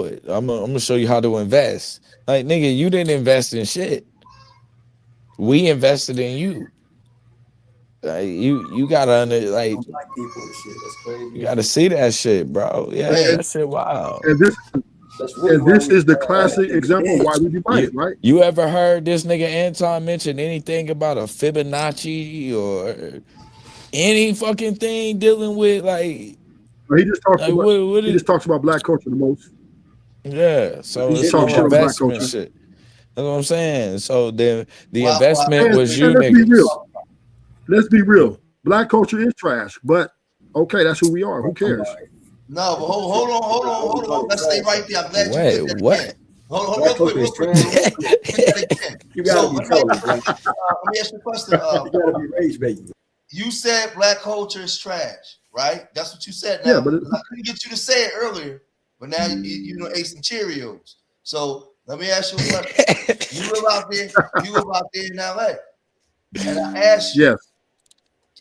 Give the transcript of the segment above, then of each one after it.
it. I'm gonna show you how to invest. Like nigga, you didn't invest in shit. We invested in you. Like you gotta like Black people and shit. That's you crazy. gotta see that shit, bro. Yeah, And, that shit wild. and this That's really and why this we is the classic in the example why bench. we divided, You right? you ever heard this nigga Anton mention anything about a Fibonacci or any fucking thing dealing with But what he is just talks about black culture the most. yeah, He so just it's talks no shit on black investment culture. shit. That's what I'm saying. So the Why investment And, was and you let's be real. niggas. Let's be real. Black culture is trash, but okay, that's who we are. Who cares? no, but hold on. Let's stay right there. I'm glad you Wait, did that again. what? Hold on, Black culture is trash. Did that again. You So gotta be let me, told, bro. let me ask you a question. You gotta be rage baiting. You said black culture is trash, right? That's what you said. Yeah, Now but I couldn't get you to say it earlier, but now you know ate some Cheerios. So let me ask you a question. You live out there in LA, and yes.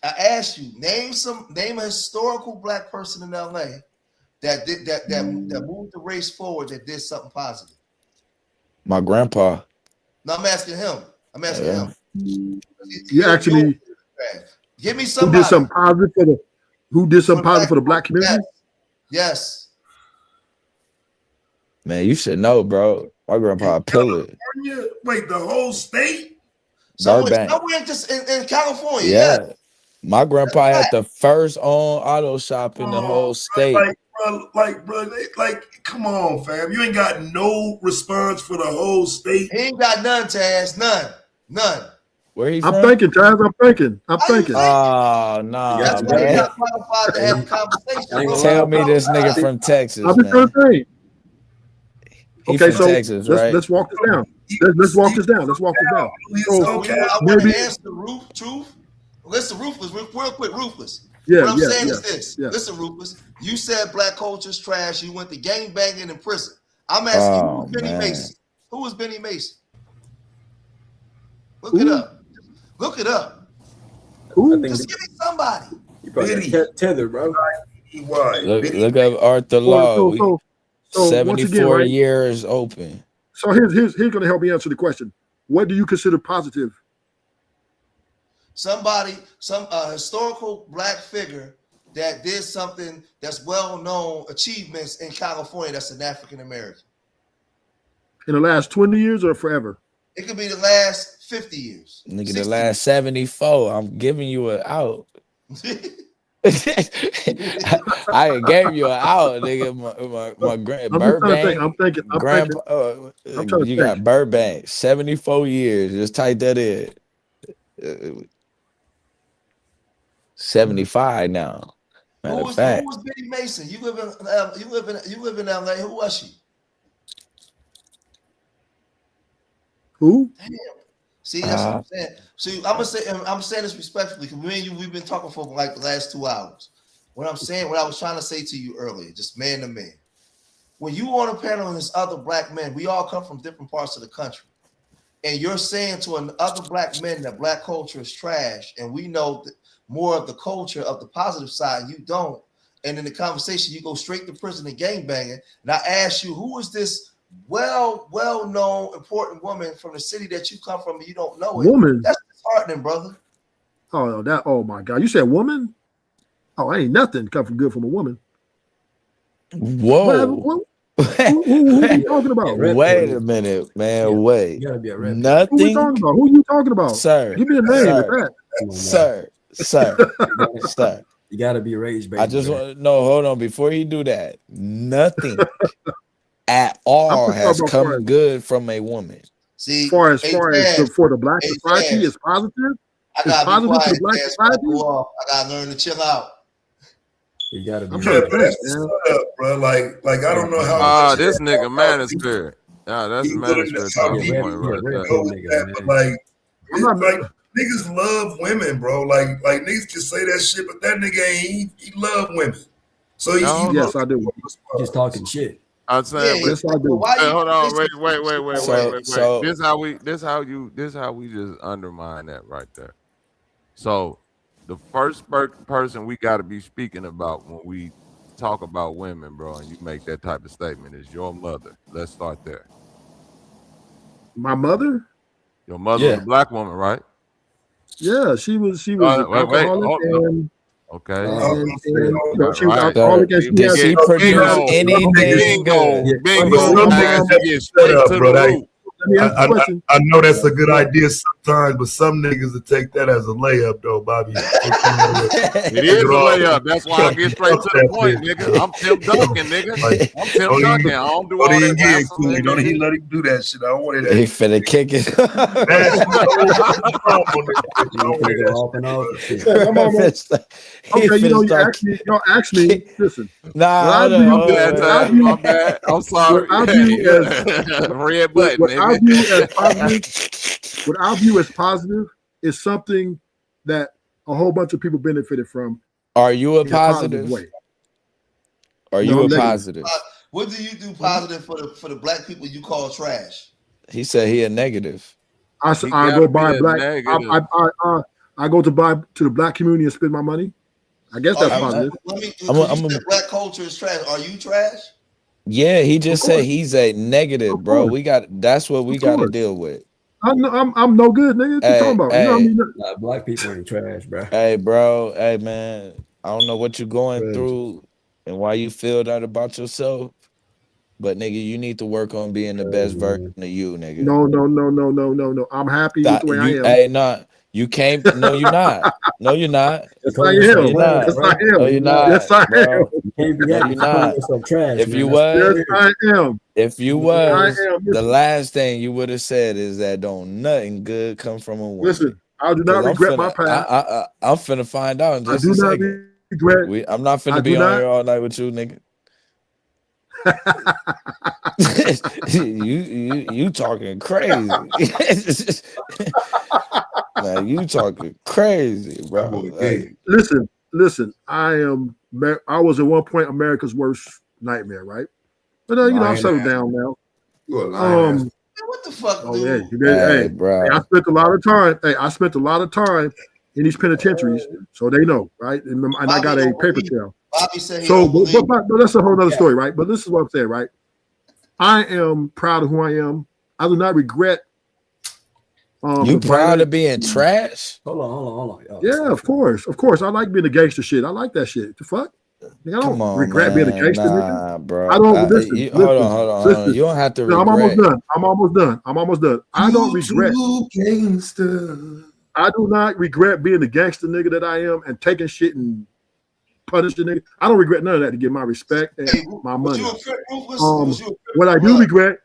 I asked you, name a historical black person in LA that did that moved the race forward, that did something positive. My grandpa. No, I'm asking him. I'm asking Yeah. him. You actually Give me who did somebody something positive for the black community? Yes. Man, you should know, bro. My grandpa a pillar. California? Wait, the whole state? Burbank. Somewhere just in California. Yes. Yeah. My grandpa had the first own auto shop in the whole state. Come on, fam. You ain't got no response for the whole state. He ain't got none, Taz. None. Where he I'm from? thinking, Taz. I'm thinking. Oh, nah, That's why we're man. not qualified to have a conversation. Bro. Tell me this nigga from Texas, I'm just trying man. to think. He Okay, from so Texas, right? let's walk this down. Let's walk this down. Let's walk this down. So I want to answer the truth. Listen, Ruthless, real quick, Ruthless. What I'm saying is this. Listen, Ruthless, you said black culture's trash. You went to gang banging in prison. I'm asking you, who's Benny Mason? Who is Benny Mason? Look it up. Look it up. Who? Just give me somebody. You probably tethered, bro. Look up Arthur Law. So 74 once again, right? years open. So here's going to help me answer the question. What do you consider positive? Some historical black figure that did something that's well known achievements in California. That's an African American. In the last 20 years or forever? It could be the last 50 years. Nigga, the last 74. I'm giving you an out. I gave you an out, nigga. My Burbank. I'm thinking. Grandpa, you got Burbank, 74 years. Just type that in. 75 now. Matter of fact. Who was Benny Mason? You live in LA. Who was she? Who? Damn. See, that's what I'm saying. See, I'm saying this respectfully, because me and you, we've been talking for like the last 2 hours. What I was trying to say to you earlier, just man to man. When you on a panel and there's other black men, we all come from different parts of the country. And you're saying to other black men that black culture is trash, and we know more of the culture of the positive side, and you don't. And in the conversation, you go straight to prison and gangbanging. And I ask you, who is this well-known, important woman from the city that you come from and you don't know it? Woman? That's disheartening, brother. Oh my God. You said woman? Oh, ain't nothing come from good from a woman. Whoa. Who are you talking about? Wait a minute, man. Wait. You gotta be a rep. Nothing. Who are you talking about? Sir. Give me a name with that. Sir. You gotta be rage bait. I just want hold on. Before you do that, nothing at all has come good from a woman. See, for the black society is positive. I gotta be quiet, black society. I gotta learn to chill out. You gotta be. Bro. Like I don't know how. This nigga manosphere. That's manosphere. Like niggas love women, bro. Like niggas can say that shit, but that nigga he love women. So yes, I do. Just talking shit. I'm saying, yes, I do. Hey, hold on, wait. So, this how we just undermine that right there. So the first person we got to be speaking about when we talk about women, bro, and you make that type of statement is your mother. Let's start there. My mother? Your mother was a black woman, right? Yeah, she was an alcoholic and okay. She was alcoholic and did she produce anything good? Bingo. Get straight to the root. I know that's a good idea sometimes, but some niggas will take that as a layup, though, Bobby. It is a layup. That's why I get straight to the point, nigga. I'm Tim Duncan, nigga. I'm Tim Duncan. I don't do all that. Don't he let him do that shit? I don't want that. He finna kick it. Okay, y'all ask me. Listen, nah, my bad. I'm sorry. Red button. What I view as positive is something that a whole bunch of people benefited from. Are you a positive way? Are you a positive? What do you do positive for the black people you call trash? He said he a negative. I go buy black. I go to buy to the black community and spend my money. I guess that's positive. Black culture is trash. Are you trash? Yeah, he just said he's a negative, bro. That's what we got to deal with. I'm no good, nigga. What you talking about? You know what I mean? Black people ain't trash, bro. Hey, bro. Hey, man. I don't know what you're going through and why you feel that about yourself, but nigga, you need to work on being the best version of you, nigga. No. I'm happy with the way I am. Hey, no. You can't. No, you're not. No, you're not. Yes, I am. No, you're not. Yes, I am. You're not. If you was, yes, I am. If you was, the last thing you would have said is that don't nothing good come from a woman. Listen, I do not regret my past. I'm finna find out in just a second. I'm not finna be on here all night with you, nigga. you talking crazy. Now you talking crazy, bro. Hey. Listen. I was at one point America's worst nightmare, right? But I'm settled down now. What the fuck, dude? Hey, bro. Hey, I spent a lot of time in these penitentiaries, so they know, right? And I got a paper trail. Bobby said but that's a whole other story, right? But this is what I'm saying, right? I am proud of who I am. I do not regret. You proud of being trash? Hold on. Yeah, of course. I like being a gangster shit. I like that shit. The fuck? I don't regret being a gangster, nigga. Bro. I don't listen. Hold on. You don't have to regret. I'm almost done. I don't regret. I do not regret being the gangster nigga that I am and taking shit and punishing nigga. I don't regret none of that to get my respect and my money. What I do regret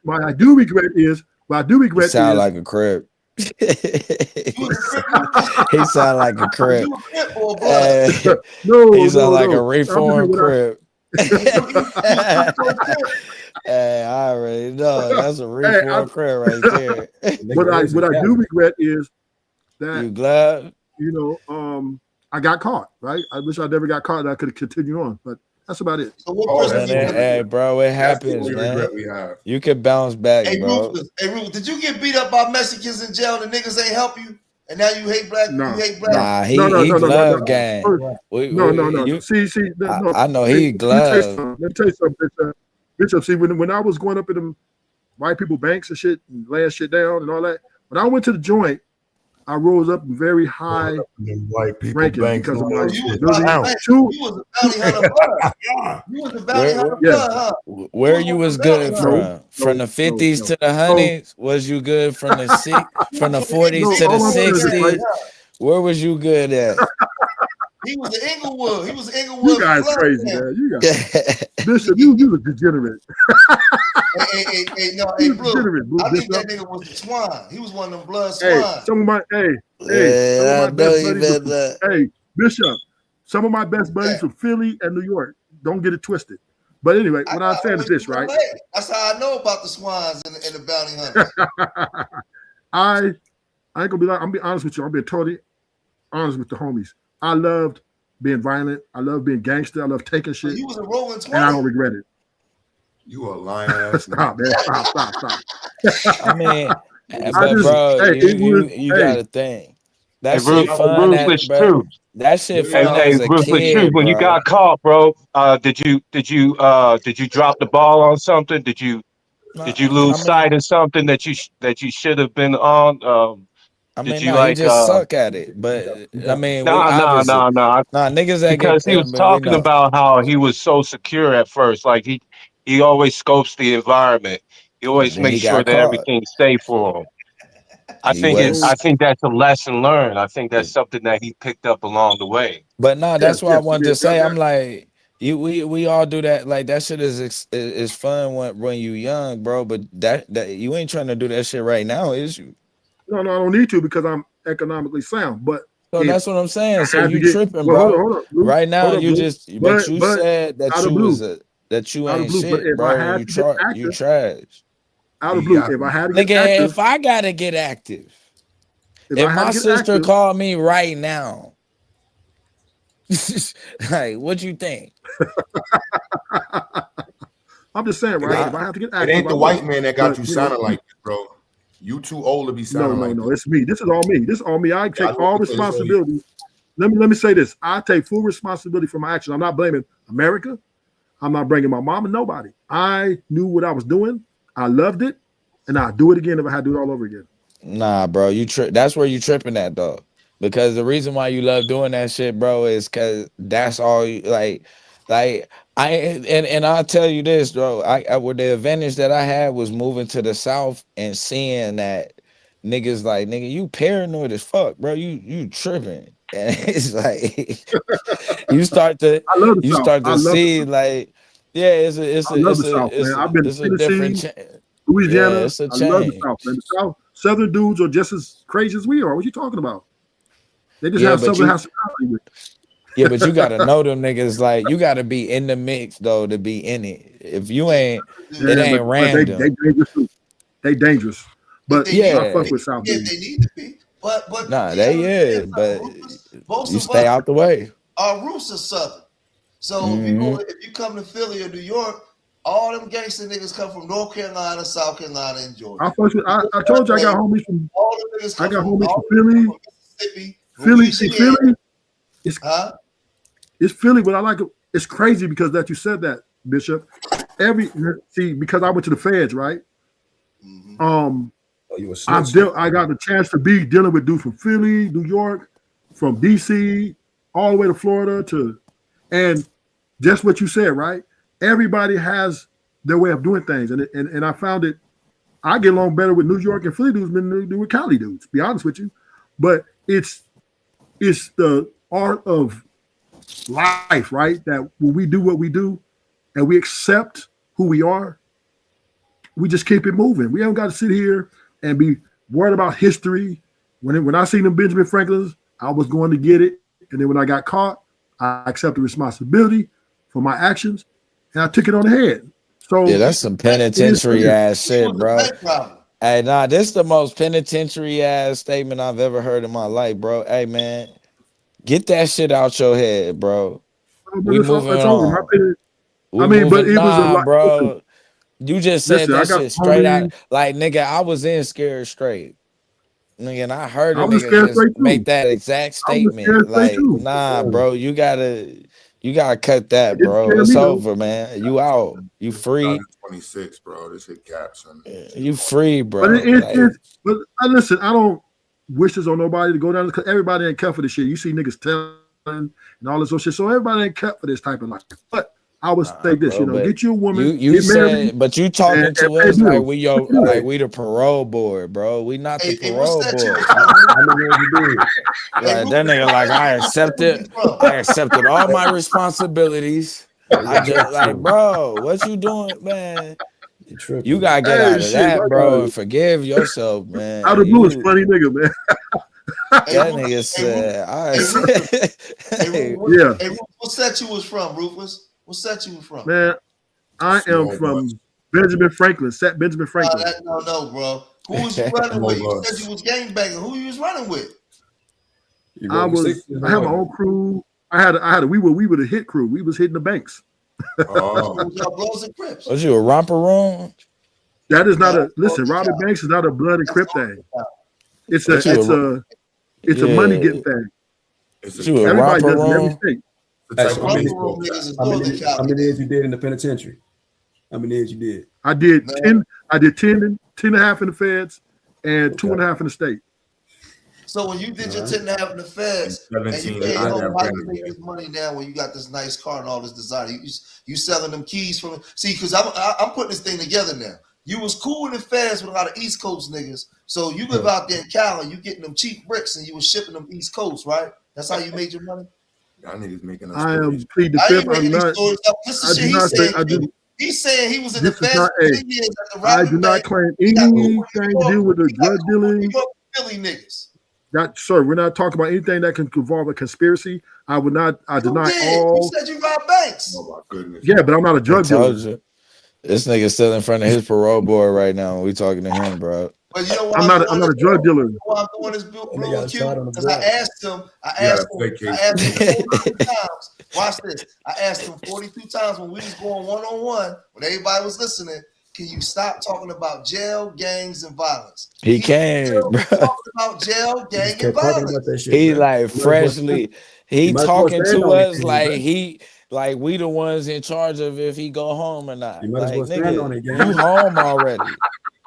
is you sound like a crib. He sound like a crib. No, he sound like a reformed crib. Hey, I already know that's a reformed crib right there. What I do regret is that you glad I got caught. Right? I wish I never got caught and I could have continued on, but that's about it. So hey, bro, it happens, man. You can bounce back, bro. Rufus, did you get beat up by Mexicans in jail and the niggas ain't help you? And now you hate black? No. You hate black? Nah, he glove gang. No. See, I know he glove. Let me tell you something, bitch. See, when I was going up in them white people banks and shit and laying shit down and all that, when I went to the joint, I rose up in very high ranking because of my shit. You was a bounty hunter blood, huh? Where you was good from? From the 50s to the 100s? Was you good from the 40s to the 60s? Where was you good at? He was in Inglewood. You guys crazy, man. You guys. Bishop, you a degenerate. Blue. I think that nigga was the Swan. He was one of them blood swans. Bishop, some of my best buddies from Philly and New York. Don't get it twisted. But anyway, what I'm saying is this, right? That's how I know about the swans and the bounty hunters. I ain't gonna be like, I'm being honest with you. I'm being totally honest with the homies. I loved being violent. I love being gangster. I love taking shit. You was a rolling 20. And I don't regret it. You a lying ass. Stop, man. Stop. I mean, bro, you got a thing. That shit fun. Ruthless But truth. that shit fun Hey, as a ruthless truth. kid, When you bro. got caught, bro, did you drop the ball on something? Did you Nah, I lose mean, sight of something that you should have been on? I Did mean, you nah, he like just suck at it. But I mean, we obviously no? niggas that get Because he was man, we talking know. about how he was so secure at first. Like he always scopes the environment. He And always then he makes sure got that caught. everything's safe for him. He was. I think that's a lesson learned. I think that's something that he picked up along the way. But no, Yes, that's what I yes, wanted yeah, to say. yeah. I'm like, we all do that. Like that shit is fun when you young, bro. But that you ain't trying to do that shit right now, is you? No, I don't need to because I'm economically sound. But So if that's what I'm saying. So I had to you get, tripping, well, bro. hold on, Blue. Right now, Hold on, you Blue. just, but you But said that out of you blue, was that you out of ain't blue. But shit, if I bro. And had to get you active, trash, out of He blue, got if I me. had to get nigga. active, If I gotta get active, if if I had my to get sister active, called me right now, like, what you think? I'm just saying, It right? ain't If I have to get it active, ain't I the will. white man that got But you you know, sounding like this, bro. You too old to be no, sounding no, like no. this. It's me. This is all me. This is all me. I Yeah, I take know all it's on you. responsibility. Let me say this. I take full responsibility for my actions. I'm not blaming America. I'm not bringing my mom and nobody. I knew what I was doing. I loved it, and I'd do it again if I had to do it all over again. Nah, bro, you that's where you tripping at though. Because the reason why you love doing that shit, bro, is cause that's all you like I and I'll tell you this, bro. I with the advantage that I had was moving to the south and seeing that niggas like nigga, you paranoid as fuck, bro. You tripping. And it's like you start to I love the you South. start I to love the see South. like yeah, it's a it's I a love it's the South, a it's man. a I've been to it's a different Tennessee, yeah, Louisiana. it's a I love the change. South, man. The South, Southern dudes are just as crazy as we are. What you talking about? They just Yeah, have but Southern you hospitality with. Yeah, but you gotta know them niggas. Like you gotta be in the mix though to be in it. If you Yeah, ain't, it Yeah, ain't but they random. dangerous too. They dangerous. if But they need I to Yeah, fuck be, with South if dudes. they need to be. But nah, you gotta they understand is, but something, Rufus. Most you of stay us, out the way. our roots are southern. So Hmm. if you come to Philly or New York, all them gangster niggas come from North Carolina, South Carolina, and I Georgia. fuck with. You go I to told you LA, all them niggas I come got from homies from all them niggas come Philly. from Mississippi, Philly, see Louisiana, Philly. It's huh? it's Philly, but I like it. It's crazy because that you said that, Bishop. Every see because I went to the feds, right? Mm-hmm. Oh, you a snitch? I got the chance to be dealing with dudes from Philly, New York, from DC, all the way to Florida and just what you said, right? Everybody has their way of doing things, and I found it. I get along better with New York and Philly dudes than I do with Cali dudes. To be honest with you, but it's the art of life, right? That when we do what we do and we accept who we are, we just keep it moving. We haven't got to sit here and be worried about history. When I seen them Benjamin Franklins, I was going to get it. And then when I got caught, I accepted responsibility for my actions and I took it on the head. Yeah, So that's some it is what penitentiary it is. ass You shit, was a bro. bank robber. Hey, nah, this is the most penitentiary ass statement I've ever heard in my life, bro. Hey, man, get that shit out your head, bro. But We moving it's over. My on. opinion, I We mean, but moving. it was a Nah, lot. Listen, bro. You just said I that got shit some straight out. homies. Like, nigga, I was in Scared Straight. Nigga, and I heard a I was nigga scared just straight make too. that exact I was scared statement. straight Like, too. nah, bro, you gotta cut It that, didn't bro. scare It's me though. over, man. You out. You free. 2026, bro. This shit caps, son. You free, But bro. Like, but I listen, I don't wish this on nobody to go down because everybody ain't cut for this shit. You see niggas telling and all this other shit. So everybody ain't cut for this type of life. But I would say nah, this, bro. But get you a woman, you get married, said, but you and talking to pay us like bills. we What you like doing? we the parole board, bro. We not the Hey, what parole set you board. was from, How Rufus? many years you did? Hey, Like that Rufus, nigga, like where you from? I accepted all my responsibilities. Oh, you I a jack just like, swing. bro, what you doing, man? You You tripping. gotta get Hey, out of shit, my that, bro, and God. forgive yourself, Out man. of the blue is You funny nigga, man. Hey, that Rufus, nigga hey, Rufus, said, I hey, Rufus, hey, hey, Yeah, What set you was from, Rufus? What set you was from? man. I am Small blunts. from Benjamin Franklin, set Benjamin Franklin. No, bro. Who was you running Small with? You said blunts. you was gangbanging. Who you was running with? You rolling sixes I had my now? own crew. We were the hit crew. We was hitting the banks. Who Oh, was y'all Bloods and Crips? was you a romper room? That is No, not that's a listen. Golden Robbie Child. Banks is not a blood and That's crip Golden thing. Child. It's What you it's a a It's a money getting thing. You a Everybody romper does it in every room? state. How many years you did in the penitentiary? How many years you did? I did 10. I did 10 and a half in the feds and 2.5 in the state. So when you did your 10 and a half in the feds and you came home, how you make this money now when you got this nice car and all this designer? You selling them keys from see, because I'm putting this thing together now. You was cool in the feds with a lot of East Coast niggas. So you live out there in Cali, you getting them cheap bricks and you was shipping them East Coast, right? That's how you made your money? Y'all niggas making us I am plead the fifth. I'm not. I do not say. I do. He's saying he was in the feds for 10 years at the I do not claim anything to do with the drug dealing. Philly niggas. That, sir, we're not talking about anything that can involve a conspiracy. I would not. I deny all. You said you robbed banks. Oh my goodness. Yeah, but I'm not a drug dealer. This nigga still in front of his parole board right now. We talking to him, bro. But you know I'm not a drug dealer. You know why I'm doing this blue because I asked him 42 times. Watch this. I asked him 42 times when we was going one-on-one, when everybody was listening, can you stop talking about jail, gangs, and violence? He can't, bro. Talking about jail, gang, and violence. He like freshly. He talking to us like we the ones in charge of if he go home or not. You might as well stand nigga, on it, gang. you home already.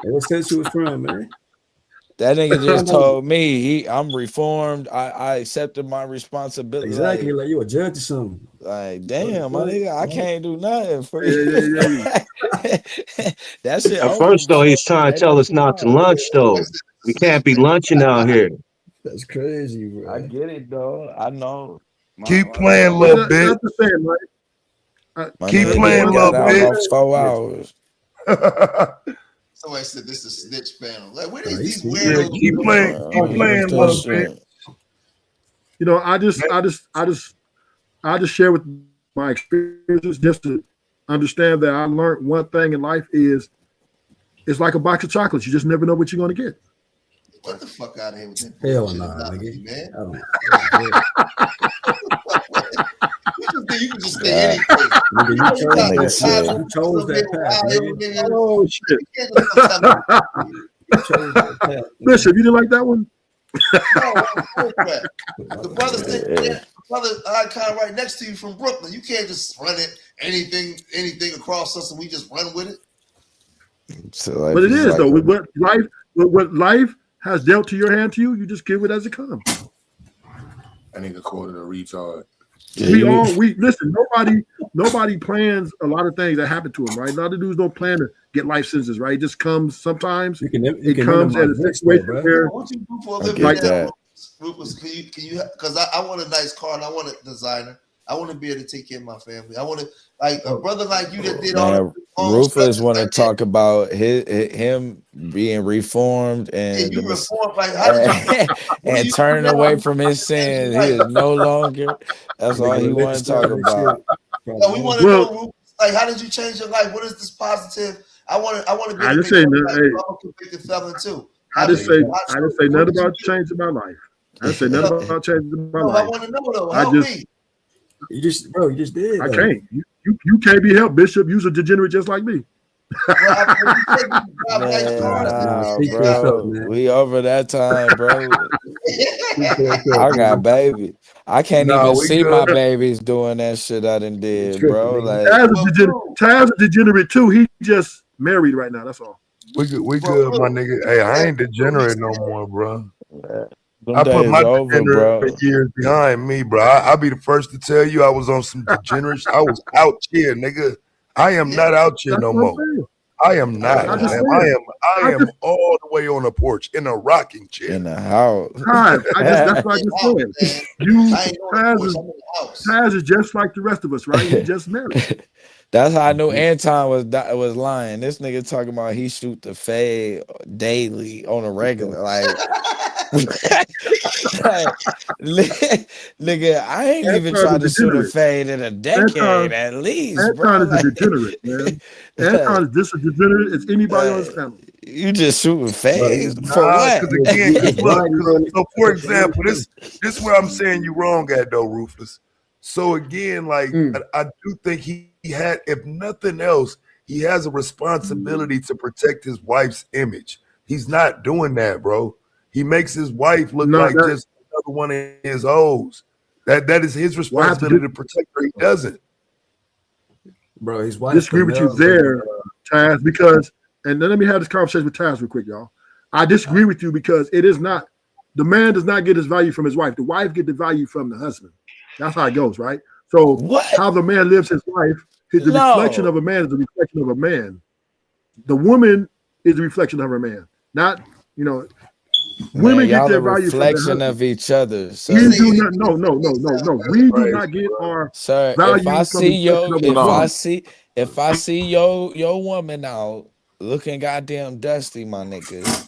What state you was from, man? That nigga just told me I'm reformed. I accepted my responsibility. Exactly, like you a judge or something. Like, damn, my nigga, I can't do nothing for you. That shit. At first, though, he's trying to tell us not to lunch, though. We can't be lunching out here. That's crazy, bro. I get it, though. I know. Keep playing, little bitch. Keep playing, little bitch. 4 hours. Somebody said this is snitch panel. Like, what is these weird? Keep playing, little bitch. You know, I just share with my experiences just to understand that I learned one thing in life is it's like a box of chocolates. You just never know what you're going to get. Get the fuck out of here with that. Hell no, nigga. Man. You can just say anything. Nigga, you chose that path, nigga. Oh shit! Bishop, you didn't like that one? The brother sitting there, brother icon right next to you from Brooklyn. You can't just run it anything across us and we just run with it. So but it is though. What life has dealt to your hand to you, you just give it as it comes. I nigga called it a retard. We listen. Nobody plans a lot of things that happen to them, right? A lot of dudes don't plan to get life sentences, right? It just comes sometimes. It comes at a situation where. What you do for a living now, Rufus? Can you? Because I want a nice car and I want a designer. I want to be able to take care of my family. I want to a brother like you that did all. Rufus want to talk about him being reformed and and turning away from his sins. He is no longer. That's all he want to talk about. No, we want to know, Rufus, like, how did you change your life? What is this positive? I want to be. I just say, I'm a convicted felon too. I just say nothing about changing my life. I say nothing about changing my life. I want to know though. Help me. You just did. I can't. You can't be helped, Bishop. You're a degenerate just like me. Bro, we over that time, bro. I got baby. I can't even see my babies doing that shit I done did, bro. Like Taz a degenerate too. He just married right now. That's all. We good, my nigga. Hey, I ain't degenerate no more, bro. Them I put my degenerate years behind me, bro. I'll be the first to tell you I was on some degenerates. I was out here, nigga. I am not out here no more. I am not. I am all the way on the porch in a rocking chair in the house. That's what I just said. Taz is just like the rest of us, right? He just married. That's how I knew Anton was lying. This nigga talking about he shoot the fade daily on a regular, like nigga, I ain't even tried to shoot a fade in a decade at least. Anton is a degenerate, man. Anton is just a degenerate as anybody on his family. You just shooting fades for what? Again, so for example, this is where I'm saying you wrong at though, Rufus. So again, like I do think he had, if nothing else, he has a responsibility to protect his wife's image. He's not doing that, bro. He makes his wife look like just another one of his hoes. That is his responsibility to protect her. He doesn't. Bro, his wife. Disagree with you there, Taz, because, and then let me have this conversation with Taz real quick, y'all. I disagree with you because it is not, the man does not get his value from his wife. The wife get the value from the husband. That's how it goes, right? So how the man lives his life, the reflection of a man is a reflection of a man. The woman is a reflection of her man. Not, you know, women get their value reflection of each other. So. We do not. No. We do not get our value if I see if I see your woman out looking goddamn dusty, my nigga,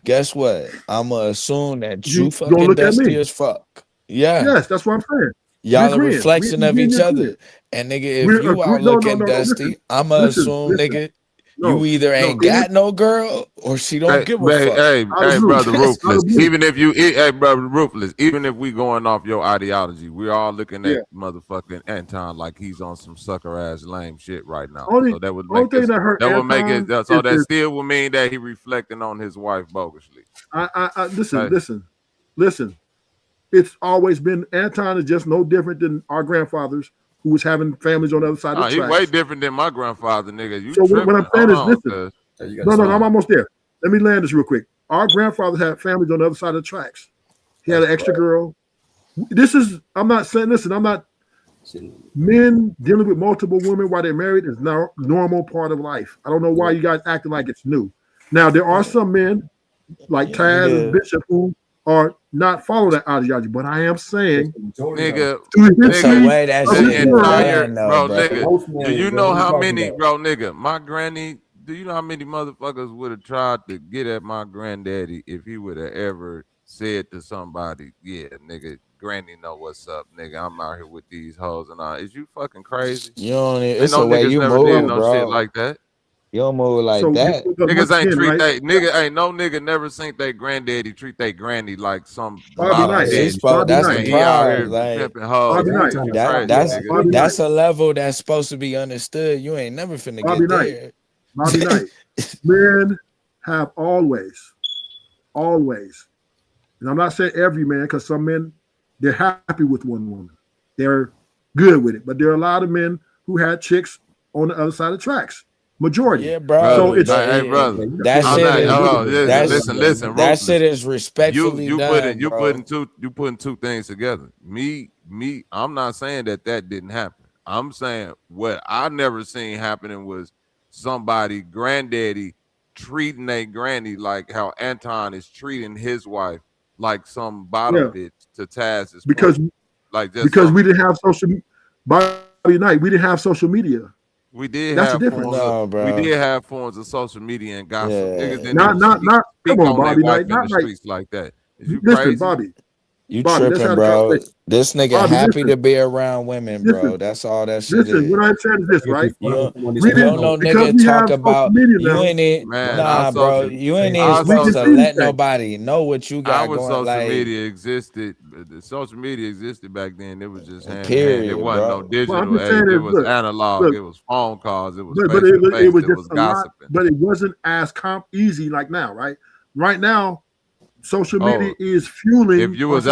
guess what? I'ma assume that you fucking dusty as fuck. Yeah. Yes, that's what I'm saying. Y'all a reflection of each other. And nigga, if you out looking dusty, I'ma assume, nigga, you either ain't got no girl or she don't give a fuck. Hey, brother Ruthless. Even if you, brother Ruthless, even if we going off your ideology, we all looking at motherfucking Anton like he's on some sucker ass lame shit right now. So that would make it. So that still would mean that he reflecting on his wife bogusly. Listen. It's always been, Anton is just no different than our grandfathers who was having families on the other side of the tracks. He's way different than my grandfather, nigga. You so what I'm saying is, listen. No, I'm almost there. Let me land this real quick. Our grandfather had families on the other side of the tracks. He had an extra girl. I'm not saying, listen, I'm not, men dealing with multiple women while they're married is now normal part of life. I don't know why you guys acting like it's new. Now, there are some men like Taz and Bishop who are not follow that ideology, but I am saying, nigga, do you know how many, bro, nigga, my granny, do you know how many motherfuckers would have tried to get at my granddaddy if he would have ever said to somebody, yeah, nigga, granny know what's up, nigga, I'm out here with these hoes and all. Is you fucking crazy? You don't need, it's the way you move, bro. Shit like that. You don't move like that. Niggas ain't treat that nigga. Ain't no nigga never seen their granddaddy treat their granny like some. That's the pride. That's a level that's supposed to be understood. You ain't never finna get there. Bobby Knight. Men have always, and I'm not saying every man, because some men, they're happy with one woman. They're good with it. But there are a lot of men who had chicks on the other side of the tracks. Majority. Yeah, bro. So it's brother. Listen. That shit is respectfully done. You putting two things together. Me. I'm not saying that didn't happen. I'm saying what I never seen happening was somebody granddaddy treating a granny like how Anton is treating his wife like some bottom bitch to Taz's because we didn't have social. Bobby Knight, we didn't have social media. We did That's have the difference. We did have forms of social media and gossip. Niggas didn't not come on, Bobby Knight, not like streets like that. Is you listen, crazy? Bobby. You tripping, bro. This nigga happy to be around women, bro. That's all that shit is. What I'm saying is this, right? You don't know nigga talk about you ain't it. Nah, bro. You ain't even supposed to let nobody know what you got going. Social media existed. The social media existed back then. It was just hand. Period, it wasn't no digital. It was analog. It was phone calls. It was but it was just gossiping. But it wasn't as easy like now, right? Right now, social media is fueling. If you was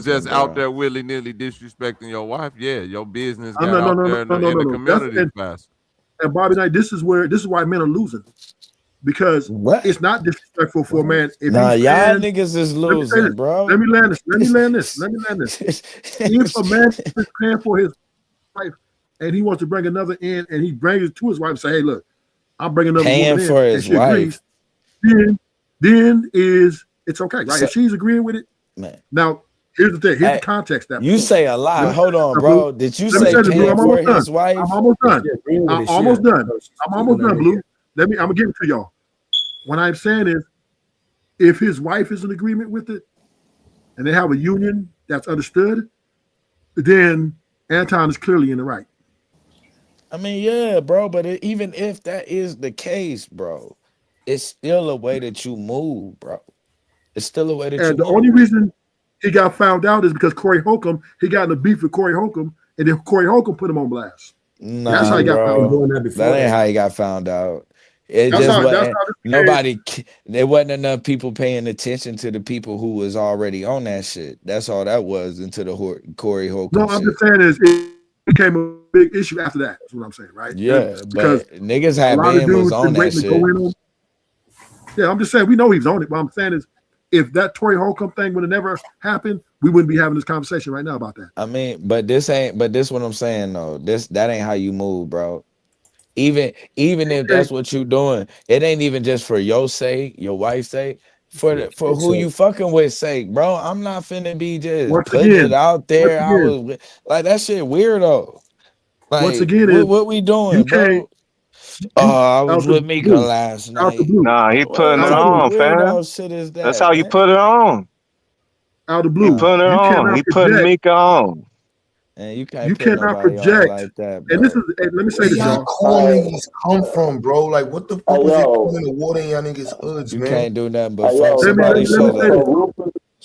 just out there willy nilly disrespecting your wife, your business got out there in the community fast. And Bobby Knight, this is why men are losing, because it's not disrespectful for a man. If y'all niggas is losing, bro. Let me land this. If a man is paying for his wife and he wants to bring another in, and he brings it to his wife and say, "Hey, look, I'm bringing another paying woman for in," his wife. Agrees, then it's okay, right? If she's agreeing with it, man. Now here's the thing. Here's the context. That you say a lot. Hold on, bro. Did you say paying for his wife? I'm almost done. I'm almost done, Blue. I'm gonna give it to y'all. What I'm saying is, if his wife is in agreement with it, and they have a union that's understood, then Anton is clearly in the right. I mean, yeah, bro. But even if that is the case, bro, it's still a way that you move, bro. It's still a way that you move. And the only reason he got found out is because Corey Holcomb, he got in a beef with Corey Holcomb, and then Corey Holcomb put him on blast. Nah, that's how he got found out. That ain't how he got found out. It That's just how wasn't this became. nobody. There wasn't enough people paying attention to the people who was already on that shit. That's all that was into the Corey No, Holcomb I'm just shit. saying is it became a big issue after that. That's what I'm saying, right? Yeah, Because but niggas a had lot of been was dudes on been that waiting to go shit. in on. Yeah, I'm just saying we know he's on it. What I'm saying is, if that Tory Holcomb thing would have never happened, we wouldn't be having this conversation right now about that. I mean, but this ain't. But this what I'm saying though. That ain't how you move, bro. Even if Okay, that's what you doing, it ain't even just for your sake, your wife's sake, for who Exactly. you fucking with sake, bro. I'm not finna be just once putting it again, out once there. I again, was like that shit weirdo. once Like again is what we you doing, can't bro? you Oh, I was out the with Mika blue, last out the night. blue, Nah, he What putting it out the type of blue, on, fam. weirdo shit is That's that, how you man? put it on. out the He blue. Nah, putting it You on. cannot He putting project. Mika on. man, you can't You put cannot nobody on project. like that, And this is. bro. And let me Where say this, y'all y'all. corn niggas come from, bro? Like, what the fuck Hey was it yo, doing in the water in y'all niggas hoods, You man? can't do nothing but hey fuck yo, Let me let somebody. me let me Shut say so up. this.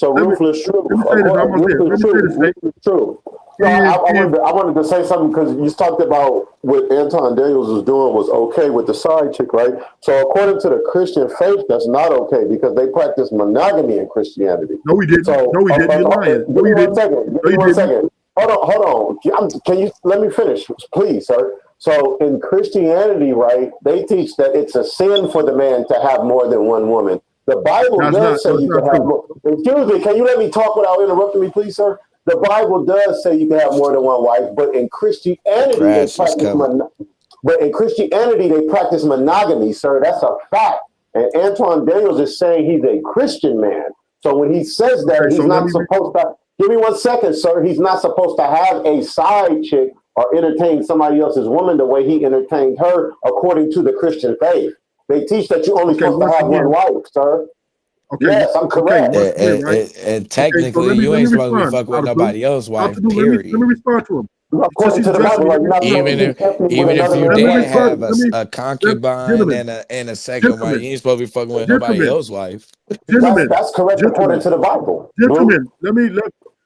Let me ruthless truth. let me say this. I'm almost there. Let me say this. Saint. Ruthless truth. No, If I wanted to say something because you talked about what Anton Daniels was doing was okay with the side chick, right? So according to the Christian faith, that's not okay because they practice monogamy in Christianity. no, we didn't. So No, we didn't. You're lying. give No, me you one didn't. second. Give No, me you one didn't. second. Hold on. Can you let me finish, please, sir? So in Christianity, right, they teach that it's a sin for the man to have more than one woman. The Bible That's not. does say That's you not can have true. more. Excuse me, can you let me talk without interrupting me, please, sir? The Bible does say you can have more than one wife, but in Christianity they Crash is practice coming. monogamy, sir. That's a fact. And Anton Daniels is saying he's a Christian man. So when he says that, Okay, so he's let not me. supposed to. Give me one second, sir. He's not supposed to have a side chick or entertain somebody else's woman the way he entertained her, according to the Christian faith. They teach that you're only Okay, supposed to once have one again. wife, sir. Okay, Yes, I'm okay, correct. once again, right? And Okay, so technically, you let ain't me supposed to be respond. fucking with Out of blue, nobody else's out the wife. blue. Let me Period. respond to him. Since According he's to the addressing Bible, me, right? let You're me not respond supposed Even to to him. be if intimate with even if another your Let man's me dad wife. respond. have a concubine Gentlemen, and a second wife, gentlemen, you ain't supposed to be fucking with nobody gentlemen, else's wife. gentlemen, That's correct according gentlemen, to the Bible. Blue. gentlemen.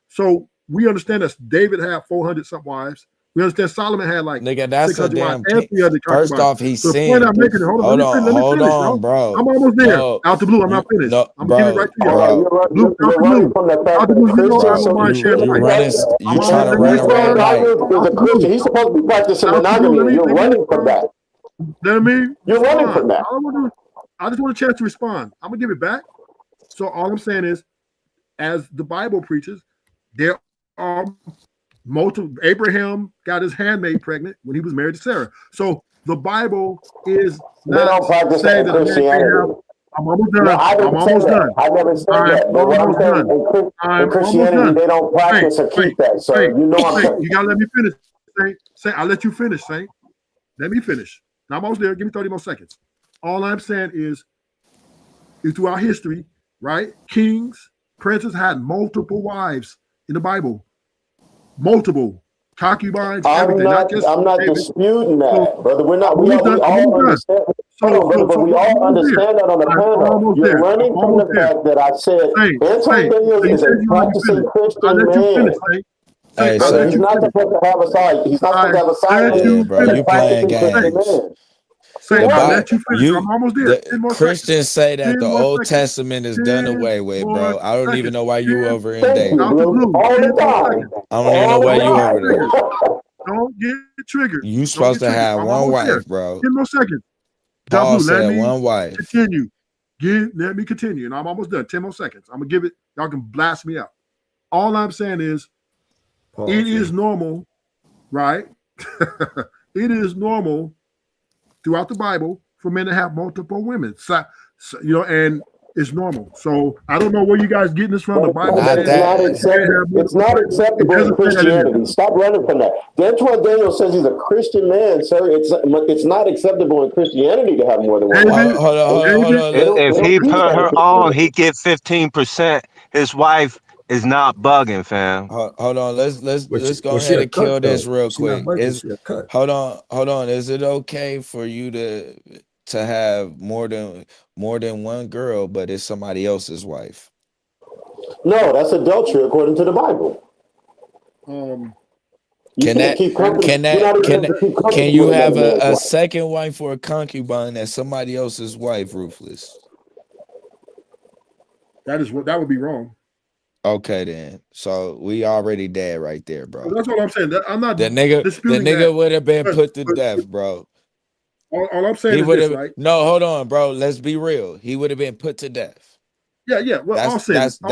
So we understand that David had 400 some wives. We understand Solomon had like Nigga, that's a 600 wives damn and king. 300 First concubines. off, he So the point I'm sinned. making, hold on, let me Hold finish, on, y'all. bro. I'm almost there. No, Out the blue, I'm you not finished. no, I'm gonna give it right to you. Oh, bro, Blue, out you're the running blue, from the fact out the that blue. You know I Christians don't bro. should be mind sharing You light. given running. sex. I'm You trying almost. to Let me run This a man respond. red right light. here is Out a the blue, Christian. He's supposed to be practicing out the blue. monogamy, and you're Let me running from respond. that. Let me You're running respond. from that. I just want a chance to respond. I'm gonna give it back. So all I'm saying is, as the Bible preaches, there are multiple. Abraham got his handmaid pregnant when he was married to Sarah. So the Bible is They not don't practice that saying in that a man can't have. Christianity. I'm almost No, done. I I'm didn't say almost that. done. I never said I'm that. But what I'm almost saying done. in I'm almost Christianity, done. they don't Saint, practice or Saint, keep that, sir. Saint, You know what I'm Saint. saying? You gotta let me finish. Saint, I'll let you finish, Saint. Let me finish. Now I'm almost there. Give me 30 more seconds. All I'm saying is throughout history, right? Kings, princes had multiple wives in the Bible, multiple concubines, everything, not just I'm not David. disputing So that, brother. We're not. I'm almost done. We I'm all almost done. understand. Hold So, on, brother, so, but so we no, I'm all almost there. understand that on the I'm panel. almost You're there. I'm running from almost the there. fact that I said Saint, Anton Saint. Daniels So you is said a you let me practicing finish. I Christian let you man. finish, Saint. Hey, Saint, I Brother, let he's so you not finish. supposed to have a side. He's not I supposed to have a side let chick. yeah, you bro, He's a finish. you playing practicing Christian Saint, games. man. You're The Saint, I Bible, let running. you finish. I'm almost there. 10 the more seconds. Christians say that 10 the more Old seconds. Testament is done 10 away with, more bro. I don't even seconds. know why you 10 over in Thank you, out David. the Blue. blue. All 10 the more time. seconds. I don't even know All why the Don't you get over time. there. triggered. Don't get triggered. You Don't supposed get to triggered. have I'm one almost there. wife, bro. 10 more seconds. Now, Paul Blue, let said me one wife. continue. Let me continue. And I'm almost done. 10 more seconds. I'm going to give it. Y'all can blast me out. All I'm saying is it Pause, is man. normal, right? It is normal throughout the Bible for men to have multiple women. And it's normal. So I don't know where you guys getting this from. The Bible Not says you can't have It's multiple not wives. It acceptable in doesn't say that in there. Christianity. Stop running from that. Antoine Daniels says he's a Christian man, sir. It's not acceptable in Christianity to have more than one wife. David, hold on, hold on, hold David, on. If They don't he teach put that in her on, Christianity. he get 15%. His wife is not bugging, fam. Hold on. Let's go But she ahead a and cut kill this though. real She not quick. bugging. Is She a cut. hold on. Is it okay for you to have more than one girl, but it's somebody else's wife? No, that's adultery according to the Bible. um, You Can can't that keep company. can You're not that even can able to keep can company you with another have man's a wife. second wife or a concubine that's somebody else's wife, Ruthless? That would be wrong. Okay then. So we already dead right there, So bro. that's what I'm saying. I'm not The disputing that, nigga would have been but, put to but death, bro. all I'm saying He is would this, have right? no, hold on, bro. Let's be real. He would have been put to death. Yeah, yeah. Well, all sin. Listen,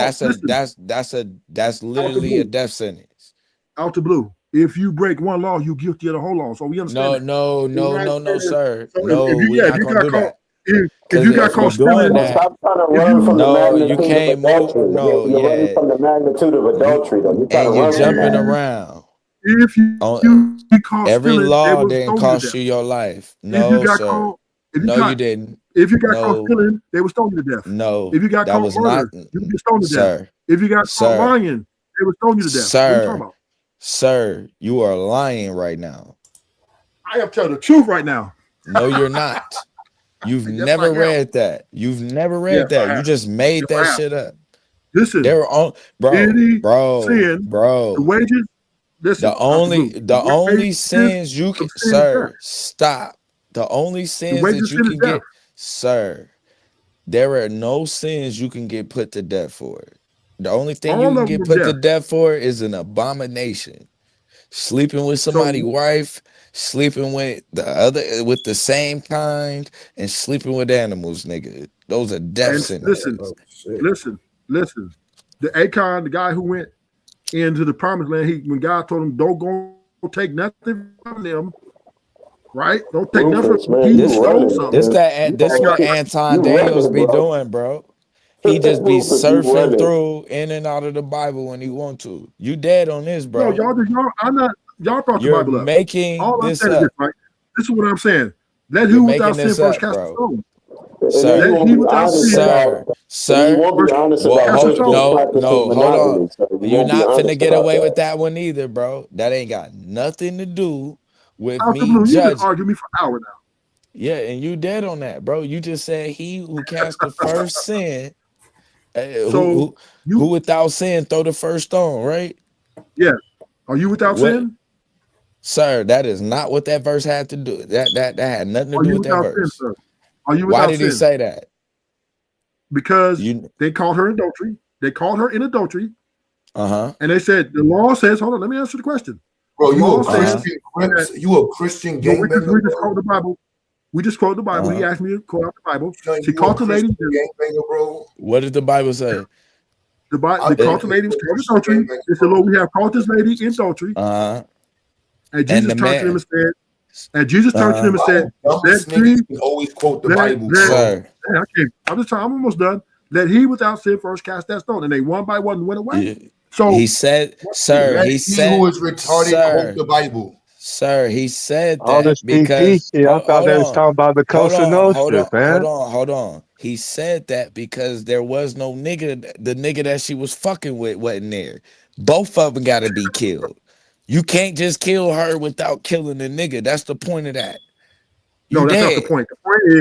That's out the literally a blue, death sentence. out the blue. If you break one law, you guilty of the whole law. So we understand No, that. no, So no, what I'm no, no, saying is, sir. so if No, you, we're yeah, if not you gonna got do caught, that. if Cause you got if we caught doing stealing, But that, stop trying to if run from you, the no, you magnitude of can't move. adultery. No, You're running yeah, from the magnitude of you adultery, though. You're trying to and you run from jumping that. around. if On you be caught every stealing, they law will didn't stone you to cost death. you your life. If you No, got sir. caught, if you No, you got didn't. if you got caught No, stealing, they will stone you to death. no, If you got that caught was not, murder, you will get stoned to death. sir, If you got caught sir, lying, they will stone you to death. What are you talking sir, about? sir. You are lying right now. I am telling the truth right now. No, you're not. You've Yes, I never am. read that. You've never Yes, read I that. have. You just Yes, made I that have. shit up. They Listen, were on, any sin, the bro. wages. The Listen, out the only blue. the only Wages sins you of can, sin is death. sir, stop. The only The sins wages that of you sin is can death. get, sir, there are no sins you can get put to death for. The only thing you All can of them get are put to death. death for is an abomination. Sleeping with So somebody's wife, sleeping with with the same kind, and sleeping with animals, nigga. Those are death and listen, sentences. Oh shit. listen. The Acon, the guy who went into the promised land, when God told him, "Don't go take nothing from them," right? Don't take nothing. Rufus, He man, you This stole running, something. man. You this And what already, Anton you Daniels running, be bro. doing, bro. He just be Rufus, you surfing running. through in and out of the Bible when he want to. You dead on this, no, bro. I'm not. Y'all brought the You're Bible up. making All I'm this saying is this, up. right? This is what I'm saying. Let You're who without making sin this first up, cast the bro. stone. And then you Sir, Let won't he be without honest sin sir, about, and you sir. won't be honest Well, about cast the Christians stone. practicing hold on. monogamy. So you You're won't be not finna honest get about away that. with that one either, bro. That ain't got nothing to do with Out the me blue, you've been judging. arguing me for an hour now. Yeah, and you dead on that, bro. You just said he who cast the first sin, So who you, without sin throw the first stone, right? yeah, are you without What, sin? sir? That is not what that verse had to do. That had nothing to Are do you with that without sin, verse. sir? Are you Why without did he sin? say that? Because You they called her adultery. They called her in adultery, uh-huh. and they said the law says. Hold on, let me answer the question. Bro, The you law a says Uh-huh. Christian that. Crips? You a Christian No, gangbanger, we just bro? quote the Bible. We just quote the Bible. He Uh-huh. asked me to quote out the Bible. Son, She you a caught the lady. Christian gangbanger, bro? What did the Bible say? The I It, caught the think lady you was a called Christian adultery. gangbanger, They said, bro. Lord, we have caught this lady in adultery. uh-huh. And And Jesus the turned to them man, and said, uh-huh. Why said, you dumbest let niggas he, can always quote the let, Bible, let, bro? Sir, hey, I can't, I'm just trying, I'm almost done. Let he without sin first cast that stone. And they one by one went away. you- So, he said, watch this. sir, Let he he who said, is retarded quote sir, the Bible. sir, he said All that this because PPC, I thought they was talking about the Cosa Nostra, man. hold on. He said that because there was no nigga, the nigga that she was fucking with wasn't there. Both of them gotta be killed. You can't just kill her without killing the nigga. That's the point of that. You No, that's not the dead. point.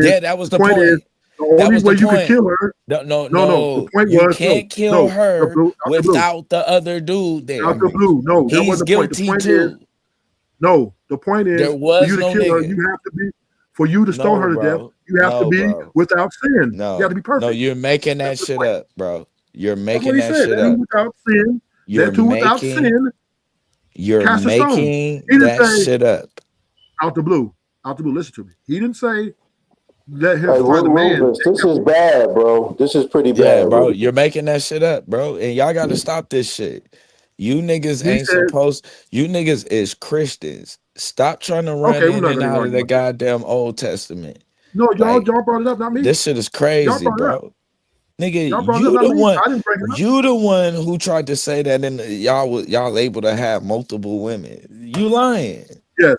Yeah, That was the the point is, point. the That only was the way you could point. kill her, No, no, no. The no. point You was, can't kill her out the blue, without the other dude out there. the blue. No, that He's wasn't the point. The guilty point is, too. no, the point There is for was you to no kill her, nigga. you have to be for you to stone No, her to death. bro. You have to No, be bro. without sin. You have to No. be No, perfect. you're making That's that the shit point. up, bro. You're That's what making he that said. shit Let who up. without sin, You're let who without making sin you're cast a stone. making He didn't that say shit up. out the blue. Out the blue. Listen to me. He didn't say let her Hey, find a man. Rufus, this is bad, bro. This is pretty Yeah, bad, bro. Rufus. You're making that shit up, bro. And y'all gotta stop this shit. You niggas He ain't said, supposed, you niggas is Christians. Stop trying to run okay, we're in not and going to out of argue the about that. goddamn Old Testament. No, Like, y'all brought it up, not me. this shit is Y'all crazy, brought it up. bro. Nigga, Y'all brought it up, you not the me. one, I didn't bring it up. you the one who tried to say that y'all able to have multiple women. You lying. Yes,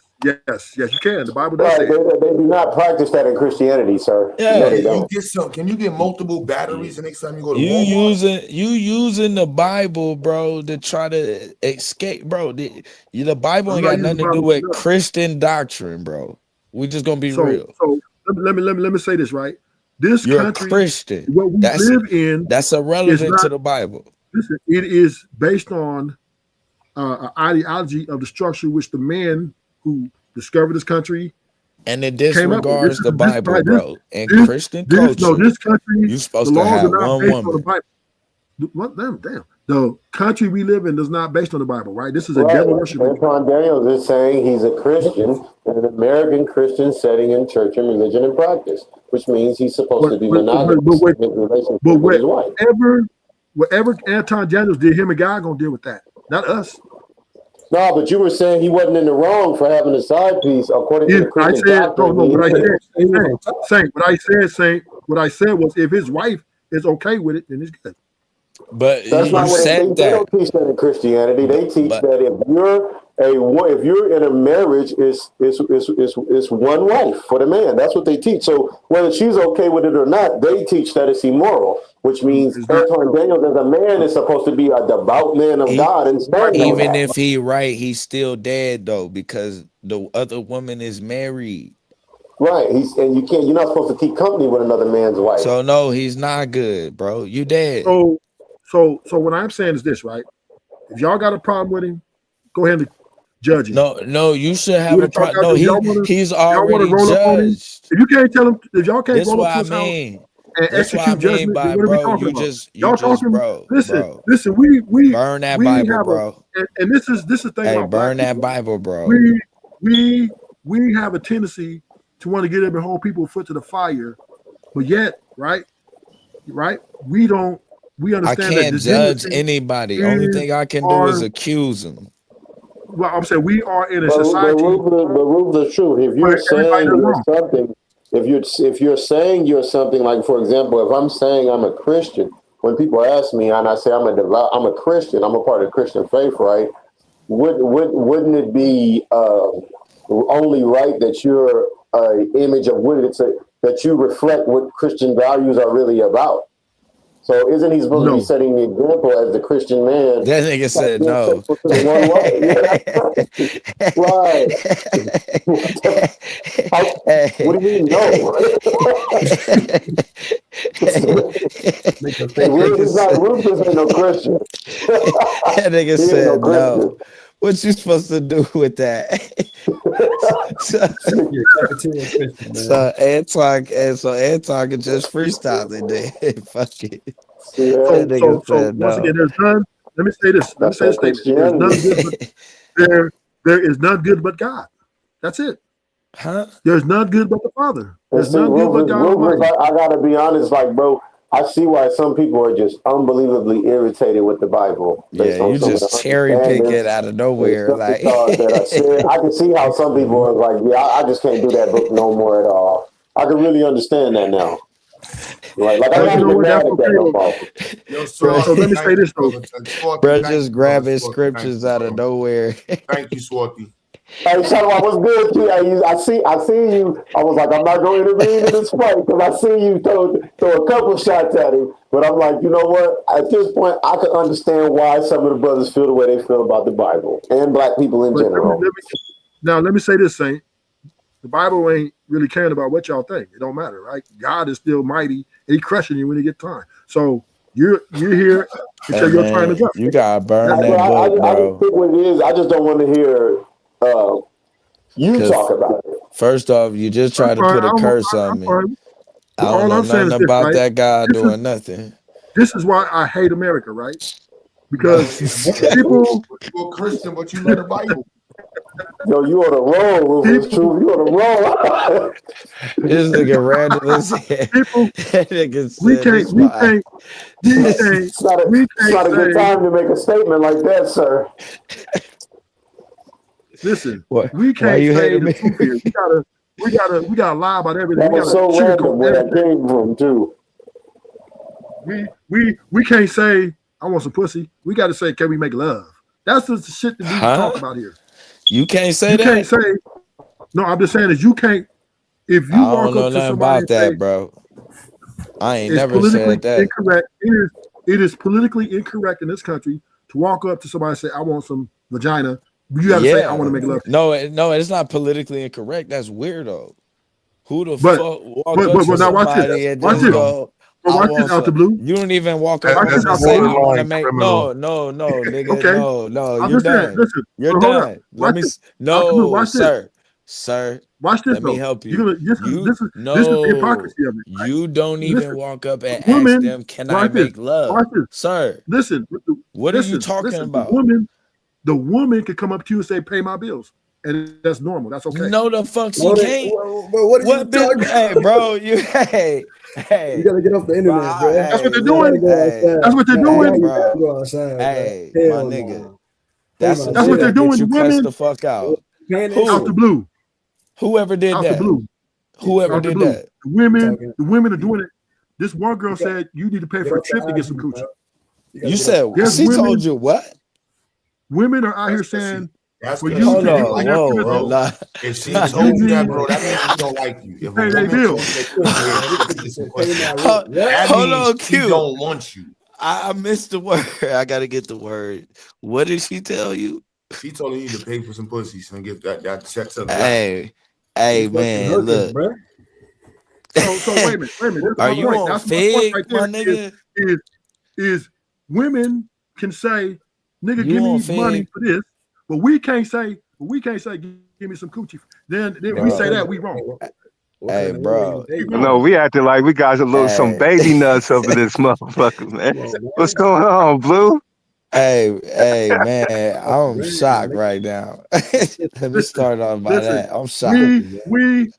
you can. The Bible does say Right? it. They do not practice that in Christianity, sir. No, Yeah. they Can you don't. get some? Can you get multiple batteries You the next time you go to Walmart? using the Bible, bro, to try to escape, bro. The Bible I'm ain't not got using nothing the to do Bible with for nothing. Christian doctrine, bro. We just gonna be So, real. so let me say this right. This You're a country, Christian. what we That's live in, that's is irrelevant not. to the Bible. Listen, it is based on ideology of the structure which the man who discovered this country And it came up with. disregards the Bible, bro. In Christian This culture, country, you the supposed to laws are have not one based on the woman. Bible. What damn. The country we live in is not based on the Bible, right? This is a Right. devil worshiping. Anton Daniels is saying he's a Christian in an American Christian setting in church and religion and practice, which means he's supposed to be monogamous in his relationship with his wife. Whatever Anton Daniels did, him and God gonna deal with that, not us. No, but you were saying he wasn't in the wrong for having a side piece, according to the Christian doctrine. What I said was, if his wife is okay with it, then it's good. But that's not what said they don't teach that in Christianity. They teach that if you're in a marriage, it's one wife for the man. That's what they teach. So whether she's okay with it or not, they teach that it's immoral, which means Anton Daniels as a man is supposed to be a devout man of God and stand on even that. if he right, he's still dead though, because the other woman is married. Right. You're not supposed to keep company with another man's wife. So no, he's not good, bro. You dead. So what I'm saying is this, right? If y'all got a problem with him, go ahead and judge him. No, you should have a problem. No, he's already judged. If you can't tell him, if y'all can't This roll what up to I his mean. house and That's what I execute mean judgment, by, what are we bro. talking You about? just, bro. bro. Listen. We burn that we Bible, have bro. And this is the thing Hey, about burn black that people. Bible, bro. We have a tendency to want to get up and hold people foot to the fire, but yet, right? We don't. We understand I can't that judge anybody. Only thing I can do is accuse them. Well, I'm saying we are in a But society. The rule of the truth. If you're saying you're something, if you're saying you're something, like for example, if I'm saying I'm a Christian, when people ask me and I say I'm a Christian, I'm a part of the Christian faith, right? Wouldn't it be only right that you're an image of that you reflect what Christian values are really about? So isn't he supposed to be setting the example as the Christian man? That nigga said no. Right. What do you mean no? Rufus ain't no Christian. That nigga said no. What you supposed to do with that? so Anton can just freestyle it then. Fuck it. So once again, there's none. Let me say this. Let me say this statement. There is none good but God. That's it. Huh? There's none good but the Father. There's none good but God Almighty. I gotta be honest, like, bro, I see why some people are just unbelievably irritated with the Bible. Yeah, you just cherry pick it out of nowhere. Like I can see how some people are like, yeah, I just can't do that book no more at all. I can really understand that now. Like I'm not even mad at that no more. So let me say this though. Bro, just grabbing scriptures out of nowhere. Thank you, Swarty. Hey, Shalom, what's good, T? I see you. I was like, I'm not going to intervene in this fight because I see you throw a couple shots at him. But I'm like, you know what? At this point, I can understand why some of the brothers feel the way they feel about the Bible and black people in general. Let me say this, Saint. The Bible ain't really caring about what y'all think. It don't matter, right? God is still mighty, and He crushing you when you get time. So you're here until your time is up. You gotta burn that book, bro. I just think what it is. I just don't want to hear you talk about it. First off, you just try to put a curse on me. I don't know nothing about that guy doing nothing. This is why I hate America, right? Because people, you're a Christian, but you know the Bible. Yo, you on the roll, Rufus. True, you on the roll. This nigga randomly said, It's not a good time to make a statement like that, sir. Listen, we can't say the truth here. We gotta lie about everything. That was so random where that came from, too. We can't say I want some pussy. We got to say, can we make love? That's the shit that we talk about here. You can't say that. You can't say. No, I'm just saying is you can't. If you walk up to somebody about that, bro. I ain't never said that. Incorrect. It is politically incorrect in this country to walk up to somebody and say, I want some vagina. You got to say, I want to make love. No, it's not politically incorrect. That's weirdo. Who the fuck walk up to somebody and just go, But I watch want this out the some. blue. You don't even walk up Watch on this me and out the say I blue. want to borderline make criminal. no, nigga, Okay. no. I'm You just saying. done. Listen. You're But hold up. done. Let Watch me this. Out the blue. no, Watch this. sir. Watch this Let me though. help You're you. gonna. You This is the no. hypocrisy of it. Right? You don't even Listen. walk up and ask Woman. them, can I Watch this. make love? Watch this. Sir, Listen. what are you talking Listen. about? The woman can come up to you and say, "Pay my bills," and that's normal. That's okay. No, the fuck she can't. But what are you What bitch? talking Hey, bro, you hey. You gotta get off the internet, bro. That's what they're Hey, You gotta look, doing. go hey, That's outside. what they're Nah, hey, doing. you gotta bro. go outside, bro. Hey, my Hell nigga. no. Pay That's my the That's shit what they're that bills. doing. get The you cussed women the fuck out. Paying that out the shit. Who? blue. Whoever did Out the that. blue. Whoever Out the did blue. that. The women are doing it. This one girl said you need to pay Get for a off the trip to get some IG, coochie. bro. You gotta You get off said the There's she IG. told women. you what? Women are out That's here because saying that's for because you Hold she to get don't what on, like they're you, giving whoa. to, bro. Nah. If she you told you that, need bro, that means she don't like you. to If a pay their woman told bills. you that she Listen, paid bro. for This trip to nigga get some said pay pussy, my rent. Hold, What? that hold means on, she Q. don't want you. I missed the word. I gotta get the word. What did she tell you? She told you need to pay for some pussy, so get that check to the black. Hey, She hey, fucking man, hookers, look. bro. So wait a minute. What That's the Are my you fuck? point. on That's my point Fig, right my there. nigga? Is is women can say, "Nigga, You give on me money Fig, for this," but we can't say, "Give me some coochie." Then we What say bro? kind that of we wrong. what Hey, kind of woman you bro. We dating, wrong. No, bro? we acting like we got a little some Hey, baby nuts up in this motherfucker, man. Come on, What's man. going on, Blue? hey, man. Off the I'm gram, shocked nigga. right now. Let me Listen, start off by listen. that. I'm shocked, We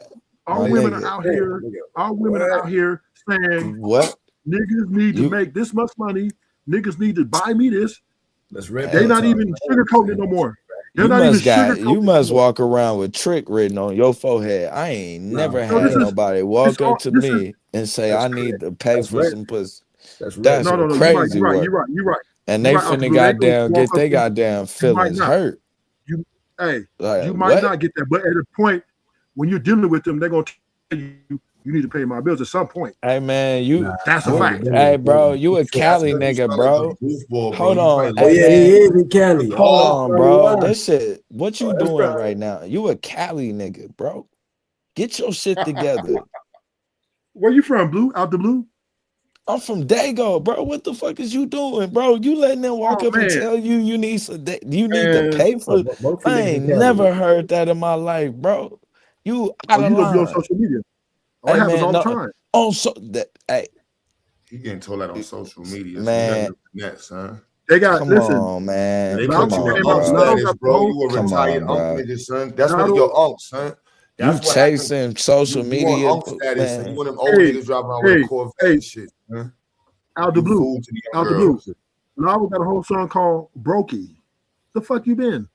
my all women are nigga. out Damn, here. nigga. All women are What? out here saying What niggas need to you? make this much money. Niggas need to buy me this. Let's rip They're her not Hey, talk. even I don't sugarcoating it understand no that shit, more. bro. They're not even you sugarcoating it no must more. walk around with trick written on your forehead. I ain't Nah, never No, had this is nobody it's walk all up to this is me and say that's I need to pay that's for rent. some pussy. That's rent, That's no, bro. no, no. crazy You're work. right. You're right. And You're they right. Out the finna blue, they ain't gonna goddamn walk get up they to you. goddamn You might feelings not. hurt. You hey, Like you might what? not get that, but at a point when you're dealing with them, they're gonna tell you you need to pay my bills at some point. Hey man, Nah, That's I a don't fact. get them hey with bro, them. you a That's Cali because you nigga, sound like bro. a goofball, bro. Hold You on, probably Oh hey lost yeah, your he man. is in Cali. Hold Oh, that's on, probably bro. why. This shit, what Oh, you that's doing probably right now? You a Cali nigga, bro. Get your shit together. Where you from, Blue? Out the blue? I'm from Dago, bro. What the fuck is you doing, bro? You letting them walk Oh up and man, tell you need you need to man. pay oh, for? both you I niggas in ain't Cali. never heard that in my life, bro. You out Oh, of you don't be on line. social media. Oh, it Hey happens man, all the no. time. On so that hey He getting told that on social media, so you gotta man, know the net, son. They got come listen. on, man. They Now Come put you in on, came out. unk bro. Now status, got the bro. whole. You a Come retired on, unk bro. nigga, son. That's what Now, your unk, son. You That's what happened. chasing social You on media, unk status, and you man. one of them old hey, niggas driving around with a hey, Corvette hey, and shit, man. out the You blue, fool to the young out the blue. girls. Now we got a whole song called "Brokey." The fuck you been?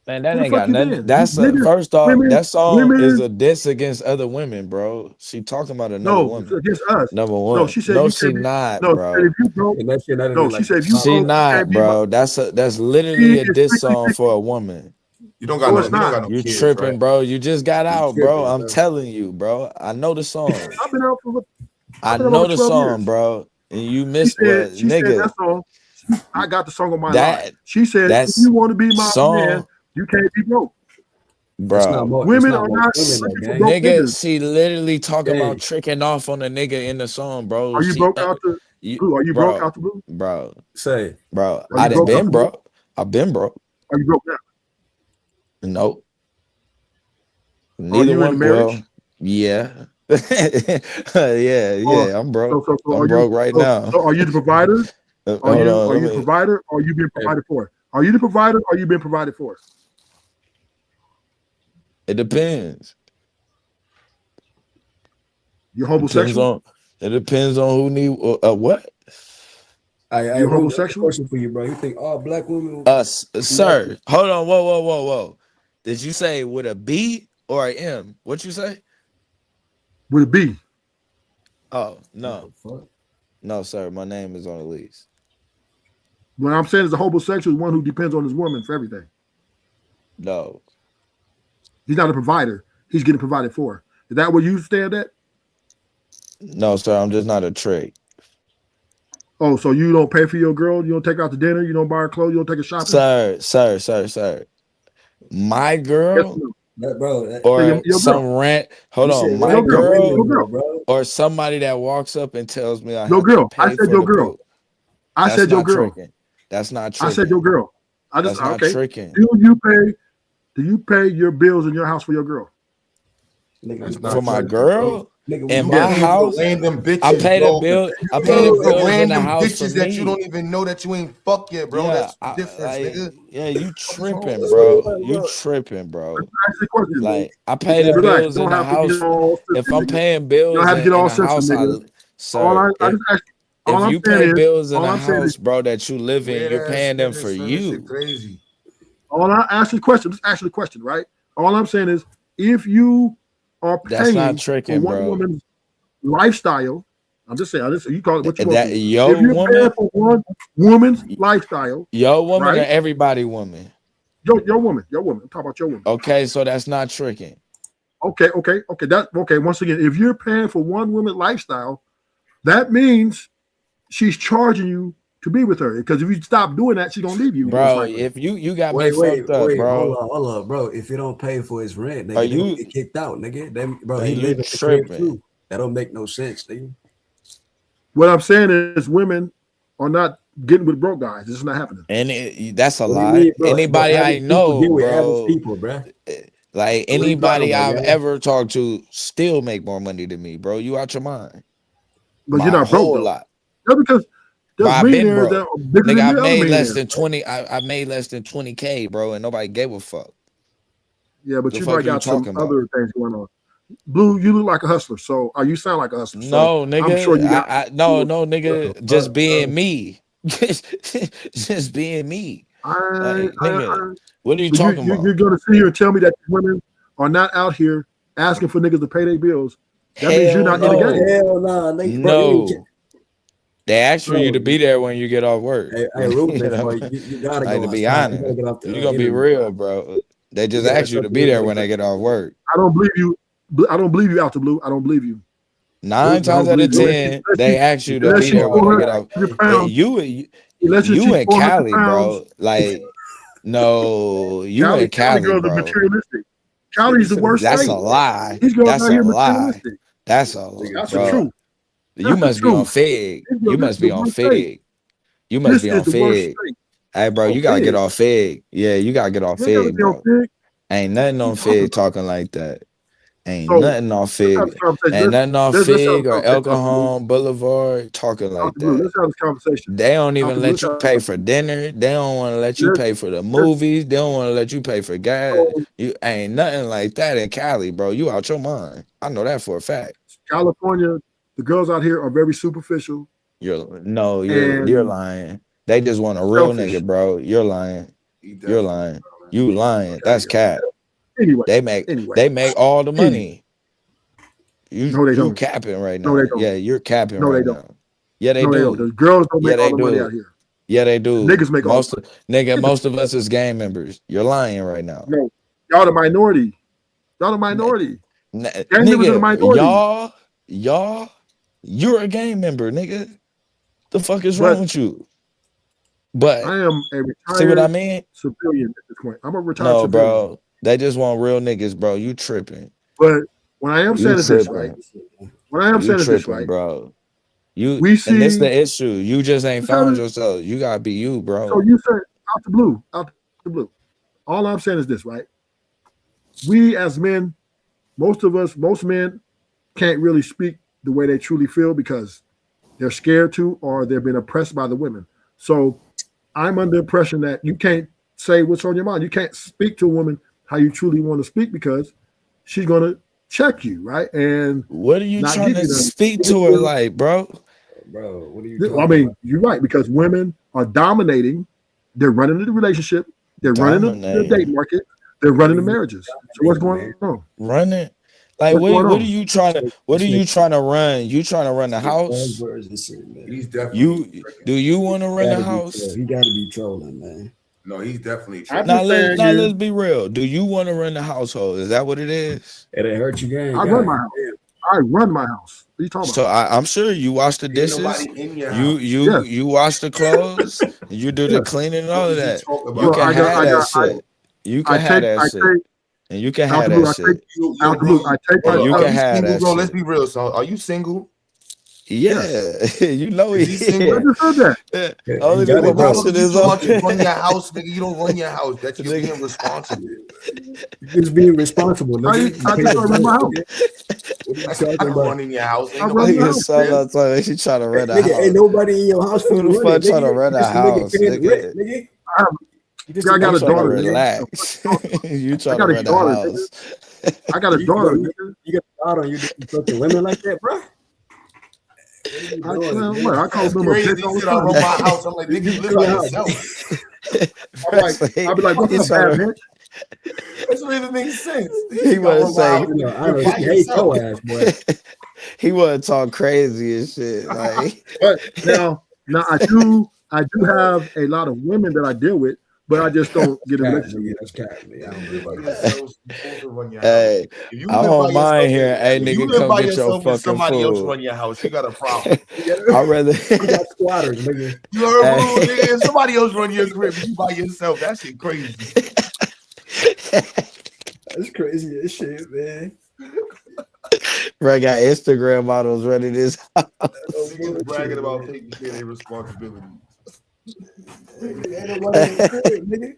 Man, that Where the ain't fuck got you nothing. been? That's a Niggas, first off, women, that song is women. a diss against other women, bro. She talking about another No, it's woman. against us. Number No, one. she said No, you she can't be. not, No, she said if bro. you broke. And that shit not even No, she like said the if you top. She broke, you not, can't be my. bro. That's literally She a is diss strictly song for a woman. You don't got no, no it's you don't not. got no You kids, right? tripping, bro. You just got You out, bro. tripping, I'm son. telling you, bro. I know the song. I've been out for I I've been out over know the 12 song, years. bro. And you She missed said, what, she said nigga. that song. I got the song on my line. That She said, if that's you want to be my man, song, you can't be broke. It's not bro. more. It's Women not are most not women though, looking for gang. broke Nigga, niggas. she literally talking about Gang. tricking off on a nigga in the song, bro. Are you She broke out the you blue? Are you broke bro, out the blue? bro, Say. bro. Are I you done broke out been the blue? broke. I've been broke. Are you broke now? Nope. Are Neither you in a one. marriage? Well, yeah. Or Yeah, I'm broke. so I'm broke right now. are you the provider? Hold on, Are let you the me provider or are you being provided for? Are you the provider or are you being provided for? it depends. You're Depends homosexual? on it depends on who need what? I You're Blue, I got a homosexual? question for you, bro. You think all black women Sir. Hold on. Whoa. Did you say with a B or a M? What you say? Would it be? Oh, what the no. fuck? No, sir. My name is on the lease. What I'm saying is a homosexual is one who depends on his woman for everything. No. He's not a provider. He's getting provided for. Is that where you stand at? No, sir. I'm just not a trick. Oh, so you don't pay for your girl? You don't take her out to dinner? You don't buy her clothes? You don't take her shopping? Sir. My Yes girl or no? or Your some girl. rant. Hold You on, said my Your girl. regular girl, Your women, girl. though, bro. or somebody that walks up and tells me I Your have to girl. I pay said for your the girl. poop. I That's said your not girl. tricking. That's not I said tricking. your girl. I just That's not okay. tricking. Do you pay your bills in your house for your girl? Nigga, That's we For not pay. my tricking, bro. girl Nigga, we in You my Yes. paying for house, random I bitches, pay the bro. bill. You I pay the paying for bills in the random house for bitches that you don't me. even know that you ain't fucked yet, bro. Yeah, That's the difference, like nigga. yeah, you What is wrong tripping, with you? bro. You tripping, bro. Ask the question. Like I pay the Relax. bills in Don't the have to get house. all If sensitive, I'm nigga. paying You don't bills have to get in all the sensitive, house, nigga. All sir, I just ask, if all I'm you saying pay is, bills in all the I'm saying is, house, bro, that you live in, Weird you're ass paying them for niggas, son. This shit you. crazy. all I ask the question. Just ask the question, right? All I'm saying is, if you are That's not paying for tricking, one bro. woman's lifestyle, I'm just saying, you call it what you want That to. If your you're paying woman, for one woman's lifestyle, your woman, or right? everybody woman. Your woman. I'm talking about your woman. Okay, so that's not tricking. Okay. That okay. Once again, if you're paying for one woman lifestyle, that means she's charging you to be with her. Because if you stop doing that, she's gonna leave you most Bro, likely. if you got me Wait, fucked up, hold bro. on, bro. If it don't pay for his rent, Are nigga, they gonna you get kicked out, nigga. Bro, like he you live in the crib tripping? too. That don't make no sense, nigga. What I'm saying is, women are not getting with broke guys. This is not happening. And that's a What do you lie. mean, bro? Bro, Anybody I average people know, get with average bro, people, bro. like What are you talking anybody about, I've gang? ever talked to still make more money than me, bro. You out your mind. But you're My not broke whole though. lot. That's because But there's I've been millionaires that broke. are bigger Nigga, than I've the other made less millionaires. than 20. I made less than 20K, bro, and nobody gave a fuck. Yeah, but The you fuck might are you got some talking about? other things going on. Blue, you look like a hustler, so you sound like a hustler. So No, I'm sure nigga. you got. No, nigga. Just being me. Just being me. Like, nigga, what are you But talking you're about? going to sit here and tell me that women are not out here asking for niggas to pay their bills. That means you're Hell not in the game. no. Hell nah, nigga, bro. No. They ask for you Bro, to be there when you get off work. hey, You ruthless, know, boy. You gotta like go to be outside. You gotta honest, get off if you're the gonna be internet. real, bro, they You just gotta ask you shut to the be there replays when they down. get off work. I don't believe you. I don't believe you out the blue. I don't believe you. Nine Ruthless. I don't times out believe of you. ten, they ask you to Unless be she's there when they get 400 off. pounds. You She's in 400 Cali, pounds. bro. Like, no, you in Cali Cali, girls are bro. materialistic. This nigga Cali's the finna worst That's die, a state. man. lie. These girls That's out a here lie. materialistic. That's a Nigga, I'm That's the bro. saying. truth. You That's the must be on truth. Fig. You This is must the be on worst state. Fig. You must This be is on the worst Fig. state. Hey, bro, Oh, you gotta get Fig. off Fig. Yeah, you gotta get off You ain't gotta Fig, be on bro. Fig. Ain't nothing What you on talking Fig about? talking like that. Ain't So nothing on let's have Fig. this conversation. Ain't nothing on Let's have Fig this or El conversation out the blue. Cajon Boulevard talking Out like the blue. that. Let's have this conversation. They don't Out even the blue. let Let's you have pay for dinner. They don't want to let you let's, pay for the let's movies. They don't want to let you pay for gas. so You ain't nothing like that in Cali, bro. You out your mind. I know that for a fact. California, the girls out here are very superficial You're and lying. They just want a real selfish. nigga, bro. You're lying. He You're definitely, lying. You lying. Okay. That's cap. Anyway, They make anyway, they make all the anyway. money. You No, they you don't. capping right No, they now. don't. Yeah, you're capping No, they right don't. now. Yeah, they No, they don't. do. The girls don't Yeah, make all they the money out do. here. Yeah, they The do. niggas make all the money. Most of us is gang members. You're lying right now. No, y'all the minority. Y'all the minority. Gang members are the Nigga, minority. y'all, you're a gang member, nigga. The fuck is wrong But with you? But I am a see what I retired mean? civilian at this point. I'm a retired No, civilian. bro. They just want real niggas, bro. You tripping. But what I am You saying is this, right? tripping. What I am You saying is this, tripping, right? bro. You We and this see the issue. You just ain't let's have found it. yourself. You gotta be you, So bro. you said out the blue. All I'm saying is this, right? We as men, most men can't really speak the way they truly feel because they're scared to or they've been oppressed by the women. So I'm under the impression that you can't say what's on your mind. You can't speak to a woman how you truly want to speak because she's gonna check you, right? And What are you not trying give to you nothing. speak to her like, bro? Bro, what are you I talking mean, about? you're right, because women are dominating, they're running the relationship, they're running the date Dominating. market, they're What are running the you marriages. So what's dominating, going man? on? Running. Like What's going what are on? you trying to what are This you nigga trying to run? You trying to run the speak house? buzzwords and shit, he's man. definitely You tricking. do you want to run the Gotta be house? trolling. He gotta be trolling, man. No, he's definitely I'm tricking. just saying Let's is be real. Do you want to run the household? Is that what it is? It ain't hurt you, gang. I run God my house. damn. I run my house. What are you talking So about? I'm sure you wash the Ain't nobody dishes, in your house. Yes, you wash the clothes, you do the yes. cleaning and What all of is he that. talking You Well, about? can I got have that shit. You I can have take that I shit. take And you can Out have the blue, that I shit. take And you my can Are you have single, that bro? Let's shit. be real. So, are you single? Yeah, you know Is he he single? I here. just said that. Only got nigga it, Why bro. would watching you is feel on. like you run your house, nigga? You don't run your house. That you're Nigga, being responsible. You just being responsible, nigga. You I pay just the don't run rent, my house. nigga. What are you That's talking not about? running your house. I Ain't run nobody my nigga, in house. your crib. so she trying to rent a Nigga, ain't house. nobody in your house for Who you the to run fuck it, trying to nigga. rent You a just a nigga house, paying the rent, nigga? nigga. I, have, You just a I got You a nigga trying to paying daughter, the rent. nigga. relax. You I trying to got a rent a daughter, nigga. house. I got a daughter, nigga. You got a daughter and you fucking women like that, bro? What are you doing, Man, what? nigga? I call That's them a crazy. bitch He all the said I time. run my house. I'm like, nigga, you You live call by her out. yourself. I'm like, I'll be like, what's He up, bad trying to. bitch? That doesn't even make sense. He He said I want to run my say. house. Nigga, I you live know by she hate yourself. your ass, boy. He want to talk crazy and shit. Like, But now I do have a lot of women that I deal with, but I just don't get a Cat, relationship nigga. with. That's cat, nigga. I If don't you believe live by all that. yourself, you're supposed to run your house. hey, If you I live by don't yourself, mind hearing, hey if you nigga, live come by get your yourself and fucking somebody else food. run your house, you got a problem. I rather. We got squatters, nigga. You heard rule, Hey. nigga. If somebody else run your crib, you by yourself. That shit crazy. That's crazy as shit, man. Bro, got Instagram models running this house. Oh, Niggas bragging bullshit, about man. taking care of their responsibilities. Ain't nobody in the crib, nigga.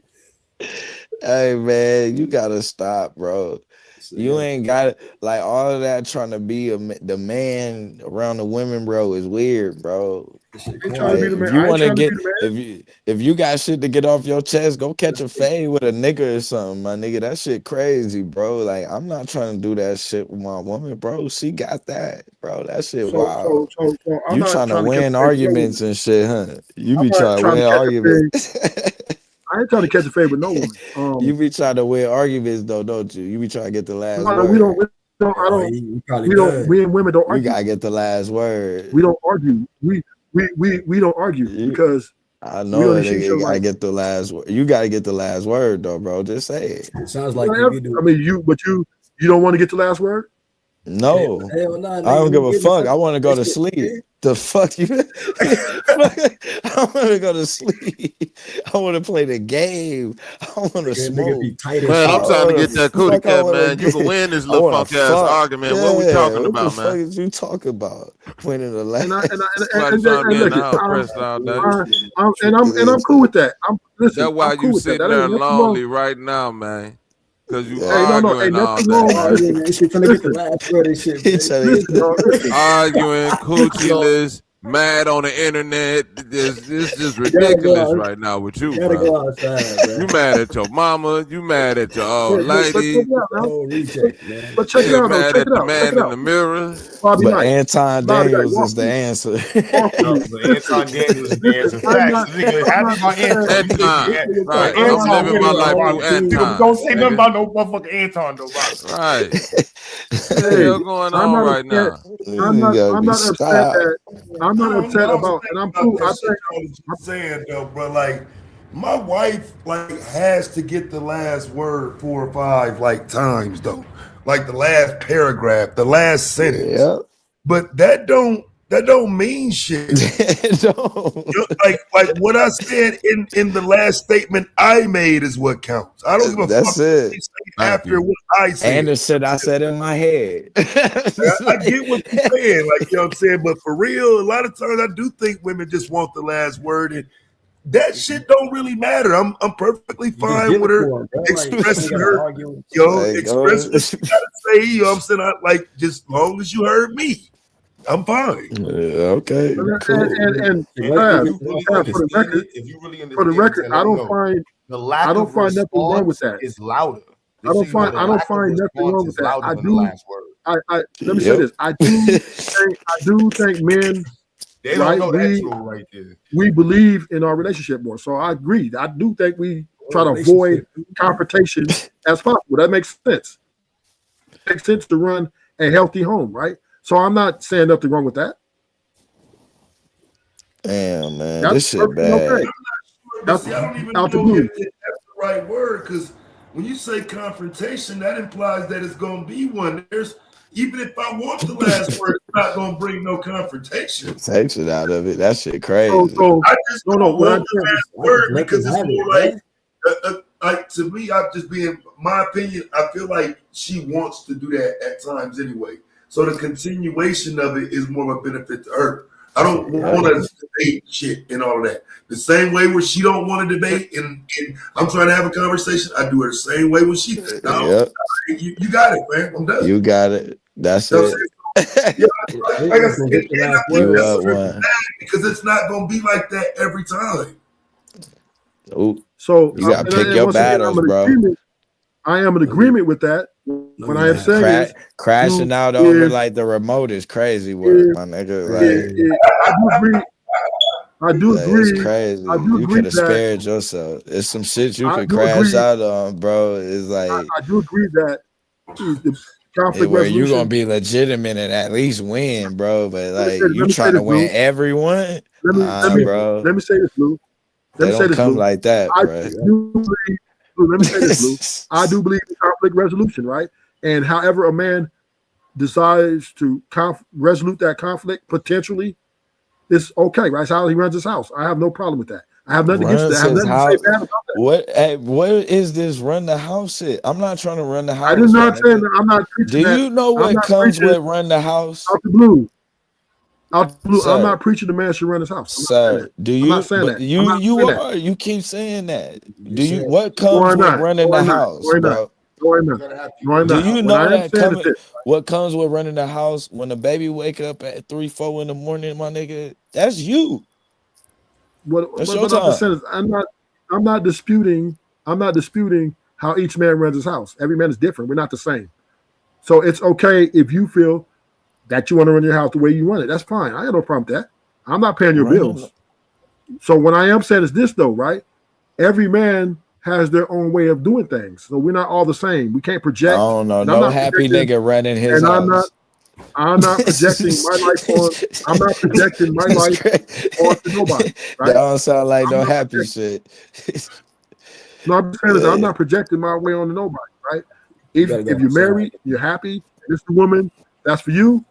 Hey man, you gotta stop, bro. So, You yeah, ain't got it. Like all of that trying to be the man around the women, bro, is weird, bro. this shit I ain't trying to Like be corny. the man. if you I ain't want to trying to be get the man. if you got shit to get off your chest, go catch a fade with a nigga or something, my nigga. That shit crazy, bro. Like I'm not trying to do that shit with my woman, bro. She got that, bro. That shit wild. So I'm You not trying to trying to catch win a fade with no woman. arguments and shit, huh? You I'm be not trying to trying to win catch a fade. arguments. I ain't trying to catch a fade with no woman. You be trying to win arguments though, don't you? You be trying to get the last No, we don't. word. We don't. I Oh, don't. he probably We don't. does. We and women don't You argue. gotta get the last We word. don't argue. We don't argue You, because I we know don't a see each nigga other gotta like. get the last word. You gotta get the last word though, bro. Just say it. It sounds like you be I doing. mean, you don't want to get the last word. No, Hell nah, I nigga. don't We give a getting fuck. out I want to go that to shit, sleep. man. The fuck you? I want to go to sleep. I want to play the game. I want to Nigga be smoke. tight as Man, I I'm shit. trying to want get to that cootie fuck. I cat, want man. You can to. win this I little want to funk ass fuck. argument. What we Yeah. talking What the about, fuck man? is you talking about? Winning the last. Somebody trying to be in Look the it. house pressed all day. I'm cool with that. That's why I'm you cool with that. sitting That there ain't nothing wrong. lonely right now, man. Cause you Hey, no, Yeah. ain't arguing all nothing day, wrong. man. Arguing and shit, trying to get the Listen, last word and shit, He man. trying to listen, get. y'all. Listen, Arguing, listen, y'all. coochie-less, mad on the internet. This just You gotta go ridiculous out. right now with You you, gotta bro. go outside, bro. You mad at your mama. You mad at your old But check lady. it out The now. whole But, reject, man. but check it You out though. mad Check at it the out. Check it man in out. the mirror. Bobby But Knight. Anton Bobby Knight. Daniels is the answer. Walk with No, me. so Listen, Anton Daniels is the answer. I'm Facts. not. Nigga, I'm happy not about upset. Anton. You nigga, Anton. the Right. I'm Anton living win my with the life through Bobby. Nigga, Anton, don't say nothing nigga. about no motherfucking Anton though, Bobby. Right. What the Hey, hell going I'm on not right upset. now? You gotta I'm be not upset stopped. at. I'm not No, upset I was about, and thinking I'm about cool. that shit y'all was just saying though, bro. Like, my wife like has to get the last word 4 or 5 like times though, like the last paragraph, the last sentence. Yeah. But that don't mean shit. Don't. Like what I said in the last statement I made is what counts. I don't give a fuck That's what it. they say Thank after you. what I And said. the shit I said in my head. I, It's I get what you're like- saying, like you know what I'm saying, but for real, a lot of times I do think women just want the last word, and that shit don't really matter. I'm perfectly You just fine give with it her to him, bro. Like, you ain't expressing gotta her, argue. like, expressing what she gotta say. You know what I'm saying? I like just long as you heard me, I'm fine. okay, cool. And And Let if Tab, you really Tab, understand it, if you really for the understand it, record, Ted, let me know. The I lack don't of find nothing wrong with response that. is louder. I Just so don't you know, find the I don't lack of find nothing response wrong with is that. louder than the last word. Let me say Yep. this. I do think men, They don't right? know that's rule right there. We believe in our relationship more. So I agree. I do think we try to avoid Relationship. confrontation as possible. That makes sense. It makes sense to run a healthy home, right? So I'm not saying nothing wrong with that. Damn, man, That's this shit perfectly okay. bad. But see, I don't even Out the know blue. if that's the right word, because when you say confrontation, that implies that it's gonna be one. There's even if I want the last word, it's not gonna bring no confrontation. Takes it out of it. That shit So, crazy. so I just no, don't what want I'm the saying, last I just word let them because it's have it, more bro. like like to me, I'm just being my opinion. I feel like she wants to do that at times anyway. So the continuation of it is more of a benefit to her. I don't want to debate shit and all of that. The same way where she don't want to debate and I'm trying to have a conversation, I do it the same way when she. No, you got it, man. I'm done. You got it. That's You know it. Yeah, like I said, You up one. because it's not gonna be like that every time. Ooh. So you gotta pick your battles, bro. I am in agreement with that. When I am saying is crashing out over like the remote is crazy work, my nigga. Like, I do agree. It's crazy. You could have spared yourself. It's some shit you could crash out on, bro. It's like I do agree that the conflict where resolution, you gonna be legitimate and at least win, bro. But like you trying to win everyone, bro. Let me say this, Lou. They don't come like that, bro. Let me say this, Lou. I do believe in conflict resolution, right? And however a man decides to resolute that conflict potentially, it's okay, right? It's how he runs his house. I have no problem with that. I have nothing against that. I have nothing to say bad about that. What is this run the house shit? I'm not trying to run the house. I did not say that. I'm not preaching. Do you know what comes with run the house? Out the blue. I'm not preaching the man should run his house. Sir, do you? I'm not saying that. You keep saying that. Do you? What comes with running the house, bro? Do you know that coming? What comes with running the house when the baby wake up at 3, 4 in the morning, my nigga? That's you. That's your time. I'm not disputing how each man runs his house. Every man is different. We're not the same. So it's okay if you feel that you want to run your house the way you run it. That's fine. I have no problem with that. I'm not paying your bills. So what I am saying is this, though, right? Every man has their own way of doing things. So we're not all the same. We can't project. I don't know. No happy nigga running his house. I'm not projecting my life on. I'm not projecting my life onto nobody. Right? That don't sound like no happy shit. No, I'm just saying I'm not projecting my way onto nobody. Right? If you're married, you're happy. This is the woman. That's for you.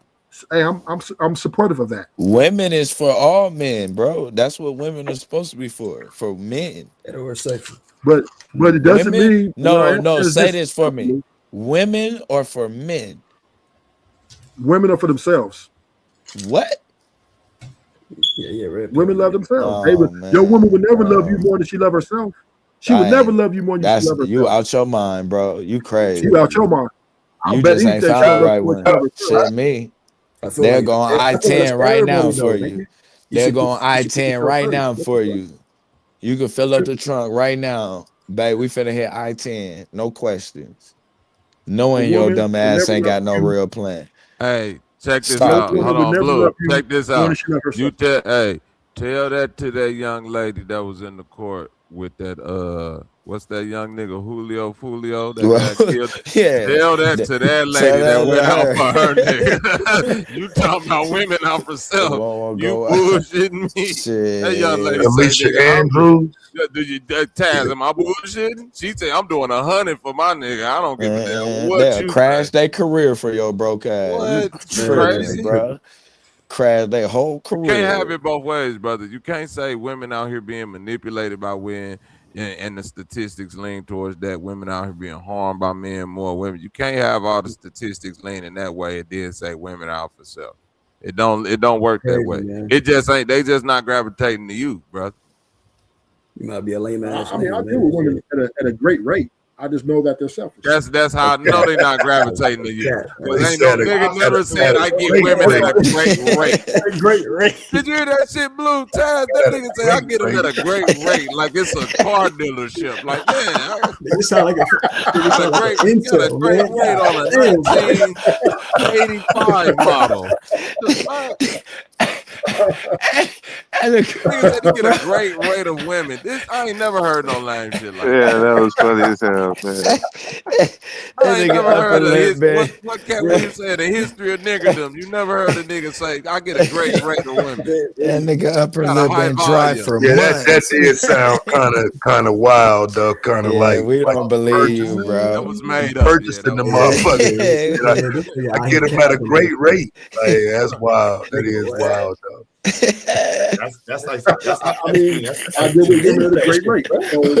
Hey, I'm supportive of that. Women is for all men, bro. That's what women are supposed to be for men. Heterosexual. But it doesn't mean no. Say this for me. Women or for men? Women are for themselves. What? Yeah. Women love themselves. Your woman would never love you more than she love herself. She would never love you more than she love herself. You out your mind, bro. You crazy. You out your mind. You just ain't found the right one. Shit, me. They're going I-10 right now for you. They're going I-10 right now for you. You can fill up the trunk right now. Babe, we finna hit I-10. No questions. Knowing your dumb ass ain't got no real plan. Hey, check this out. Hold on, Blue. Check this out. You tell that to that young lady that was in the court with that what's that young nigga Fulio that got killed? Yeah. Tell that to that lady that went out for her nigga. You talking about women out for self. You bullshitting me. Shit. That young lady Alicia Andrews. Do you Taz, am I bullshitting? She say I'm doing 100 for my nigga. I don't give a damn what you crash their career for your broke ass. What? Crazy, bro. Crash their whole career. You can't have it both ways, brother. You can't say women out here being manipulated by men and the statistics lean towards that. Women out here being harmed by men, more women. You can't have all the statistics leaning that way and then say women out for self. It don't work that way. Man. It just ain't. They just not gravitating to you, brother. You might be a lame ass. I deal with women at a great rate. I just know that they're selfish. That's how I know they're not gravitating to you. Because ain't no nigga never said I get women at a great rate. Great rate. Did you hear that shit, Blue? Taz, that nigga say I get them at a great rate, like it's a car dealership. Like, man, you sound like a great rate on a 1985 model. Nigga said he get a great rate of women. I ain't never heard no lame shit like that. Yeah, that was funny as hell, man. I ain't never heard of what cat would you say? The history of niggerdom. You never heard a nigga say, I get a great rate of women. That nigga upper lip been dry for months. That did sound kind of wild, though. Kind of like we don't believe you, bro. That was made up. Purchasing the motherfucker. I get him at a great rate. Like, that's wild. That is wild, though. That's like I mean, I deal with women at a great rate. So,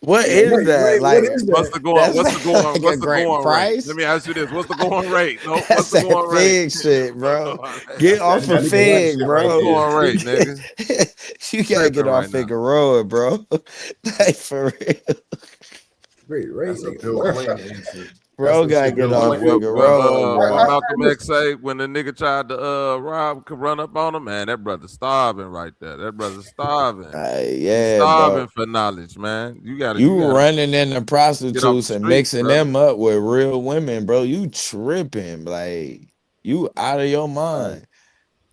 What is that? What Like is What's that? the going? that's What's the going? like a What's the great going rate? Let price. me ask you this: what's the going rate? No, what's That's the that going rate? fig shit, bro. Get that's off that of nigga white fig, shit right What's bro. there. going rate, nigga? You gotta get Tripping off right now. Figueroa, bro. Like for real, Great rate, That's a nigga. Bill What? Clinton answer. That's bro. the Gotta shit get Bill off Clinton would do. Figueroa, What bro. Malcolm X say when the nigga tried to rob, could run up on him, man, that brother starving right there. That brother starving. He's Yeah, starving bro. for knowledge, man. You You gotta running into get off the prostitutes and streets, mixing brother. them up with real women, bro. You tripping, like you out of your Right. mind.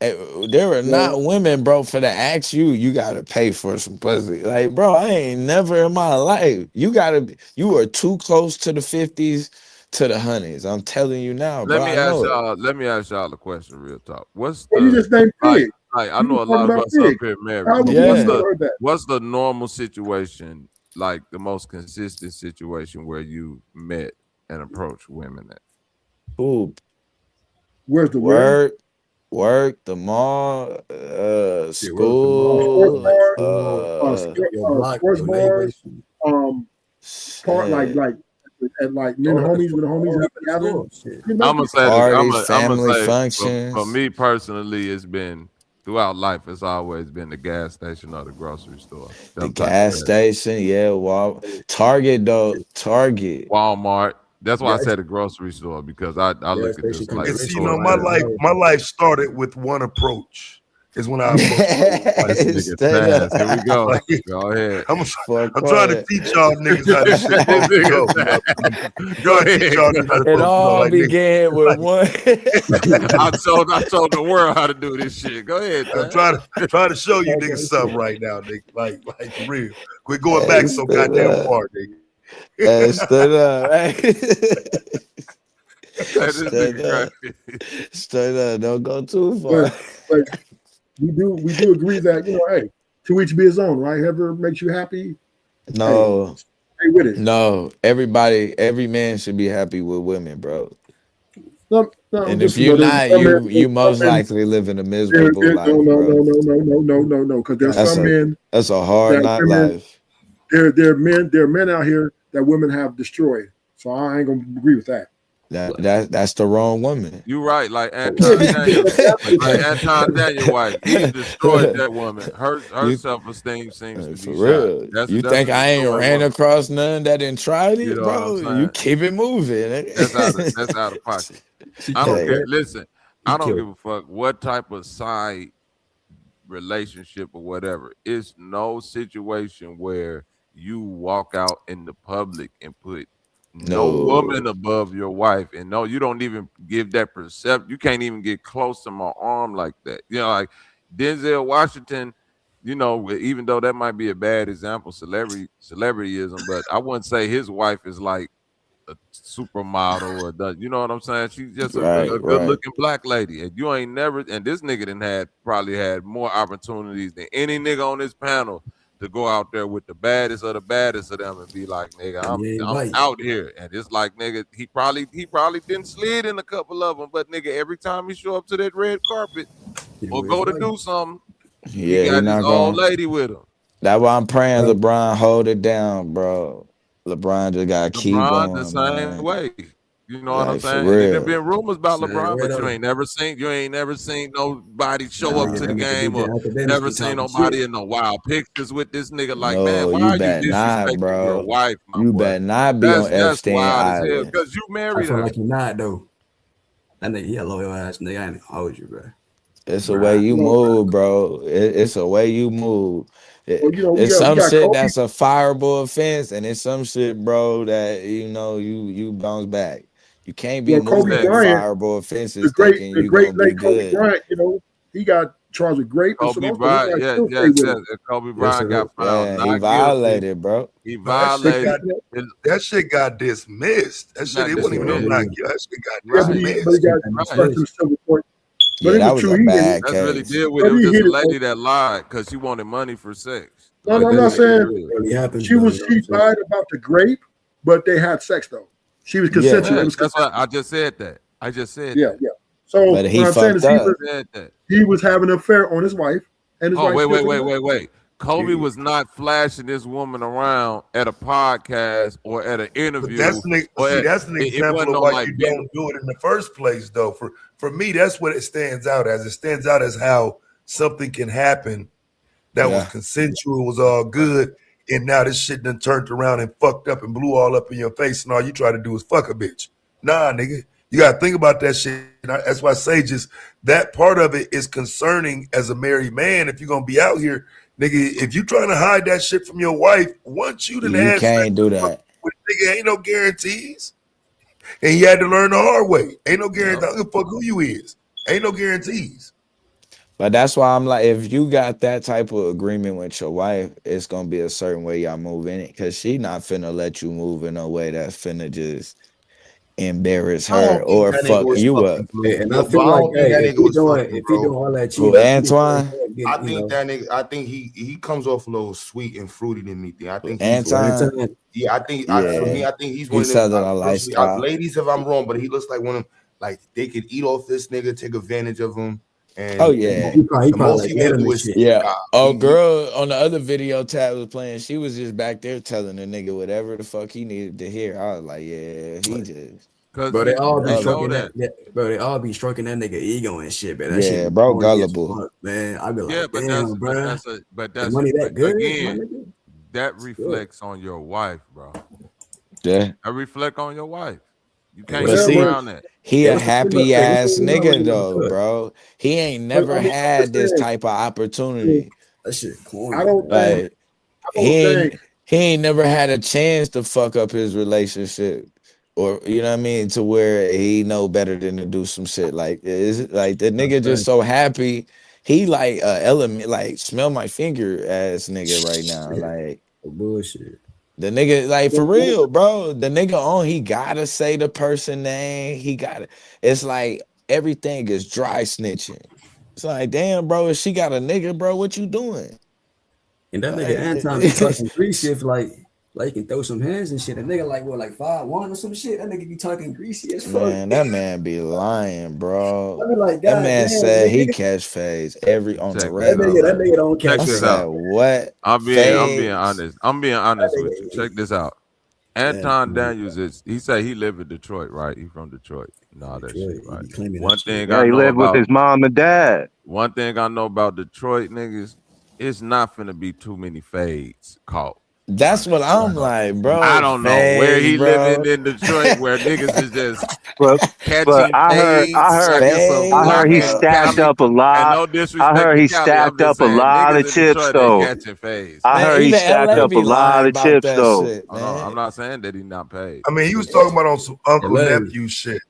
There are well, not women, bro, for to ask you. You gotta pay for some pussy, like, bro. I ain't never in my life. You are too close to the 50s to the honeys. I'm telling you now, bro. I know it. Let me ask y'all a question, real talk. What's well, you the just named like Fig. I You know was a talking lot of about us up Fig. here How married, would but you what's have Yeah. the heard that? what's the normal situation, like the most consistent situation where you met and approached women at? Ooh, Where's the where? work, work, the mall, Shit, work the mall, Sports school, bar, school, your block, sports your bars, neighbors. um, part shit, at like men All at the homies store. with the homies All have at a the gathering. store. Shit. You I'm met gonna people. say that parties, I'm gonna family say for functions, me personally, it's been throughout life. It's always been the gas station or the grocery store. the Them type of gas things. station, yeah, Target though, Target. Walmart. That's why I Gas, said the grocery store because I gas look at station this come like to And a see, Richmond toy right now. business. my life started with one approach. Is when I approached my This wife. nigga Straight Taz. Here we up go. Like, Go ahead. I'm, for I'm trying to quiet. teach y'all niggas how this shit This supposed to nigga go. You know? Taz. I'm Go trying to teach ahead. y'all niggas how it's It supposed to go. all Like, nigga, began with like, one. I told the world how to do this shit. Go ahead, I'm Taz. trying to show you niggas Okay, something shit. right now, nigga. Like for real. Quit going Hey, back so stood goddamn up. far, nigga. Hey, stood up. Hey. Hey, this Stood nigga up. crazy. Stood up. Don't go too But far. but we do agree that hey, to each be his own, right? Whoever makes you happy, hey, No, stay with it. no. Every man should be happy with women, bro. No, And if just you're there's not, some men, you most likely living a miserable no, life, no, bro. no, no, no, no, no, no, no, because there's That's some a men that's a hard that not women life. there are men out here that women have destroyed. So I ain't gonna agree with that. That's the wrong woman. You right, like Yeah, Anton Daniels, like Anton Daniels' wife. He destroyed that woman. Her You self esteem seems to for be shot. real? That's You that's think a I ain't destroyed ran woman. across none that didn't tried You it, know what I'm bro? You saying? keep it moving. That's out of pocket. She I don't killed care. Like that. Listen, He I don't killed. give a fuck what type of side relationship or whatever. It's no situation where you walk out in the public and put no woman no, above your wife, and no, you don't even give that percept. You can't even get close to my arm like that. You know, like Denzel Washington. You know, even though that might be a bad example, celebrityism, but I wouldn't say his wife is like a supermodel or does you know what I'm saying? She's just a good right. looking black lady. And you ain't never and this nigga done had probably had more opportunities than any nigga on this panel to go out there with the baddest of them and be like, nigga, And you ain't I'm white. out here. And it's like nigga, he probably didn't slid in a couple of them, but nigga, every time he show up to that red carpet He or wears go to white. do something, he Yeah, he got his not old going. lady with him. That's why I'm praying Bro, LeBron hold it down, bro. LeBron just gotta keep LeBron the going, same man. way. You know what I'm Like for saying? And it have real. been rumors about same LeBron, way but though. you ain't never seen nobody show Now up get to that the nigga game or DJ academics never be seen talking shit. nobody in no wild pictures with this nigga. Like, man, No, why you are you bet not, disrespecting your bro. wife, my You boy? bet not be on That's Epstein wild as hell. Island. Cause you I married feel her. like he not though. That nigga, he a loyal ass nigga. I ain't gonna hold you, bro. It's the way Bro, you No, move, bro. It's a way you move. well, we It's got some shit Kobe. that's a fireable offense, and it's some shit, bro, that you bounce back. You can't be Well, Who Kobe moving said with that? Bryant, fireable offenses thinking the you great gonna be late Kobe good. Bryant, he got charged with rape and some Kobe other stuff. His Bryant, wife yeah, still stayed yes, with yes. him. And Kobe yes Bryant got sir. found Yeah, he not guilty. violated, bro. He No, that shit But, violated. that shit got dismissed. That He shit, got it Yes wasn't sir. even no dismissed. not Yeah. guilty. That shit got yeah, Right, but he dismissed. got And right. stuck in the dismissed. civil court. But Yeah, it that was was true. a He bad That's really case. deal with it. but It was he just hit a it. lady that lied because she wanted money for sex. No, Like no, I'm that's not what it saying is. Really happens she though, you know what I'm she saying? lied about the grape, but they had sex though. She was Yeah. consensual. It Yeah, was that's what consensual. I just said that. I just said Yeah, that. yeah. So But what he I'm saying is fucked up. Said that. he was having an affair on his wife, and his Oh, wife wait, still wait, took wait, him wait, out. wait. Kobe was not flashing this woman around at a podcast or at an But interview, or see, at, that's an it example wasn't of no why like you been. don't do it in the first place, though. For me, that's what it stands out as. It stands out as how something can happen that was Yeah. consensual, was all good, and now this shit done turned around and fucked up and blew all up in your face, and all you try to do is fuck a bitch. Nah, nigga, you gotta think about that shit. That's why I say just that part of it is concerning as a married man. If you're gonna be out here, nigga, if you trying to hide that shit from your wife, once you done You had sex can't do that. with nigga, ain't no guarantees. And he had to learn the hard way. Ain't no guarantee. I Yep. don't give a fuck who you is. Ain't no guarantees. But that's why I'm like, if you got that type of agreement with your wife, it's gonna be a certain way y'all move in it. Cause she not finna let you move in a way that's finna just embarrass I her don't think or that nigga fuck was you up. fucking blue. And I Yo, but feel I like, don't think hey, that nigga was fucking, if he doing bro. all that Who, cheating, I think Antoine? I think that nigga. I think he comes off a little sweet and fruity to me. I think he's well, like, Anton? yeah. I think for me, Yeah. I think he's one He of them. Southern Personally, lifestyle. ladies, if I'm wrong, but he looks like one of them. Like they could eat off this nigga, take advantage of him, Oh and yeah. he the probably most like he gonna hit him do and is shit. Yeah. Oh, he girl on the other video tab was playing. She was just back there telling the nigga whatever the fuck he needed to hear. I was like, yeah, he just Because Bro, they all be we gullible. know stroking that. bro, they all be stroking that nigga ego and shit, man. That shit Yeah, be bro, corny as gullible. fuck, man. I be Yeah, like, damn, bro. but The that's money that good, my again, nigga? that Yeah. reflects on your wife, bro. Yeah. I reflect on your wife. You Hey, can't But get what's see, around that. he a what's the happy what's the ass female nigga radio though, cut? bro. He ain't But never I mean, I'm had just this saying. type of I mean, opportunity. That shit I corny, don't man. think. Like I he don't think. ain't he ain't never had a chance to fuck up his relationship. Or you know what I mean, to where he know better than to do some shit. Like is it like the That's nigga just fact. so happy. He like element like smell my finger ass nigga right now. Shit. Like Bullshit. the nigga, like for real, bro. The nigga on, he gotta say the person name. He gotta. It's like everything is dry snitching. It's like, damn, bro. If she got a nigga, bro, what you doing? And that nigga Anton be Like, talking greasy if like he can throw some hands and shit. That nigga like what, like 5'1" or some shit. That nigga be talking greasy as fuck. man, that man be lying, bro. I be like, That God man damn, said he nigga. catch phase every on the Check this out, radio. That man. nigga don't Check I catch this phase. said, out. what I'm being phase? honest. I'm being That honest with you. nigga, Check this out. man, Anton Daniels is he said he live in Detroit, right? He from Detroit and all that shit, Detroit, he right? be claiming that One shit. thing Yeah, I he know lived with about his mom and dad. one thing I know about Detroit niggas, it's not finna be too many fades caught That's running. what I'm like, I bro. don't know where Phase, he living bro. in Detroit where niggas is just But catching fades like it's a I Phase, heard block he in bro. stacked Cali. up a And lot. no I disrespect heard to he Cali, I'm stacked just up a saying lot of niggas in chips Detroit ain't though. catching fades. I Man, heard he even stacked LA up a be lot lying of about chips that though. shit, Oh no, I'm man. not saying that he not paid. I mean, he was talking about on some uncle LA. nephew shit,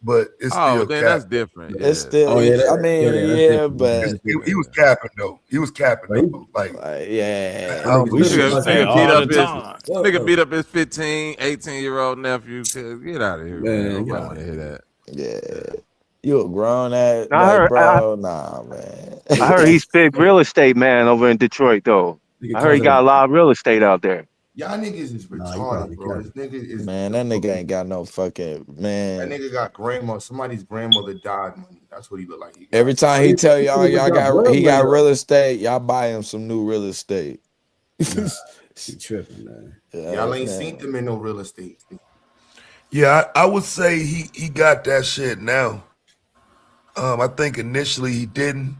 but it's Oh, still then that's cap. different. It's Yeah. still, Oh yeah, I yeah, mean, that's yeah, different. but He was Yeah. capping though. He was capping But though. Like yeah, that I don't nigga we believe really should it. Nigga, talking say nigga beat all crazy the up as his time. fuck nigga though. beat up his 15, 18-year-old nephew. Get out of here, man. Man, Nobody God, want to hear that. Yeah, you a grown ass, I like, heard I, bro. Nah, man. I heard he's big real estate man over in Detroit though. nigga I heard he causing. got a lot of real estate out there. y'all niggas is Nah, he retarded, probably bro. This capping. nigga is Man, the that nigga fucking ain't got no fucking that man. nigga got grandma. Somebody's grandmother died money. That's what he look like. He Every got. time Oh, he tell he y'all, even y'all got got blood he money got though. real estate, y'all buy him some new real estate. Nah, he tripping, man. Y'all ain't seen Man. them in no real estate. Yeah, I would say he got that shit now. I think initially he didn't,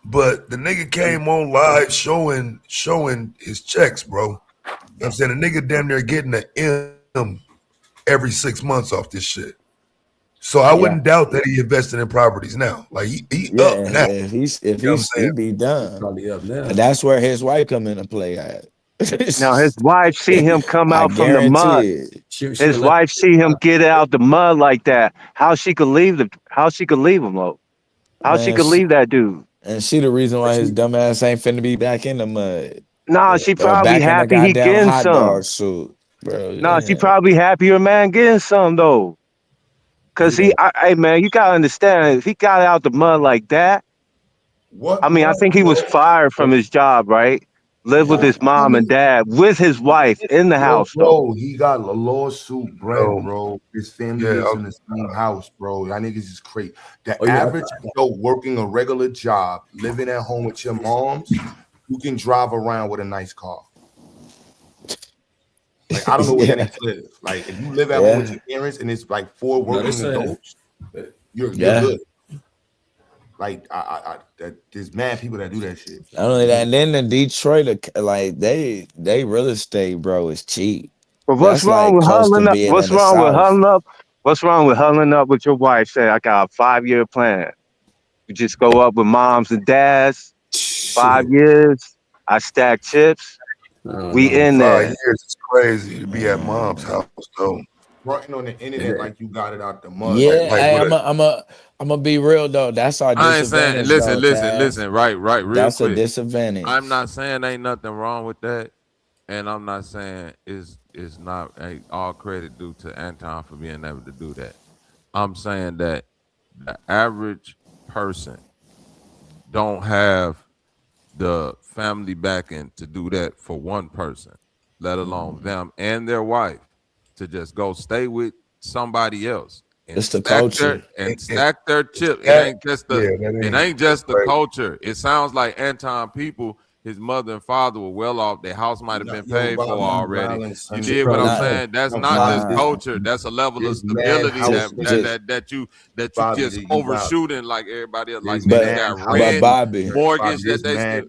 but the nigga came on live showing his checks, bro. You know what I'm saying the nigga damn near getting an M every 6 months off this shit. So I wouldn't Yeah, doubt that he invested in properties now. Like he yeah. up now. If You know what I'm he's he saying? be He done, probably up but now. that's where his wife come into play at. Now his wife see him come I out from the guarantee mud. it, She His would let wife see him get out the mud like that. How she could leave him though? How she man. could leave that dude? And she the reason but why his dumb ass ain't finna be back in the mud Nah, she or probably back in the happy he goddamn getting hot dog some. suit, bro. Nah, she Yeah. probably happy her man getting some though. Cause he got hey man, you gotta understand, if he got out the mud like that, What I mean, I month, think he was bro? fired from his job, right? live with his mom and dad with his wife in the Yo, house though. bro, he got a lawsuit, bread, Oh, bro. His family yeah. lives in the same house, bro. Y'all niggas is crazy. Oh The yeah, average adult working a regular job, living at home with your moms, you can drive around with a nice car. Like, I don't know where y'all Yeah, niggas live. Like, if you live at home with yeah, your parents and it's like 4 no, they working saying adults, you're yeah. good. Like, there's mad people that do that shit. Not only that, and then in Detroit, like they real estate, bro, is cheap. But what's That's wrong like with close to huddling up? being in What's the wrong with South. huddling up? What's wrong with huddling up with your wife? Say, I got a 5-year plan. You just go up with moms and dads. shit. 5 years. I stack chips. I don't We know. in 5 years there. is crazy to be at mom's house though. Writing on the And internet then, like you got it out the mud, Like Yeah, though. like hey, what? I'm a be real though. That's our I ain't saying. disadvantage, Listen, though, listen, Taz. listen. Right, real That's a quick. I'm disadvantage. not saying ain't nothing wrong with that, and I'm not saying is not all credit due to Anton for being able to do that. I'm saying that the average person don't have the family backing to do that for one person, let alone them and their wife, to just go stay with somebody else and It's the culture. And stack their chip. It that ain't just yeah, the that it ain't ain't that's just the crazy. culture. It sounds like Anton people, his mother and father were well off. Their house might have No, been yo, paid for Bobby, you already. violent, You son. did what I'm Not, saying? That's No, not Bobby, just nah, culture. That's a level of there's mad stability houses. just, that you Bobby, just that you violent. overshooting like everybody else. Like There's niggas but mad got but rent, houses. Bobby, Bobby, mortgage that they still.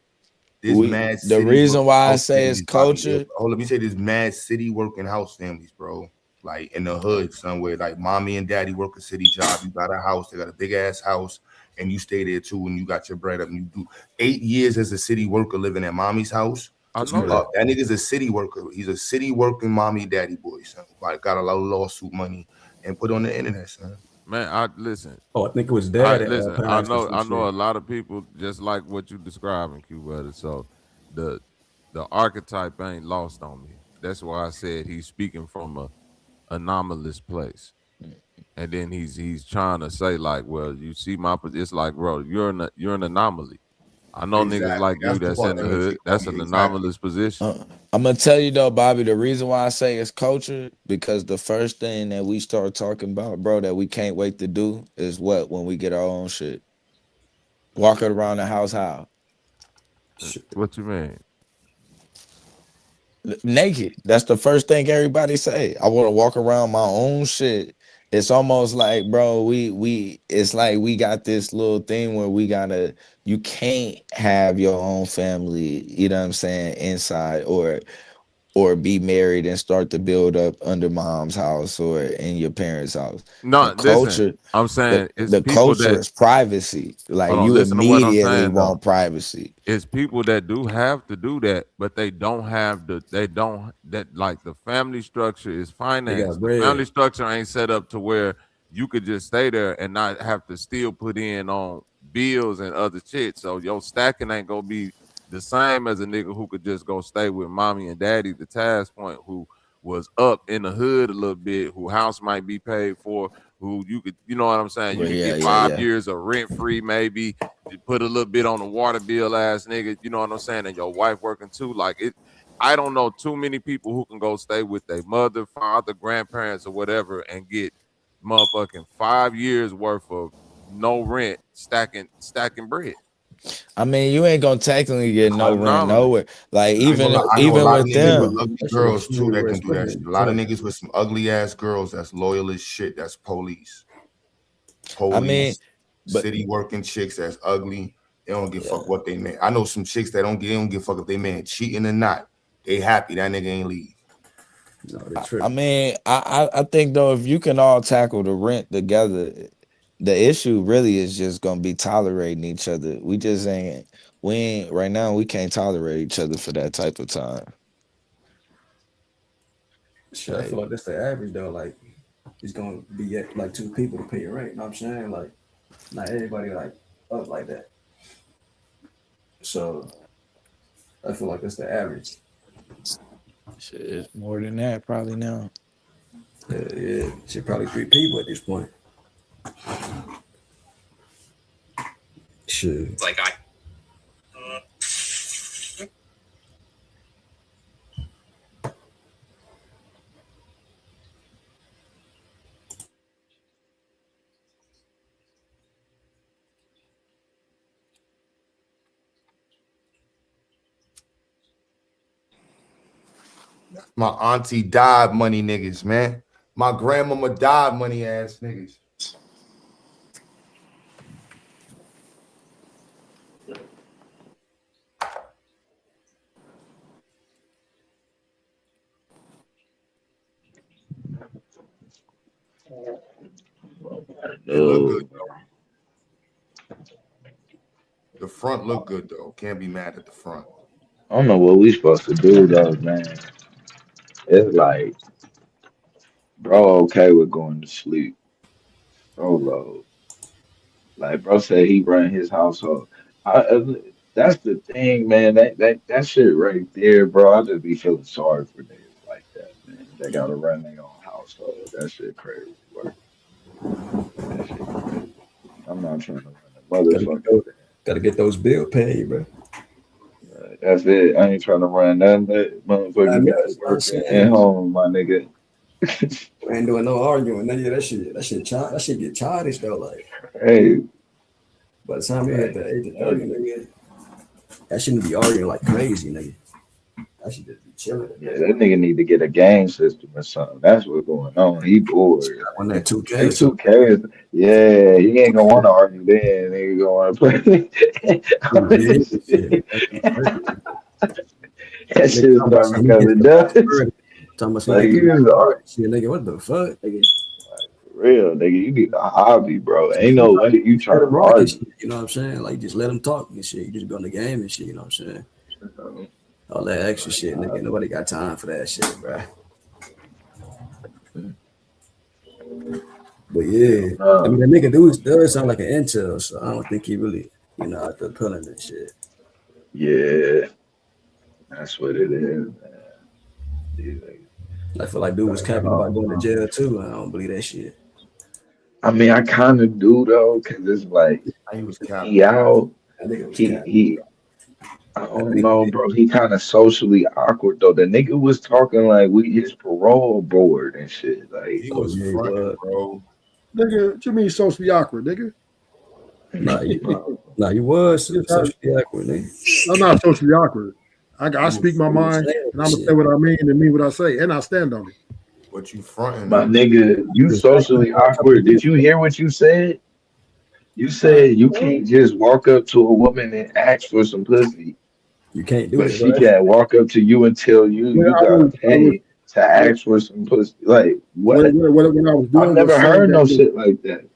there's mad the city reason working why I house say it's families, Bobby. Yo, culture, hold, let me say there's mad city working house families, bro. Like in the hood somewhere, like mommy and daddy work a city job. You got a house, they got a big ass house, and you stay there too, and you got your bread up, and you do 8 years as a city worker living at mommy's house. I that's know You crazy. that. up. That nigga's a city worker. He's a city working mommy daddy boy, son. Like got a lot of lawsuit money and put on the internet, son. Man, I listen. Oh, I think it was I dad that listen. passed or some I know a shit. lot of people just like what you describing, Q brother. So the the archetype ain't lost on me. That's why I said he's speaking from a anomalous place. And then he's trying to say like, well, you see it's like, bro, you're an anomaly. I know niggas Exactly. like you That's the that's part in the that makes hood. it That's funny. an Exactly. anomalous position. I'm gonna tell you though, Bobby, the reason why I say it's culture, because the first thing that we start talking about, bro, that we can't wait to do is what when we get our own shit. Walking around the house how? Shit. What you mean? Naked. That's the first thing everybody say. I want to walk around my own shit. It's almost like, bro, we it's like we got this little thing where we gotta you can't have your own family, you know what I'm saying, inside or be married and start to build up under mom's house or in your parents' house. The No, listen. culture, I'm the saying it's the people culture that is privacy. Like hold on, you listen to what I'm immediately saying though. want privacy. It's people that do have to do that, but they don't that like the family structure is They got financed. The family bread. structure ain't set up to where you could just stay there and not have to still put in on bills and other shit. So your stacking ain't gonna be the same as a nigga who could just go stay with mommy and daddy, the task point, who was up in the hood a little bit, who house might be paid for, who you could, you know what I'm saying? You Well, could yeah, get yeah, five yeah. years of rent free, maybe you put a little bit on the water bill, ass nigga. You know what I'm saying? And your wife working too. Like it, I don't know too many people who can go stay with their mother, father, grandparents, or whatever, and get motherfucking 5 years worth of no rent, stacking bread. I mean, you ain't gonna technically get no rent Anomaly. nowhere. Like I ain't gonna lie, I know a even lot of with niggas with them, ugly That shit girls was too that more can do that expensive shit. in A lot of Detroit. niggas with some ugly ass girls that's loyal as shit. That's I mean, police, but city working chicks that's ugly. They don't give a yeah, fuck what they man. I know some chicks that they don't give a fuck if they man cheating or not. They happy that nigga ain't leave. No, they I tripping. mean, I think though if you can all tackle the rent together, the issue really is just gonna be tolerating each other. We ain't right now. We can't tolerate each other for that type of time. Shit, I feel Like, like that's the average though. Like it's gonna be like two people to pay your rent. You know what I'm saying? Like not everybody like up like that. So I feel like that's the average. shit, it's more than that probably now. Yeah, shit, probably three people at this point. Shit. My auntie died money niggas, man. My grandmama died money ass niggas. It look good though. The front look good though. Can't be mad at the front. I don't know what we supposed to do though, man. It's like, bro, okay with going to sleep solo. Like, bro said he run his household. That's the thing, man. That shit right there, bro. I just be feeling sorry for niggas like that, man. They gotta run their own household. That shit crazy, bro. That shit crazy. I'm not trying to run a motherfucker. Gotta get those bills paid, bro. That's it. I ain't trying to run nothing that motherfucker got working at home, my nigga. We ain't doing no arguing. That shit get childish though. Like, Hey, by the time we hit the age of 30, nigga, that shouldn't be arguing like crazy, nigga. That should just be chilling. yeah, that nigga need to get a game system or something. That's what's going on. He bored. On that 2K. That 2K is, yeah, he ain't gonna want to argue then. Nigga gonna want to play. That shit's starting becoming done. Talking about shit, nigga, what the fuck, nigga? Real, nigga, you need a hobby, bro. Ain't no way you trying to argue. You know what I'm saying? Like, just let them talk and shit. You just be on the game and shit, you know what I'm saying? All that extra shit, nigga. Nobody got time for that shit, bro. But yeah, I mean, the nigga does sound like an intel, so I don't think he really, out there pulling that shit. Yeah, that's what it is, man. I feel like dude was capping about going to jail too. I don't believe that shit. I mean, I kind of do though, cause it's like he out. He I don't know, bro. He kind of socially awkward though. The nigga was talking like we his parole board and shit. Like he was fronting, bro. Nigga, what you mean socially awkward, nigga? Nah, you was socially awkward, nigga. I'm not socially awkward. I speak my mind, and I'm gonna say what I mean and mean what I say, and I stand on it. What you fronting? My nigga, you socially awkward. Did you hear what you said? You said you can't just walk up to a woman and ask for some pussy. You can't do but it. But she can't walk up to you and tell you gotta pay to ask for some pussy. Like what? What I was doing, I've never heard no shit like that.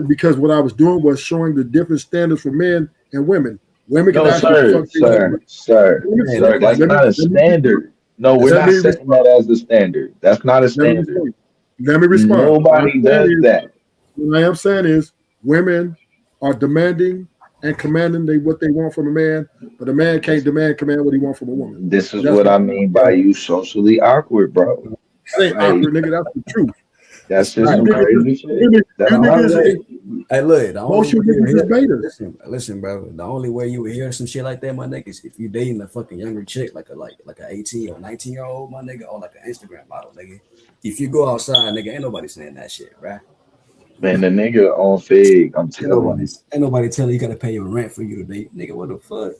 Because what I was doing was showing the different standards for men and women. Women can no, sir. That's not a standard. No, we're not setting that as the standard. That's not a standard. Let me respond. Nobody does that. What I am saying is women are demanding and commanding what they want from a man, but a man can't command what he wants from a woman. This is what I mean by you socially awkward, bro. That ain't awkward, nigga. That's the truth. That's just some crazy shit. Hey, look, most of you niggas is betas. Listen, bro. The only way you would hear some shit like that, my nigga, is if you dating a fucking younger chick, like a 18 or 19-year-old, my nigga, or like an Instagram model, nigga. If you go outside, nigga, ain't nobody saying that shit, bro. Man, the nigga on Fig, I'm telling you. Ain't nobody telling you gotta pay your rent for you to date, nigga. What the fuck?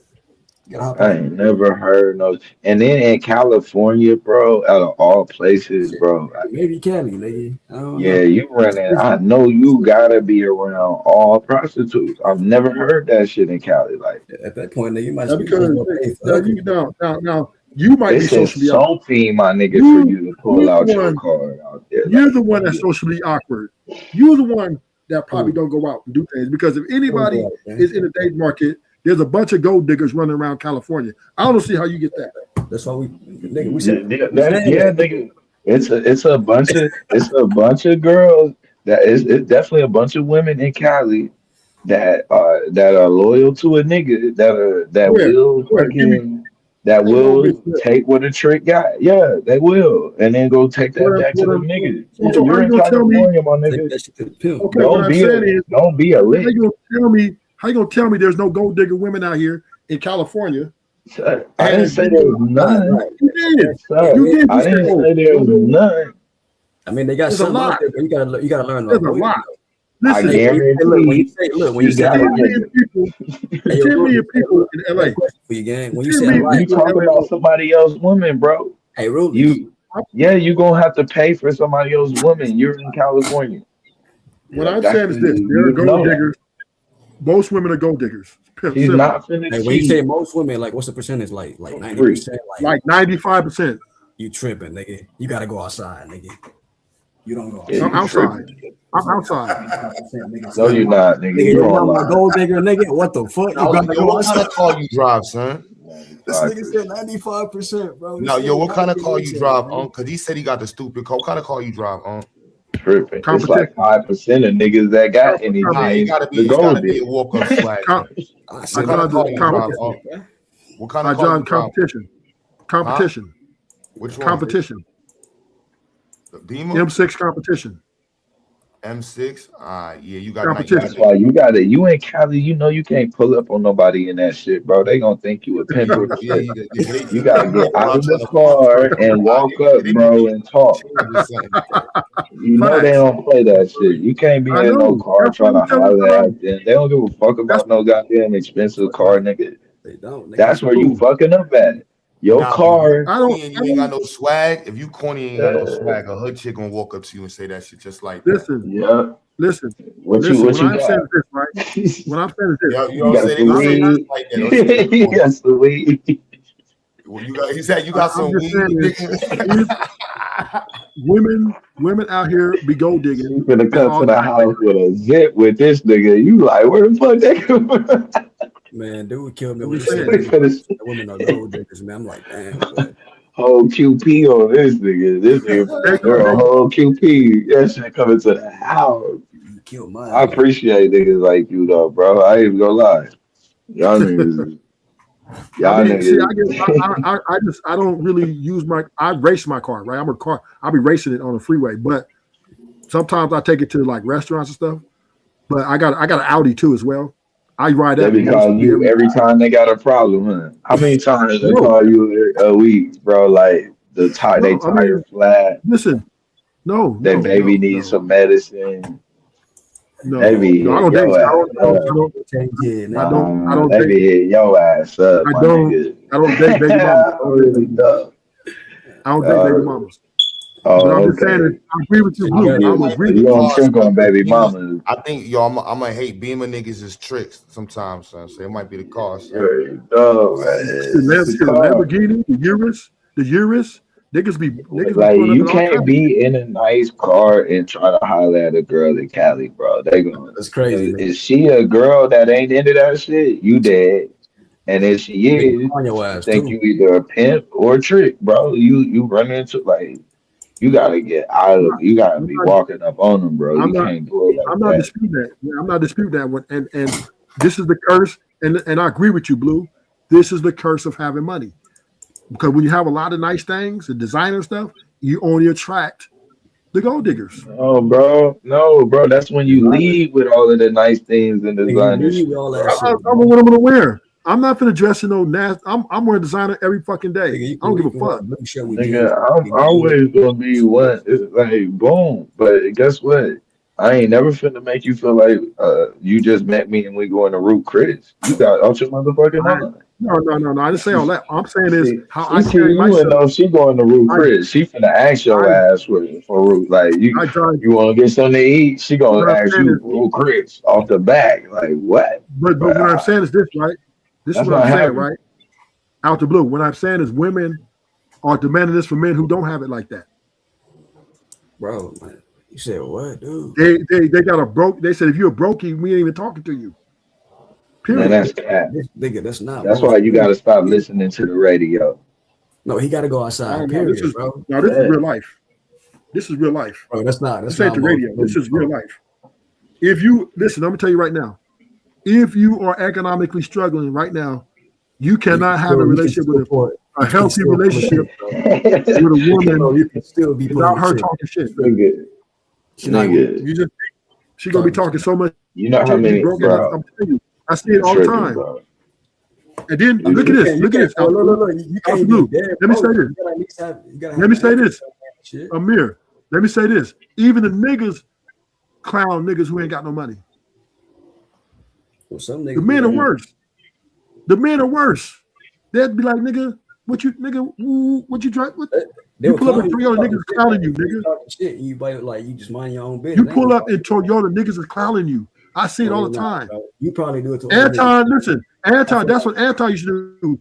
I ain't never heard no. And then in California, bro, out of all places, bro. Maybe Cali, nigga. Yeah, you running. I know you gotta be around all prostitutes. I've never heard that shit in Cali. Like at that point, nigga, you might now you might be socially awkward. My nigga, for you to pull out your card out there. You're the one that's socially awkward. You're the one that probably don't go out and do things because if anybody is in the date market. There's a bunch of gold diggers running around California. I don't see how you get that. That's why we said, nigga. It's a bunch of girls it's definitely a bunch of women in Cali that are loyal to a nigga that will take what a trick got. Yeah, they will, and then go take that back to the nigga. You're in California, my nigga. Okay, don't be a lick. How you gonna tell me there's no gold digger women out here in California? Sir, I didn't say there was none. You did. Sir, you did. I didn't say there was none. I mean, they got some out there, but you gotta learn. There's a lot. Listen, I guarantee when you say 10 million people in LA. For your game, when you talk about somebody else's woman, bro. Hey, Rudely. You gonna have to pay for somebody else's woman. You're in California. What I'm That's saying is this: there are you gold know that. diggers. Most women are gold diggers. He's Simple. not finna Hey, when you say cheat most women, like what's the percentage? Like for free. 90%. Like 95%. You tripping, nigga. You gotta go outside, nigga. You don't go Yeah, I'm outside. you tripping. outside. I'm outside. 95%, No, you're not, nigga. Nigga, You your don't mama a lie. gold digger, nigga. What the fuck? You Yo, gotta go what kind outside. of car you drive, son? This nigga said 95%, bro. No, yo, what kind of car you drive, Cause he said he got the stupid car. What kind of car you drive, Tripping. It's like Competition. 5% of niggas that got Nah, he anything. gotta The be. It's gold gotta be digger. a walk up swag. Com- I I said, What kind of drive car the you drive, competition. What kind I of car drive you drive? competition. Competition. Which one? Competition. The Beamer? M6 competition. M6? Yeah, you got Competition. That's why you got it. You in Cali, you know you can't pull up on nobody in that shit, bro. They gonna think you a pimp or Yeah, shit. they You gotta get walk out around of the trying to front car something. and walk Yeah, up, they think bro, you and talk. change or something. You know they Facts. don't play that shit. You can't be I in no know. car That's what trying I'm to telling holler you. at them. They don't give a fuck That's about no goddamn expensive car, nigga. they don't, nigga. That's where you cool. fucking up at. Your Nah, but if you car, I corny don't. and I you ain't got don't. no swag, if you corny and ain't got no uh, swag, a hood chick gonna walk up to you and say that shit just like that. Listen. yeah. Listen. What Listen. what When you I'm saying got? is this, right? When I'm saying is this. You You don't got say they some gonna say I'm it just weed. like that. Don't say that You corny. got some weed. Well, he said you got I'm some just saying weed. is if women out here be gold digging You finna at come all to the times. house with a zip with this nigga. You like, where the fuck they come from? Man, dude killed me I'm when he just said saying. We 95% finna of women are gold diggers, man. I'm like, damn, boy. whole QP on this nigga. This nigga They, finna throw a they, whole QP. That shit coming to the house. You killed I mine, man. appreciate niggas like you though, bro. I ain't gonna lie. Y'all niggas, I y'all mean, see, I guess niggas. I just I don't really use my I race my car, right? I'm a car. I'll be racing it on the freeway, but sometimes I take it to like restaurants and stuff. But I got an Audi too as well. I ride They that be calling mostly you every every time they got a problem, huh? How many times they no, call you a week, bro? Like they no. I tire mean, flat. listen, no, They no, baby no, needs no, some medicine. They no, be no. I hitting don't date. your ass up. Change it, I nigga. don't. I Nah, don't they date. be hitting your ass up, I my don't. nigga. I don't date baby mamas. I I don't date really baby mamas. don't. I don't date baby Uh, mamas. But I'm oh, just saying that okay. I agree with you, So I you Blue. got I get will it. agree So with you you. don't Car trick stuff, on but baby Beamer, mamas. I think I'm gonna hate Beamer niggas is tricks sometimes, son. So it might be the car, son. There you go, Shit, man. It's a shit, car. Lamborghini, the Urus, niggas be Like pulling up you in all can't kinds of shit. be in a nice car and try to holler at a girl in Cali, bro. They gonna That's crazy, man. is she a girl that ain't into that shit? You dead. And if she Nigga is, on your she ass think too. you either a pimp or a trick, bro. You run into like you gotta get out I'm of not, you gotta I'm be not, walking up on them, bro. I'm You not, can't do it like I'm not that. disputing that. Yeah, I'm not disputing that one. And this is the curse. And I agree with you, Blue. This is the curse of having money because when you have a lot of nice things and designer stuff, you only attract the gold diggers. No, bro. No, bro. That's when you Designer. leave with all of the nice things and Nigga, you designer leave with shit, all that bro. shit, I'm man. what I'm gonna wear. I'm not gonna dress in no nasty. I'm wearing designer every fucking day. Nigga, I don't give you a can wear a fuck. blue shirt with Nigga, jeans. I'm Nigga, you always gonna be one. It's like boom. But guess what? I ain't never finna make you feel like you just met me and we going to root Chris. You got out your motherfucking I mind. no. I didn't say all that. All I'm saying is how She I see carry you and myself. know she going to root I Chris. She finna ask your I ass for root. Like I drive. you wanna get something to eat? She What gonna I'm ask saying you is, root Chris off the back. Like what? but But what I'm saying is this, right? This is that's what I'm not saying, happening. right? Out the blue. What I'm saying is women are demanding this from men who don't have it like that. bro, man. You said what, dude? They got a broke. They said if you're a brokey, we ain't even talking to you. Man, Period. that's cat. This nigga, that's not That's most why you women. gotta stop listening to the radio. No, he got to go I outside. don't know. This Period, is bro. now. This is Yeah. real life. This is real life. Bro, that's This ain't not the most radio. This women, is real bro. life. If you listen, I'm gonna tell you right now. If you are economically struggling right now, you cannot have a You can relationship with still pull it. a You can healthy still pull a relationship trick, bro. with a woman Bro, you can still be pulling without a her trick. talking shit. nigga, She not gonna nigga. You just she gonna be talk talking so much You know how shit. You many, broke it. I'm bro? telling you. I see You it all the tripping, time. bro? And then You look at tripping? this. You Look at can't this. pull. Out the blue. Look. You Out the can't be blue. dead, Let me bro. say this. You gotta at least have. You gotta Let have me an say answer this. to that shit. Amir. Let me say this. Even the niggas clown niggas who ain't got no money. Well, some The niggas be men are like, worse. The men are worse. They'd be like, nigga, What you nigga? What you try? What? They You were pull up in clowning Toyota, niggas is clowning you, nigga. talking shit. You like you just mind your own You business. pull up in Toyota, niggas is clowning you. I see it all the time. You probably do it to other niggas. Anton, listen, Anton, that's what Anton used to do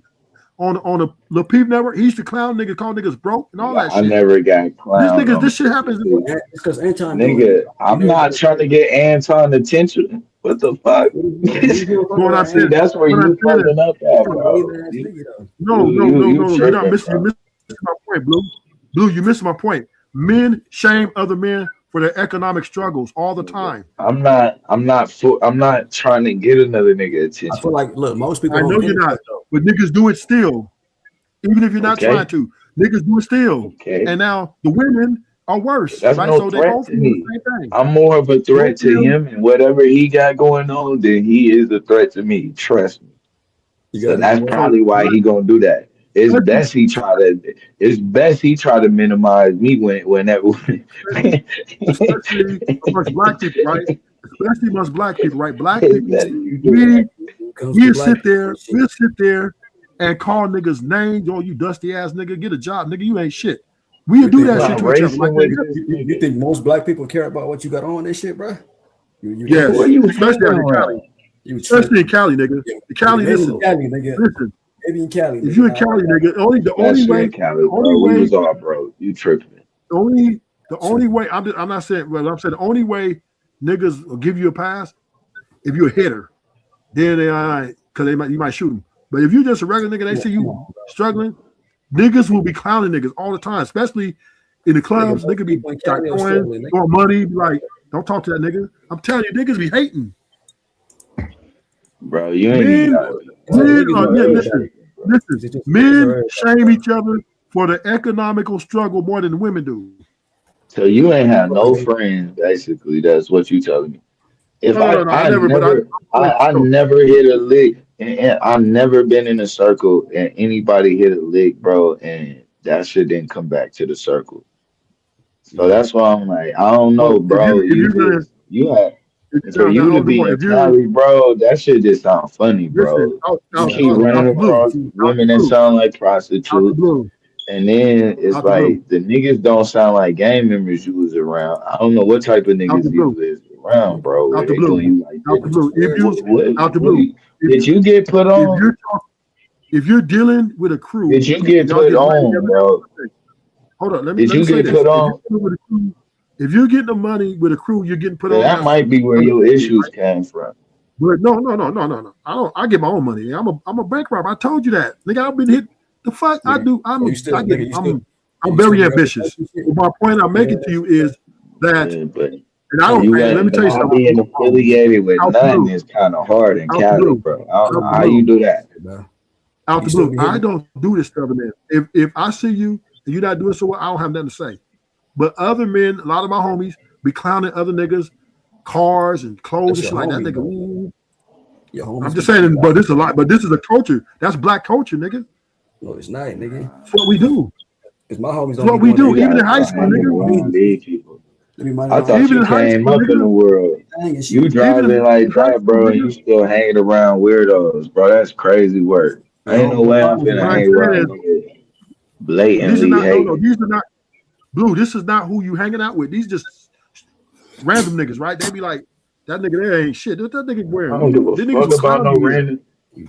on the Lil Peep Network. He used to clown niggas, call niggas broke and all that I shit. never got clowned. This shit happens. It's because Anton, Nigga, I'm not trying to get Anton attention. What the fuck? See, that's where you fucking up at, bro. No, you're not missing. You're missing my point, Blue. Blue, you missing my point. Men shame other men for their economic struggles all the time. I'm not trying to get another nigga attention. I feel like, look, most people. I know you're not, but niggas do it still, even if you're not trying to. Niggas do it still, and now the women are worse. That's right? no So threat to me. I'm more of a threat to him, and whatever he got going on, then he is a threat to me. Trust me. So that's probably why he gonna do that. It's best he try to minimize me whenever. Especially amongst black people, right? Especially amongst black people, right? Black people, we'll sit there and call niggas names. Oh, you dusty ass nigga, get a job, nigga. You ain't shit. We'll do that shit to each other. Like, you think most black people care about what you got on this shit, bro? Yes, especially in Cali. Especially in Cali, nigga. The Cali, listen. Listen. Maybe in Cali. If you in Cali, nigga, the only way, bro, you tripping. The only way, I'm not saying, well, I'm saying the only way niggas will give you a pass if you're a hitter, then because you might shoot them. But if you're just a regular nigga, they see you struggling, niggas will be clowning niggas all the time, especially in the clubs. Niggas be throwing money, be like, don't talk to that nigga. I'm telling you, niggas be hating. Bro, you ain't listen, men shame each other for the economical struggle more than women do. So you ain't have no friends, basically. That's what you telling me. If I never hit a lick, and I've never been in a circle, and anybody hit a lick, bro, and that shit didn't come back to the circle. So that's why I'm like, I don't know, bro. For you to be in Cali, bro, that shit just sound funny, bro. You keep running across women that sound like prostitutes, and then it's like the niggas don't sound like gang members you was around. I don't know what type of niggas you was around, bro. Where they doing you like this? Did you get put on? If you're dealing with a crew, did you get put on, bro? Hold on, let me get put on? If you're getting the money with a crew, you're getting put on. That might be where your issues came from. But no. I get my own money. I'm a bank robber. I told you that. Nigga, I've been hit. The fuck I do. I'm very ambitious. My point I'm making to you is that, and I don't. Let me tell you something. Being affiliated with nothing is kind of hard in Cali, bro. I don't know how you do that. Out the blue, I don't do this stuff, man. If I see you and you're not doing so well, I don't have nothing to say. But other men, a lot of my homies, be clowning other niggas, cars and clothes and shit like that. Nigga, I'm just saying, but this is a lot. But this is a culture. That's black culture, nigga. No, it's not, nigga. That's what we do. It's my homies. That's what we do, even in high school, nigga. I thought you came up in the world. You driving like that, bro, and you still hanging around weirdos, bro. That's crazy work. Ain't no way I'm finna hang around blatantly. These are not. Blue, this is not who you hanging out with. These just random niggas, right? They be like, that nigga there ain't shit. What that nigga wearing? I don't give a fuck about no random.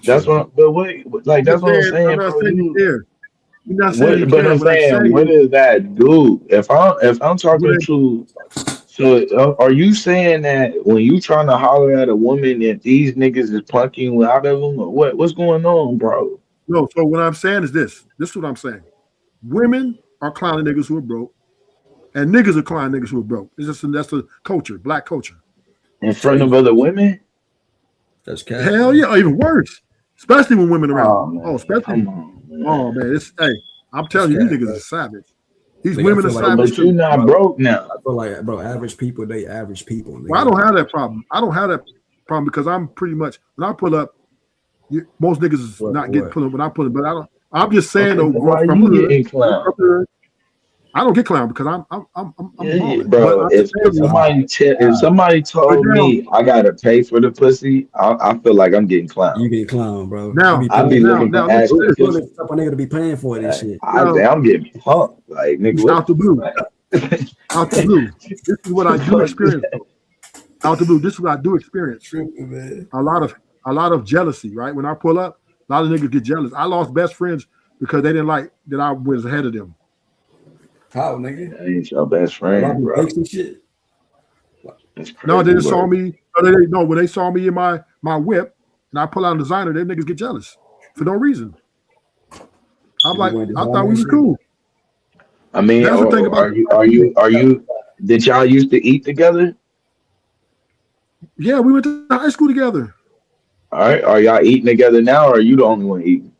That's what. But wait, like that's what I'm saying. I'm not saying you care. You're not saying you care. But I'm saying, what does that do? If I'm talking to, so are you saying that when you trying to holler at a woman that these niggas is plucking you out of them, or what's going on, bro? No. So what I'm saying is this. This is what I'm saying. Women are clowning niggas who are broke. And niggas are clowning niggas who are broke. That's the culture, black culture. In front of other women? That's cat. Hell yeah, or even worse. Especially when women around. It's I'm telling you, these niggas are savage. These women are savage. But you're not broke now. I feel like, bro, average people, they average people. Nigga. Well, I don't have that problem. Because I'm pretty much, when I pull up, most niggas is not getting pulled up when I pull up. But I'm just saying, though, I don't get clown because I'm Yeah, balling. But bro. I'm just telling you If somebody right told now. me I gotta pay for the pussy, I feel like I'm getting clowned. You get clown, bro. You Now, be I paying. be looking now, to listen ask to the this. Really, pussy. the type of nigga to be paying for this shit. I Now, say I'm getting punked. Like nigga, what out the blue, the out the blue. This is what the I do fuck is experience. that? Though. Out the blue, this is what I do experience. Tripping, man. A lot of jealousy. Right when I pull up, a lot of niggas get jealous. I lost best friends because they didn't like that I was ahead of them. How, nigga? That ain't your best friend, Robbing bro. banks and shit. That's No, they crazy just saw work. me. No, when they saw me in my whip and I pull out a designer, them niggas get jealous for no reason. I'm You be like, wearing I designer thought we and was shit. cool. I mean, That's the thing about are you did y'all used to eat together? yeah, we went to high school together. All right, are y'all eating together now, or are you the only one eating?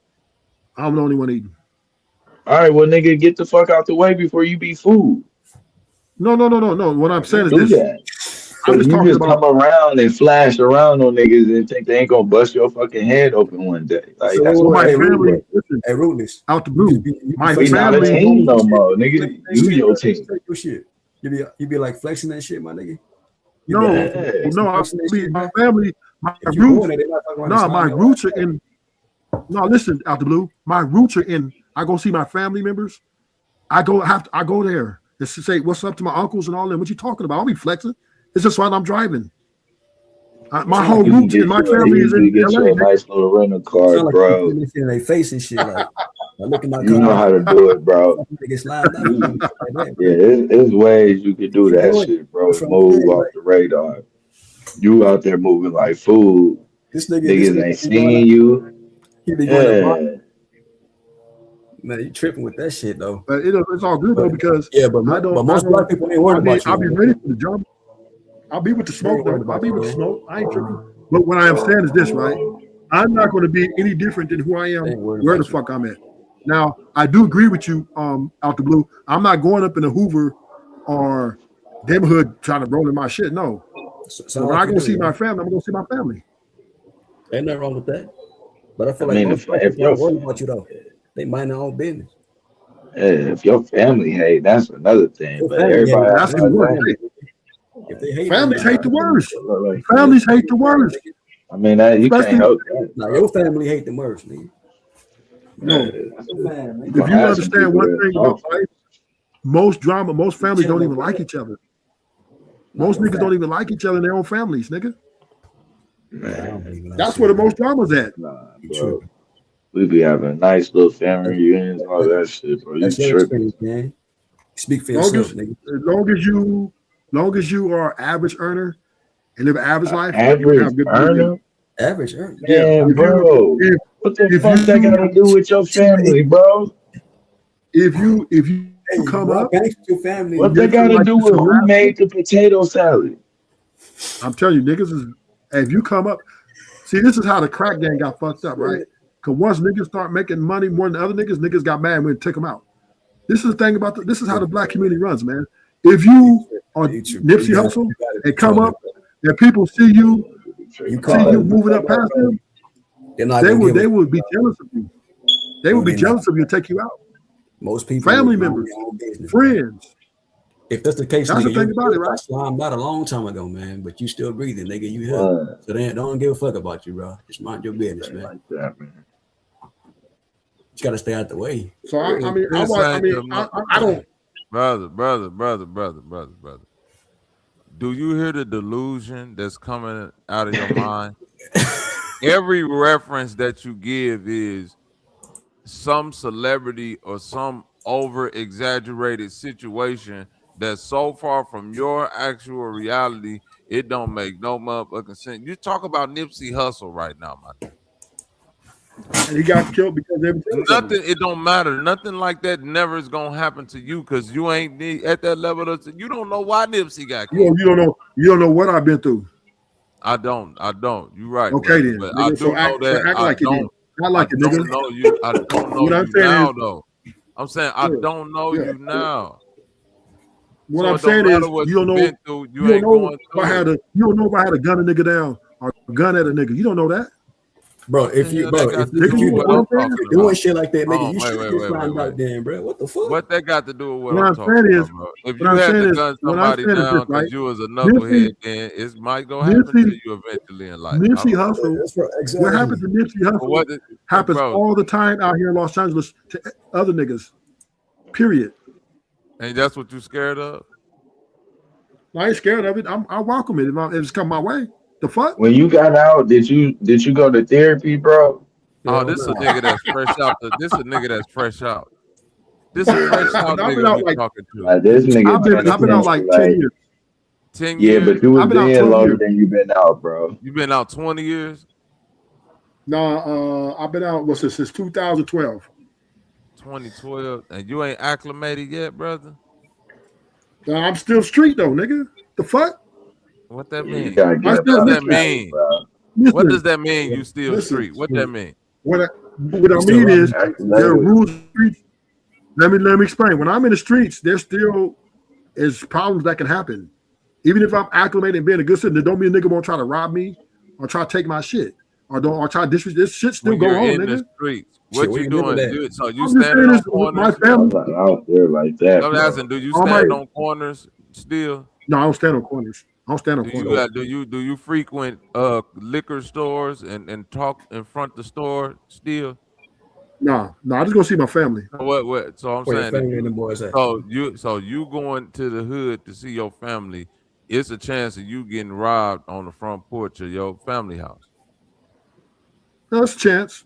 I'm the only one eating. All right, well, nigga, get the fuck out the way before you be food. No. What I'm saying Don't is do this. that. I'm Cause just you talking just about come around and flash around on niggas and think they ain't gonna bust your fucking head open one day. Like that's well, what my Hey, family family. was. listen, Hey, Ruthless. out the You just blue. be you be My We flexing not that a shit, family. team man. no Shit. more, You be nigga. flexing that You shit, your bro. team. Take your shit. You be like flexing that shit, my nigga. You be No, out there Yeah. no. flexing that shit, My bro. family. My If you roots. going there, they not talking about to No, my slime your ass. roots are in. No, listen, out the blue. My roots are in. I go see my family members. I go there just to say what's up to my uncles and all them. What you talking about? I'll be flexing. It's just while I'm driving. My Sound like whole You you can roots and get my you a family you is can in get LA, you a nigga. nice little rental car, sound like you bro. putting this shit in their face and shit. Like look at my You car. know how to do it, bro. Fucking nigga slimed out You, and shit like that, yeah, bro. there's ways you can do You that doing shit, it bro. from Move yeah, off like the radar. You out there moving like food. this Niggas nigga ain't be going seeing up. you. He be going up block. Yeah. Man, you tripping with that shit though. But it's all good though But because yeah, but I most don't black people ain't worried about you, I'll my be nigga. ready for the jump. I'll be with the They smoke ain't worried though. I'll about be you, with the man. smoke. I ain't tripping. But what I am saying is this, right? I'm not going to be any different than who I They am, ain't worried where the about you. fuck I'm at. Now, I do agree with you, out the blue. I'm not going up in a Hoover or them hood trying to roll in my shit. No. But Sound when I like you go see do, my man. family, I'm gonna see my family. Ain't nothing wrong with that. But I I feel like mean, most black if people your ain't worried about you though. They mind their own business. if your family hate, that's another thing. Your But family everybody hate, That's that's even outside your worse. that, family. Hey, If they hate on you, families that's hate the your family. worst. like, Your Families hate family the family, worst. nigga. I mean, that you can't Especially help that, Now bro. your family hate the worst, nigga. no. That's Your it. family. You If gonna you have some understand people one that thing about life, most You families don't chilling, even bro. like each other. Not Most your niggas don't family. even like each other in their own families, nigga. Man, I don't believe in that That's where shit, the bro. most drama's at. nah, You bro. tripping. We be having nice little family That's, reunions, all that, that shit, bro. You that's your tripping? experience, man. Speak for Long yourself, as nigga. long as you are average earner and live an average life, you Average have good behavior. earner, Average earn. Yeah. man, bro. What the If fuck that got to do with your family, bro? if you Hey, come you up rob banks with your family. and What you that feel got to like do you with some who rascal, made the potato salad? I'm telling you, niggas is if you come up, see, this is how the crack gang got fucked up, right? Because once niggas start making money more than other niggas, niggas got mad when we took them out. This is the thing about this is how the black community runs, man. If you are You Nipsey Hussle got it and come control up it, bro. and people You see call you it, moving up past them, they're not gonna give a they would be jealous of you. They no, would be they not. jealous of you and take you out. Most people Family mind members, their own business, bro. friends. If that's the case, That's the nigga, thing you about it, would right? got slimed out a long time ago, man. But you still breathing, nigga. You here. What? So they don't give a fuck about you, bro. Just mind your business, Ain't man. like that, man. You gotta stay out the way. So I mean, This ain't the I don't. brother. Do you hear the delusion that's coming out of your mind? Every reference that you give is some celebrity or some over exaggerated situation that's so far from your actual reality, it don't make no motherfucking sense. You talk about Nipsey Hussle right now, my nigga. And he got killed because they were jealous of him. Nothing, it don't matter. Nothing like that never is gonna happen to you because you ain't at that level. You don't know why Nipsey got killed. You don't know what I've been through. I don't. You're right, Okay brother. then, But I nigga. do know So that act like it then. Act I like it, nigga. don't know you. I don't know What I'm you saying is, now, though. I'm saying I yeah, don't know yeah. you now. What So I'm it don't saying matter is, what you don't you've know. been through. You You don't ain't know going if I through had it. a. You don't know if I had a gun a nigga down or a gun at a nigga. You don't know that. Bro, if you doing shit like that, nigga, you should just find out then, bro. What the fuck? What that got to do with what I'm talking about, bro? If you had to gun somebody down because you was a knucklehead, then it might go happen to you eventually in life. Nipsey Hussle. Exactly. What happened to Nipsey Hussle happens all the time out here in Los Angeles to other niggas. Period. And that's what you scared of? I ain't scared of it. I welcome it if it's come my way. The fuck? When you got out, did you go to therapy, bro? Oh, this is a nigga that's fresh out. This is a nigga that's fresh out. This is fresh out nigga we talking to. Like, this nigga I've been out like 10 years. 10 years? Yeah, but you was in longer than you been out, bro. You been out 20 years? No, I've been out since 2012. 2012, and you ain't acclimated yet, brother? No, I'm still street though, nigga. The fuck? What that mean? What does that mean? What does that mean? You still street? What that mean? What I mean is there are rules in the streets. Let me explain. When I'm in the streets, there still is problems that can happen. Even if I'm acclimated and being a good citizen, don't mean a nigga won't try to rob me or try to take my shit or try to disrespect. This shit still go on, nigga. The streets, what you doing? So you standing on corners? My family out there like that. I'm asking, do you stand on corners still? No, I don't stand on corners. I don't stand on corners. Do you frequent liquor stores and talk in front of the store still? No, I just go see my family. What? So I'm saying, family and the boys at? so you going to the hood to see your family? It's a chance of you getting robbed on the front porch of your family house. That's a chance.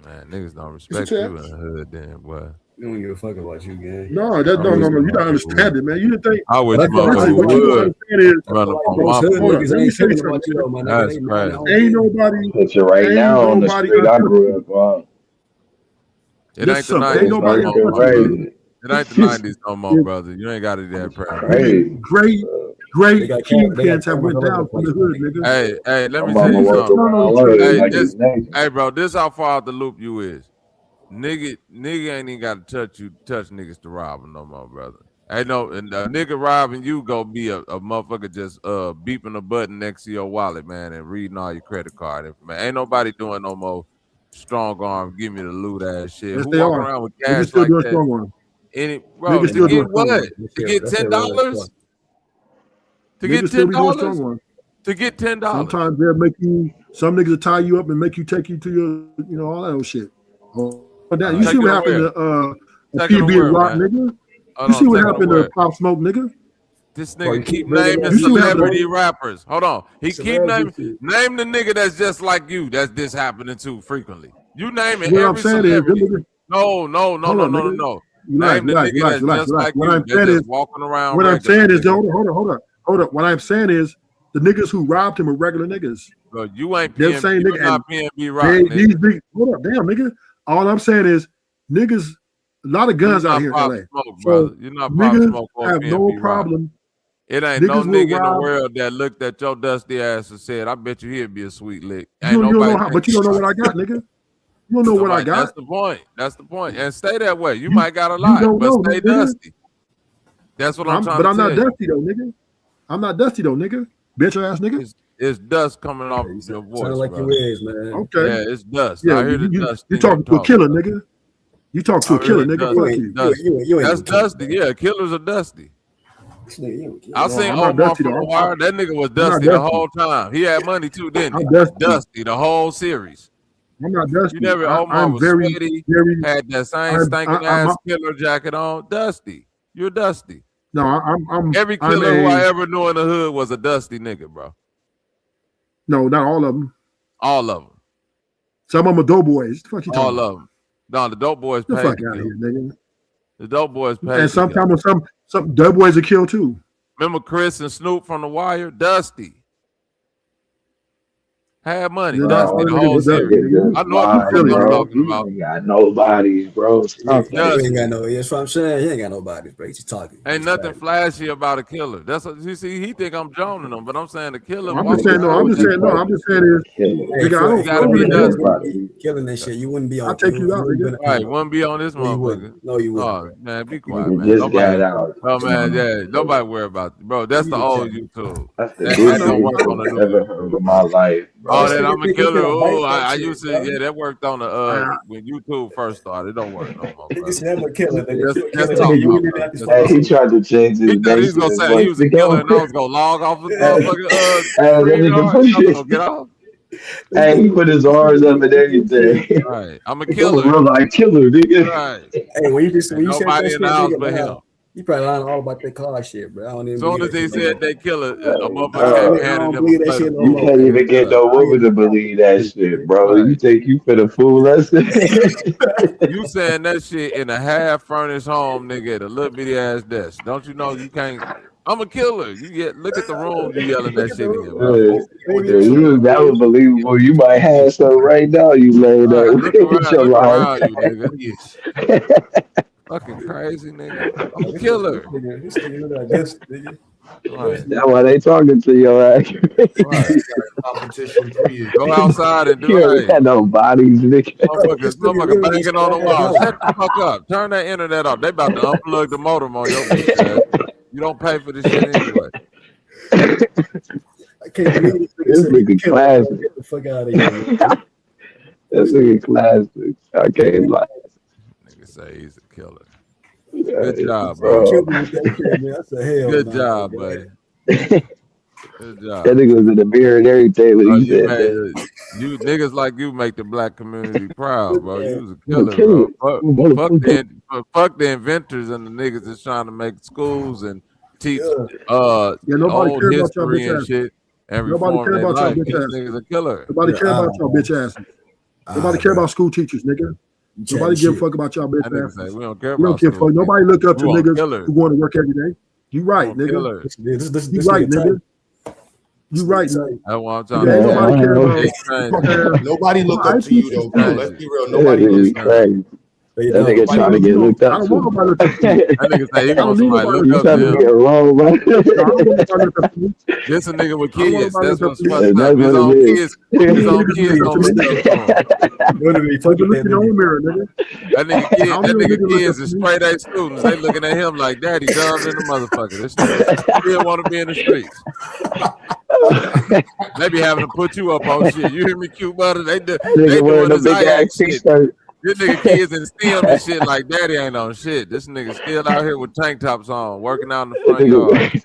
Man, niggas don't respect you in the hood, then, boy. You don't give a fuck about you, gang. No. You don't understand it, man. You didn't think. I wish motherfuckers would. That's crazy. Ain't nobody. Put you right now on the street I grew up on. It ain't the 90s no more. It ain't the 90s no more, brother. You ain't got it that proud. Great kingpins have went down from the hood, nigga. Hey, let me tell you something. Hey, bro, this how far out the loop you is. Nigga ain't even got to touch niggas to rob them no more, brother. Ain't no, and a nigga robbing you go be a motherfucker just beeping a button next to your wallet, man, and reading all your credit card information. Ain't nobody doing no more strong arm, give me the loot ass shit. Yes, Who they walking are. around with Niggas cash still like doing that? strong arm. Bro, to get what? To get $10? To get $10? To get $10. Sometimes they'll make you. Some niggas will tie you up and make you take you to your, all that old shit. You see what happened to PB Rock, nigga? You see what happened to Pop Smoke, nigga? This nigga keep naming celebrity rappers. Hold on. He keep naming. Name the nigga that's just like you. That's this happening to frequently. You name it. What I'm saying is, no. Name the nigga that's just like you. That's just walking around. What I'm saying is, hold up. What I'm saying is, the niggas who robbed him are regular niggas. Bro, you ain't PNB. Saying you not PNB robbing. These big, hold up, damn nigga. All I'm saying is, niggas, a lot of guns out here in LA. Smoke, brother. You're not niggas smoke have no problem. It ain't no nigga in the world that looked at your dusty ass and said, "I bet you he'd be a sweet lick." You don't know how, but you don't know what I got, nigga. You don't know what I got. That's the point. That's the point. And stay that way. You might got a lot, but stay dusty. That's what I'm trying to say. But I'm not dusty though, nigga. I'm not dusty though, nigga. Bitch ass nigga. It's dust coming off your voice. Sound like bro. you is, man. Okay. Yeah, it's dust. Yeah, I hear the dust. You talking to a killer, nigga. You talk to a killer, nigga. Fuck you. That's dusty. Yeah, killers are dusty. I seen Omar from the Wire. That nigga was dusty the whole time. He had money too, didn't he? Dusty the whole series. I'm not dusty. You never. Omar was sweaty. Had that same stinking ass killer jacket on. Dusty. You're dusty. No, I'm. Every killer who I ever knew in the hood was a dusty nigga, bro. No, not all of them. All of them. Some of them are dope boys. The fuck you all of them. No, the dope boys pay. The fuck out of here, nigga. The dope boys pay. And sometimes some dope boys are killed too. Remember Chris and Snoop from The Wire? Dusty. Had money. Dusty the whole series. I know what I'm talking about. He ain't got nobodies, bro. He ain't got no. That's what I'm saying. He ain't got nobodies, bro. He's talking. Ain't nothing flashy about a killer. That's what you see. He think I'm joning him, but I'm saying the killer. I'm just saying is, you gotta be dusty. Killing that shit. You wouldn't be on. I'll take you out, nigga. Right, wouldn't be on this motherfucker. No, you wouldn't. Oh man, be quiet, man. Just got out. Oh man, yeah. Nobody worry about it, bro. That's the old YouTube. That's the dude I've ever heard of my life. Oh, This that nigga I'm a think he killer. finna Oh, bite that I shit, used to. bro. Yeah, that worked on the when YouTube first started. It don't work no more, Nigga brother. said I'm a killer, nigga. Just, You a just killer, talk, nigga. You my ain't even brother. have to Just start Hey, talk. he shit. tried to change He his thought he was nation gonna and say he voice. was a killer, and I was gonna log off his motherfucking That screen nigga guard. push I was it. gonna get off. Hey, he put his arms up and everything. Right, I'm a I'm a killer. real life killer, nigga. Right, Hey, when you and said that nobody in the shit, house nigga, but him. nah, you probably lying all about that car shit, bro. I don't even Soon believe as that he shit no said more. they killer, a motherfucker I came Uh, don't handing him a believe that plate shit of no you food. more, can't man. even get Nigga, no I woman ain't to believe that shit, bro. You right. think you finna fool us? You saying that shit in a half furnished home, nigga, at a little bitty ass desk. Don't you know you can't? I'm a killer. You get look at the room you yelling look that at the shit in, Uh, bro. baby yeah, room, you that was nigga. believable. You might have some right now. You laid Right. up with your Look life. around you, nigga. Yes. Fucking crazy, nigga. I'm a This nigga, killer. this nigga look like this, nigga. Right. That's why they talking to your ass. Right. Competition 3 Go outside and do You ain't hey. got no bodies, nigga. Bro, this nigga Motherfucker literally banging on the scratched that wall. house. Shut the fuck up. Turn that internet off. They about to unplug the modem on your bitch ass. You don't pay for this shit anyway. I can't believe this nigga This said he a nigga killer, bro. classic. Get the fuck out of here, man. This nigga classic. I can't lie. Nigga say he's a killer. Good Yeah, job, Nigga bro. killed bro. me with that shit, man. I said, hell Good nah, job, bro. buddy. Good That job. nigga was in the mirror and everything when he You said made that. it. You niggas like you make the black community proud, bro. You Man, was a I'm a killer, killer. bro. Fuck, I'm a motherfucker. fuck the inventors and the niggas that's trying to make schools and teach yeah. Yeah, nobody old care about y'all history bitch and asses. shit and Nobody reform care their about y'all life. bitch This asses. nigga's a killer. Nobody Yeah, care about y'all bitch asses. Nobody care bro. about school teachers, nigga. You chatting Nobody give a shit. fuck about y'all bitch That nigga say asses. we don't care We don't about give a school fuck. teachers. Nobody look up We to want niggas killers. who going to work every day. You We right, want nigga. killers. You This right, nigga tight. nigga. You This right, nigga nigga. tight. That's what I'm trying Nigga, to ain't tell nobody you. care about It's punk changing. ass. Nobody look I up to you teachers though, bro. too. Let's Changing. be real. That Nobody looks nigga It's up to you. changing. crazy. They That don't. nigga Nobody trying to look. get You know, looked I up don't want to. nobody look up to me. That nigga say he I don't wants need somebody to nobody look You look up up trying to to to me. him. get wrong, man. No, I don't want nobody look up to me. This a nigga with I don't want kids. nobody That's look up what's to me. fucked up. That's what it is. I don't His need own niggas to kids look up to don't me. look up to him. Don't even fuck Nigga, with look that in your nigga. own mirror, nigga. I don't That need no nigga nigga to look up kids to is me. straight A students. They looking at him like daddy dumb than a motherfucker. This nigga still want to be in the streets. They be having to put you up on shit. You hear me, cute butter? They Nigga wearing doing a this big IAC ass shit. t-shirt. This nigga kids in STEM and shit like daddy ain't on shit. This nigga still out here with tank tops on, working out in the That front yard. nigga,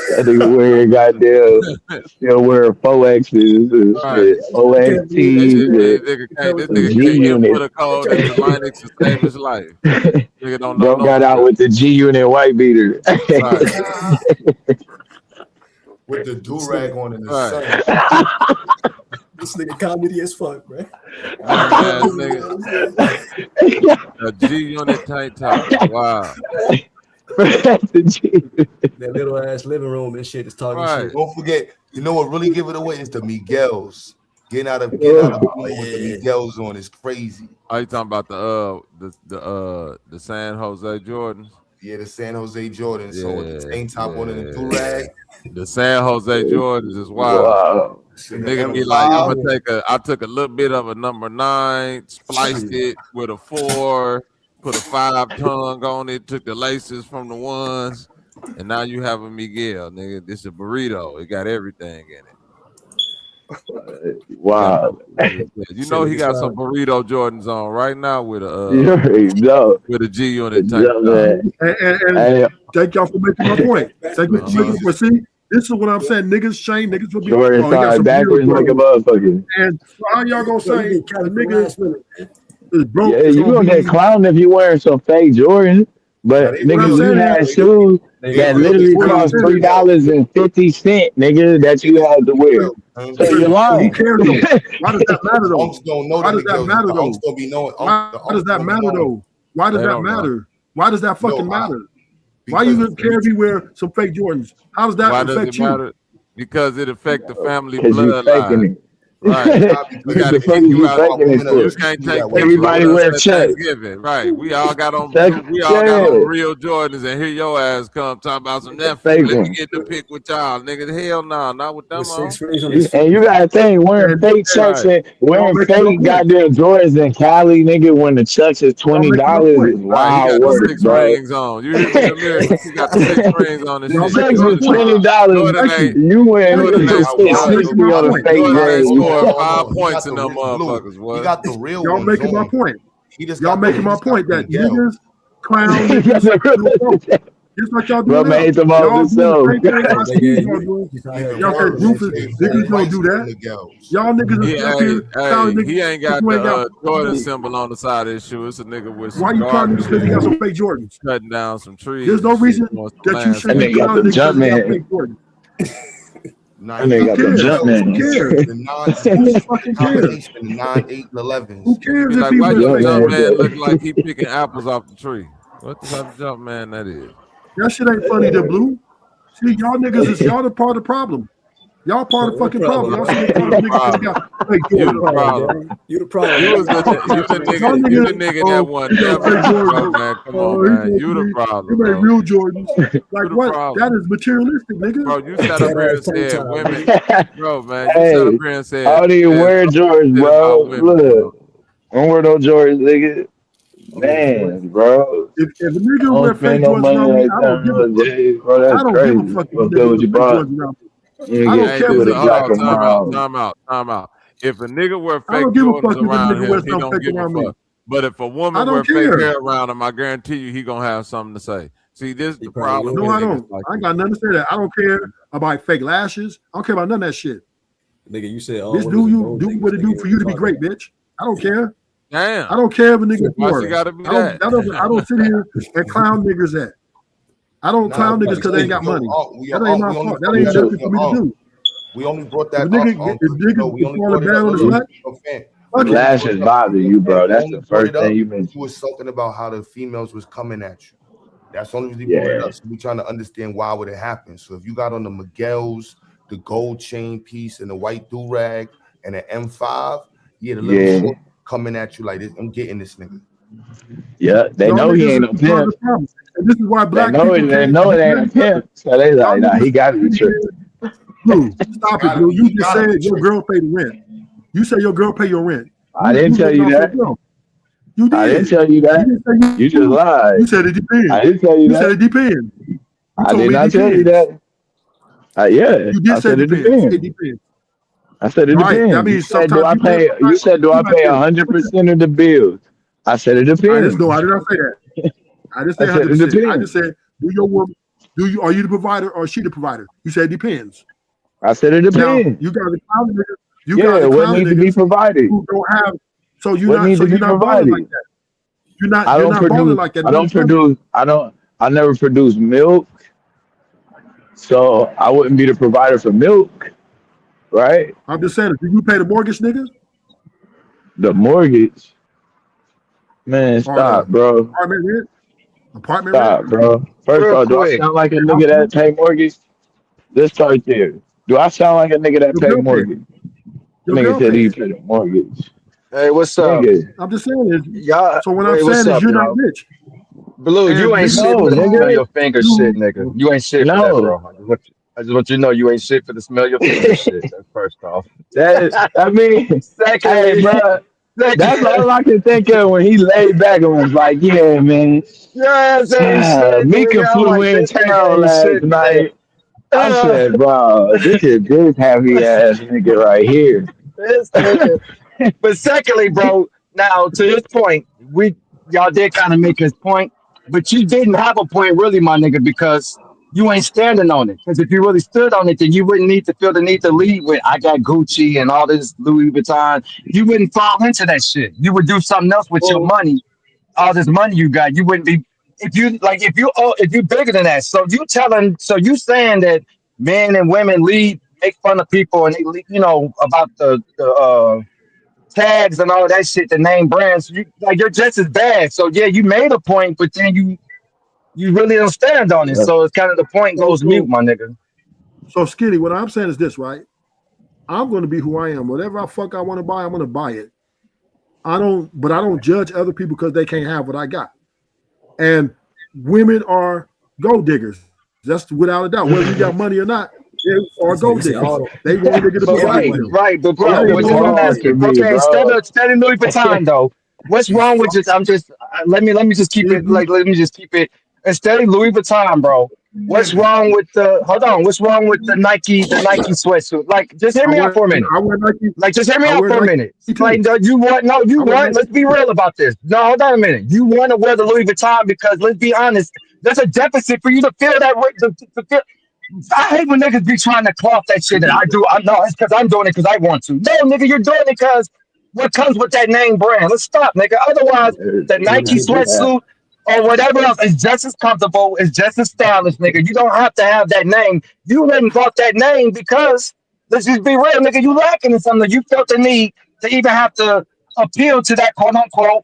that nigga wearing goddamn, still wearing 4X's and Right. shit. I can't believe That that OXTs shit, nigga. and this a nigga G can't unit. input a code into Linux to save his life. Nigga don't know Bro no got out script. with the G unit white beater. Right. With the do This rag nigga, on in the Right. sun. this nigga comedy as fuck, bro. Young ass You nigga. know what I'm saying? A G unit tank top. Wow. The G unit. That little ass living room and shit is talking Right. shit. Don't forget, you know what really give it away is the Miguels. Getting out of Oh with the yeah. Miguels on is crazy. Are you talking about the San Jose Jordans? Yeah, the San Jose Jordan. So with the Yeah, tank top on and the do yeah. rag, The San Jose Jordans is wild. Wow. the Nigga be like, M5. I took a little bit of a number 9, spliced it with a 4, put a 5 tongue on it, took the laces from the ones, and now you have a Miguel, nigga. This a burrito. It got everything in it. Wow. You know he got some burrito Jordans on right now with You a already know. with a G unit Good tank job, top. man. And Hey, thank y'all for making my point. Thank you for making Uh-huh. my point. See, this is what I'm saying. Niggas shame niggas will be. Jordan Oh, he got side some real backwards like a Jordan. motherfucker. And so how y'all gonna Bro, you say be a counting for nigga last minute. is broke Yeah, is you gonna gonna get be? clowned if you wearing some fake Jordan. Now But they What nigga, I'm real, you saying they is, had real, shoes they that real, they literally what I'm real cost saying $3 is, Miguels. and 50 cents, nigga, that you had to They wear. real. So you're so who lying. cares though? Why does that matter The though? unks don't know Why the does that Miguels. matter The unks though? don't be knowing. Why The does unks that don't be matter knowing. though? Why does They that don't know. matter? Why does that No, fucking matter? Why because you care if you wear some fake Jordans? How does that Why does it affect you? matter? Because it affect the family Because you faking bloodline. it. Right. not We because What got to the they fuck kick is you you out. about faking it women You for? can't that take way. pictures Everybody with us wear at chucks. Thanksgiving. Right. We all got on Yeah, real Jordans, and here your ass come talking about some nephew. fake Let me one. get in the pic with y'all. Nigga, hell no, not with With them on. 6 rings on his feet. And you got to think, wearing And fake chucks Right. and y'all wearing making no fake point. goddamn Jordans in Cali, nigga, when the chucks is Y'all $20 making no is point. Right. He wild got the Y'all work, making 6 no bro. rings on. You hear me, Amir? He got the 6 rings on and y'all shit. making Chucks no is point. $20. Jordan Thank you. ain't You wearing Thank But Jordan you. ain't how it Y'all scored. wild it making sneaks though, my me on a Bobby. point. fake Jordan ain't jersey. Hold scored 5 points in the them blue. motherfuckers. He What? got the real Y'all ones making my on. point. He just Y'all got making my point that niggas, clown He got niggas, the go broke. Just like y'all do bro now. made them all Y'all doing the himself. same thing I see Nigga, y'all doing. you out here Y'all say capping that Rufus shit. niggas don't do that. Y'all niggas He is up here clowning hey, niggas he ain't because got you ain't got. the Jordan symbol on the side of his shoe. It's a nigga with Why some you clowning garbage niggas because he got some shoes, fake Jordans? cutting down some trees There's no and shit, reason doing some that you And shouldn't they be landscaping. got clowning them niggas because jump they got man. fake Jordans. Nah, And he they Who got got them the cares? jump L's. Who man. cares? The nine, Who fucking cares? the 9, 8, and 11s. Who You cares be if like, he why wears your Jump fake jump man. Jordans? man look like he picking apples off the tree? What the type of jump man that is? That shit ain't funny to Blue. See, y'all niggas is y'all the part of the problem. Y'all part of the What fucking problem. problem, Y'all bro? sitting there You clowning the niggas because they problem. got fake You You the the Jordans. problem, problem. gang. You the problem, You gang. was Stop you the capping that Y'all nigga shit. you niggas, the nigga that oh, one he got never, fake bro, Jordans. man. Come on, Oh, he man. supposed You to the be, he problem, made bro. real Jordans. You Like the what? That problem. is materialistic, nigga. Bro, you sat up Cat here ass and tank said top, women, nigga. bro, man. You sat up Hey, here and I said don't even there's wear something Jordans, said about bro. women, bro. Look, I don't wear no Jordans, nigga. Nigga, what? Man, bro. If a I nigga wear don't fake spend no Jordans money around me, like I don't that give a fuck. nowadays, bro. I That's don't give a crazy. fuck if a What's nigga up with wear you, fake bro? Jordans around me. You I don't get Hey, care two if of a the listen, nigga hold wear black on, of fake time Jordans. out, mine. time out, time out. If a nigga wear I fake don't give a fuck Jordans if a around nigga wear him, he something don't fake give a around me. fuck. But if a I woman don't wear fake care. hair around him, I guarantee you he gonna have something to say. See, this He the probably problem No, with will. I niggas don't. like I ain't you. got nothing to say that. I don't care about fake lashes. I don't care about none of that shit. Nigga, you said all Bitch, women are gold do diggers. what it do Nigga, for what you you to be talking great, about? bitch. I don't care. I Damn. don't care if a nigga Why she poor. gotta be I don't. that? I don't sit here and clown niggas at. I don't Nah, clown niggas we because they ain't got money. That ain't my we only fault. That brought ain't that up. nothing for me to do. We only brought If a that nigga up. if niggas We is only falling brought it up. bad on his Look, luck, fam, fuck we it. only brought Lashes it up. bother you, Fam, bro. we That's only the brought first it thing up you because you mentioned. was talking about how the females was coming at you. That's the only reason we brought it Yeah, up. So we trying to understand why would it happen. So if you got on the Miguel's, the gold chain piece, and the white do rag, and an M5, yeah, the little yeah, short coming at you like this. I'm getting this nigga. yeah. They Y'all know he niggas ain't is no part of the pimp. problem. And this is why They black know it. people They can't know get it ain't a married. pimp. So they Y'all like, nah, niggas he got to be sit tripping. here, Blue, stop it, Blue. You He just gotta said be your tripping. girl paid the rent. You say your girl pay your rent. I didn't You tell living you off your that. girl. You I didn't did. tell you You that. didn't say you You just do. lied. You said it I depends. didn't tell you You said that. it depends. You I told did me it not tell you depends. that. Yeah, You I did say it said it depends. It depends. depends. I said it Right. That depends. You means said, do sometimes I you pay, pay? You sometimes said, do you I not pay pay. What's that? 100% of the bills? I said it No, depends. I did not say that. I didn't say I said it 100%. I just depends. said, do your woman, are you the provider or is she the provider? You said it depends. I said it Now depends. you guys Yeah, are what clowning need to be niggas provided? who don't have, What need so to you're be not balling like provided? that. I You're don't not balling produce. like that. I No don't one's funding. produce. I don't. I never produce milk, so I wouldn't be the provider for milk, right? I'm just saying, do you pay the mortgage, nigga? The mortgage, man. Or the Stop, bro. apartment rent? Apartment rent? Stop, bro. First Real off, do I quick. sound like a House nigga rent? that pay mortgage? Let's start there. Do I sound like a nigga that Your pay girl pay it. mortgage? Your Nigga girl said pay he it. pay the mortgage. Hey, what's up? Nigga, I'm just saying is, Y'all, so what I'm hey, what's saying is up, you're not y'all? rich. Blue, you And ain't niggas shit no, for can the smell call nigga, your finger shit, you. nigga. You ain't shit for that, no. bro. I just want you to know you ain't shit for the smell your finger shit. That's first off. That I mean, hey, secondly, bro. That's second, all I can think of when he laid back and was like, "Yeah, man, your ass ain't shit, Mika nigga. I'm flew like, in this nigga town ain't last shit, man. night." I said, "Bro, this is this heavy ass nigga right here." This nigga. But secondly, bro, now to his point, we y'all did kind of make his point, but you didn't have a point really, my nigga, because you ain't standing on it. Because if you really stood on it, then you wouldn't need to feel the need to lead with I got Gucci and all this Louis Vuitton. You wouldn't fall into that shit. You would do something else with your Well, money, all this money you got. You wouldn't be if you bigger than that. So you saying that men and women lead make fun of people and they about the tags and all that shit, the name brands. You're just as bad. So yeah, you made a point, but then you really don't stand on it. Yeah. So it's kind of the point so, goes mute, so, my nigga. so skinny, what I'm saying is this, right? I'm going to be who I am. Whatever I want to buy, I'm going to buy it. But I don't judge other people because they can't have what I got. And women are gold diggers. That's without a doubt. Whether you got money or not, they are gold He said diggers. all They want a nigga to But provide for right, them. everyone. right, but That bro, ain't It's but no I'm hard asking. for me, Okay, bro. instead of Louis Vuitton though, what's wrong with just? Let me just keep if it you let me just keep it. Instead of Louis Vuitton, bro. What's wrong with the hold on? What's wrong with the Nike sweatsuit? Like, just hear I me out wear for a minute. I wear Nike. Like, just hear me I out wear for a Nike minute. too. Like, you want no, you I wear want. Nike Let's be too. real about this. No, hold on a minute. You want to wear the Louis Vuitton because let's be honest. There's a deficit for you to feel that way. To feel, I hate when niggas be trying to cloth that shit. And I do. I know it's because I'm doing it because I want to. No, nigga, you're doing it because what comes with that name brand. Let's stop, nigga. Otherwise, the Nike Yeah. sweatsuit or whatever else is just as comfortable, is just as stylish, nigga. You don't have to have that name. You went and bought that name because let's just be real, nigga. You lacking in something. You felt the need to even have to appeal to that quote unquote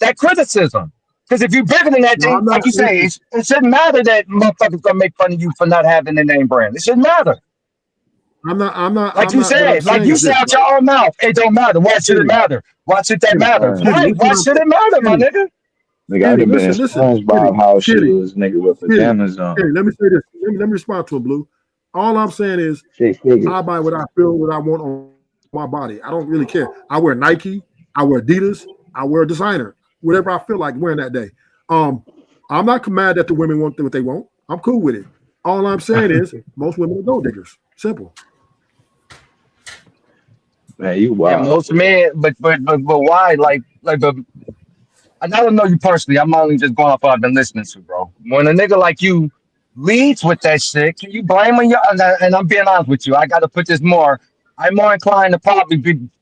that criticism. Because if you're bigger than that, No, then I'm not. like you say, Listen, it shouldn't matter that motherfuckers gonna make fun of you for not having the name brand. It shouldn't matter. I'm not. I'm not. Like I'm you not. What I'm said, like saying you is said this, out right? your own mouth. It don't matter. Why should it Skinny, matter? Why should that skinny, matter? Right. skinny. Right? Listen, what Why I'm should saying. it matter, my Skinny, nigga? Nigga, I'd skinny. have been in Listen. Skinny, SpongeBob house skinny, shoes, nigga, with skinny, pajamas on. skinny. Let me say this. Let me respond to him, Blue. All I'm saying is, Six figures. I buy what I feel, what I want on my body. I don't really care. I wear Nike. I wear Adidas. I wear designer. Whatever I feel like wearing that day. Um, I'm not mad that the women want what they want. I'm cool with it. All I'm saying is, most women are gold diggers. Simple. Man, you And wild, most bro. men, but why? But I don't know you personally. I'm only just going off what I've been listening to, bro. When a nigga like you leads with that shit, can you blame him? And I'm being honest with you. I got to put this more. I'm more inclined to probably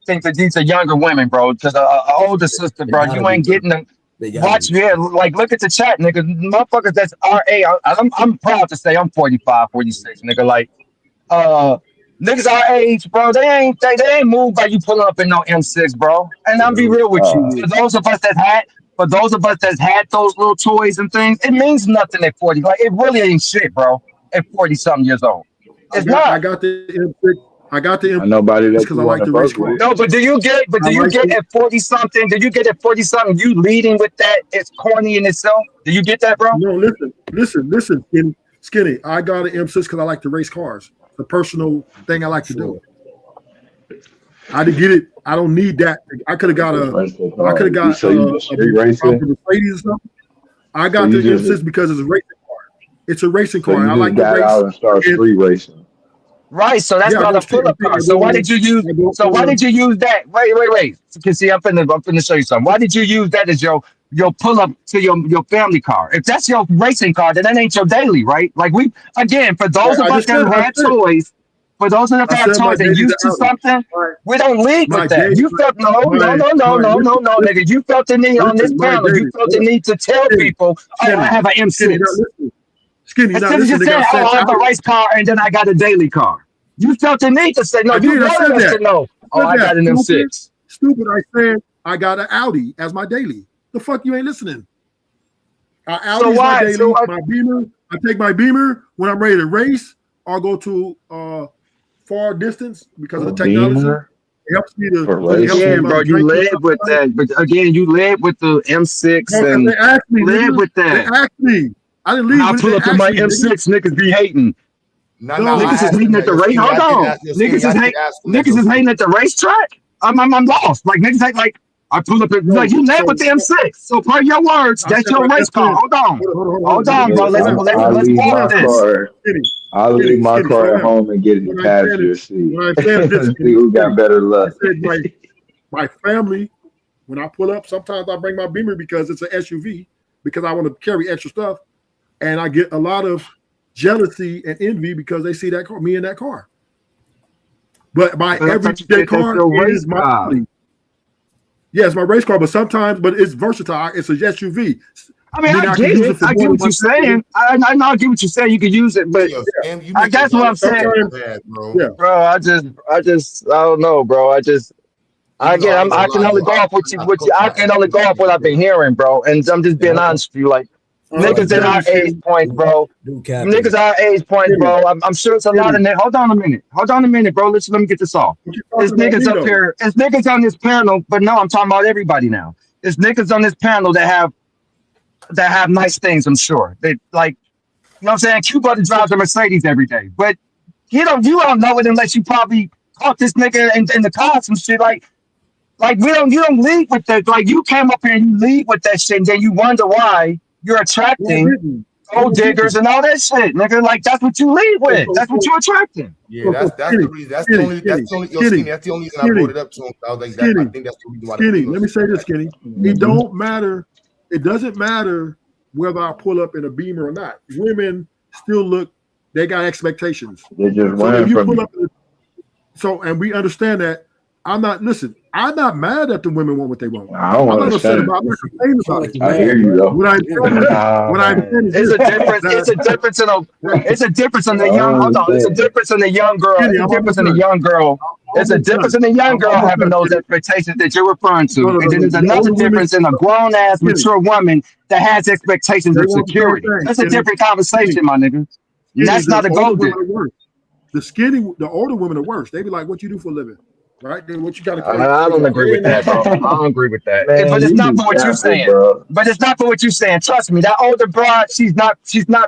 think that these are younger women, bro. Because a older sister, They bro, gotta you be, ain't bro. getting them. They gotta Watch, be. yeah, like look at the chat, nigga. Motherfuckers that's our age. I'm proud to say I'm 45, 46, nigga. Like, uh, niggas our age, bro, they ain't moved by you pulling up in no M6, bro. And I'm be Real real with you. talk. For those of us that's had those little toys and things, it means nothing at 40. Like it really ain't shit, bro. At 40 something years old, I it's got. I not. got the M6. I got the Not M6 nobody that because you I want like to to race fuck with. cars. No, but I do you like get to. at 40 something? Do you get at 40 something? You leading with that? It's corny in itself. Do you get that, bro? No, listen, skinny. I got an M6 because I like to race cars. It's a personal thing I like to do. Sure. I didn't get it. I don't need that. I could have got Just a. race the I could car. have got So you just street racing? Mercedes or something. I So got you the just M6 because it's a racing car. It's a racing so car. you I just like to got race. out and start And street racing. Right. So that's yeah, I not go a street. pull-up car. I So go why on. did you use? I go So why on. did you use that? Wait. You can see, I'm finna show you something. Why did you use that as your pull-up to your family car? If that's your racing car, then that ain't your daily, right? Like we again, for Right, those of I us just that said. have had toys, for those that have I had said my toys and baby's an used to Audi. something, My we don't lead with my that. day You felt no, listen, nigga. You felt the need on this my panel. You David. felt Hold the up. need to tell Skinny, people, oh, I skinny, have an skinny. You're not M6. listening. Skinny, you're not Instead of listening, just nigga. saying, I oh, said I have a Audi. race car and then I got a daily car. You felt the need to say, no, I you did. I wanted said us to that. know, I oh, said I that. got an Stupid. M6. Stupid. I said I got an Audi as my daily. The fuck you ain't listening. So Audi's my why? So daily. My Beamer. I take my Beamer when I'm ready to race or go to far distance because of A the technology. beamer It helps me to. for It helps me yeah, if racing? bro, I'm you drinking or led with something. that. But again, you led with the M6 No, because and they asked me, led nigga. with They that. asked me. I didn't When leave I with it. pull They up in asked my me, nigga. M6, niggas be hating. No, No, I Niggas is asked hating him at that. the Yo, race. skinny. Hold I did on. ask. Yo, skinny. Niggas I is did hate. ask him that Niggas though, is hating skinny. at the racetrack. I'm lost. Like niggas hate like I pull up and like no. you led with So the M6. So per your words, I that's said your my race best car. friend. Hold on. Hold Hold on. on, bro. Nigga, Let's Slow down, slow I down, let's leave slow walk my down. this. car. Skinny, I leave skinny, my skinny, slow car at down. home and get in the What I'm saying is, passenger seat. what I'm saying is this, See skinny, who got skinny. better I luck. said my family, when I pull up, sometimes I bring my Beamer because it's an SUV because I want to carry extra stuff. And I get a lot of jealousy and envy because they see that car, me in that car. But my But I thought you everyday said that's car your race is my car. Audi. Yeah, it's my race car, but sometimes, but it's versatile. It's a SUV, I mean, I meaning I can get use it it. for I more get than what one you're thing. saying. I know I get what you're saying. You could use it, but Yo, Sam, you I making guess what life I'm saying, so Sometimes, bad, bro. yeah. bro. I don't know, bro. Even though I ain't gonna I can lie, only yo, go off I gotta cook I my can only go X's off today, what I've been bro. hearing, bro. And I'm just Yeah, being honest with you, like All I'm niggas in telling our you, age skinny, points, bro. do capping. Niggas our age points, skinny, bro. I'm sure it's a lot of skinny. Hold on a minute. Hold on a minute, bro. Let me get this off. What you It's talking about niggas me up though? here. It's niggas on this panel, but no, I'm talking about everybody now. It's niggas on this panel that have nice things. I'm sure they like. You know what I'm saying? Cuba drives a Mercedes every day, but you don't know it unless you probably caught this nigga in the car some shit. Like you don't lead with that. Like you came up here and you lead with that shit, and then you wonder why you're No, I attracting didn't. gold diggers and all that shit, nigga. Like that's what you lead with. That's what you attracting. Yeah, that's the reason. That's the only That's the only reason I brought it up to him. I was like, I think that's the reason why. Skinny, let me say this, Skinny. It don't matter. It doesn't matter whether I pull up in a Beamer or not. Women still look. They got expectations. They just so running if you from pull you. up, and we understand that. I'm not mad that the women want what they want. I don't I'm not upset understand. about. I'm not complaining about it. I hear you though. What I'm saying is It's a difference. It's a difference in a. It's a difference in the young. Hold on. It's a difference in the young girl. It's a difference in the young girl. It's a difference in the young girl having those expectations that you're referring to, and then there's another difference in a grown ass mature woman that has expectations of security. That's a different conversation, my nigga. That's not a gold digger. The older women are worse. They be like, "What you do for a living?" Right? Then what you got to? I don't agree with that, bro. I don't agree with that. Man, but it's not for what you're capping, saying. bro. But it's not for what you're saying. Trust me, that older broad, she's not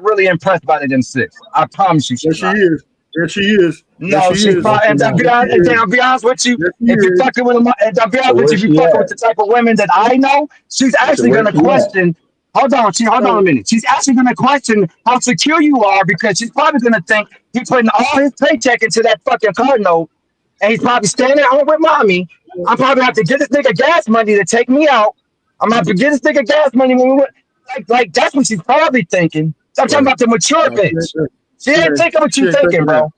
really impressed by the M6. I promise you, she's not. Yes, she is. No, she's probably. And I'll be honest with you. If you're fucking with them, and I'll be honest with you. If you're fucking with the type of women that I know, she's actually gonna question. Hold on a minute. She's actually gonna question how secure you are because she's probably gonna think he's putting all his paycheck into that fucking car note. And he's probably staying at home with mommy. I'm probably have to get this nigga gas money to take me out. I'm gonna have to get this nigga gas money when we went. Like that's what she's probably thinking. I'm talking about the mature bitch. She ain't thinking what you thinking, bro.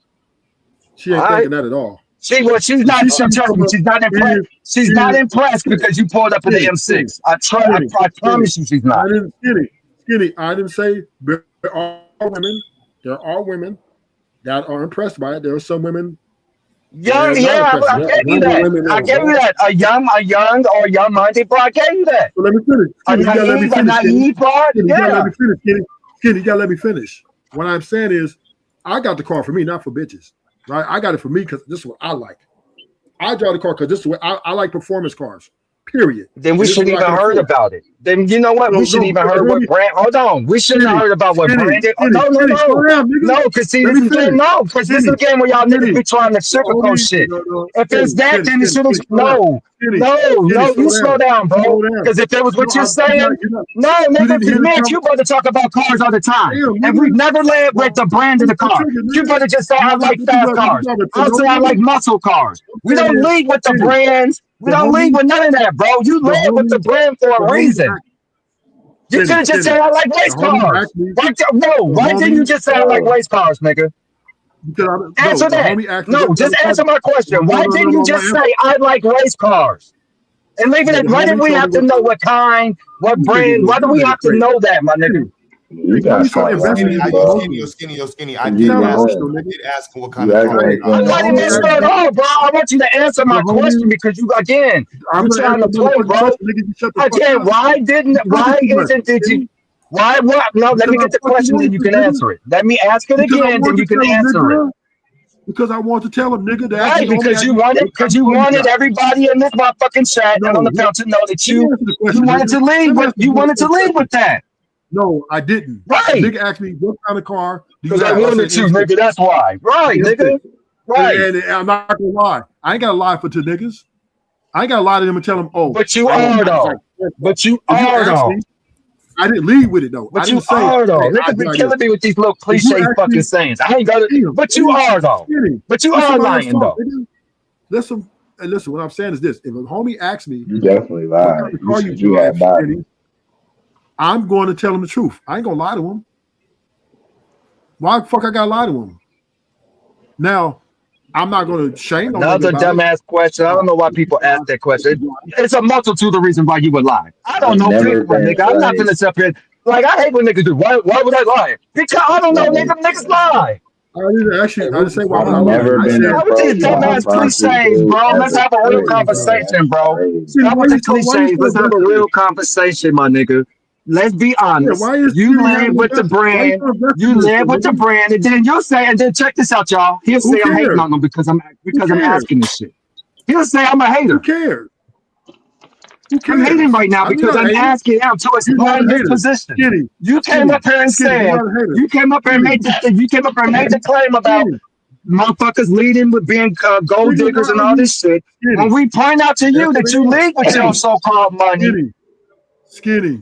She ain't thinking that at all. She's not. Trust me, she's not impressed. She's not impressed because you pulled up in the M6. I promise you, she's not. Skinny. I didn't say there are women. There are women that are impressed by it. There are some women. Young, yeah, I gave you that. I gave you that. A young or young-minded bro. I gave you that. So let me finish. A naive bro. Yeah. Skinny, you gotta let me finish. What I'm saying is, I got the car for me, not for bitches. Right? I got it for me because this is what I like. I drive the car because this is what I like performance cars. Period. Then we shouldn't even heard about it. Then you know what? We shouldn't even heard what brand. Hold on. We shouldn't have heard about what brand. No, because see, this is again. No, because this is again where y'all niggas be trying to sugarcoat shit. If it's that, then it should have. No. You slow down, bro. Because if it was what you're saying, no, nigga, you better talk about cars all the time, and we've never led with the brand of the car. You better just say I like fast cars. I'll say I like muscle cars. We don't lead with the brands. We don't lead with none of that, bro. You lead with the brand for a reason. You could have just said I like race cars. Why didn't you just say I like race cars, nigga? Answer that. No, just answer my question. Why didn't you just say I like race cars? And leave it at why did we have to know what kind, what brand? Why do we have to know that, my nigga? You got skinny. I did ask him what kind of car. I'm not emotional at all, bro. I want you to answer my question because you're trying to play, bro. No, let me get the question, then you can answer it. Let me ask it again, then you can answer it. Because I want to tell him, nigga, that right, because you wanted everybody in this motherfucking chat and on the panel to know that you wanted to lead with that. No, I didn't. Right. Nigga asked me what kind of car. Because I wanted to, nigga. That's why. Right, nigga. Right. And I'm not gonna lie. I ain't gotta lie for two niggas. I ain't gotta lie to them and tell them, oh. But you are though. I didn't lead with it though. But you are though. Niggas be killing me with these little cliche fucking sayings. I ain't got it. But you are though. But you are lying though. Listen. What I'm saying is this: if a homie asks me, you definitely lied. You had body. I'm going to tell him the truth. I ain't gonna lie to him. Why the fuck I gotta lie to him? Now, I'm not gonna shame. Another dumbass question. I don't know why people ask that question. It's a multitude of reasons why you would lie. I don't know, nigga. I'm not gonna sit here. Like I hate when niggas do. Why would I lie? Because I don't know, niggas lie. I didn't say why would I lie. How with these dumbass cliches, bro? Let's have a real conversation, bro. Stop with the cliches. Let's have a real conversation, my nigga. Let's be honest. You land with the brand. You land with the brand, and then you'll say, and then check this out, y'all. He'll say I'm hating on them because I'm asking this shit. He'll say I'm a hater. Who cares? I'm hating right now because I'm asking him to explain his position. You came up here and said you came up here and made the claim about motherfuckers leading with being gold diggers and all this shit. When we point out to you that you lead with your so-called money. Skinny.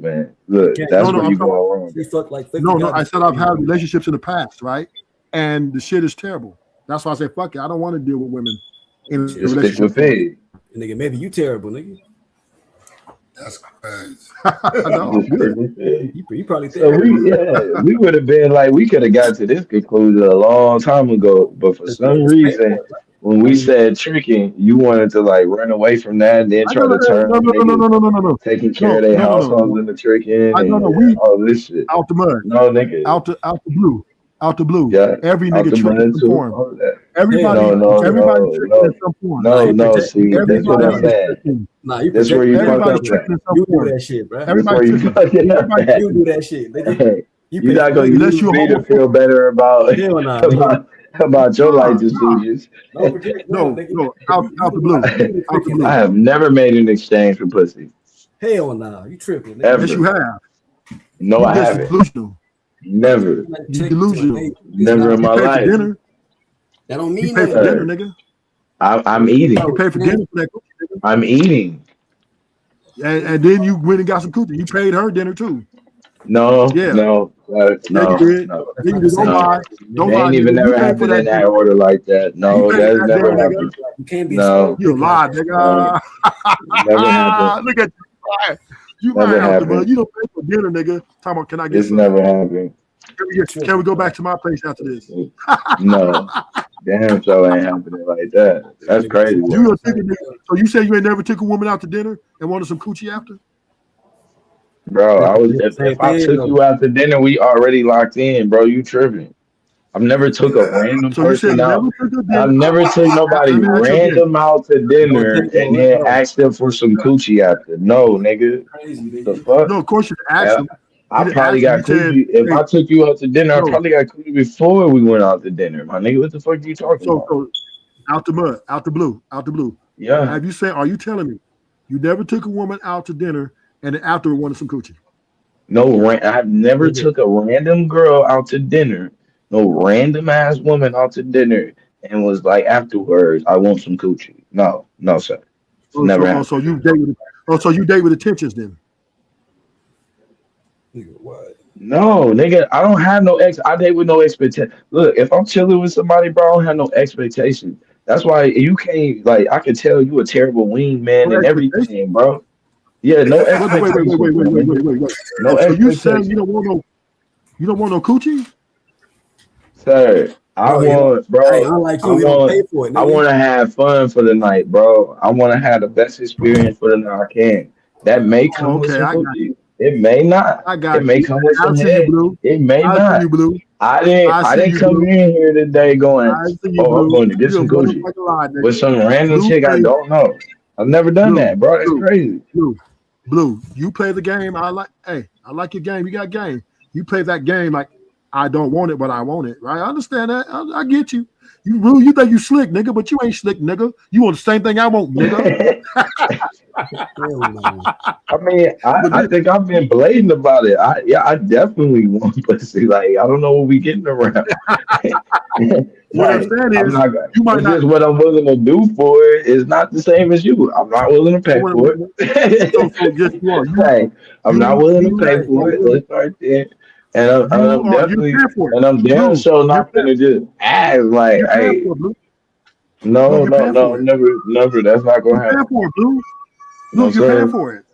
truth, man. Look, that's where I'm you talking. going wrong. She fucked like 50 No. guys. I said I've had relationships in the past, right? And the shit is terrible. That's why I say fuck it. I don't want to deal with women in a Just stick relationship. with Fade. Nigga, maybe you terrible, nigga. That's crazy. No, I'm good. You probably So terrible. we would have been like we could have got to this conclusion a long time ago, but for some reason when we said tricking, you wanted to like run away from that and then I try never to heard. turn No, on no, no, no, niggas no, no, no, no, no, taking care of no, their no, no, no, households no. in the tricking I no, and no. We all this shit. out the mud, No, nigga. out the blue. Yeah, Every out nigga the tricking mud some too. form. All that. Everybody, No, no, everybody no, tricking in no, some form. Nah, no, you no. protect. See, that's what I'm Everybody is saying. tricking. Nah, you That's where protect you your fuck Everybody up nigga. at. tricking in some You do form. that shit, bro. That's Everybody where you tricking. fucking up Everybody at. You do tricking. that shit, nigga. Hey, You you're pay not for gonna nigga. Unless use you're me to homophobic. feel better about Hell nah, nigga. about your life Nah, decisions. Don't protect one, no, nigga. no. Out the You blue. the Out the tricking I blue. nigga. have never made an exchange for pussy Hell nah, you tripping, nigga. Yes, you ever. have. No, You I just haven't. delusional. Never, Like You check to an delusional. eight. It's never not. in You my pay for life, dinner. That don't You mean pay for nothing. dinner, sir. nigga. I'm eating. You pay for dinner for that coochie, nigga. I'm eating. And then you went and got some coochie. You paid her dinner too. No, Yeah. no, Yeah, you no, did. no, That's Yeah, you not the did. Don't same no. lie. thing, Don't nigga. It lie, ain't even nigga. You never paid for happened in that that dinner. order like that. You No, paid that for has that never dinner, nigga. happened. You can't be so No, You a picky like lie, that. no, nigga. never happened. Look at you lying. You Never lying out the mud. happened. You don't pay for dinner, nigga. Talking about, can I get It's some? never happened. You Can we tripping, go bro. back to my place after this? No, damn show ain't happening like that. That's Nigga, crazy You work. don't think so you say you ain't never took a woman out to dinner and wanted some coochie after? Bro, I was the same if I thing took though. you out to dinner, we already locked in, bro. You tripping. I've never took a random So you said person you never out. took a I've dinner. never took nobody Let me ask you again. random out to Don't dinner take no and let then no. ask them for some coochie after. No, nigga. Crazy, The nigga. fuck? No, of course you asked I, him. I You didn't probably ask him. You got said, coochie. If hey, I took you out to dinner, I no. probably got coochie before we went out to dinner. My nigga, what the fuck are you talking about? So out the mud, out the blue, out the blue. Yeah. Have you said? Are you telling me you never took a woman out to dinner and then after wanted some coochie? No, I've never Nigga. took a random girl out to dinner, no random ass woman out to dinner, and was like afterwards, I want some coochie. No, no, sir, it's Oh, never so happened. you date with so you date with intentions then? Nigga, what? No, nigga, I don't have no I date with no expectation. Look, if I'm chilling with somebody, bro, I don't have no expectation. That's why you can't like. I can tell you a terrible No wingman and expectation. everything, bro. Yeah, no expectations, my nigga. Wait. No So you saying expectations. you don't want no coochie? Sir, Bro, you know, hey, unlike you, we don't pay for it, I nigga. want to have fun for the night, bro. I want to have the best experience for the night I can. That may Oh, come with okay, some I got coochie. It may not. I got It may you. come with I some see you, head. blue. It may I see you, not. blue. I I see didn't you, come blue. in here today going, I see you, oh, I'm blue. going to get You a some coochie motherfucking lie, with nigga. some random Blue chick I play don't know. I've never done blue, that, bro. That's blue, crazy. blue. You play the game. I like your game. You got game. You play that game like I don't want it, but I want it. Right? I understand that. I get you. You blue, you think you slick, nigga, but you ain't slick, nigga. You want the same thing I want, nigga. Hell no. I mean, But I think I've been blatant about it. I definitely want pussy. Like I don't know what we getting around. what I'm Like saying I'm is not. you might It's not. just what I'm willing to do for it is not the same as you. I'm not willing to pay for it. So yes, you are. Like I'm not willing to pay You for are it. willing. Let's start there. And You I'm are. You definitely pay for it. and I'm damn Blue. sure You not pay. gonna just ask like, You paying hey, for it, blue. Blue, no, you no, paying no, for it. never. That's not You gonna paying happen. for it, blue. Blue, No you paying sir. for it.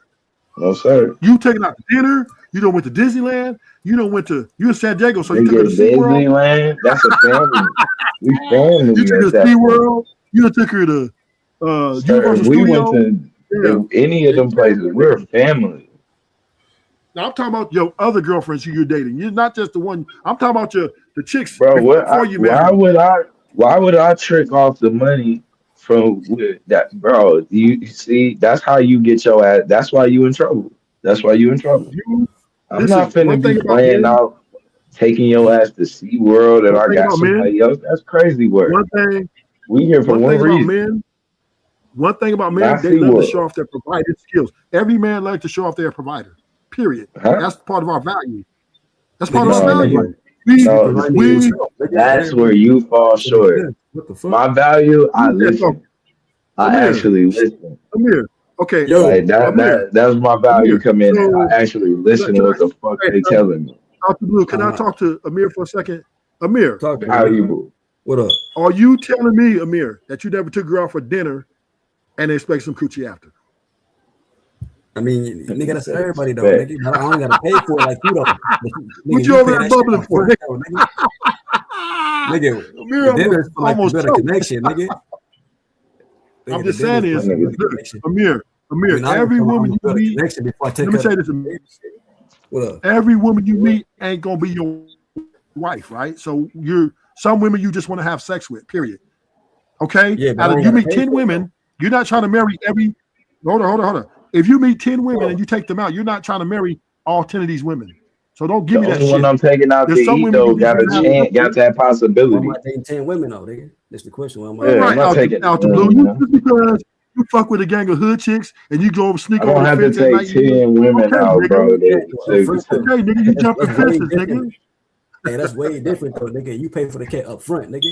No sir. You taking out to dinner. You don't went to Disneyland. You don't went to you in San Diego, so you took her to Nigga, SeaWorld. Disneyland, that's a family. We You family took her at to that point. SeaWorld. You done took her to Sir, if Universal we went Studios. to Yeah. any of Yeah, you them paying places, for it, we're nigga. a family. Now I'm talking about your other girlfriends who you're dating. You're not just the one. I'm talking about the chicks Bro, before you married. why would I trick off the money from with that bro? You see, that's how you get your ass. That's why you in trouble. That's why you in trouble. You I'm not listen. finna be playing out taking your ass to SeaWorld and One I thing got about men. somebody else. That's crazy work. One thing. We here for One one thing about reason. men. One thing about men. Not They love to SeaWorld. show off their provider skills. Every man likes to show off their provider. Period. Huh? That's part of our value. That's part Nigga, of our No, sleep value. nigga. right. We Sleeping No, right next to see, we yourself. Nigga, that that's ain't where you fall that makes short. sense. What the fuck? My value, I who said listen. something? I Amir. actually listen. Amir. Okay. Yo, Like Amir. that's my value Amir. come in at. So I actually listen to can I? what the fuck Hey, they telling me. out the blue. Can I uh, talk to Amir for a second? Amir, talk to me, nigga. Valuable. What up? are you telling me, Amir, that you never took her out for dinner and expect some coochie after? I mean, That nigga, nigga that's said everybody though, expect. nigga. I don't gotta pay for it like you though. But What nigga, you you over pay there that shit bubbling up for? front though, nigga. Nigga, Amir the dinner's for like the almost better choked. connection, nigga. I'm just saying is, Amir, every woman you meet, let me say this, every woman you meet ain't gonna be your wife, right? So some women you just want to have sex with, period. Okay? Yeah, you meet 10 women, you're not trying to marry every hold on. If you meet 10 women and you take them out, you're not trying to marry all 10 of these women. So don't give me that shit. The only one I'm taking out to eat though got a chance, got that possibility. Why am I dating 10 women though, nigga? That's the question. Why am I right out the blue. Just because you fuck with a gang of hood chicks and you go over sneak over the fence at night. I don't have to take 10 women out, nigga. bro. Okay, nigga, you jump the fences, nigga. Hey, that's way different though, nigga. You pay for the cat up front, nigga.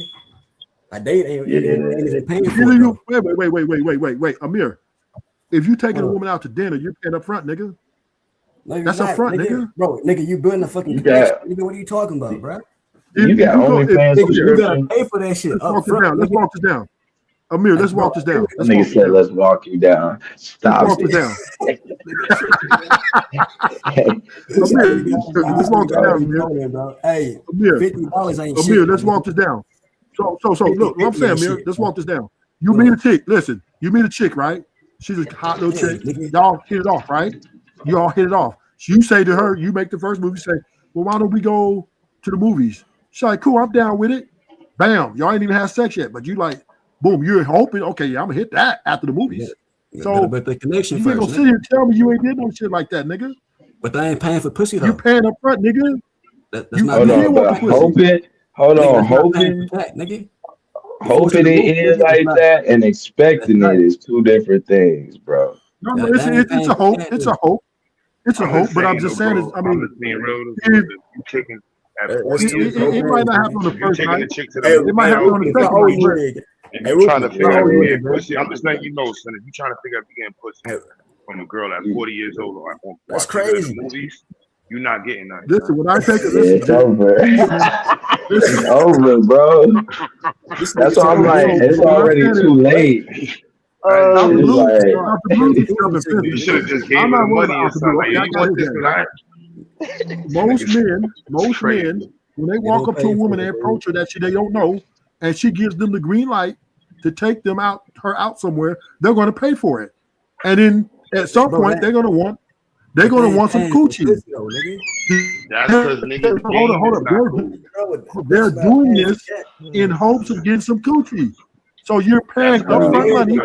A date ain't even paying for it. Wait, Amir. If you taking a woman out to dinner, you're paying up front, nigga. No, that's up front, nigga. Bro, nigga, you building a fucking connection. Nigga, what are you talking about, bro? You got OnlyFans subscription. You gotta pay for that shit up front. Let's walk this down. Amir, let's walk this down. Nigga said, let's walk you down. Stop. Let's walk this down. Let's walk this down, Amir. Hey, $50 ain't shit. Amir, let's walk this down. So look, what I'm saying, Amir, let's walk this down. You meet a chick. Listen, you meet a chick, right? She's a hot little chick. Y'all hit it off, right? You all hit it off. So you say to her, you make the first move. You say, well, why don't we go to the movies? She's like, cool, I'm down with it. Bam, y'all ain't even had sex yet, but you like, boom, you're hoping, okay, yeah, I'm gonna hit that after the movies. So, but the connection you first. ain't gonna sit here and tell me you ain't did no shit like that, nigga. But I ain't paying for pussy though. You paying up front, nigga. That's not hoping it is like that and expecting it is two different things, bro. No, it's a hope. It's a hope. It's a hope, but I'm just saying, I mean, it might not happen on the first night. It might happen on the second night. And you're trying to figure out if you're getting pussy. I'm just letting you know, son, if you're trying to figure out if you're getting pussy from a girl that's 40 years old or that's crazy. Movies, you're not getting that. Listen, when I take it, it's over. It's over, bro. That's why I'm like, it's already too late. You should have just gave him the money or something. Like, you want this tonight? Most men, when they walk up to a woman and approach her that they don't know, and she gives them the green light to take them out somewhere, they're going to pay for it. And then at some point, they're going to want some coochie. That's because niggas. Hold up. They're doing this in hopes of getting some coochie. So you're paying upfront money.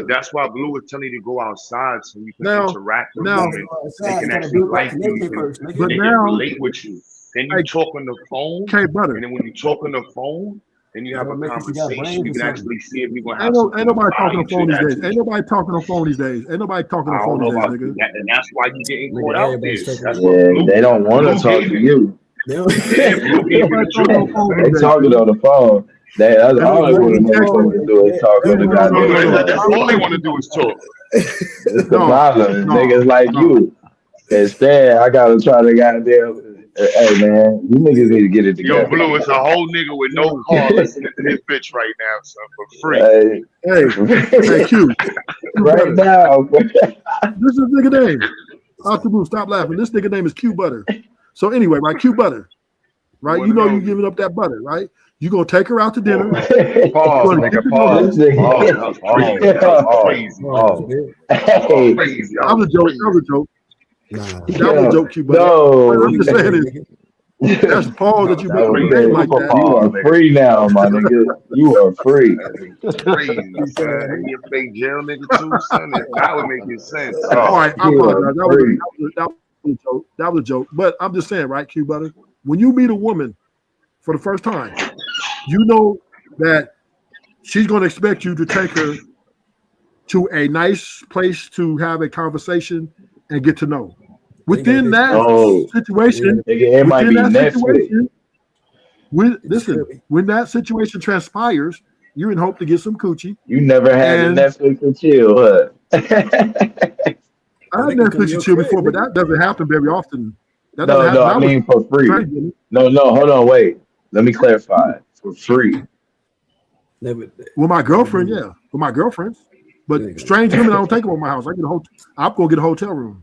That's why Blue is telling you to go outside so you can interact with women. They can actually like you. They can relate with you. Then you talk on the phone. And then when you talk on the phone, then you have a conversation. You can actually see if you're gonna have. Ain't nobody talking on the phone these days. Ain't nobody talking on the phone these days. Ain't nobody talking on the phone these days, nigga. And that's why you getting caught out there. Yeah, they don't want to talk to you. They talking on the phone. That's all they want to do is talk on the goddamn. That's all they want to do is talk. It's the problem. Niggas like you. Instead, I gotta try to goddamn. Hey man, you niggas need to get it together. Yo, Blue, it's a whole nigga with no car listening to this bitch right now, son, for free. Hey, Q. Right now. This is nigga name. Dr. Blue, stop laughing. This nigga name is Q Butter. So anyway, right, Q Butter. Right? You know you giving up that butter, right? You gonna take her out to dinner. Pause. That was a joke. That was a joke, Q Butter. No. I'm just saying it. That's pause that you bring a name like that. You are free now, my nigga. You are free. Crazy, son. You a fake jail nigga too, son. That would make it sense. All right, I apologize. That was a joke. But I'm just saying, right, Q Butter, when you meet a woman for the first time, you know that she's going to expect you to take her to a nice place to have a conversation and get to know. Within that situation, it might be Netflix. When that situation transpires, you're in hope to get some coochie. You never had a Netflix and chill, huh? I had Netflix and chill before, but that doesn't happen very often. No, I mean for free. No, hold on, wait. Let me clarify. For free. With my girlfriend, yeah. With my girlfriends. But strange women, I don't take them on my house. I'm gonna get a hotel room.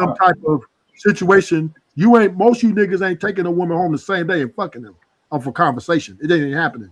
some type of situation, most of you niggas ain't taking a woman home the same day and fucking them for conversation. It ain't happening.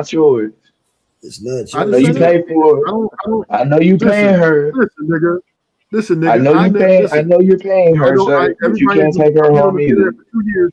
not yours. It's not I yours. know you pay for it. I know you paying her. Listen, I nigga. know you paying. I Listen. know you're paying her, sir. But you Everybody can't ain't gonna take her be able home to be there either. for 2 years.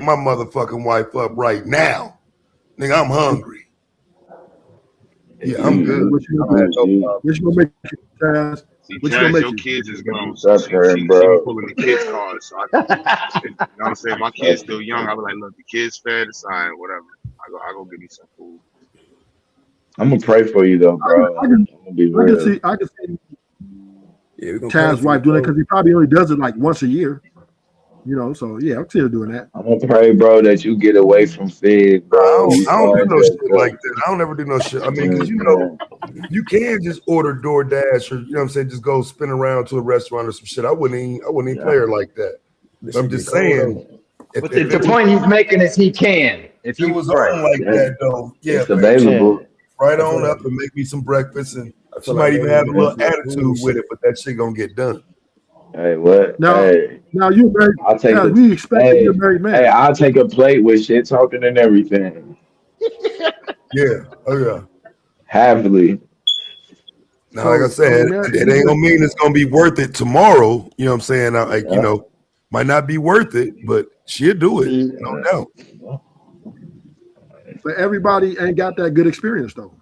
my motherfucking wife up right now. Nigga, I'm hungry. Yeah, I'm good. What you gonna do? What you gonna make it, Taz? See, What you gonna Taz, make your it? kids is grown. So Suffering, see me bro. pulling the kids' cards. So you know what I'm saying? My kid's still young. I be like, look, the kid's fed, it's all right, whatever. I go get me some food. I'm gonna pray for you though, bro. I'm gonna be real. I can see Yeah, we're gonna Taz's wife doing it because he probably only does it like once a year. So yeah, I'm still doing that. I'm gonna pray, bro, that you get away from Fig, bro. You I don't do start no to, shit like that. I don't ever do no shit. I mean, because you can just order DoorDash or you know what I'm saying, just go spin around to a restaurant or some shit. I wouldn't even play her like that. But I'm just saying. But the point he's making is he can. If it was on like that though, it's available. Right on up and make me some breakfast, and she might even have a little attitude with it, but that shit gonna get done. Hey, what? Now you married. I'll take we expect you a married man. Hey, I'll take a plate with shit talking and everything. Yeah. Oh yeah. Happily. Now, like I said, it ain't gonna mean it's gonna be worth it tomorrow. You know what I'm saying? Might not be worth it, but she'll do it, no doubt. But everybody ain't got that good experience though.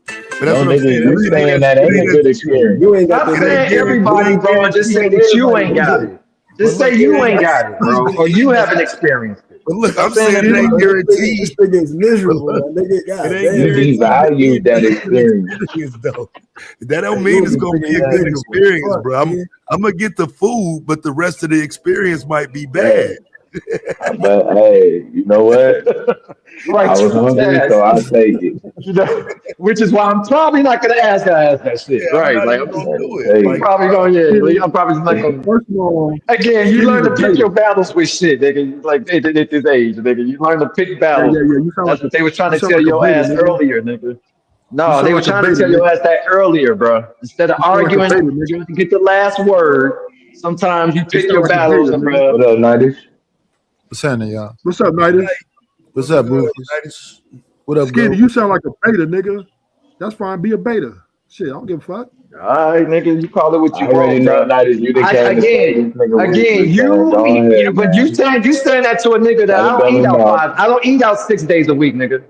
But that's what I'm saying. You saying that ain't a good experience. You ain't got I'm saying everybody, bro. Just say that you ain't got it. Just say you ain't got it, bro, or you haven't experienced it. But look, I'm saying it ain't guaranteed. This nigga is miserable. Nigga, it ain't devalue that experience. That don't mean it's gonna be a good experience, bro. I'm gonna get the food, but the rest of the experience might be bad. But hey, you know what? Right, I was hungry, so I'll take it. Which is why I'm probably not gonna ask that shit. Yeah, right? I'm Like not gonna do it. I'm probably gonna. I'm probably not gonna. First of all, again, you learn to pick your battles with shit, nigga. Like at this age, nigga, you learn to pick battles. That's what they were trying to tell your ass earlier, nigga. No, they were trying to tell your ass that earlier, bro. Instead of arguing to get the last word, sometimes you pick your battles, bro. What up, 90s? What's happening, y'all? What's up, Nighters? What's up, bro? What up, Skinny? bro? You sound like a beta, nigga. That's fine. Be a beta. Shit, I don't give a fuck. All right, nigga, you call it what you I already want, know, 90s. You done came again, you saying that to a nigga that I don't eat out I don't eat out 6 days a week, nigga.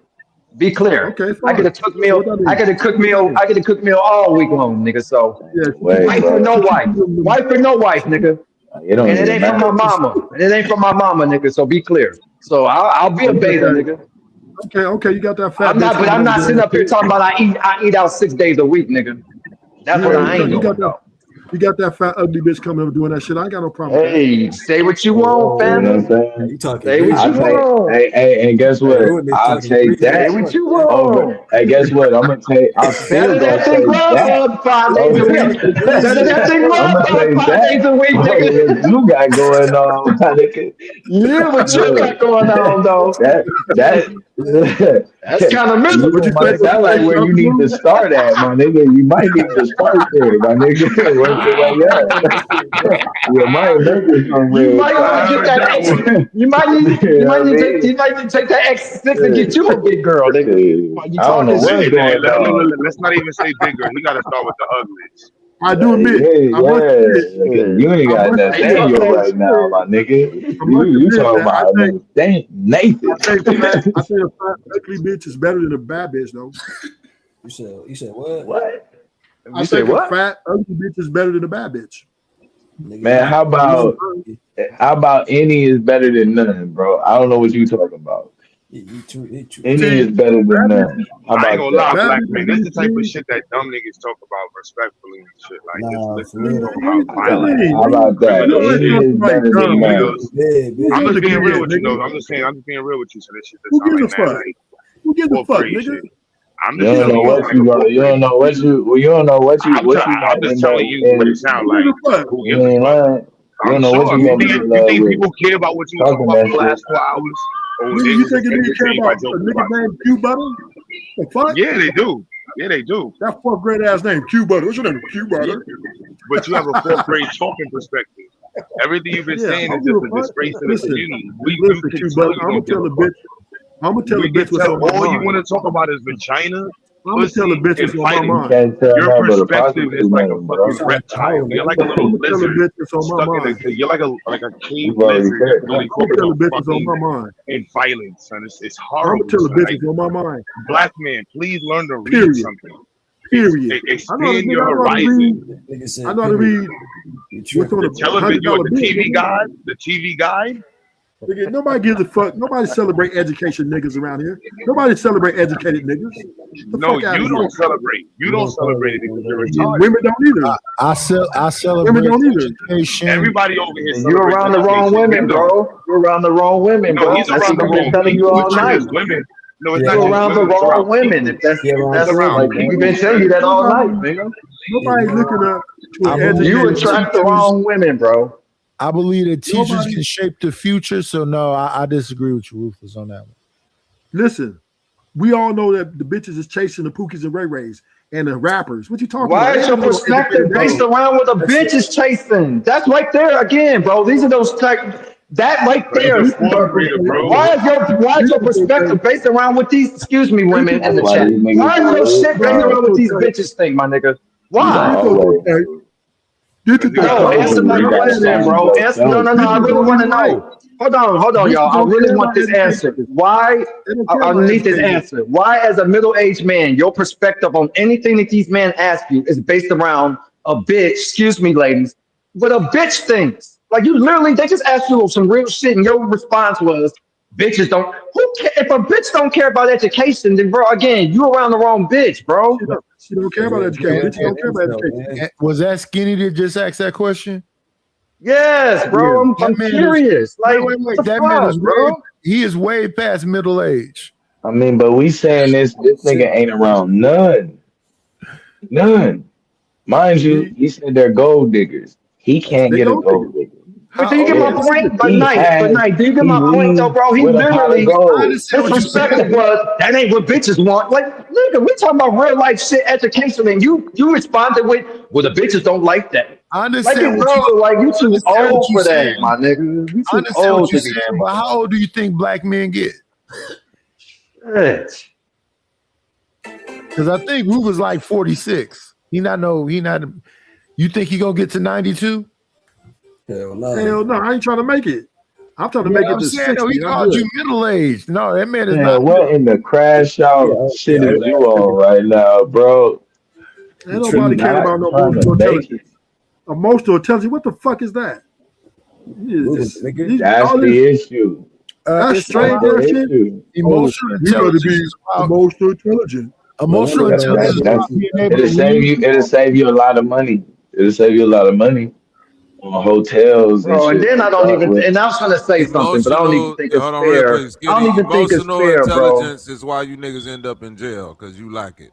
Be clear. Okay, fine. I get a cook meal. I get a cook meal all week long, nigga. So wife or no wife, nigga. And it ain't from my mama. And it ain't from my mama, nigga. So be clear. So I'll be a beta, nigga. Okay, you got that fat. I'm not sitting up here talking about I eat out 6 days a week, nigga. That's what I ain't doing. You got that fat ugly bitch coming up doing that shit. I ain't got no problem. Hey, say what you want, fam. You know what I'm saying? You talking? Say what you want. Hey, and guess what? I'll take that. Say what you want. Hey, guess what? I'm gonna take. I'm still gonna take that. 5 days a week. Better that thing rub 5 days a week, nigga. What you got going on, my nigga? Yeah, what you got going on, though? That's kind of miserable. It sound like where you need to start at, my nigga. You might need to start there, my nigga. Work your way up. You might make it from real. You might want to get that extra. You might need to take that X6 and get you a big girl, nigga. I don't know what's going on. Let's not even say bigger. We got to start with the ugliest. I do admit. You ain't got Nathaniel right now, my nigga. You talking about Nathan. I think a fat ugly bitch is better than a bad bitch, though. You said what? What? I think a fat ugly bitch is better than a bad bitch. Man, how about any is better than none, bro? I don't know what you talking about. Any is better than none. I ain't gonna lie, black man. That's the type of shit that dumb niggas talk about respectfully and shit. Like, how about that? Any is better than none. I'm just being real with you, though. I'm just being real with you. So this shit just sound like that. Who gives a fuck, nigga? I'm just telling you. You don't know what you. I'm just telling you what it sounds like. Who gives a fuck? You don't know what you gonna You think people care about what you talking about for the last 4 hours? You think niggas care about a nigga named Q Butter? The fuck? Yeah, they do. That 4th grade ass name, Q Butter. What's your name? Q Butter. But you have a 4th grade talking perspective. Everything you've been saying is just a disgrace to the community. Listen, Q Butter. I'm gonna tell the bitch what's on my mind. All you want to talk about is vagina. I'm gonna tell the bitch what's on my mind. Your perspective is like a fucking reptile. You're like a little lizard you're like a cave lizard really focused on and violence, and it's horrible. I'm gonna tell the bitch what's on my mind. Black man, please learn to read something. Period. Expand your horizon. I know how to read. The television, the TV guide. Nigga, nobody gives a fuck. Nobody celebrate education niggas around here. Nobody celebrate educated niggas. The No, fuck out you of don't here. celebrate. You don't celebrate it because you're retarded. Women don't either. I Women celebrate don't either. education. Everybody over here You're celebrates around the wrong education. women, You don't. bro. You're around the wrong women, No, bro. he's That's around what the I've been wrong telling you people. all It's not night. just women. No, it's You're not just around the women. It's wrong around women. people. If that's It's around we've people. been telling you that all night, nigga. Nobody's looking up to I an believe You educated attract woman. the wrong women, bro. I believe that teachers Nobody. can shape the future. So no, I disagree with you, Rufus, on that one. Listen, we all know that the bitches is chasing the Pookies and Ray Rays and the rappers. What you talking Why about? is your perspective based around what a bitch is chasing? That's right there again, bro. These are those type that right there. Why is your perspective based around what these women in That's the why chat? these niggas Why is your always shit based around what these wrong. bitches think, my nigga? You Why? always. No, answer my You gotta question, find bro. No, yourself. I really want to know. Hold on, y'all. I really want this answer. Why? I need this answer. Why, as a middle-aged man, your perspective on anything that these men ask you is based around a bitch? Excuse me, ladies. What a bitch thinks. Like you literally, they just asked you some real shit, and your response was, "Bitches don't." Who care? If a bitch don't care about education, then bro, again, you around the wrong bitch, bro. She don't care about education. Bitches don't care about education. Was that Skinny that just asked that question? Yes, bro. I'm curious. Like, wait. what the That man fuck, is bro? he is way past middle age. I mean, but we saying this nigga ain't around none. Mind you, he said they're gold diggers. He can't They get a gold gold digger. But do you get my point? But night, do you get He my point though, leaves bro? He with a pot of literally, gold. his perspective was that ain't what bitches want. Like, nigga, we talking about real life shit, education, and you responded with, well, the bitches don't like that. I Like, understand what bro, like you too old for that, saying. my nigga. You I too understand old what you're to be saying, but how old do you think black men get? shit. Because I think Rufus was like 46. He not. You think he gonna get to 92? Hell no. Hell no, I ain't trying to make it. I'm trying to make it to 60. No, he called you middle aged. No, that man is Man, not. what in the crash out shit is you on right now, bro? Ain't nobody care about no Trying to emotional make intelligence. Emotional intelligence. What the fuck is that? That's the issue. That's It's strange the ass shit. issue. Emotional You got to intelligence be is about emotional intelligent. emotional intelligence is about being able to It'll save you a lot of money. It'll save you a lot of money on hotels and Bro, and shit. then I don't Start even, with. and I was gonna say something, but I don't even Emotional, think it's hold on real fair. quick, I don't Skinny. even think it's Emotional fair, bro. intelligence is why you niggas end up in jail because you like it.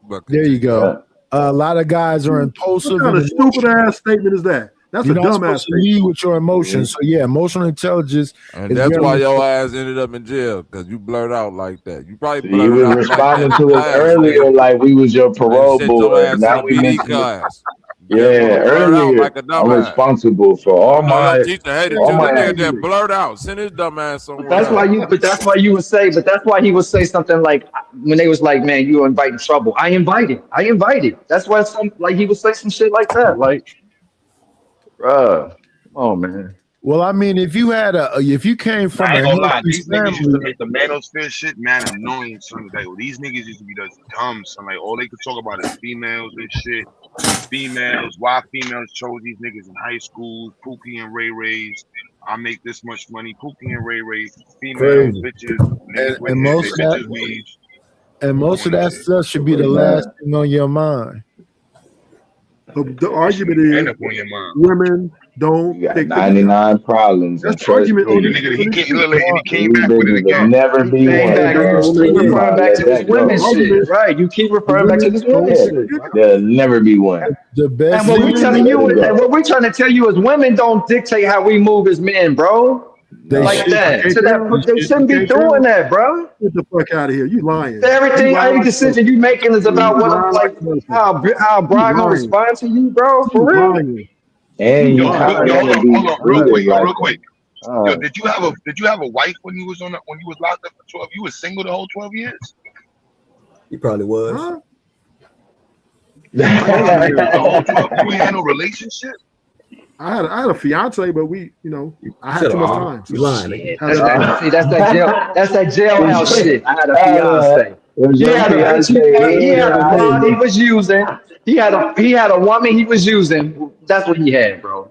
But There you go. Yeah. A lot of guys are impulsive. What kind of stupid ass statement is that? That's You're a not dumb ass supposed to lead statement. with your emotions. So yeah, emotional intelligence. And is that's very why your important. ass ended up in jail because you blurred out like that. You probably So you blurted was out like that responding in to us class, earlier nigga. like we was your They parole sent your board. ass to Now the we PE mentioned it. class. Yeah, You just want to blurt out earlier like a I'm dumbass. responsible for You all know your my teacher hated all you. This my nigga actions. just blurred out. Send his dumb ass But somewhere that's why else. that's why he would say something like when they was like, man, you inviting trouble. I invited. That's why he would say some shit like that. Like, bruh, oh man. Well, I mean, if you came I from ain't a gonna lie, healthy these niggas used to family, make the manosphere shit man annoying, son. Like, these niggas used to be just dumb, son. Like, all they could talk about is females and shit. Females, why females chose these niggas in high school, Pookie and Ray Rays. I make this much money, Pookie and Ray Ray, females, crazy, bitches, niggas with and it, most they of bitches that, weaves. and most of Corny that shit. stuff should be the last Man, thing on your mind. The Yeah, that shit argument need to end is up on your mind. women don't you got pick the nigga. 99 problems That's and the trust argument on And the me, this nigga, on he this came, shit. look, and he these came back with it bitches will again. never He be came one, back and bro. keep You referring gotta back let to this that women go. shit. Right. You keep The referring back to women this don't women Yeah, pick shit. the nigga. there'll never be one. The best And what we thing Just telling let you it is, and go. what we're trying to tell you is women don't dictate how we move as men, bro. they No. Like should. You that. can't To that tell. they You shouldn't be can't doing tell. that, bro. Get the fuck out of here. You lying. You Everything, lying every like a decision motherfucker. you making is You about what, lying like like a motherfucker. how You Brian gonna lying. respond to you, bro. For You real. lying. And You you lying. kind of Yo, want to be hold on, real treated quick, yo, like real quick. them. Yo, did you have a wife when you was when you was locked up for 12? You was single the whole 12 years? He probably was. Huh? The whole 12, you ain't had no relationship? I had a fiance, but I had Shut too much up. time. You So lying, nigga. Shit. had that nigga. See, that's that jail. That's that jailhouse shit. I had a fiance. Was He your had a bitch. fiance He in had or a out? blonde he was using. He had a woman he was using. That's what he had, bro.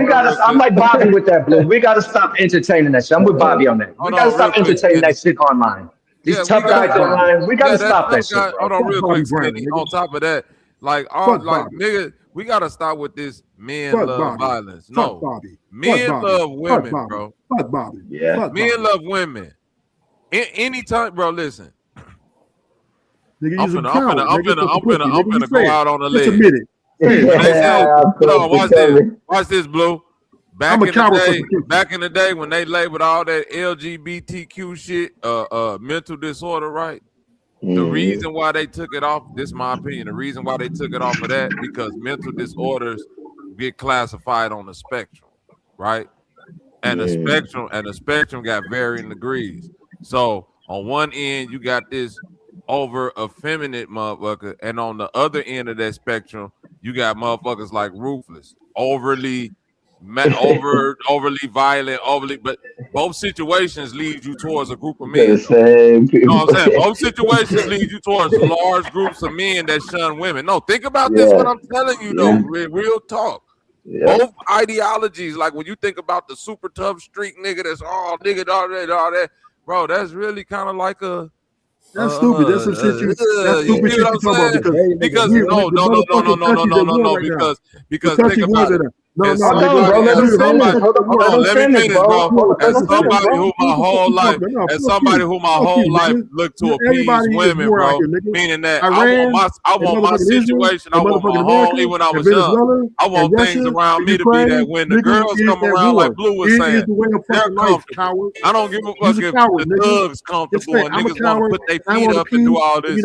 we gotta. I'm like Bobby with that, Blue. We gotta stop entertaining that shit. I'm with Bobby on that. We gotta stop entertaining that shit online. These tough guys online. We gotta stop that shit, bro. Hold on, real quick, Skinny. On top of that, like nigga, we gotta stop with this men love violence. No, men love women, bro. Fuck Bobby. Yeah, men love women. Anytime, bro. Listen, Nigga, I'm you's a finna coward. Nigga, I'm finna go out on a Just ledge. admit it. Say it. When they said, I'm hold on, close to coming. watch this, Blue. I'm a coward for some pussy. Back in the day when they labeled all that LGBTQ shit, mental disorder, right? The reason why they took it off, this is my opinion, the reason why they took it off of that, because mental disorders get classified on the spectrum, right? And the spectrum got varying degrees. So on one end, you got this over effeminate motherfucker, and on the other end of that spectrum, you got motherfuckers like ruthless, overly violent, but both situations lead you towards a group of men. The same people. You know what I'm saying? Both situations lead you towards large groups of men that shun women. No, think about this. What I'm telling you, though, real talk. Both ideologies, like when you think about the super tough street nigga that's all that, bro, that's really kind of like a. That's stupid. That's some shit you. That's You stupid see shit what you I'm talking about saying? Because Hold on, bro. Let him finish. Hold on. Let him finish, bro. Let him finish, bro. As somebody who my whole life looked to appease women, bro. Meaning that I want my situation, I want my home. Even when I was young, I want things around me to be that when the girls come around, like Blue was saying, they're comfortable. I don't give a fuck if the thugs comfortable and niggas want to put their feet up and do all this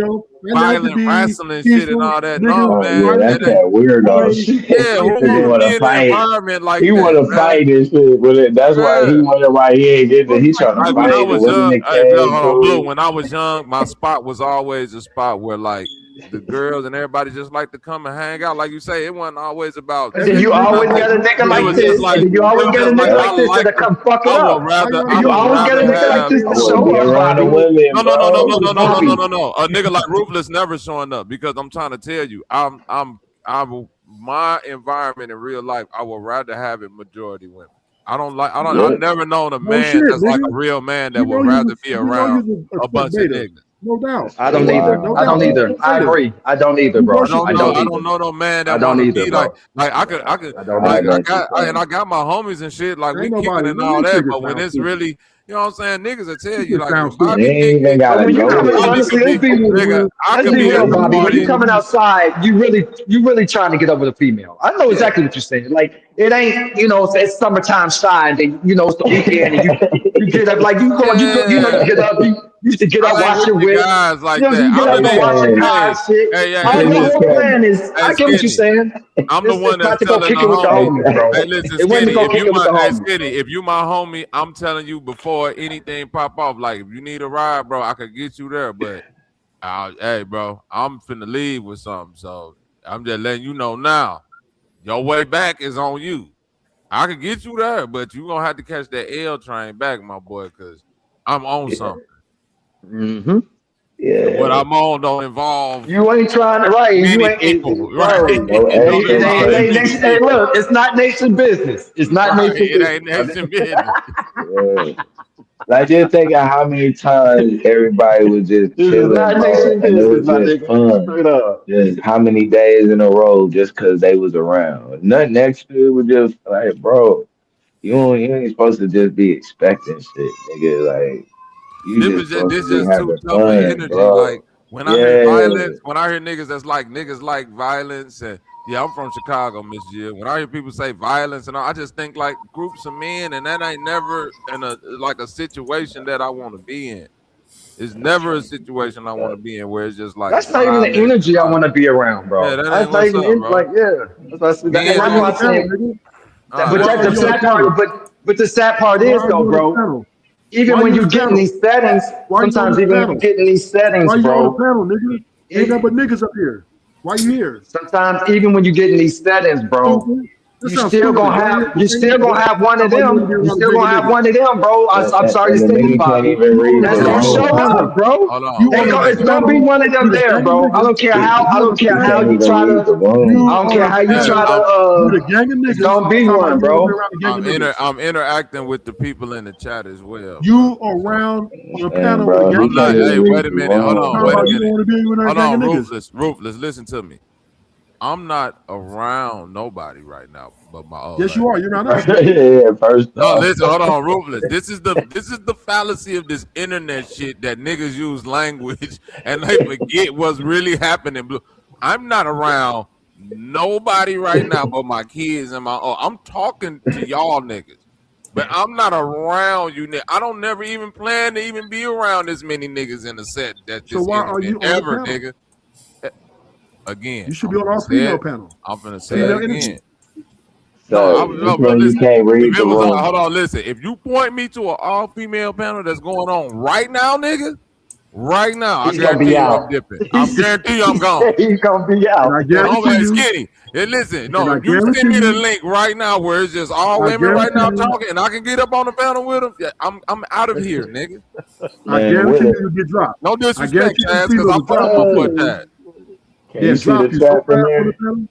violent wrestling shit and all that. No, man. That's that weirdo shit. Yeah, who want to be in an environment like that? He want to fight and shit, but that's why he wanted right here and get it. He trying to When fight. I was It wasn't young, a cage, Blue, when I was young, my spot was always a spot where like the girls and everybody just like to come and hang out. Like you say, it wasn't always about. And then you always got a nigga like this. And then you always got a nigga like this that'll come fuck it up. And you always got a nigga like this to show up, Bobby. No. A nigga like Ruthless never showing up because I'm trying to tell you, my environment in real life, I would rather have it majority women. I've never known a man that's like a real man that would rather be around a bunch of niggas. No doubt. I don't either. I agree. I don't either, bro. I don't know no man that want to be like I got my homies and shit, like we kicking and all that, but when it's really, you know what I'm saying, niggas will tell you like let's be real, Bobby. When you coming outside, you really trying to get over the female. I know exactly what you're saying. Like it ain't, it's summertime shine, and it's the weekend, and you get up like you get up. You used to get up, watch your whip. Guys like you get up and watch your cars, shit. Hey, the whole plan is, I get what you're saying. I'm the one that's telling the homie. Hey, listen, Skinny, if you my homie, I'm telling you before anything pop off, like if you need a ride, bro, I could get you there. But hey, bro, I'm finna leave with something. So I'm just letting you know now. Your way back is on you. I could get you there, but you gonna have to catch that L train back, my boy, because I'm on something. Mm-hmm. Yeah. What I'm on don't involve. You ain't trying to people, right? Hey, look, it's not nation business. It's not nation business. It ain't nation business. Like just think of how many times everybody was just chilling, and it was just fun. Just how many days in a row just because they was around. Nothing extra. Was just like, bro, you ain't supposed to just be expecting shit, nigga. Like. This just too tough of energy. Bro. Like when I hear violence, when I hear niggas that's like niggas like violence, and I'm from Chicago, Miss Jill. When I hear people say violence, and I just think like groups of men, and that ain't never in a situation that I want to be in. It's never a situation I want to be in where it's just like that's not even the energy I want to be around, bro. Yeah, that's not even like that's why I say. But the sad part is though, bro. Even when you get in these settings, sometimes even when you get in these settings, bro. Why you on the panel, nigga? Ain't nothing but niggas up here. Why you here? Sometimes even when you get in these settings, bro, you still gonna have one of them. You still gonna have one of them, bro. I'm sorry to say it, Bobby. That's gonna show up, bro. It's gonna be one of them there, bro. I don't care how you try to. I don't care how you try to. It's gonna be one, bro. I'm interacting with the people in the chat as well. You around the panel? I'm not. Hey, wait a minute. Hold on. Ruthless. Listen to me. I'm not around nobody right now but my old Yes, lady. you are. You're not us. Yeah, first No, off. listen, hold on, Ruthless. This is the fallacy of this internet shit that niggas use language and they forget what's really happening. I'm not around nobody right now but my kids and my own. I'm talking to y'all niggas. But I'm not around you. I don't never even plan to even be around as many niggas in the set that So this why are internet you on the ever, panel? nigga. Again, You should I'm be on gonna all say female it. panel. I'm gonna say it Female again. interview. No, So no, just but when you listen. can't read If the it was room, hold on, listen. If you point me to an all female panel that's going on right now, nigga, right now, I He's gonna be guarantee you I'm out. dipping. I'm guarantee you I'm He gone. said he's gonna be And I out. And I'm guarantee like you, skinny. And listen, and no, I if you send guarantee me the you, link right now where it's just all I women right guarantee now you, talking, and I can get up on the panel with them, yeah, I'm out of here, nigga. I man, guarantee Willie, you get dropped. No I disrespect, guarantee you Chaz, because females I will fuck drop with you my boy too. Chaz. can Yeah, you see drop the you so trap in fast on the there? panel.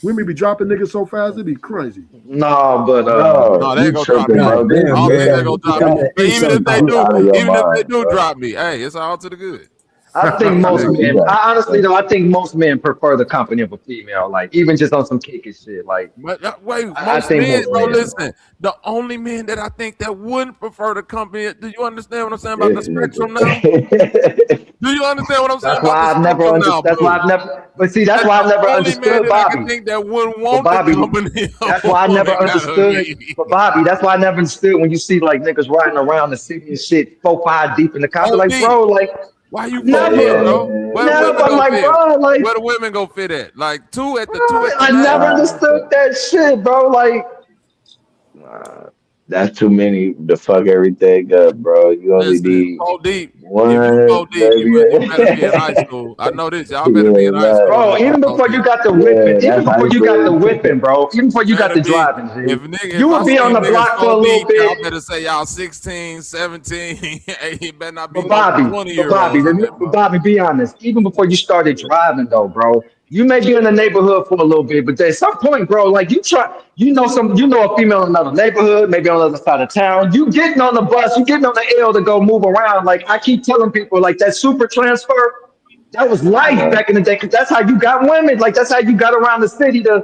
Women be dropping niggas so fast, it'd be crazy. No, but No, No, they you ain't gonna drop tripping, me. God bro. This, damn, I don't this think man. they gonna ain't You drop me. got bro. that But even if insult, they You bro. do, out of your even if they mind, do bro. drop me, hey, it's all to the good. I think I most Yeah, think you men. got I it, honestly bro. though, I think most men prefer the company of a female. Like even just on some kicky shit. Like but wait, I most think men, most bro, men. Man, listen. The only men that I think that wouldn't prefer the company, do you understand what I'm saying about the this spectrum now? nigga. Do you understand what I'm saying That's about the why I've never spectrum understood. now, That's why Blue? I've never. But see, that's That's why the I've never only man understood that I can Bobby. think that wouldn't But want the Bobby, company of that's a why I never woman out of understood. me. But Bobby, that's why I never understood when you see like niggas riding around the city and shit, 4, 5 deep in the car. OD. Like, bro, like Why you 4 deep, never, bro? Where the Man, women never. I'm go like, fit? bro, like, Where the women go fit at? Like bro, two at the I max. never nah, understood that shit, bro. Like, nah. That's too many to fuck everything up, bro. You only Listen, need 4 deep. If you one, 4 deep, maybe. you better be in high school. I know this. Y'all better be Yeah, in high nah. school bro, if you even 4 before you deep. got the whipping, Yeah, even that's before high you got the school. whipping, bro, even before you got Better the be driving, if G, nigga you if I would be see on the niggas block for 4 a little deep, y'all bit. better say y'all 16, 17. Hey, it better not be But no Bobby, 20 but year Bobby, olds in there, but bro. Bobby, be honest. Even before you started driving, though, bro, you may be in the neighborhood for a little bit, but at some point, bro, like you try, you know a female in another neighborhood, maybe on the other side of town. You getting on the bus, you getting on the L to go move around. Like I keep telling people, like that super transfer, that was life Yeah. back in the day, because that's how you got women. Like that's how you got around the city to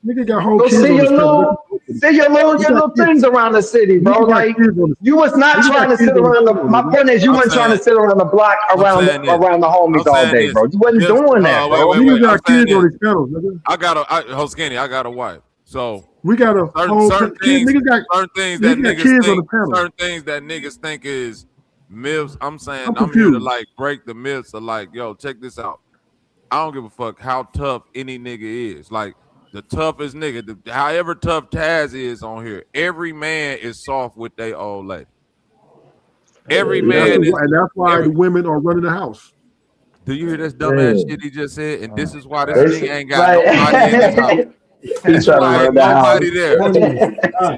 Nigga got whole go kids see on your this panel. What little, you talking see about? We your got little kids. things around the city, bro. Nigga got Like kids on this. you was not Nigga got trying to kids sit on this around the. panel, My nigga. point is, you I'm weren't trying to saying sit around the block I'm saying this. around the I'm homies all saying day, this. bro. You wasn't If doing that, bro. wait. Niggas I'm got saying kids on this. these panels, nigga. Skinny, I got a wife. So We got a whole kid. Niggas got kids on the panel. certain things that niggas think is myths. I'm saying I'm I'm here to confused. like break the myths of like, yo, check this out. I don't give a fuck how tough any nigga is. Like the toughest nigga, however tough Taz is on here, every man is soft with their old lady. Every And that's man is why the every. women are running the house. Do you hear this dumbass Man. shit he just said? And this is why this This nigga ain't got nobody in his house. right. He This is trying to why ain't run the house. nobody there.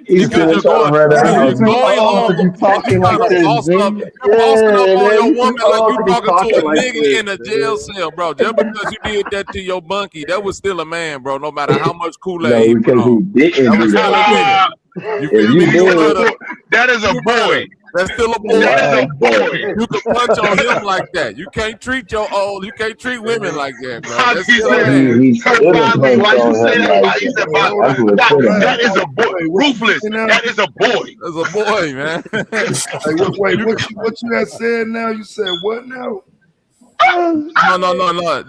He Because still you're trying to going, run the because You house. you're too going old on, to be and you talking kind like of this, bossed up. G. You're bossing up Yeah, on man, your you too woman like old you to be talking to talking a like nigga this, in a jail man. cell, bro. Just because you did that to your bunkie, that was still a man, bro. No matter how much Kool-Aid No, he put because on, he didn't that do was still that. a nigga. Ah, You If feel you me? You that's a did, better, boy. That is a you better. boy. That's still a boy. That is a my boy. boy. You can punch on him like that. You can't treat you can't treat women like that, bro. That's Bobby still a said, man. He "Hey, should have Bobby, punched why you on say him that? like Why you said, that. Wait, hold That's on, what That, should hold have on. that happened. is a boy. Wait, what you Ruthless. say now? That is a boy. That's a boy, man. Hey, wait, you what you had said now? You said what now? No.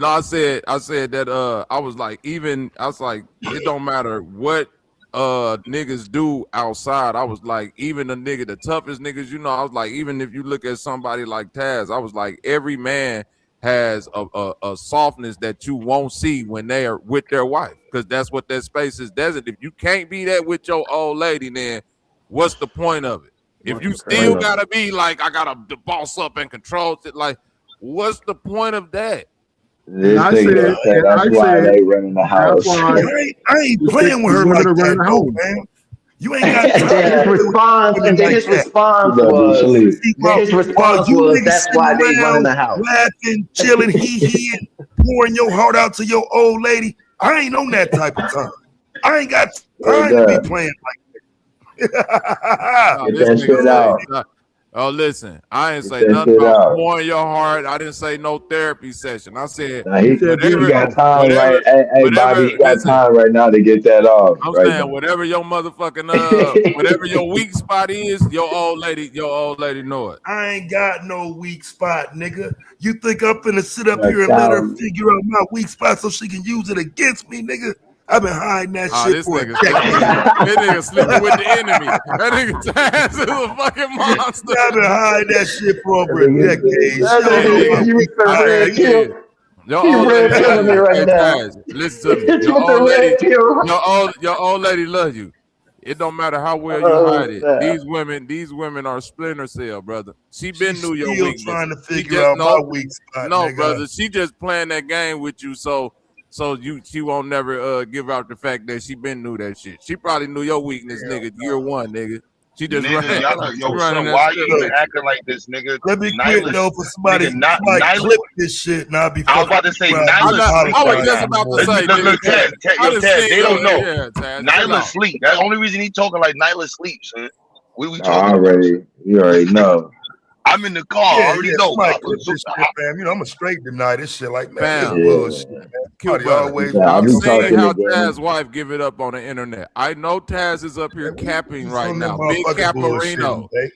I said that I was like, even I was like, it don't matter what niggas do outside. I was like, even the toughest niggas, I was like, even if you look at somebody like Taz, I was like, every man has a softness that you won't see when they are with their wife, because that's what that space is desert. If you can't be that with your old lady, then what's the point of it? If What's you the point still Wait, of it? gotta be like, I gotta boss up and control it, like, what's the point of that? And this I nigga said, gonna say that's why they running the that's house. why I ain't playing with the her women like are running that the though, home. man. You ain't got And time to then play with women and then like his that. He response about to was, sleep. See, while you niggas that's sitting why they running around the house. laughing, chilling, hee pouring your heart out to your old lady, I ain't on that type of time. I ain't got Wake time to be up. playing like that. No, Get this that nigga shit say, out. Oh, listen, I didn't Get say that nothing shit about out. pouring your heart. I didn't say no therapy session. I said Now he whatever, got time whatever, right. Hey, Bobby, whatever. he got Listen, time right now to get that off I'm right saying now. whatever your motherfucking whatever your weak spot is, your old lady know it. I ain't got no weak spot, nigga. You think I'm finna sit up Like here and let her Calvin. figure out my weak spot so she can use it against me, nigga? I've been hiding that Ah, shit this for a nigga sleeping. decade. This nigga sleeping with the enemy. That nigga Taz is a fucking monster. I've been hiding that shit for over a That decade. She nigga don't know my Hey, said, weak you the spot, hey, red nigga. pill. your He old lady red love pilling me you. right Hey, now. Taz, listen to me. Hit you with the red pill. Your old lady love you. It don't matter how well you Oh, hide it. snap. These women are splinter cell, brother. She been She's knew your still weakness. trying to She figure just out my weak spot, no, nigga. brother. She just playing that game with you, so she won't never give out the fact that she been knew that shit. She probably knew your weakness, Yeah. nigga. Year one, nigga. She just Nigga, running, y'all, yo, running son, that why you strip even Look, with you. acting like this, nigga? let me quit Nyla, though for nigga, somebody Nyla. clip this shit and I'll be I was fucking about to say around here Nyla sleep. I was apologizing just in the about to morning. say, Look, nigga, look, Taz, I yo, done Taz, seen they don't your know. yeah, Taz. Chill Nyla out. sleep. That's the only reason he talking like Nyla sleep, son. What are we No, talking about, son? you already know. I'm in the car. I Yeah, already yeah. know. Somebody clip this shit, fam. You know, I'm a straight deny this shit. Like, man, this Fam, bullshit, Yeah. man. Q Somebody butter. always I'll I've be seen talking how again. Taz's wife give it up on the internet. I know Taz is up here man, we capping just right on that now. Big motherfucking bullshitting, Caparino. babe.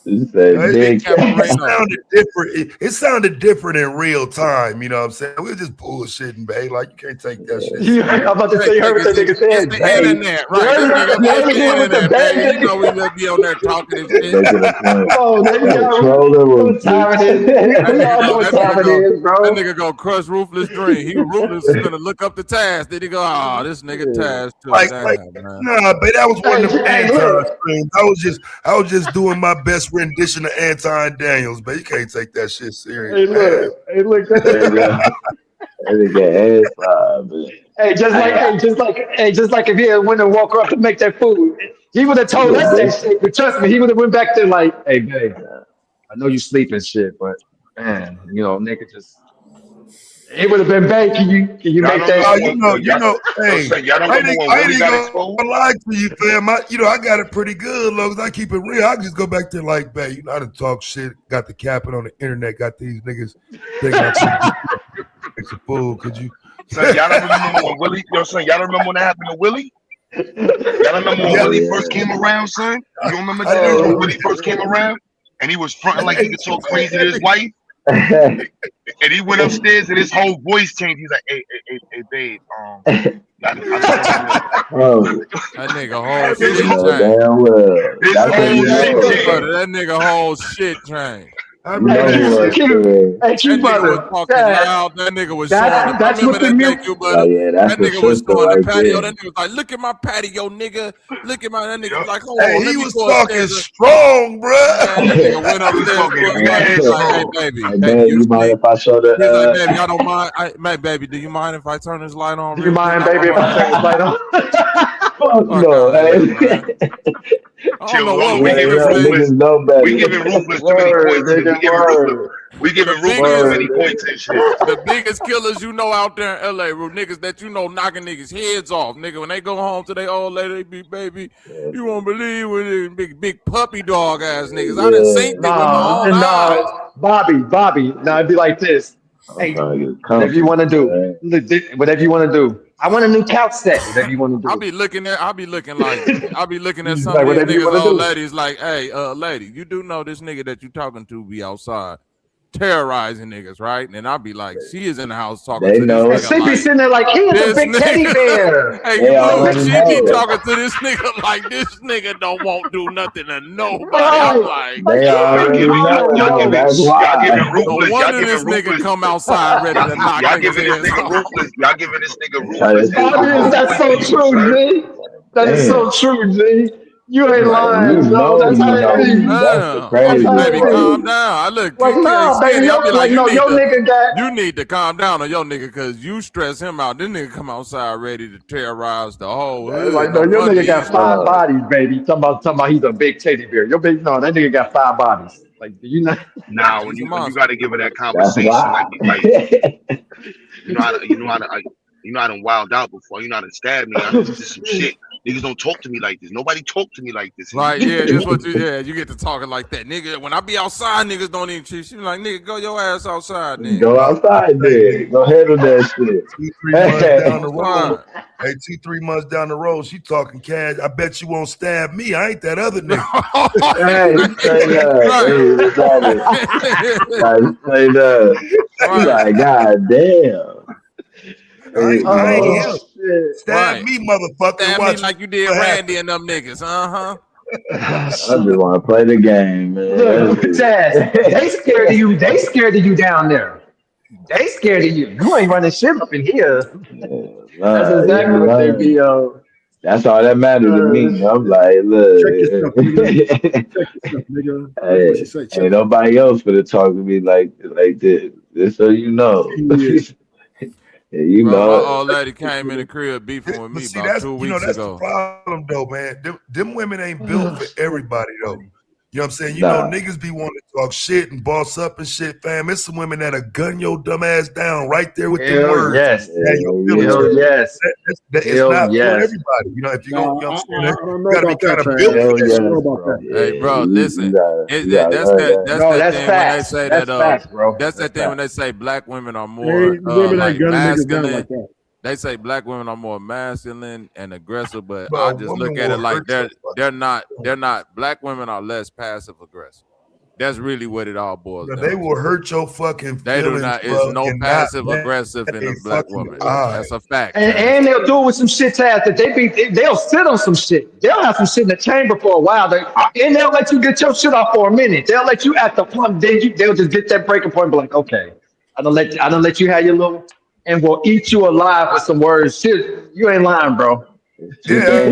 You say Big big. It Caparino. sounded different. It sounded different in real time. You know what I'm saying? We're just bullshitting, babe. Like you can't take that shit Yeah, I'm serious. about to Hey, say, you heard what that nigga it's said, the babe. internet, You right? This nigga, heard it's me the hit with the internet, babe, baby. You know nigga? we just be on there talking and shit. Making a point. Come on, nigga. Hey, Y'all Troller know was what time it is. That We nigga all know go, what time it is, that bro. nigga go crush Ruthless Dream. He Ruthless is gonna look up the Taz. Then he go, oh, this nigga Taz took Like, damn, man. nah, babe, that was one Hey, of them hey, Anton look. streams. I was just doing my best rendition of Anton Daniels, but you can't take that shit serious, man. Hey, look. That there you nigga. go. That nigga ass five, man. Just like if he had went and walk up to make that food, he would have told us that Look, shit. But trust me, he would have went back there like, "Hey, babe, I know you sleep and shit, but man, nigga, just." It would have been, babe. Can you Y'all make don't that remember shit? when yo, Hey, son, y'all don't I remember ain't, when I ain't Willie even got gonna exposed? lie to you, fam. I got it pretty good, long as I keep it real. I can just go back there like, babe, I done talk shit, got the capping on the internet, got these niggas thinking I'm some it's a fool. Could you? Son, y'all don't remember when Willie, son, y'all don't remember when that happened to Willie? Y'all remember when Yeah, oh Willie first came yeah. around, son? You don't remember I Taz when do. Willie first came around? And he was fronting like he could talk crazy to his wife? And he went upstairs and his whole voice changed. He's like, hey, babe, I just want you to Bro, That nigga whole his you shit know changed. damn well. his That's how whole you Hey, shit know, Q changed. butter, bro. that nigga whole shit changed. I You remember know that who shit. else said, Hey, That Q nigga was brother. talking That loud. That nigga was showing that up. I that's remember what the that day, mute. Q oh butter. yeah, that's That the nigga was sister showing the right patio. there. That nigga was like, look at my patio, nigga. Look at my that nigga Yup. was like, hold Hey, on, let he me was go talking upstairs. strong, bruh. Man, that nigga went He was upstairs to talking his wife. mad He's like, hey strong. baby, Hey baby, man, you you mind sleep. if I show He's like, the baby, I don't mind. Baby, do you mind if I turn this light on Do you real quick? mind, I baby, don't if I want turn this light on? fuck fuck no, out of here, hey. man. I don't Chill, know hold what on. You we We already giving this know nigga. ruthless. niggas know We better. giving ruthless too many Word, points. We nigga, giving ruthless. word. We The giving ruthless too biggest many Word, nigga. points and shit. the biggest killers you know out there in LA, bro, niggas that you know knocking niggas heads off, nigga. When they go home to their old lady, they be baby, Yeah, you won't believe what it big puppy dog ass niggas. I done yeah. seen it with my own eyes. Bobby. Now it'd be like this. I'm Hey, trying to get whatever you comfortable, want to do. man. Whatever you want to do. I want a new couch set. Whatever you want to I do. be looking at, I be looking like, I be looking at He's some like, of these whatever you niggas, want to old do. ladies, like, hey, lady, you do know this nigga that you talking to be outside terrorizing niggas, right? And I be like, she is in the house talking They to this And know. nigga she be like sitting there like, he is a this big teddy nigga. bear. Hey, They Blue, already she be know. talking to this nigga like this nigga don't want do nothing to nobody. I'm Right. like, Like, They he Y'all is already giving grown know, though. adult. That's y'all giving why. no ruthless. Y'all wonder giving this nigga ruthless. come outside ready to knock Y'all niggas giving this heads nigga off. ruthless. Y'all giving this nigga Try ruthless to, his Bobby, ruthless that's points so and shit, true, son. G. That is damn. so true, G. You ain't Like, lying, bro. That's how you it know be. me. That's the I That's be, crazy how baby, it part. be. calm down. I look, Like, K nah, baby, Skinny. I be like, no, your nigga got. you need to calm down on your nigga, cause you stress him out. This nigga come outside ready to terrorize the whole hood. Like, no, No your wonder nigga he got five stressed. bodies, baby. Talking about he's a big teddy bear. Your baby, no, that nigga got five bodies. Like, do you not? Now, He's a when you monster. got to give her that That's conversation, why. you know how to you know how to you know I done wild out before. You know how to stab me. I done did some shit. Niggas don't talk to me like this. Nobody talk to me like this. Right, yeah, that's what you get to talking like that. Nigga, when I be outside, niggas don't even treat you like, nigga, go your ass outside then. Go outside there. Go handle that shit. 2-3 months down the road. Hey, 2-3 months down the road, she talking cash. I bet you won't stab me. I ain't that other nigga. Hey, straight up. Straight up. Like, God damn. I ain't him. Stab me, motherfucker. Stab Watch me like you did Randy and them niggas. I just want to play the game, man. Look, Taz, they scared of you. They scared of you down there. They scared of you. You ain't running shit up in here. That's exactly what they be. That's all that matters to me. I'm like, look, check yourself, nigga. Hey, ain't nobody else for to talk to me like this. Just so you know. You Bro, know, my old lady came in the crib beefing with me about 2 weeks that's ago. the problem, though, man. Them women ain't built for everybody, though. You know what I'm saying? You know, niggas be wanting to talk shit and boss up and shit, fam. It's some women that'll gun your dumb ass down right there with the words. Yes. Hell yes. It's not for everybody. You know, if you go, you know what I'm saying? You gotta be kind of built for that shit. Hey, bro, listen. That's that thing when they say that. That's that thing when they say black women are more like masculine. They say black women are more masculine and aggressive, but I just look at it like they're not. Black women are less passive aggressive. That's really what it all boils down. They will hurt your fucking feelings. They do not. It's no passive aggressive in a black woman. That's a fact. And they'll do it with some shit, Taz, that they'll sit on some shit. They'll have some shit in the chamber for a while. And they'll let you get your shit off for a minute. They'll let you at the plumb. They'll just get that breaking point and be like, okay, I don't let you have your little, and we'll eat you alive with some words. Shit, you ain't lying, bro. Yeah, a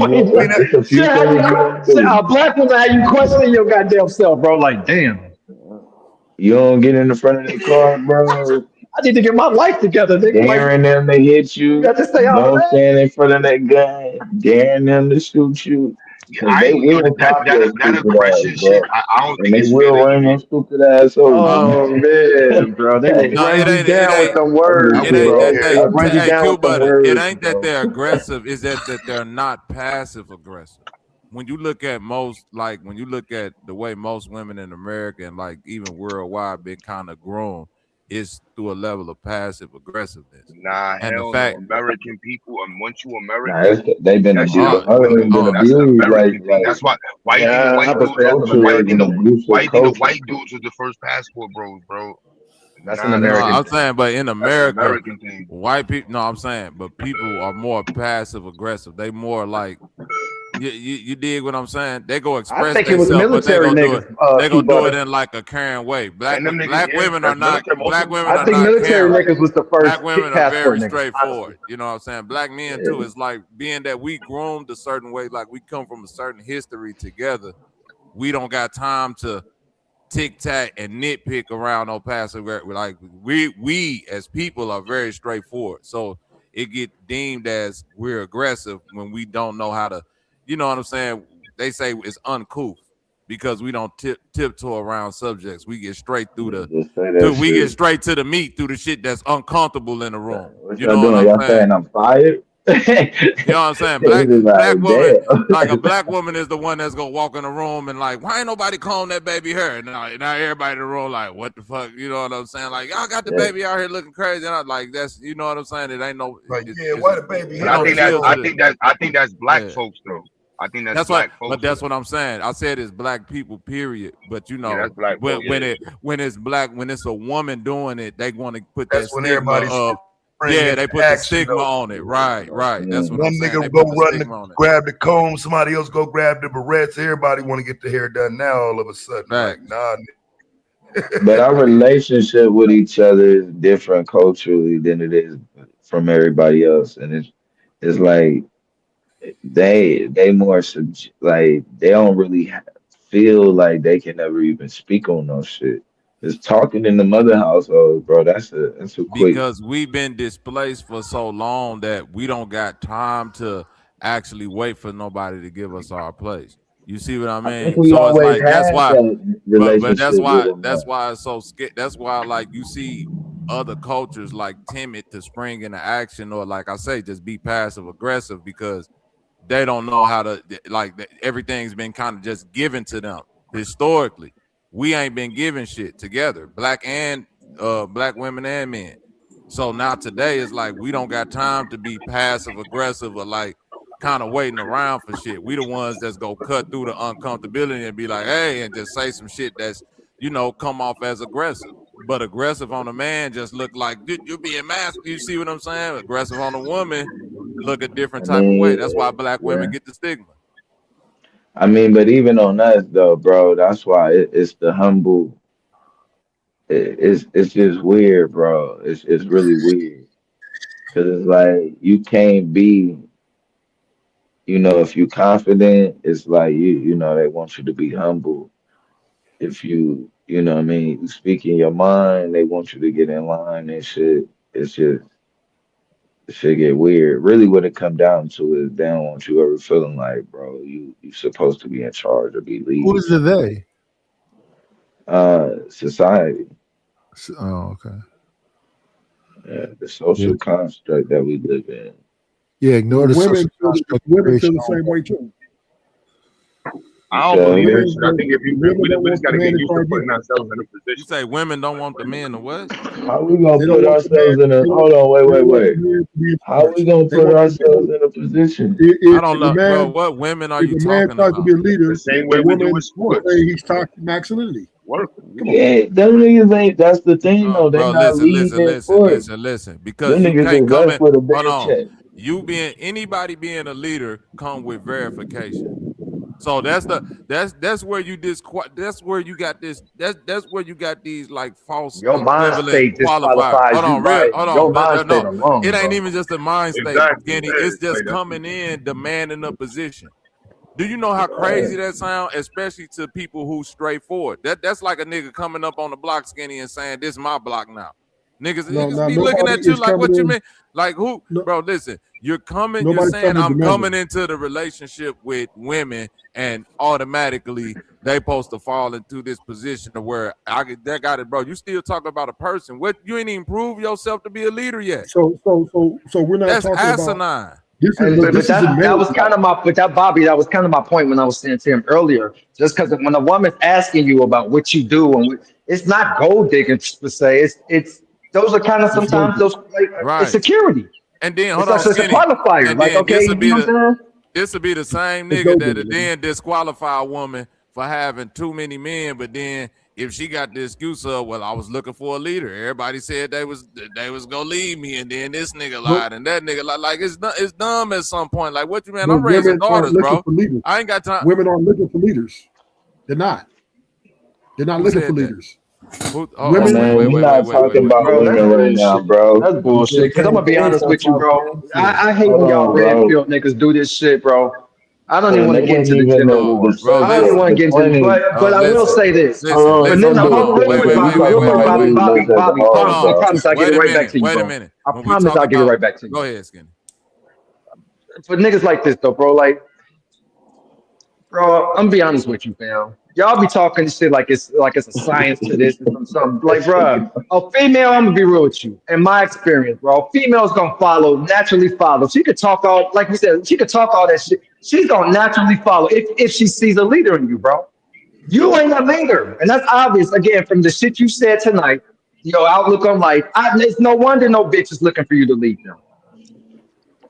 black woman had you questioning your goddamn self, bro. Like, damn. You don't get in the front of the car, bro. I need to get my life together, nigga. Daring them to hit you. You got to say all don't that. Stand in front of that gun. Daring them to shoot you. They will pop your that aggression shit. I don't think they will run your stupid ass over. Oh man, bro, they will run you down with some words. It ain't that they're aggressive. It's that they're not passive aggressive. When you look at the way most women in America and like even worldwide been kind of grown, it's through a level of passive aggressiveness. Nah, and hell the fact, no. American people, and once you American, they've been abused. That's why white dudes was the first passport bros, bro. That's an American. I'm saying, but in America, American thing. White people. No, I'm saying, but people are more passive aggressive. They more like. You dig what I'm saying? They go express themselves, but they go do it. They go do it in like a caring way. Black women are not. Black women are not. I think military niggas was the first. Black women are very straightforward. You know what I'm saying? Black men too. It's like being that we groomed a certain way, like we come from a certain history together. We don't got time to tic tac and nitpick around no passive. Like we as people are very straightforward. So it get deemed as we're aggressive when we don't know how to. You know what I'm saying? They say it's uncouth because we don't tiptoe around subjects. We get straight through get straight to the meat through the shit that's uncomfortable in the room. You know what I'm saying? I'm fired. You know what I'm saying? Black woman, like a black woman is the one that's gonna walk in the room and like, why ain't nobody comb that baby hair? Now everybody in the room like, what the fuck? You know what I'm saying? Like, y'all got the baby out here looking crazy. And I'm like, that's, you know what I'm saying? It ain't no. Like, why the baby hair? I think that's black folks though. I think that's black folks. But that's what I'm saying. I said it's black people, period. But you know, that's black when it's black, when it's a woman doing it, they want to put that stigma up. Yeah, they put the stigma on it. Right. That's what one nigga go run grab the comb, somebody else go grab the barrettes. Everybody want to get the hair done now. All of a sudden, like, nah. But our relationship with each other is different culturally than it is from everybody else, and it's like they more like they don't really feel like they can never even speak on no shit. It's talking in the mother household, bro. That's a quick. Because we've been displaced for so long that we don't got time to actually wait for nobody to give us our place. You see what I mean? I think we always had that's why. But that's relationship why it's so scared. That's why, like, you see other cultures like timid to spring into action, or like I say, just be passive aggressive because they don't know how to everything's been kind of just given to them historically. We ain't been given shit together, black women and men. So now today is like we don't got time to be passive aggressive or like kind of waiting around for shit. We the ones that's go cut through the uncomfortability and be like, hey, and just say some shit that's come off as aggressive. But aggressive on a man just look like you're being masked. You see what I'm saying? Aggressive on a woman look a different type of way. That's why black women get the stigma. I mean, but even on us though, bro, that's why it's the humble. It's just weird, bro. It's really weird because it's like you can't be. If you confident, it's like they want you to be humble. If you know what I mean, you speak in your mind, they want you to get in line and shit. It's just shit get weird. Really, what it come down to is they don't want you ever feeling like, bro, you supposed to be in charge or be Who leading. is the they? Society. Oh, okay. Yeah, the social construct that we live in. Yeah, ignore the women social construct. women feel the same way too. I don't believe Women that shit. I think if we just got to get used to putting ourselves in a position. You say women don't want the men to what? How we gonna They don't put want the ourselves in a? man. Hold on, They don't want wait. the man to be in How we charge. gonna They put want ourselves in a position? I don't know, bro. What women are if you a man talking tries to about? be a leader, The same the way we do woman with sports. say he's toxic masculinity. Work. Come on. Yeah, them niggas ain't. That's the thing though. They Bro, not leading in sports. listen. Because Them you niggas can't is come left in. with a Hold big on. check. Anybody being a leader come with verification. So that's where you that's where you got this that's where you got these like false Your mind equivalent state qualifiers. disqualifies you by Hold your on. mind state No, alone, it ain't bro. even just a mind state, Exactly. Skinny. Yeah, It's just like that's coming in demanding a position. Do you know how crazy that sound, especially to people who straightforward? That's like a nigga coming up on the block, Skinny, and saying, "This is my block now." Niggas be looking Nobody at you is like, coming "What you in. mean?" Like who, No, bro? Listen, you're nobody's saying coming I'm coming demanding. into the relationship with women, and automatically they supposed to fall into this position of where that got it, bro. You still talking about a person? What you ain't even prove yourself to be a leader yet? So we're not That's talking about asinine. this And is this is a that marriage. was kind of my but that Bobby, that was kind of my point when I was saying to him earlier. Just because when a woman's asking you about what you do and it's not gold digging per se. It's those are kind of It's sometimes those like it's Right. security. And then hold It's like on, it's a Skinny. qualifier. And Like then okay, you know what I'm saying? this would be the same It's nigga gold that digging. then disqualify a woman for having too many men, but then if she got the excuse of, well, I was looking for a leader. Everybody said they was gonna leave me, and then this nigga No, lied and that nigga lied. Like it's dumb at some point. Like what you man? but I'm raising women aren't daughters, looking bro. for leaders. I ain't got time. Women aren't looking for leaders. They're not. They're not Who looking for said that? leaders. Who, Oh Women. man, we not talking about Bro, that's women right now, bullshit. bro. That's bullshit. Because I'm gonna be honest with you, bro. I hate Hold when y'all on, red bro. pill niggas do this shit, bro. I don't even And want to that get wasn't into the even shit no the more. bro? I don't even subject. want to The Listen, get into it, point is, but I will say this. hold But on, then, don't do hold it, on, real Skinny, quick, because we Bobby, real talking quick, about Bobby, leading us Bobby, as a Bobby, hold whole, Bobby. I on. bro. promise I'll get Wait it a right back minute. to you, Wait a bro. minute. I When we promise talk I'll get it about, right back to you. go ahead, Skinny. For niggas like this though, bro, like bro, I'm gonna be honest with you, fam. Y'all be talking shit like it's a science to this and something. Like, bro, a female, I'm gonna be real with you. In my experience, bro, female's gonna naturally follow. She could talk all, like we said, she could talk all that shit. She's gonna naturally follow if she sees a leader in you, bro. You ain't a leader, and that's obvious. Again, from the shit you said tonight, your outlook on life. It's no wonder no bitch is looking for you to lead them.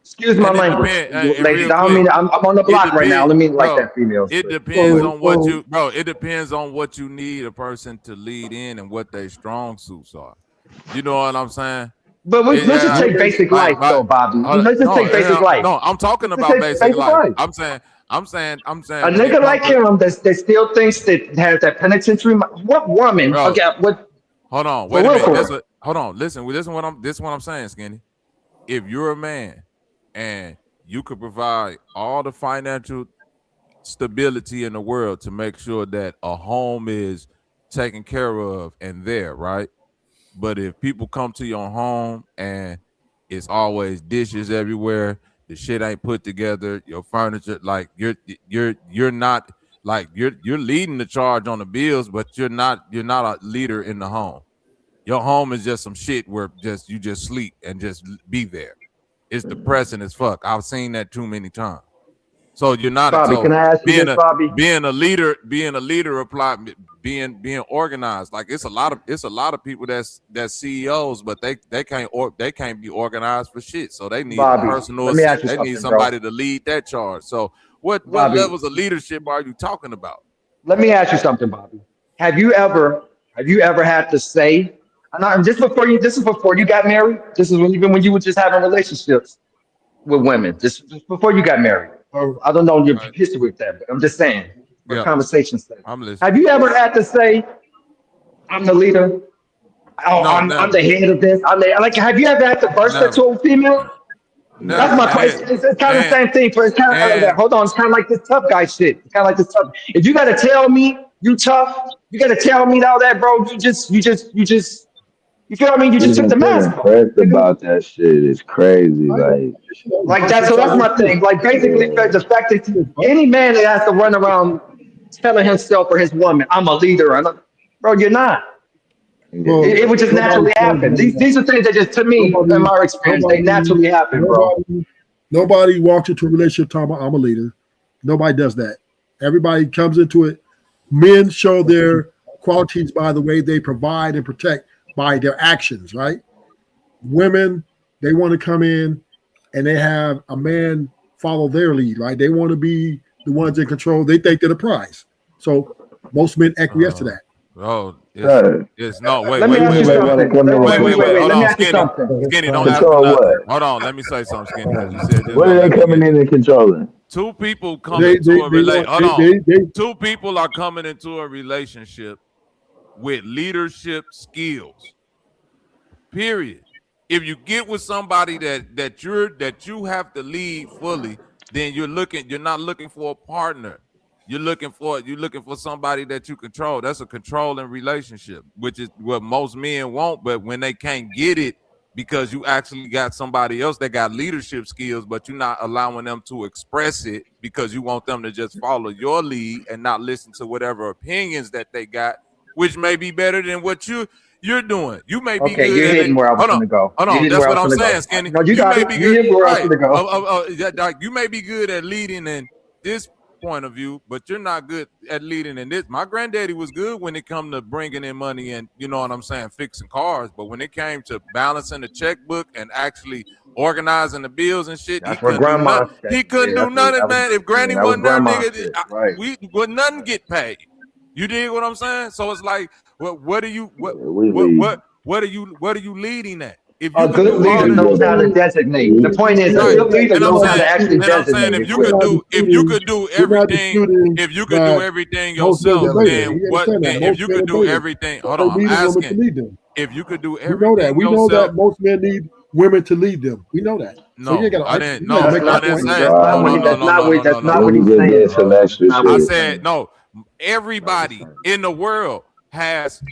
Excuse my And it language, depends. And ladies. real I don't quick, mean I'm on the it block right now. I depends, don't mean like bro. that, females. It But depends on It depends on what you need a person to lead in and what their strong suits are. You know what I'm saying? let's just take Women. basic life though, Bobby. Let's just take basic life. No. I'm talking Let's just about take basic basic life. life. I'm A saying when it nigga comes like to, him that still thinks that has that penitentiary. What woman? bro. Okay, what Hold on. for Wait a real? minute. For real. Hold on. Listen. This what I'm saying, Skinny. If you're a man and you could provide all the financial stability in the world to make sure that a home is taken care of and there, right? But if people come to your home and it's always dishes everywhere, the shit ain't put together, your furniture, like you're not like you're leading the charge on the bills, but you're not a leader in the home. Your home is just some shit where you just sleep and just be there. It's depressing as fuck. I've seen that too many times. So you're not Bobby, so can I ask you being this, a Bobby? being a leader apply being organized. Like it's a lot of people that's CEOs, but they can't be organized for shit. So they need a Bobby, personal let me ask assistant. you They need something, bro. somebody to lead that charge. So what Bobby, levels of leadership are you talking about? let me ask you something, Bobby. Have you ever had to say, this is before you got married. This is even when you were just having relationships with women, just before you got married. Or I don't know your Right. history with that, but I'm just saying for Yeah, conversation's sake. I'm listening. Have you ever had to say, I'm the leader? Oh, No, I'm the never, head of this. Like, have you ever had to burst that never, to a female? That's never. my question. It's kind of the And same thing. For it's kind of and hold on. It's kind of like this tough guy shit. It's kind of like this tough. If you got to tell me you tough, you got to tell me all that, bro. You feel what I mean? You just took Even the mask feeling off, pressed nigga. about that shit is crazy. Like, Like that. So that's my thing. Like basically, yeah, the fact that any man that has to run around telling himself or his woman, "I'm a leader," bro, you're not. yeah. It would just naturally happen. These are things that just, to me, in Nobody, my experience, they nobody, naturally happen, bro. nobody walks into a relationship talking about I'm a leader. Nobody does that. Everybody comes into it. Men show their qualities by the way they provide and protect by their actions, right? Women, they want to come in and they have a man follow their lead, right? They want to be the ones in control. They think they're the prize. So most men acquiesce to that. oh, Sir, it's no wait, Let me wait, ask wait, you anybody wait, want to something. come in and wait. Wait. Hold Let me on, ask you Skinny. something. Skinny, don't ask for control nothing. what? Hold on, let me say something, Skinny, because you said you was What gonna are they let me coming get in and controlling? two people come They into they a they relate. want Hold on, they two people are coming into a relationship with leadership skills. Period. If you get with somebody that you have to lead fully, then you're not looking for a partner. You're looking for somebody that you control. That's a controlling relationship, which is what most men want. But when they can't get it because you actually got somebody else that got leadership skills, but you're not allowing them to express it because you want them to just follow your lead and not listen to whatever opinions that they got, which may be better than what you're doing. You may be Okay, good you're at it. hitting where I was Hold on. gonna go. Hold You're on. hitting That's where I what was I'm gonna saying, go. Skinny. No, you You got may it. be You're good. hitting where I was Right. gonna go. You may be good at leading in this point of view, but you're not good at leading in this. My granddaddy was good when it come to bringing in money and, you know what I'm saying, fixing cars. But when it came to balancing the checkbook and actually organizing the bills and shit, he That's where couldn't do nothing. grandma. He couldn't do nothing, man. If Granny That was wasn't there, grandma nigga, shit, right? we would nothing get paid. You dig what I'm saying? So it's like, what are you Yeah, we lead. what are you leading at? If you A could good do all leader that, knows how to designate. The point is, a right? good leader And I'm knows how to saying, actually if designate. you we're could not disputing do we're not everything, disputing if you could do that everything most men yourself, are beta. then We what? understand that Then if most you men could are do beta. everything, So hold they on, I'm need a woman to asking, lead them. if you could do We know that. everything We know yourself. that most men need women to lead them. We know that. So you ain't No, got to I argue. didn't. You got to No, make That's I that not. didn't point. say. That's not No, what no, he. no, That's no, not no, what. no, no, That's no, not no. what We he's just saying, did some bro. That's extra not what I shit. he's said saying. no. Everybody in the world has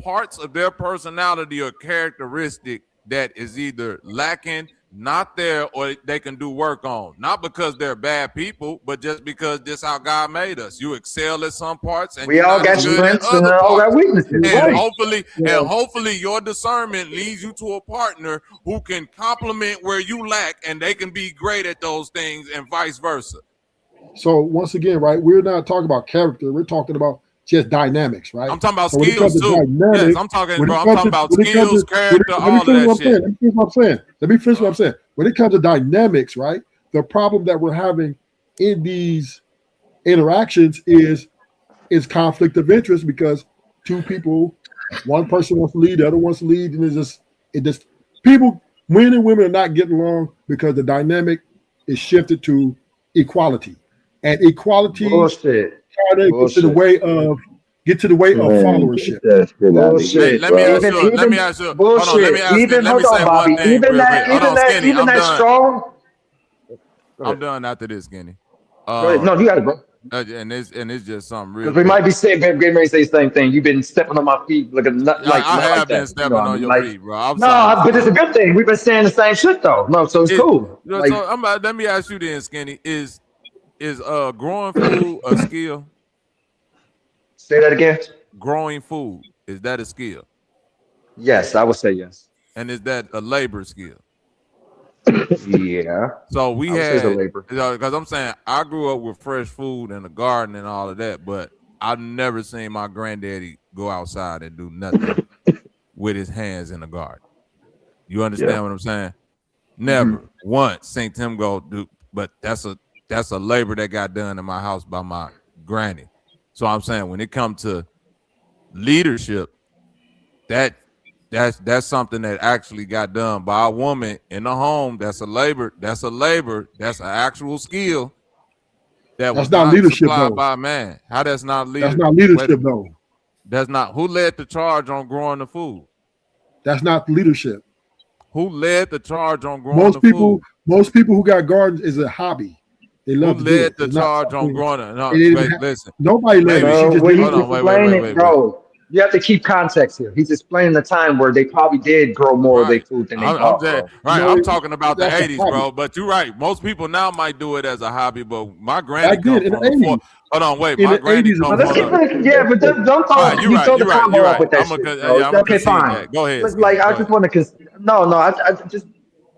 parts of their personality or characteristic that is either lacking, not there, or they can do work on. Not because they're bad people, but just because this how God made us. You excel at some parts and We you're all not got as good at strengths and other all got parts. weaknesses, And right? hopefully your discernment leads you to a partner who can complement where you lack and they can be great at those things and vice versa. So once again, right, we're not talking about character. We're talking about just dynamics, right? I'm talking about So when it comes skills to too. Yes, dynamics, I'm talking, when bro. it I'm comes talking to about when it comes skills, to character, let me all of finish that what I'm shit. saying. Let me finish what I'm saying. Let me finish what I'm saying. When it comes to dynamics, right, the problem that we're having in these interactions is conflict of interest because two people, one person wants to lead, the other wants to lead, and it just people, men and women are not getting along because the dynamic is shifted to equality, and equality Bullshit. try to Bullshit. get to the way of Man, get followership. that shit out of Hey, here, Bullshit. let me ask bro. you. Let me Even ask you. Hold on. Let me bullshit. ask you. Even Let me hold on, say one Bobby. thing real quick. Hold on, Skinny. Even I'm that done. strong. Go I'm ahead. done after this, Skinny. Go ahead. No, you got it, bro. And it's just something real Because we might quick. be saying, getting ready to say the same thing. You've been stepping on my feet, looking not like I not like have been that. You know stepping what I on mean? your Like, feet, bro. I'm sorry, no, but it's a Skinny. good thing. We've been saying the same shit though. No, so it's It, cool. Like, so let me ask you then, Skinny. Is growing food a skill? say that again. Growing food, is that a skill? Yes, I would say yes. And is that a labor skill? Yeah. So we I would say it's a had, labor. because I'm saying I grew up with fresh food and a garden and all of that, but I've never seen my granddaddy go outside and do nothing with his hands in the garden. You understand what I'm saying? Never once seen him go do, but that's a labor that got done in my house by my granny. So I'm saying when it comes to leadership, that's something that actually got done by a woman in the home. That's a labor. That's an actual skill that That's was not not leadership supplied though. by a man. How that's not That's leadership? not leadership though. That's not who led the charge on growing the food. That's not leadership. Who led the charge on growing the food? Most people who got gardens is a hobby. They Who love to do led it. the It's not charge on something. growing it? No, They didn't wait, have- listen. Nobody led it. She Bro, just when did he's it. Hold on, explaining, bro, you have to keep context here. He's explaining the time where they probably did grow more of their Right. food than they I'm bought, saying, bro. right. No, I'm talking about the that's a 80s, hobby. bro. But you're right. Most people now might do it as a hobby, but my granny Back then come in the from the four. 80s. Hold on, wait. In My the granny 80s, come But let's from get the. back, yeah, but don't All throw right, you're you right. throw the You're right. combo You're off right. with that shit, bro. Yeah, I'm gonna Okay, concede fine. that. Go ahead, Look, like Skinny. I Go just ahead. want to no, I just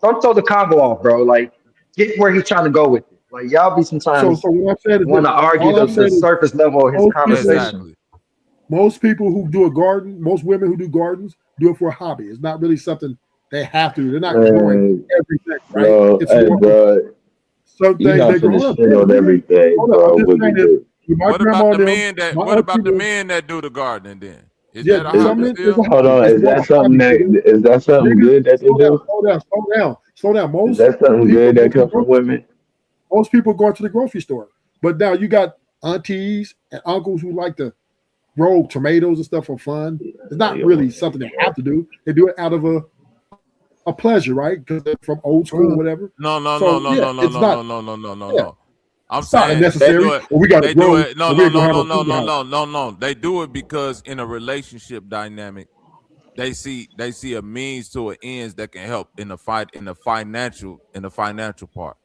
don't throw the combo off, bro. Like get where he's trying to go with it. Like y'all be sometimes so what I'm saying is want this. to argue All I'm the saying is surface level of his conversation. Exactly. most people who do a garden, most women who do gardens do it for a hobby. It's not really something they have to do. They're not growing everything, right? Bro, It's hey, more bro, some you things not they grow. finna Hold shit on on, everything, hold on. bro. I'm just What saying you this. do? With my What grandma about the and them, men that? my What about the auntie, men that do the gardening? Then is yeah, that a some hobby men is a still? Hold hobby. on, It's is more of that a something hobby. that is that something Nigga, good that they slow down, do? slow down, slow down, slow down. Is that something People good go that to the comes from grocery women? most people go to the grocery store. But now you got aunties and uncles who like to grow tomatoes and stuff for fun. It's not really something they have to do. They do it out of a pleasure, right? Because they're from old school or whatever. No, no, So no, no, yeah, no, no, it's no, not. no, no, no, no, no, Yeah, no. I'm it's not saying they unnecessary. do it. Or we got to They do grow, it. No, or we no, ain't gonna no, have no, a no, food no, house. no, no, no. They do it because in a relationship dynamic, they see a means to an ends that can help in the financial part.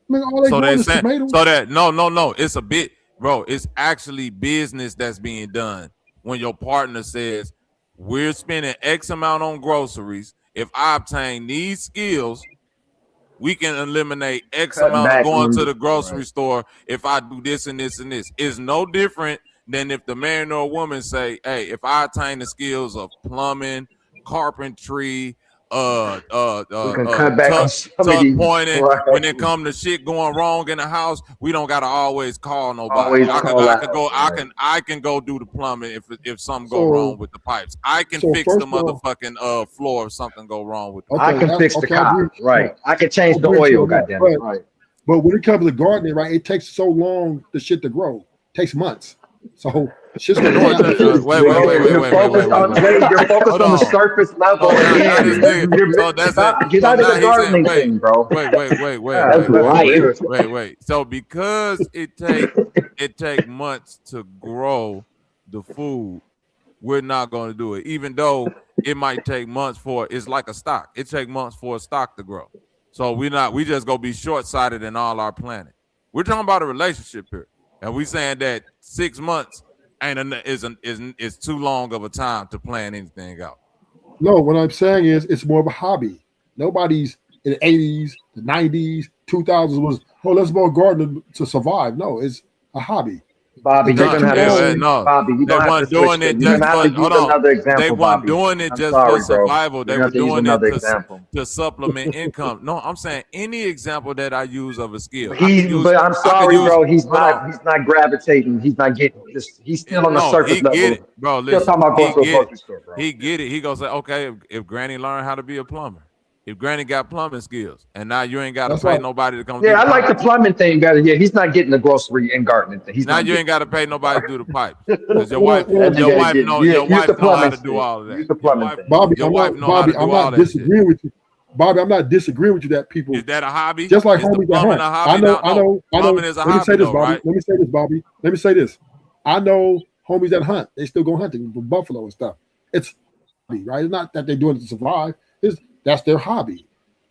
I mean, all they So they growing is say tomatoes. so that no, it's a bit, bro. It's actually business that's being done when your partner says we're spending X amount on groceries. If I obtain these skills, we can eliminate X Cut amount of back going on to the the grocery right. store if I do this and this and this. It's no different than if the man or woman say, hey, if I attain the skills of plumbing, carpentry, We can cut back on tuck some of tuck these pointing, right. when it come to shit going wrong in the house, we don't gotta always call nobody. Always I could call I could out. go I Right. can I can go do the plumbing if something go wrong So, with the pipes. I can so fix the first of all, motherfucking floor if something go wrong with the I okay, floor. can fix the okay, I agree car. with you on Right. that. I can I change the agree with you oil. on that. Goddamn it. Right. But when it comes to gardening, right, it takes so long the shit to grow. It takes months. So shit's gonna No, die it out the doesn't. trees. Wait, wait, Bro, wait, wait, you're wait, wait, wait, focused wait, on wait. Wade. You're focused Hold on the on. surface level So now again. this nigga. So that's it. Get So out of now the he's saying, gardening wait, thing, bro. wait, wait, wait, wait, Yeah, That's wait, wait, wait, liar. wait, wait. So because it take months to grow the food, we're not going to do it. Even though it might take months for it's like a stock. It take months for a stock to grow. So we just gonna be short sighted in all our planning. We're talking about a relationship here, and we saying that 6 months is too long of a time to plan anything out. No, what I'm saying is it's more of a hobby. Nobody's in the 80s, the 90s, 2000s was, oh, let's go garden to survive. No, it's a hobby. Bobby, It you're takes No, gonna too have to long. no, Bobby, you're they gonna have to weren't switch doing that. it You're just gonna have for. to Hold use on, another they example, weren't Bobby. doing it I'm just for sorry, bro. survival. You're They gonna were have to use doing it another to example. to supplement income. No, I'm saying any example that I use of a skill, But I'm I could sorry, use. bro. He's Hold on, not. He's not gravitating. He's not getting this. He's still on the no, surface he get level. it, bro. Still Listen, talking about going he to a get it. grocery store, bro. He get it. He gonna say, okay, if Granny learned how to be a plumber, if Granny got plumbing skills, and now you ain't got to That's pay why. nobody to come do Yeah, the I like the pipes. plumbing thing better. Yeah, he's not getting the grocery and gardening thing. He's Now not you getting ain't got to that. pay nobody to do the pipes because your wife, What I'm That you your gotta saying, wife get. know, Yeah, your use wife the know how plumbing to do stick. all of that. Use the plumbing thing. Bobby, Your wife know how to Bobby, do I'm all not that shit. disagreeing with you. Bobby, I'm not disagreeing with you that people Is that a hobby? just like Is the homies that plumbing hunt. a I hobby? know, Now, I no, know, I know. plumbing is a Let me say hobby this, though, Bobby. right? Let me say this, Bobby. Let me say this. I know homies that hunt. They still go hunting for buffalo and stuff. It's a hobby, right? It's not that they're doing it to survive. That's their hobby.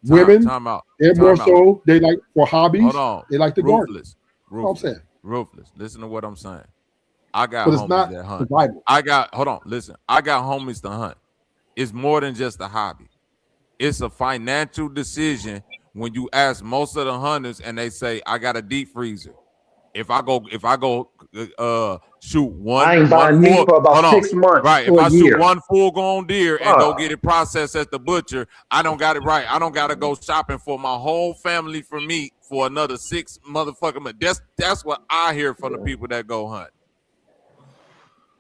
Women, Time out. they're more Time out. so they like for Hold hobbies. on. They like the garden. Ruthless. That's all I'm Ruthless. saying. Ruthless. Listen to what I'm saying. I got But it's homies not that hunt. survival. Hold on, listen. I got homies to hunt. It's more than just a hobby. It's a financial decision when you ask most of the hunters and they say, I got a deep freezer. If I go shoot I one ain't buying meat full, for about hold on, 6 months right? If to a I shoot year. one full grown deer and go Fuck. get it processed at the butcher, I don't got it right. I don't got to go shopping for my whole family for meat for another 6 motherfucking months. That's what I hear from the people that go hunt.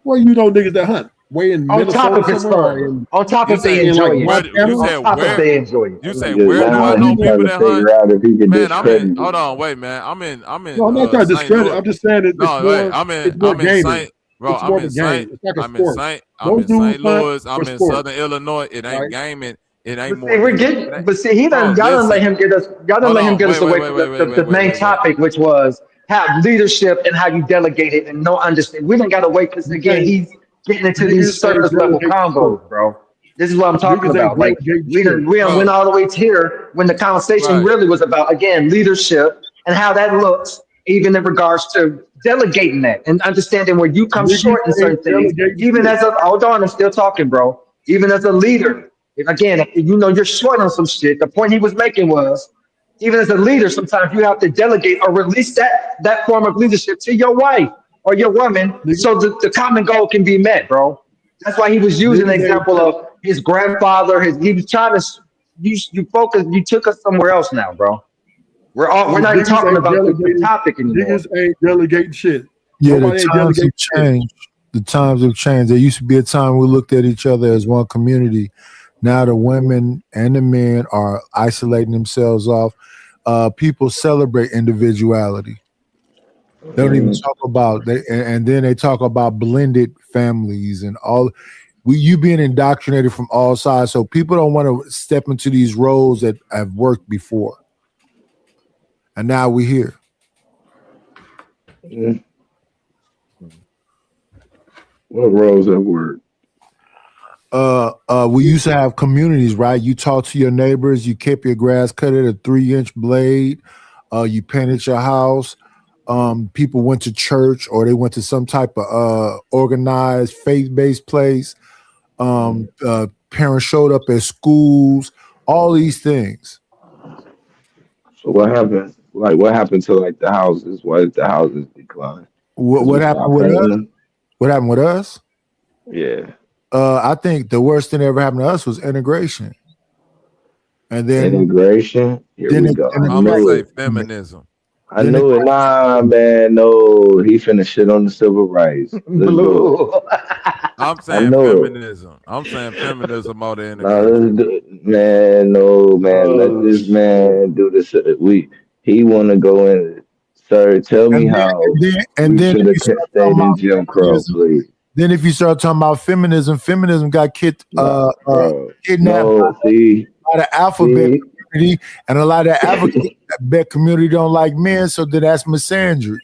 Well, you know niggas that hunt. Way in On top Minnesota of it's somewhere, or fun. in On top You of they say like enjoy it. where? You Montana. said On top of where? they enjoy it. You say Because where do I now know he's people trying to that hunt? figure out if he can Man, discredit hold it. on, wait, man. I'm in No, I'm not trying to St. discredit. Louis. I'm just saying No, wait, it's more I'm in gaming. St. Bro, It's more of a game. It's like a sport. I'm Those in dudes St. hunt Louis. for I'm in sport, Southern Illinois. It ain't right? gaming. It ain't But more. see, It ain't, but see, he bro, done, y'all done let listen. him get us, y'all done Hold let him on. get us away from the main topic, which was how leadership and how you delegate it and no understand. We didn't got to wait because again, he's getting into these Niggas ain't surface level delegating shit. combos, bro. This is what I'm talking Niggas ain't about. Like delegating we shit. done, we done went Bro, all the way to here when the conversation right. really was about again leadership and how that looks, even in regards to delegating that and understanding where you come Niggas short in ain't certain things. delegating Even shit. as a hold on, I'm still talking, bro. Even as a leader, again, if you know you're short on some shit. The point he was making was even as a leader, sometimes you have to delegate or release that form of leadership to your wife or your woman Niggas, so the common goal can be met, bro. That's why he was using an niggas ain't example of his grandfather. He was trying to you focus. You took us somewhere else now, bro. We're not even niggas talking ain't about the delegating. topic anymore. Niggas ain't delegating shit. Yeah, the Nobody ain't times delegating have shit. changed. The times have changed. There used to be a time we looked at each other as one community. Now the women and the men are isolating themselves off. People celebrate individuality. They don't even talk about and then they talk about blended families and all. You being indoctrinated from all sides, so people don't want to step into these roles that have worked before, and now we're here. Mm. What roles at work? We used to have communities, right? You talk to your neighbors, you kept your grass cut at a 3-inch blade, you painted your house. People went to church or they went to some type of organized faith-based place. Parents showed up at schools, all these things. So what happened? Like what happened to like the houses? Why did the houses decline? Because What we happened stopped with us? painting them. What happened with us? Yeah, I think the worst thing that ever happened to us was integration. And integration. Here then we it, go. then I it I'm gonna knew say it. feminism. I then it knew it. Nah, man. No, he finna shit on the civil rights. Let's do it. Blue. I'm I saying know it. feminism. I'm saying feminism more than Nah, integration. let's do it. Man, no, man. Let Oh this shit. man do this. He want to go in. Sir, tell me and then how and then and we then should if have you start talking stayed in about Jim Crow, feminism, please. then if you start talking about feminism got Nah, bro. kidnapped No, by the alphabet see. community, and a lot of the alphabet community don't like men, so then that's misandry.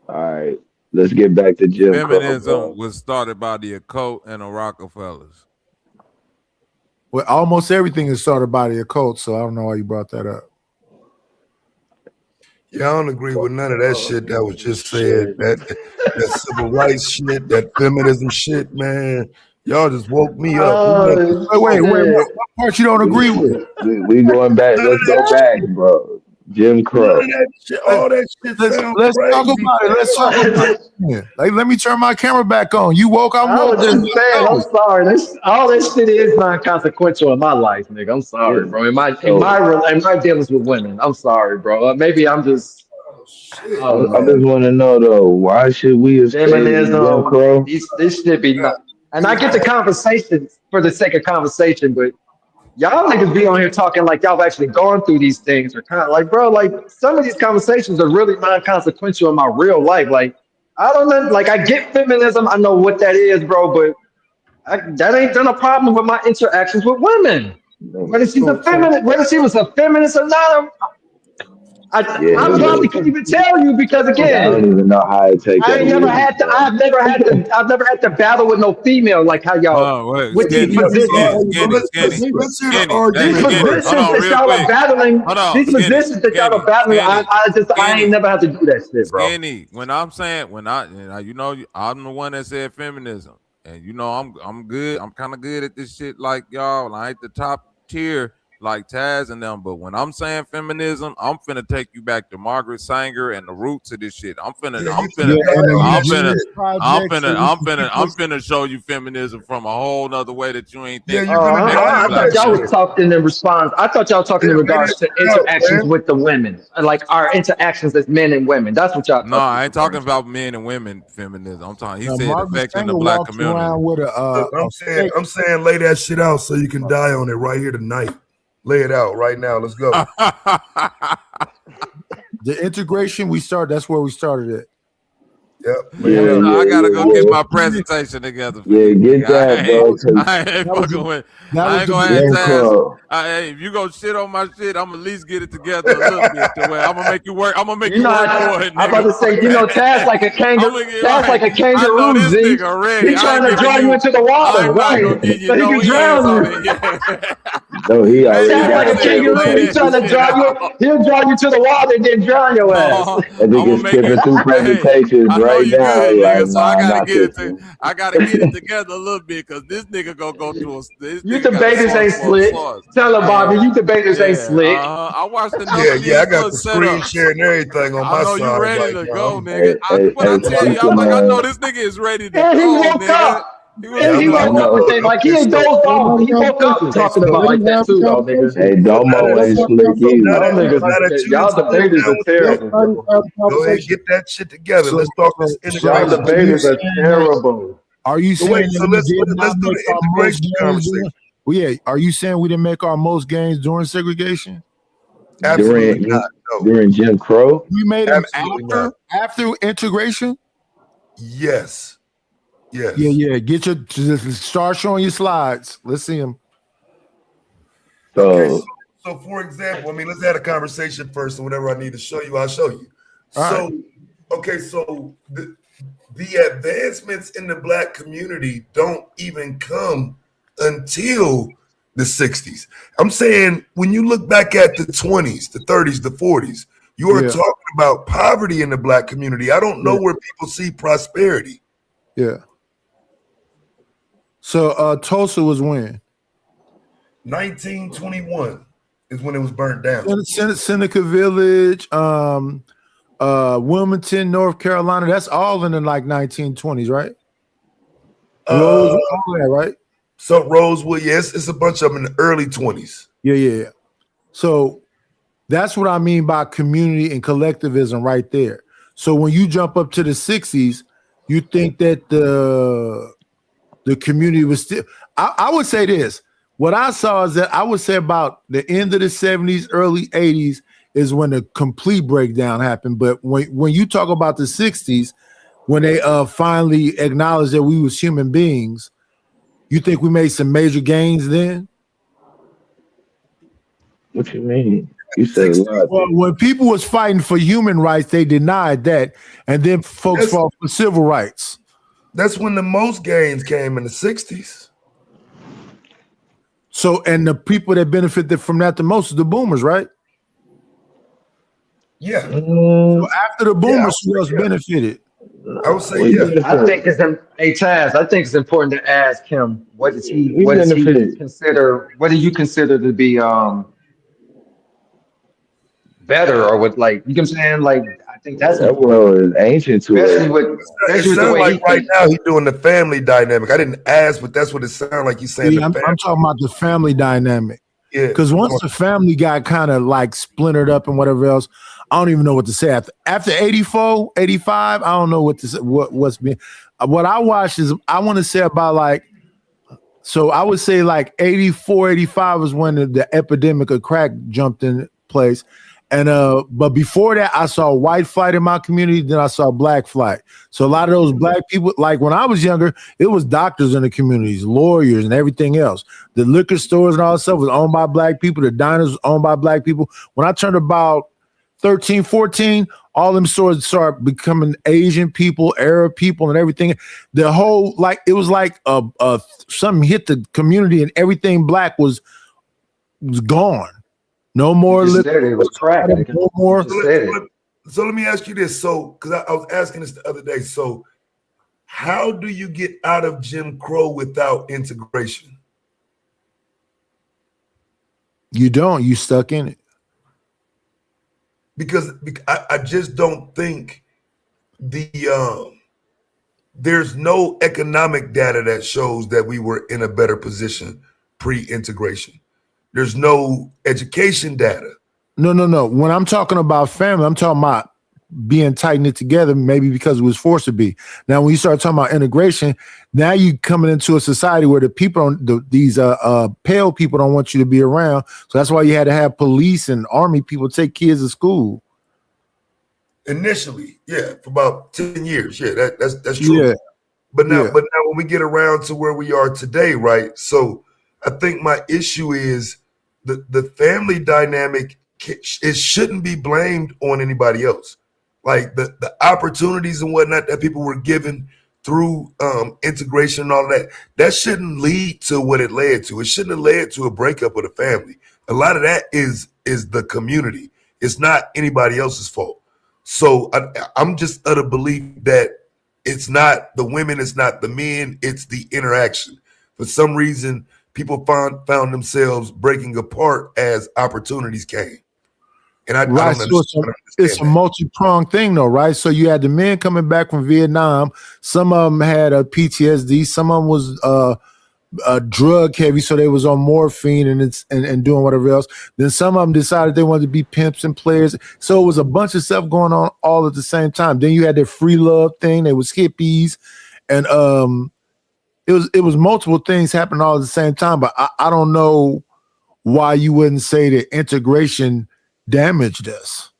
All right, let's get back to Jim Crow, Feminism bro. was started by the occult and the Rockefellers. Well, almost everything is started by the occult, so I don't know why you brought that up. Yeah, I don't agree with none of that shit that was just said. That civil rights shit, that feminism shit, man. Y'all just woke me up. Oh Wait, shit. what part you don't agree with? We going back. None of Let's that go shit. back, bro. Jim None of Crow. that shit. Let's All that shit sounds let's talk crazy, about it. Let's talk about it. Yeah. Like, let me turn my camera back on. You woke, I'm I woke. was just saying, I'm sorry. This all this shit is non-consequential in my life, nigga. I'm sorry, Yeah. bro. So In my dealings with women, I'm sorry, bro. Maybe I'm just shit, oh I man. just man. want to know though, why should we have stayed in Jim Feminism. Crow? This should be not. And I Niggas get the conversation for the sake of conversation, but y'all niggas be on here talking like y'all have actually gone through these things or kind of like, bro, like some of these conversations are really non-consequential in my real life. Like, I don't know, like I get feminism, I know what that is, bro, but that ain't done a problem with my interactions with women. Whether she's a So feminist, whether she was a feminist or not, Yeah, I probably couldn't even tell you because I don't again, even know how to take that away, bro. I've never had to battle with no female like how Hold y'all on, wait, with these skinny, positions. skinny, so skinny, skinny, let's hear the skinny. Hey, These argument skinny. first. Hold positions on, that real y'all are quick. battling, Hold on, these skinny, positions that y'all are skinny, battling, skinny, I ain't skinny, never had to do that shit, bro. skinny. When I'm saying you know, I'm the one that said feminism, and you know, I'm good. I'm kind of good at this shit, like y'all. I ain't the top tier like Taz and them, but when I'm saying feminism, I'm finna take you back to Margaret Sanger and the roots of this shit. I'm finna show you feminism from a whole nother way that you ain't thinking. I thought y'all was talking in response. I thought y'all talking in regards to interactions with the women, like our interactions as men and women. That's what y'all talking. No, I ain't talking about men and women feminism. I'm talking. He said Margaret affecting the Sanger black walks community. around with I'm saying, lay that shit out so you can die on it right here tonight. Lay it out right now. Let's go. The integration that's where we started at. Yep. I gotta go get my presentation together. Get that, bro. I ain't fucking with. I ain't gonna have Hey, if you go shit on my shit, I'm at least get it together a little bit to where I'm gonna make you work. I'm gonna make you work for it. I'm about to say, Taz like a kangaroo. Taz like a kangaroo. I know this nigga already. He trying to draw you into the water, right? So he can drown you. No, he already Taz like a kangaroo. He trying to draw you. He'll draw you to the water and then drown your ass. I think it's skipping through presentations right now. Good, like, nigga, so I gotta get it. one. I gotta get it together a little bit because this nigga gonna go through a. You debaters ain't slick. Tell her, Bobby, you debaters ain't slick. I watched the I got the screen share and everything on my side. I know you ready to go, nigga. I know this nigga is ready to and go. He woke up. He woke up with it like he ain't dozed off. He woke up talking about like that too, though, nigga. Hey, Domo ain't slick either. Y'all debaters are terrible. Go ahead and get that shit together. Let's talk this Y'all debaters are terrible. Are you saying let's do the integration conversation? Well, yeah. Are you saying we didn't make our most gains during segregation? Absolutely not. No. During Jim Crow? We made them after integration? Yes. Yes. Yeah. Start showing your slides. Let's see them. So for example, I mean, let's have a conversation first, and whatever I need to show you, I'll show you. So the advancements in the black community don't even come until the 60s. I'm saying when you look back at the 20s, the 30s, the 40s, you are talking about poverty in the black community. I don't know where people see prosperity. Yeah. So Tulsa was when? 1921 is when it was burnt down. Seneca Village, Wilmington, North Carolina. That's all in the like 1920s, right? Rosewood, all that, right? So Rosewood, yes, it's a bunch of them in the early 20s. Yeah. So that's what I mean by community and collectivism right there. So when you jump up to the 60s, you think that the community was still. I would say this. What I saw is that I would say about the end of the 70s, early 80s is when the complete breakdown happened. But when you talk about the 60s, when they finally acknowledged that we was human beings, you think we made some major gains then? What you mean? You said a lot. Well, when people was fighting for human rights, they denied that, and then folks fought for civil rights. That's when the most gains came in the 60s. So, and the people that benefited from that the most is the boomers, right? Yeah. So after the boomers, who else benefited? I would say, I think Taz, I think it's important to ask him what does he consider? What do you consider to be better, or what, like, you know what I'm saying? Like, I think that's that world is ancient to especially it. with it sounds like right now he's doing the family dynamic. I didn't ask, but that's what it sounds like he's saying. I'm talking about the family dynamic. Yeah. Because once the family got kind of like splintered up and whatever else, I don't even know what to say. After 84, 85, I don't know what to say, what's been. What I watched is, I want to say about like, so I would say like 84, 85 was when the epidemic of crack jumped in place. And but before that, I saw white flight in my community. Then I saw black flight. So a lot of those black people, like when I was younger, it was doctors in the communities, lawyers, and everything else. The liquor stores and all that stuff was owned by black people. The diners was owned by black people. When I turned about 13, 14, all them stores started becoming Asian people, Arab people, and everything. The whole, like, it was like something hit the community, and everything black was gone. No more. It was crack. No more. So let me ask you this. So, because I was asking this the other day. So, how do you get out of Jim Crow without integration? You don't. You stuck in it. Because I just don't think there's no economic data that shows that we were in a better position pre-integration. There's no education data. No. When I'm talking about family, I'm talking about being tight knit together, maybe because it was forced to be. Now, when you start talking about integration, now you coming into a society where the people these pale people don't want you to be around. So that's why you had to have police and army people take kids to school. Initially, yeah, for about 10 years. Yeah, that's true. Yeah. But now when we get around to where we are today, right? So I think my issue is the family dynamic, it shouldn't be blamed on anybody else. Like the opportunities and whatnot that people were given through integration and all that shouldn't lead to what it led to. It shouldn't have led to a breakup of the family. A lot of that is the community. It's not anybody else's fault. So I'm just of the belief that it's not the women, it's not the men, it's the interaction. For some reason, people found themselves breaking apart as opportunities came. And I don't understand. It's a multi-pronged thing though, right? So you had the men coming back from Vietnam. Some of them had a PTSD. Some of them was drug heavy, so they was on morphine and doing whatever else. Then some of them decided they wanted to be pimps and players. So it was a bunch of stuff going on all at the same time. Then you had the free love thing. They was hippies, and it was multiple things happening all at the same time. But I don't know why you wouldn't say that integration damaged us.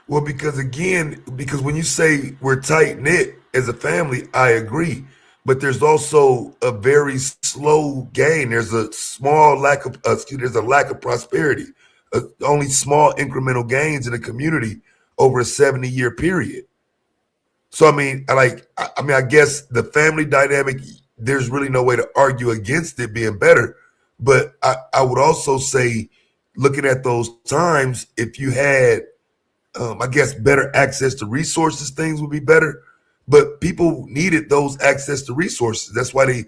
Well, because when you say we're tight knit as a family, I agree. But there's also a very slow gain. There's a lack of prosperity. Only small incremental gains in a community over a 70-year period. So I guess the family dynamic, there's really no way to argue against it being better. But I would also say, looking at those times, if you had, I guess, better access to resources, things would be better. But people needed those access to resources. That's why they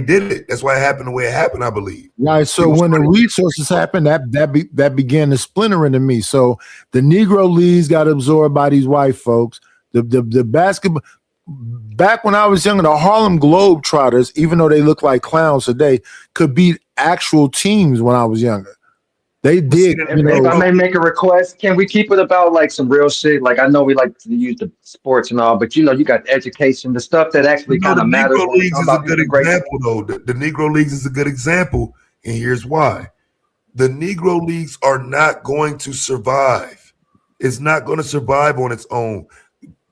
did it. That's why it happened the way it happened, I believe. Right. So when the resources happened, that began to splinter into me. So the Negro leagues got absorbed by these white folks. The basketball, back when I was younger, the Harlem Globetrotters, even though they look like clowns today, could beat actual teams when I was younger. They did. If I may make a request, can we keep it about like some real shit? Like, I know we like to use the sports and all, but you got education, the stuff that actually kind of matters. The Negro Leagues is a good example, though. The Negro Leagues is a good example, and here's why. The Negro Leagues are not going to survive. It's not going to survive on its own.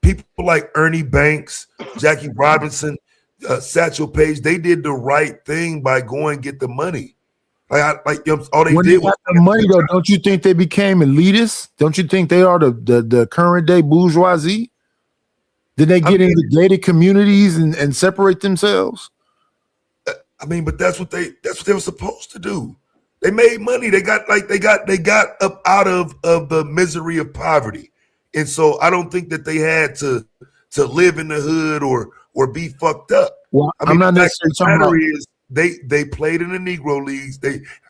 People like Ernie Banks, Jackie Robinson, Satchel Paige, they did the right thing by going and get the money. All they when did they got the money, though, don't you think they became elitists? Don't you think they are the current day bourgeoisie? Did they get into gated communities and separate themselves? But that's what they were supposed to do. They made money. They got up out of the misery of poverty, and so I don't think that they had to live in the hood or be fucked up. Well, I'm not necessarily talking about. They played in the Negro Leagues.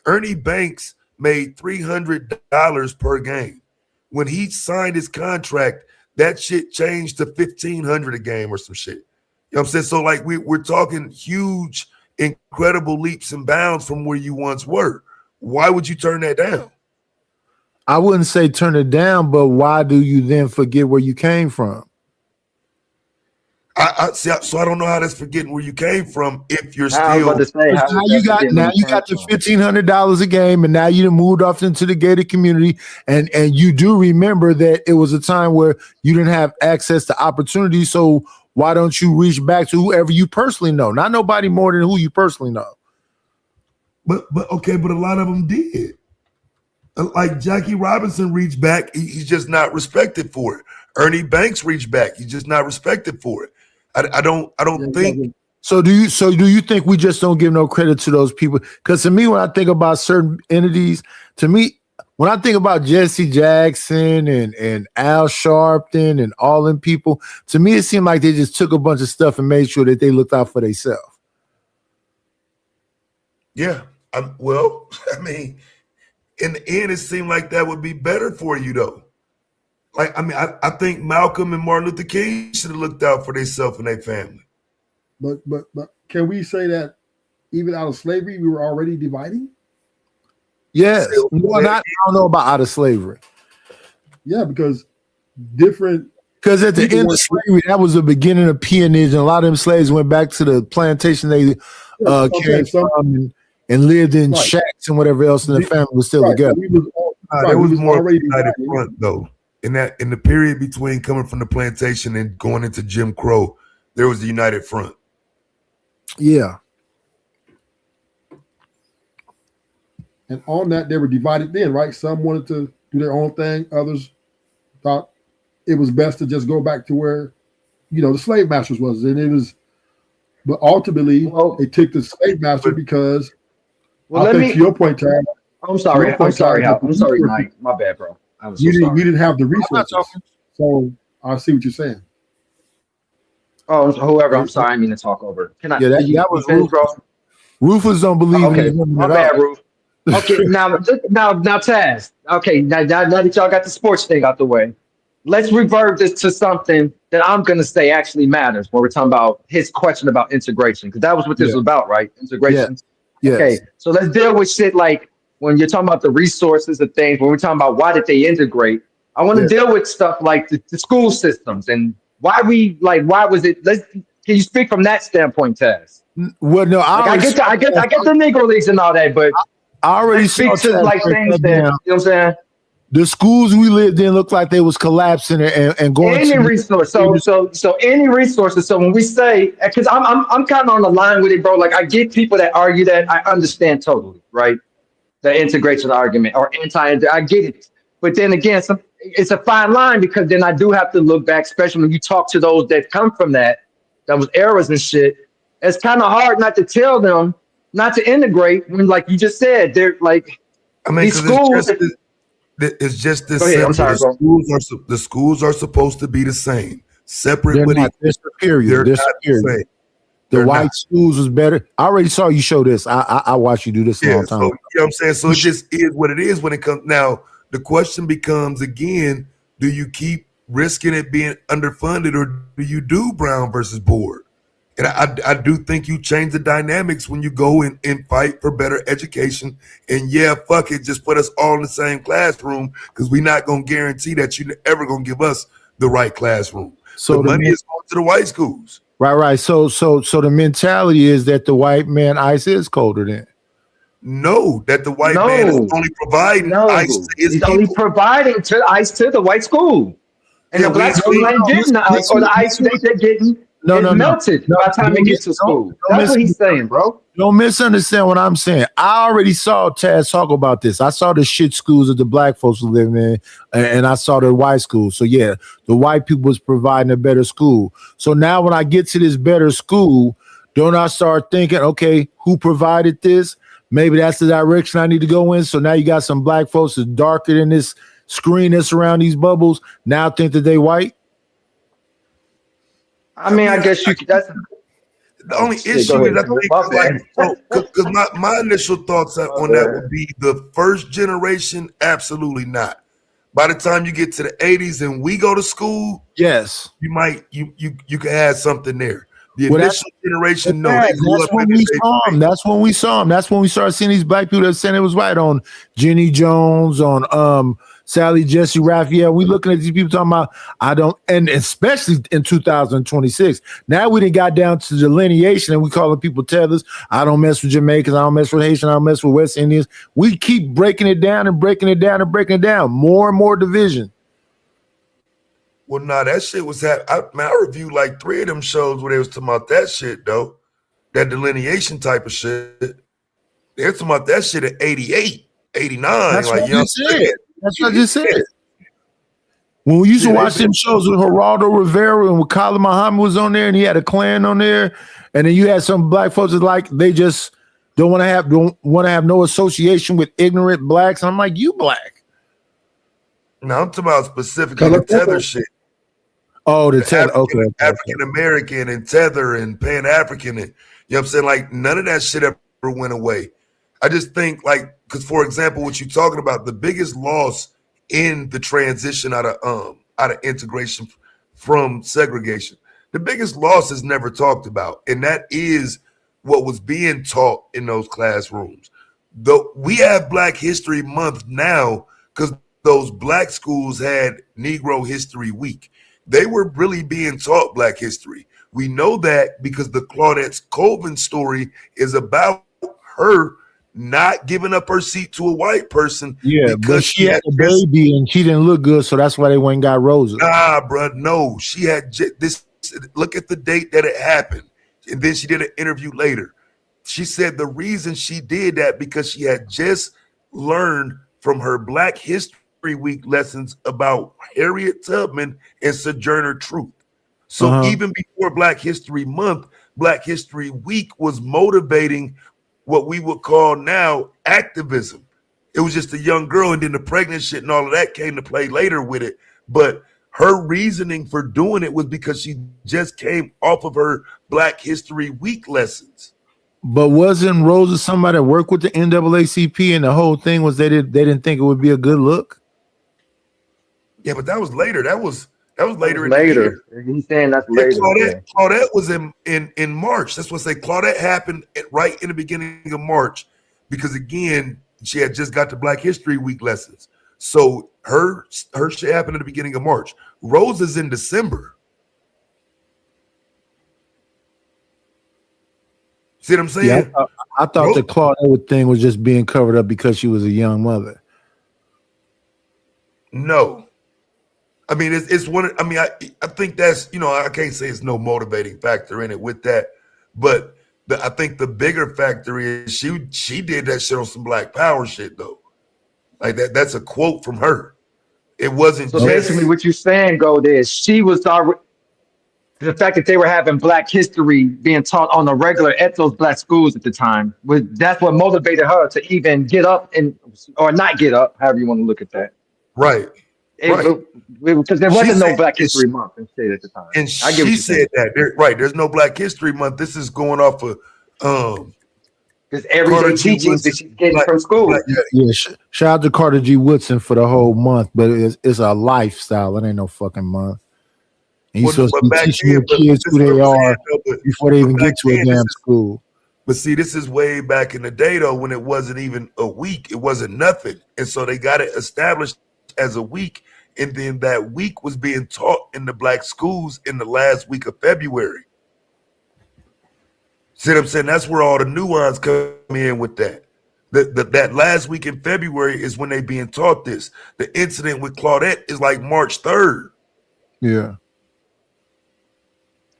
Ernie Banks made $300 per game. When he signed his contract, that shit changed to $1,500 a game or some shit. You know what I'm saying? So we're talking huge, incredible leaps and bounds from where you once were. Why would you turn that down? I wouldn't say turn it down, but why do you then forget where you came from? So I don't know how that's forgetting where you came from if you're still. Now you got the $1,500 a game, and now you moved off into the gated community, and you do remember that it was a time where you didn't have access to opportunities. So why don't you reach back to whoever you personally know? Not nobody more than who you personally know. But a lot of them did. Like Jackie Robinson reached back, he's just not respected for it. Ernie Banks reached back, he's just not respected for it. I don't think. So do you think we just don't give no credit to those people? Because to me, when I think about certain entities, when I think about Jesse Jackson and Al Sharpton and all them people, to me it seemed like they just took a bunch of stuff and made sure that they looked out for themselves. Yeah. in the end, it seemed like that would be better for you, though. Like, I mean, I think Malcolm and Martin Luther King should have looked out for themselves and their family. But can we say that even out of slavery, we were already dividing? Yes. Well, I don't know about out of slavery. Yeah, because different. Because at the end of slavery, that was the beginning of peonage, and a lot of them slaves went back to the plantation they came from and lived in shacks and whatever else, and the family was still together. There was more united front, though. In the period between coming from the plantation and going into Jim Crow, there was a united front. Yeah. And on that, they were divided then, right? Some wanted to do their own thing. Others thought it was best to just go back to where, the slave masters was. And it was, but ultimately, they took the slave master because, to your point, Tad. I'm sorry, Mike. My bad, bro. We didn't have the resources. So I see what you're saying. Oh, whoever. I'm sorry, I mean to talk over. Can I? Yeah, that was Rufus, bro. Rufus don't believe in women. My bad, Rufus. Okay, now, Taz. Okay, now that y'all got the sports thing out the way, let's revert this to something that I'm gonna say actually matters when we're talking about his question about integration, because that was what this was about, right? Integration. Yeah. Okay, so let's deal with shit like when you're talking about the resources of things. When we're talking about why did they integrate, I want to deal with stuff like the school systems and why was it? Can you speak from that standpoint, Taz? Well, no, I get the Negro Leagues and all that, but I already speak to like things that, you know what I'm saying? The schools we lived in looked like they was collapsing and going any resource. So any resources. So when we say, because I'm kind of on the line with it, bro. Like I get people that argue that. I understand totally, right? The integration argument or I get it. But then again, it's a fine line, because then I do have to look back, especially when you talk to those that come from that was eras and shit. It's kind of hard not to tell them not to integrate when, like you just said, they're like, I mean, these schools. It's just this simple. Sorry, the schools are supposed to be the same, separate. They're but not. They're superior. They're superior. The white schools was better. I already saw you show this. I watched you do this a long time. So, you know what I'm saying? So it just is what it is when it comes. Now, the question becomes again, do you keep risking it being underfunded, or do you do Brown versus Board? And I do think you change the dynamics when you go and fight for better education. And yeah, fuck it, just put us all in the same classroom, because we're not going to guarantee that you're ever going to give us the right classroom. So the money is going to the white schools. Right. So the mentality is that the white man ice is colder than. No, that the white man is only providing ice to his people. Only providing ice to the white school. And the black school ain't getting the ice, or the ice they're getting. Melted by the time it gets to school. That's what he's saying, bro. Don't misunderstand what I'm saying. I already saw Taz talk about this. I saw the shit schools that the black folks were living in, and I saw the white schools. So yeah, the white people was providing a better school. So now when I get to this better school, don't I start thinking, okay, who provided this? Maybe that's the direction I need to go in. So now you got some black folks that's darker than this screen that's around these bubbles. Now think that they white. I mean, I guess you could. That's the only issue is I think because my initial thoughts on that would be the first generation, absolutely not. By the time you get to the 80s and we go to school, yes, you could add something there. The initial generation, no. That's when we saw them. That's when we saw them. That's when we started seeing these black people that saying it was right on Jenny Jones, on Sally Jesse Raphael. We looking at these people talking about and especially in 2026. Now we done got down to delineation and we calling people tethers. I don't mess with Jamaicans. I don't mess with Haitians. I don't mess with West Indians. We keep breaking it down and breaking it down and breaking it down. More and more division. Well, nah, that shit was I reviewed like 3 of them shows where they was talking about that shit, though. That delineation type of shit. They're talking about that shit at 88, 89. That's like, what I just said. That's what I just said. When we used to watch them shows with Geraldo Rivera and when Khalid Muhammad was on there and he had a clan on there, and then you had some black folks that like they just don't want to have no association with ignorant blacks. I'm like, you black. No, I'm talking about specifically the tether shit. Oh, the tether. Okay. African American and tether and Pan African, and you know what I'm saying? Like none of that shit ever went away. I just think like, because for example, what you're talking about, the biggest loss in the transition out of integration from segregation, the biggest loss is never talked about, and that is what was being taught in those classrooms. Though we have Black History Month now because those black schools had Negro History Week. They were really being taught Black history. We know that because the Claudette Colvin story is about her not giving up her seat to a white person. Yeah, but she had a baby and she didn't look good, so that's why they went and got Rosa. Nah, bro, no. She had this. Look at the date that it happened, and then she did an interview later. She said the reason she did that because she had just learned from her Black History Week lessons about Harriet Tubman and Sojourner Truth. So even before Black History Month, Black History Week was motivating what we would call now activism. It was just a young girl, and then the pregnant shit and all of that came to play later with it. But her reasoning for doing it was because she just came off of her Black History Week lessons. But wasn't Rosa somebody that worked with the NAACP, and the whole thing was they didn't think it would be a good look? Yeah, but that was later. That was later. Later. He's saying that's later. Claudette was in March. That's what I say. Claudette happened right in the beginning of March because again, she had just got the Black History Week lessons. So her shit happened in the beginning of March. Rosa's in December. See what I'm saying? Yeah, I thought the Claudette thing was just being covered up because she was a young mother. No. I mean, it's one. I mean, I think that's, I can't say it's no motivating factor in it with that, but I think the bigger factor is she did that shit on some Black Power shit though. Like that's a quote from her. It wasn't. So basically, what you're saying, Gold, is she was already. The fact that they were having Black history being taught on the regular at those Black schools at the time that's what motivated her to even get up or not get up, however you want to look at that. Right. Because there wasn't no Black History Month and shit at the time. And she said that. Right. There's no Black History Month. This is going off of because everyday teachings that she's getting from school. Yeah. Shout out to Carter G. Woodson for the whole month, but it's a lifestyle. It ain't no fucking month. And you're supposed to be teaching your kids who they are before they even get to a damn school. But see, this is way back in the day though, when it wasn't even a week. It wasn't nothing. And so they got it established as a week, and then that week was being taught in the Black schools in the last week of February. See what I'm saying? That's where all the nuance come in with that. That last week in February is when they being taught this. The incident with Claudette is like March 3rd. Yeah.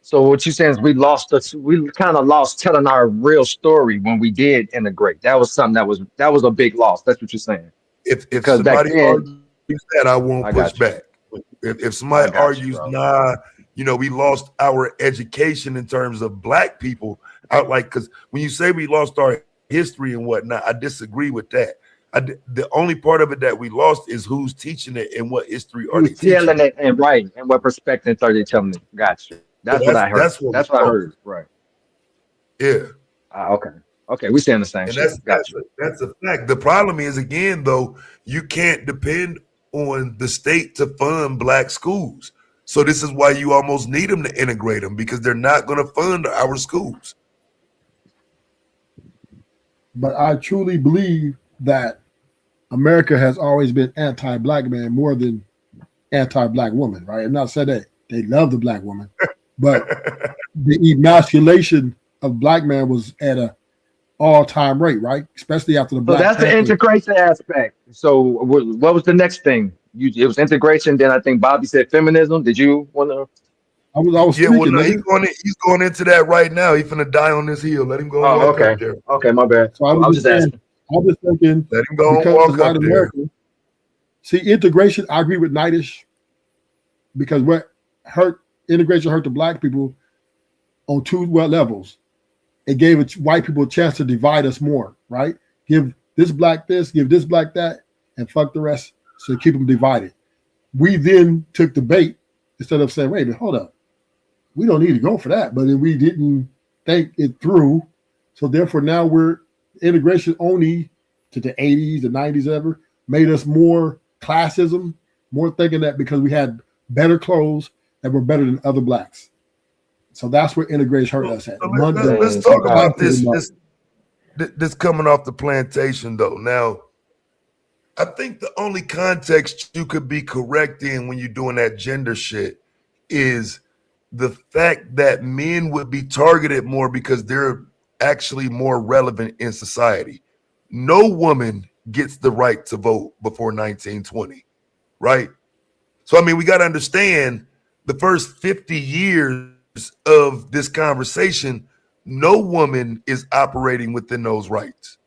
So what you're saying is we kind of lost telling our real story when we did integrate. That was something that was a big loss. That's what you're saying. If somebody argues that, I won't push back. If somebody argues, we lost our education in terms of Black people, because when you say we lost our history and whatnot, I disagree with that. The only part of it that we lost is who's teaching it and what history are they teaching. Telling it and right and what perspective are they telling it? Gotcha. That's what I heard. That's what I heard. Right. Yeah. Okay. We saying the same shit. That's a fact. The problem is, again, though, you can't depend on the state to fund Black schools. So this is why you almost need them to integrate them, because they're not going to fund our schools. But I truly believe that America has always been anti-Black man more than anti-Black woman, right? I'm not saying that they love the Black woman, but the emasculation of Black man was at a all-time rate, right? Especially after the Black. So that's the integration aspect. So what was the next thing? It was integration. Then I think Bobby said feminism. Did you want to? I was yeah, well, no, he's going into that right now. He's finna die on this hill. Let him go. Oh, okay. Okay, my bad. So I was just asking. I was thinking. Let him go and walk up there. See, integration. I agree with Nightish, because integration hurt the Black people on two levels. It gave white people a chance to divide us more, right? Give this Black this, give this Black that, and fuck the rest. So keep them divided. We then took the bait instead of saying, wait a minute, hold up. We don't need to go for that. But we didn't think it through. So therefore now we're integration only to the 80s, the 90s ever made us more classism, more thinking that because we had better clothes that were better than other blacks. So that's where integration hurt us at. Let's talk about this coming off the plantation though. Now, I think the only context you could be correct in when you're doing that gender shit is the fact that men would be targeted more because they're actually more relevant in society. No woman gets the right to vote before 1920, right? So, I mean, we got to understand the first 50 years of this conversation, no woman is operating within those rights.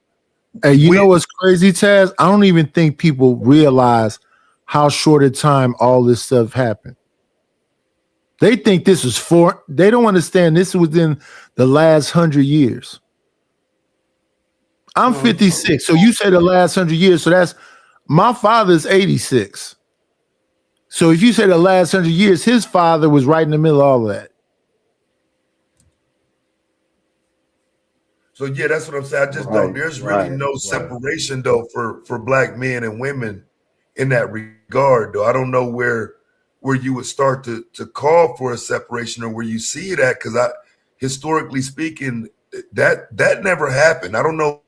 Hey, you know what's crazy, Taz? I don't even think people realize how short a time all this stuff happened. They think this was they don't understand this was within the last 100 years. I'm 56, so you say the last 100 years, so that's my father's 86. So if you say the last 100 years, his father was right in the middle of all of that. So yeah, that's what I'm saying. I just don't. There's really no separation though for black men and women in that regard. Though I don't know where you would start to call for a separation or where you see it at, because historically speaking, that never happened. I don't know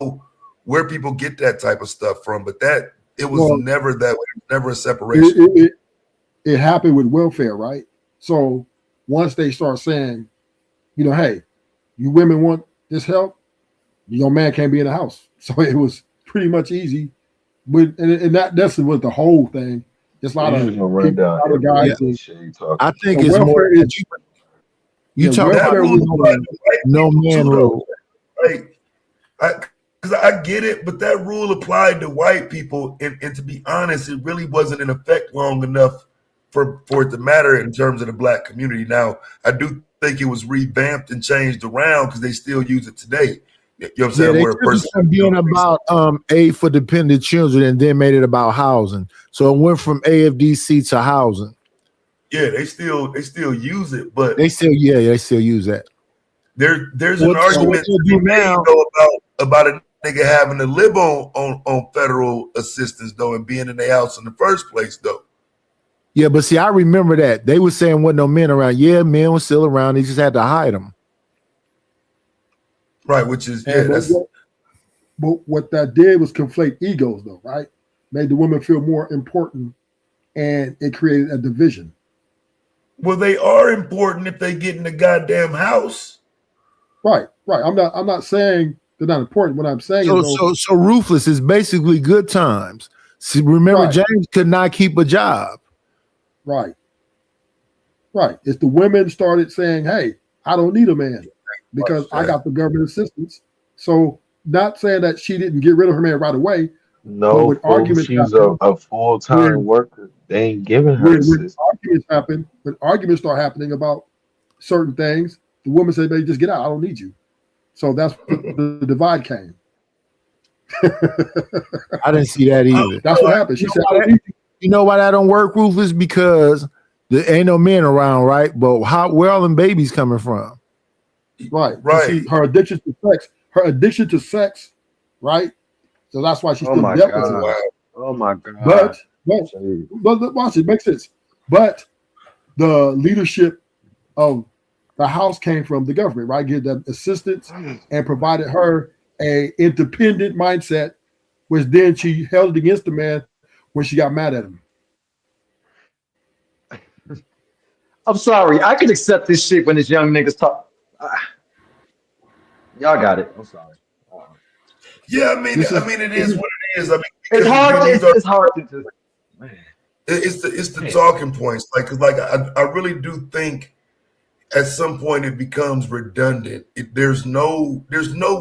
where people get that type of stuff from, but it was never that way. It was never a separation. It happened with welfare, right? So once they start saying, hey, you women want this help, your man can't be in the house. So it was pretty much easy. But and that's the whole thing. It's a lot of people, a lot of guys. Yeah. I think it's more. You talk about no man rule. Right. Because I get it, but that rule applied to white people. And to be honest, it really wasn't in effect long enough for it to matter in terms of the black community. Now, I do think it was revamped and changed around because they still use it today. You know what I'm saying? They took being about aid for dependent children and then made it about housing. So it went from AFDC to housing. Yeah, they still use it, but they still use that. There's an argument to be made though about a nigga having to live on federal assistance though and being in their house in the first place though. Yeah, but see, I remember that they were saying wasn't no men around. Yeah, men were still around. They just had to hide them. Right, which is but what that did was conflate egos, though, right? Made the women feel more important, and it created a division. Well, they are important if they get in the goddamn house. Right. I'm not saying they're not important. What I'm saying is so ruthless is basically good times. See, remember, James could not keep a job. Right. It's the women started saying, "Hey, I don't need a man." Because I got the government assistance. So not saying that she didn't get rid of her man right away. No, she's a full-time worker. They ain't giving her assistance. When arguments start happening about certain things, the woman said, "Baby, just get out. I don't need you." So that's where the divide came. I didn't see that either. That's what happened. She said, "You know why that don't work, Rufus? Because there ain't no men around, right? But where all them babies coming from?" Right. See, her addiction to sex, right? So that's why she's still dealt with it. Oh my God. But watch it, makes sense. But the leadership of the house came from the government, right? Give them assistance and provided her a independent mindset, which then she held it against the man when she got mad at him. I'm sorry. I can accept this shit when this young niggas talk. Y'all got it. I'm sorry. Yeah, I mean, it is what it is. I mean, it's hard to just. Man. It's the talking points, I really do think at some point it becomes redundant. There's no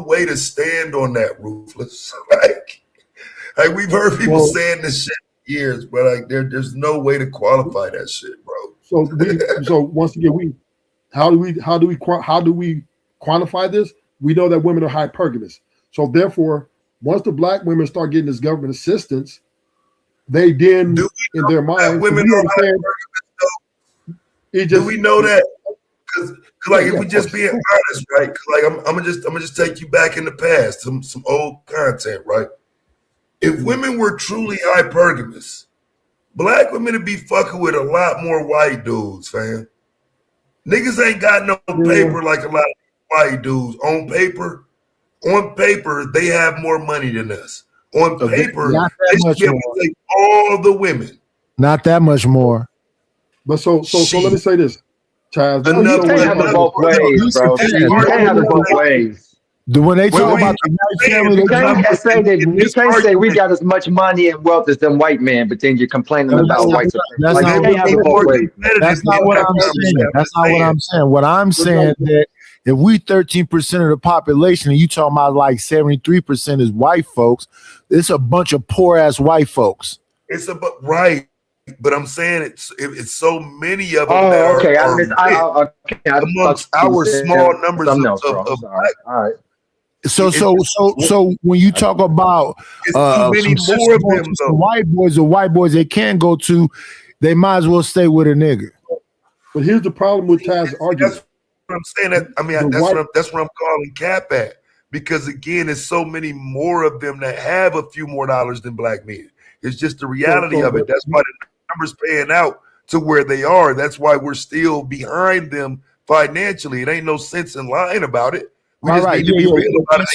way to stand on that, Ruthless. Like we've heard people saying this shit for years, but there's no way to qualify that shit, bro. So once again, how do we quantify this? We know that women are hypergamous. So therefore, once the black women start getting this government assistance, they then in their mind, women are hypergamous. Do we know that? Like if we just being honest, right? Like I'm gonna just take you back in the past, some old content, right? If women were truly hypergamous, black women would be fucking with a lot more white dudes, fam. Niggas ain't got no paper like a lot of white dudes. On paper, they have more money than us. On paper, they should be able to take all the women. Not that much more. But so let me say this, Chaz. You can't have it both ways, bro. You can't have it both ways. When they talk about the white family, you can't say we got as much money and wealth as them white men, but then you're complaining about white supremacy. You can't have it both ways. That's not what I'm saying. That's not what I'm saying. What I'm saying that if we 13% of the population and you talking about like 73% is white folks, it's a bunch of poor ass white folks. It's right. But I'm saying it's so many of them amongst our small numbers of black. All right. So when you talk about many more of them, the white boys they can go to, they might as well stay with a nigga. But here's the problem with Taz's argument. That's what I'm saying. That's what I'm calling cap at. Because again, there's so many more of them that have a few more dollars than black men. It's just the reality of it. That's why the numbers paying out to where they are. That's why we're still behind them financially. It ain't no sense in lying about it. We just need to be real about it.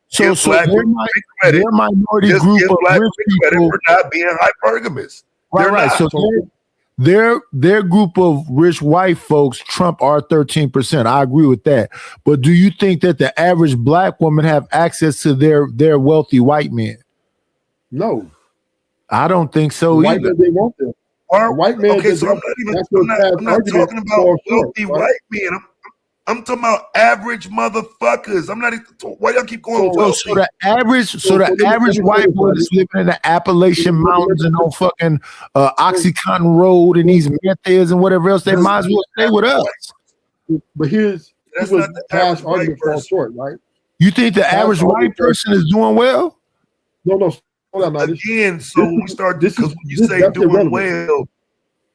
So their minority group of rich people for not being hypergamous. Right. So their group of rich white folks trump our 13%. I agree with that. But do you think that the average black woman have access to their wealthy white men? No. I don't think so either. Men, they want them. White men. Okay, so I'm not talking about wealthy white men. I'm talking about average motherfuckers. I'm not. Why y'all keep going? So the average white boy that's living in the Appalachian Mountains and on fucking Oxycontin Road and these methods and whatever else, they might as well stay with us. But here's what Taz's argument falls short, right? You think the average white person is doing well? No. Again, so when we start this, because when you say doing well,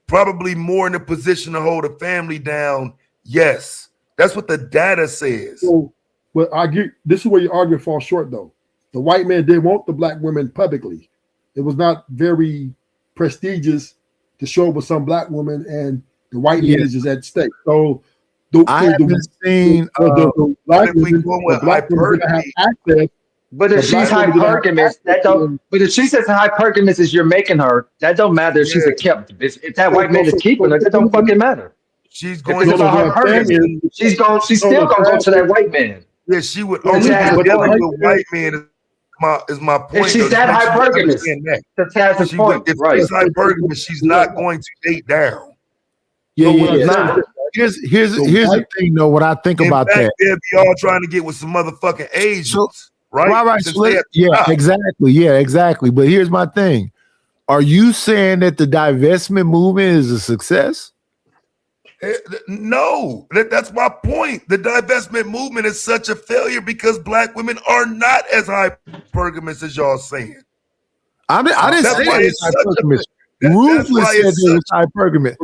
probably more in a position to hold a family down. Yes, that's what the data says. So, but I get this is where your argument falls short, though. The white man did want the black women publicly. It was not very prestigious to show up with some black woman, and the white image is at stake. So, I haven't seen the black women have access. But if she's hypergamous, that don't. But if she says hypergamous is you're making her, that don't matter if she's a kept. If that white man is keeping her, that don't fucking matter. She's going. She's still gonna go to that white man. Yeah, she would only go to white man. Is my point. If she's that hypergamous, that's Taz's point. If she's hypergamous, she's not going to date down. Yeah. Here's the thing, though. What I think about that, they'd be all trying to get with some motherfucking Asians. Right. Exactly. But here's my thing. Are you saying that the divestment movement is a success? No, that's my point. The divestment movement is such a failure because black women are not as hypergamous as y'all saying. I didn't say it's hypergamous. Ruthless said it was hypergamous.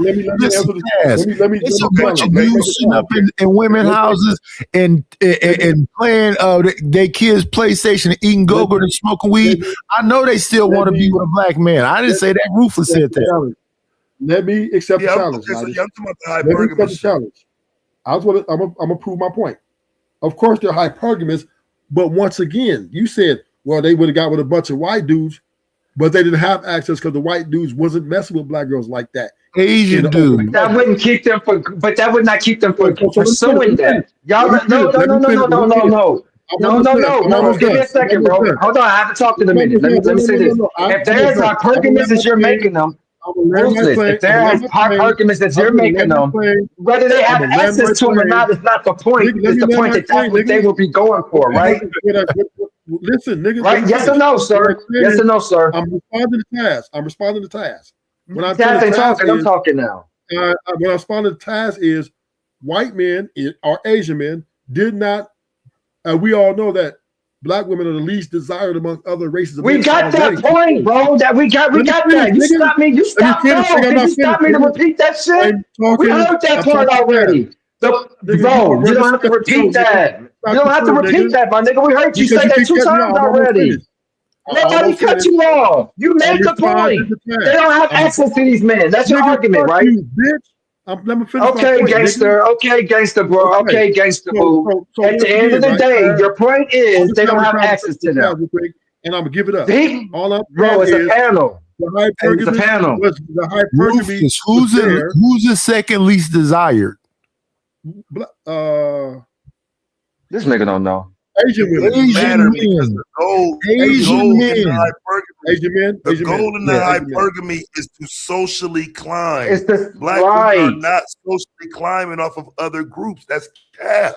It's a bunch of dudes sitting up in women's houses and playing their kids' PlayStation and eating go-go and smoking weed. I know they still want to be with a black man. I didn't say that. Ruthless said that. Let me accept the challenge. I'm talking about the hypergamous challenge. I'm gonna prove my point. Of course, they're hypergamous, but once again, you said, well, they would have got with a bunch of white dudes. But they didn't have access because the white dudes wasn't messing with black girls like that. Asian dudes. That wouldn't keep them but that would not keep them from pursuing that. Y'all, no. Give me a second, bro. Hold on, I haven't talked in a minute. Let me say this. If there's hypergamous as you're making them, if there is hypergamous as you're making them, whether they have access to them or not is not the point. It's the point that that's what they will be going for, right? Listen, niggas. Right? Yes or no, sir? Yes or no, sir? I'm responding to Taz. When I'm talking, I'm talking now. When I'm responding to Taz is white men or Asian men did not. We all know that black women are the least desired among other races. We got that point, bro. That we got that. You stop me. You stop me to repeat that shit. We heard that part already. Bro, you don't have to repeat that. You don't have to repeat that, my nigga. We heard you say that 2 times already. Nobody cut you off. You made the point. They don't have access to these men. That's your argument, right? Let me finish okay, my point, gangster. Nigga. Okay, gangster, bro. Okay, gangster, boo. So At the end of the day, your point is they don't have access to them. And I'm gonna give it up. Bro, it's a panel. It's a panel. The hypergamy Rufus, who's the second least desired? This nigga don't know. Asian women. Asian men. The Asian goal men. in the hypergamy is to socially climb. It's the, Black women are not socially climbing off of other groups. That's cap.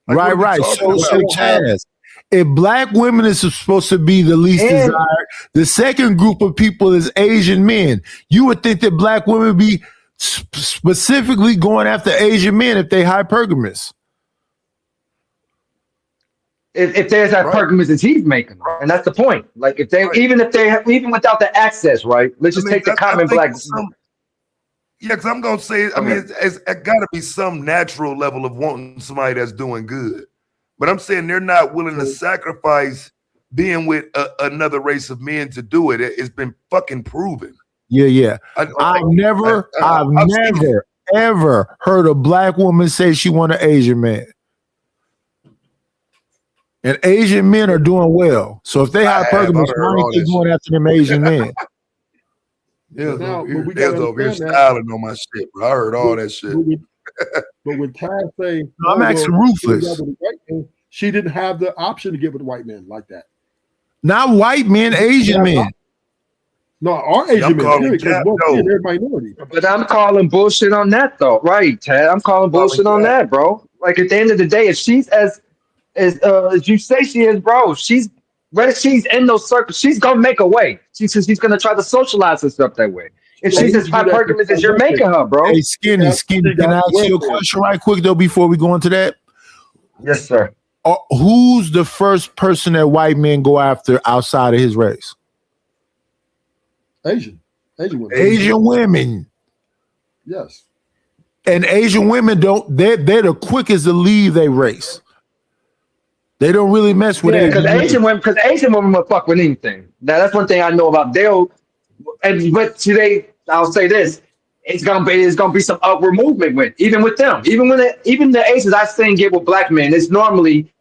Like, right. So Chaz, if black women is supposed to be the least desired, the second group of people is Asian men. You would think that black women be specifically going after Asian men if they hypergamous. If there's that hypergamous as he's making, and that's the point. Like if they even without the access, right? Let's just take the common black. Yeah, because I'm gonna say, I mean, it's got to be some natural level of wanting somebody that's doing good. But I'm saying they're not willing to sacrifice being with another race of men to do it. It's been fucking proven. Yeah. I've never ever heard a black woman say she want an Asian man. And Asian men are doing well. So if they hypergamous, why ain't they going after them Asian men? They're over here styling on my shit, bro. I heard all that shit. But when Taz say, I'm asking Ruthless. She didn't have the option to get with white men like that. Not white men, Asian men. No, our Asian men, because they're minority. But I'm calling bullshit on that, though. Right, Tad? I'm calling bullshit on that, bro. Like, at the end of the day, if she's as you say she is, bro, she's in those circles, she's going to make a way. She's going to try to socialize herself that way. If she's as hypergamous as you're making her, bro. Hey, Skinny, can I ask you a question right quick, though, before we go into that? Yes, sir. Who's the first person that white men go after outside of his race? Asian women. Asian women. Yes. And Asian women they're the quickest to leave their race. They don't really mess with it. Because Asian women will fuck with anything. Now that's one thing I know about. But today I'll say this: it's gonna be some upward movement with them. Even the Asians I seen get with black men, it's normally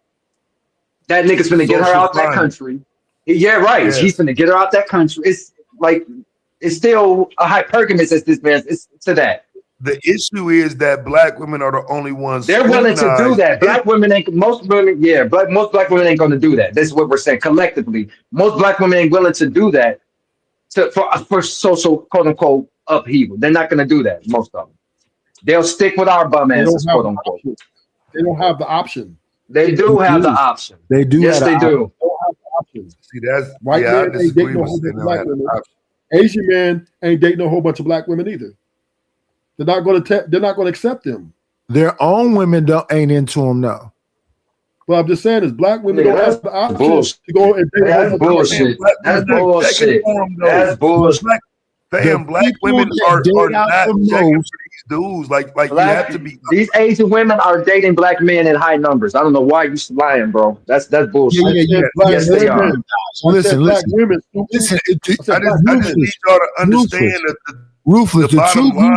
that nigga's finna get her out that country. Yeah, right. Yeah. He's finna get her out that country. It's like it's still a hypergamous as this man. It's to that. The issue is that black women are the only ones. They're willing to do that. Black women ain't. Most black women ain't going to do that. This is what we're saying collectively. Most black women ain't willing to do that for social quote unquote upheaval. They're not going to do that. Most of them. They'll stick with our bum asses quote unquote. They don't have the option. They do have the option. They do. Yes, they do. See, that's white men ain't dating a whole bunch of black women. Asian men ain't dating a whole bunch of black women either. They're not going to accept them. Their own women ain't into them now. Well, I'm just saying is black women don't have the option to go and date. That's bullshit. That's bullshit. That's bullshit. Black women are not checking for these dudes. Like you have to be. These Asian women are dating black men in high numbers. I don't know why you lying, bro. That's bullshit. Yeah. Yes, they are. Listen. I just need y'all to understand that Ruthless, the two groups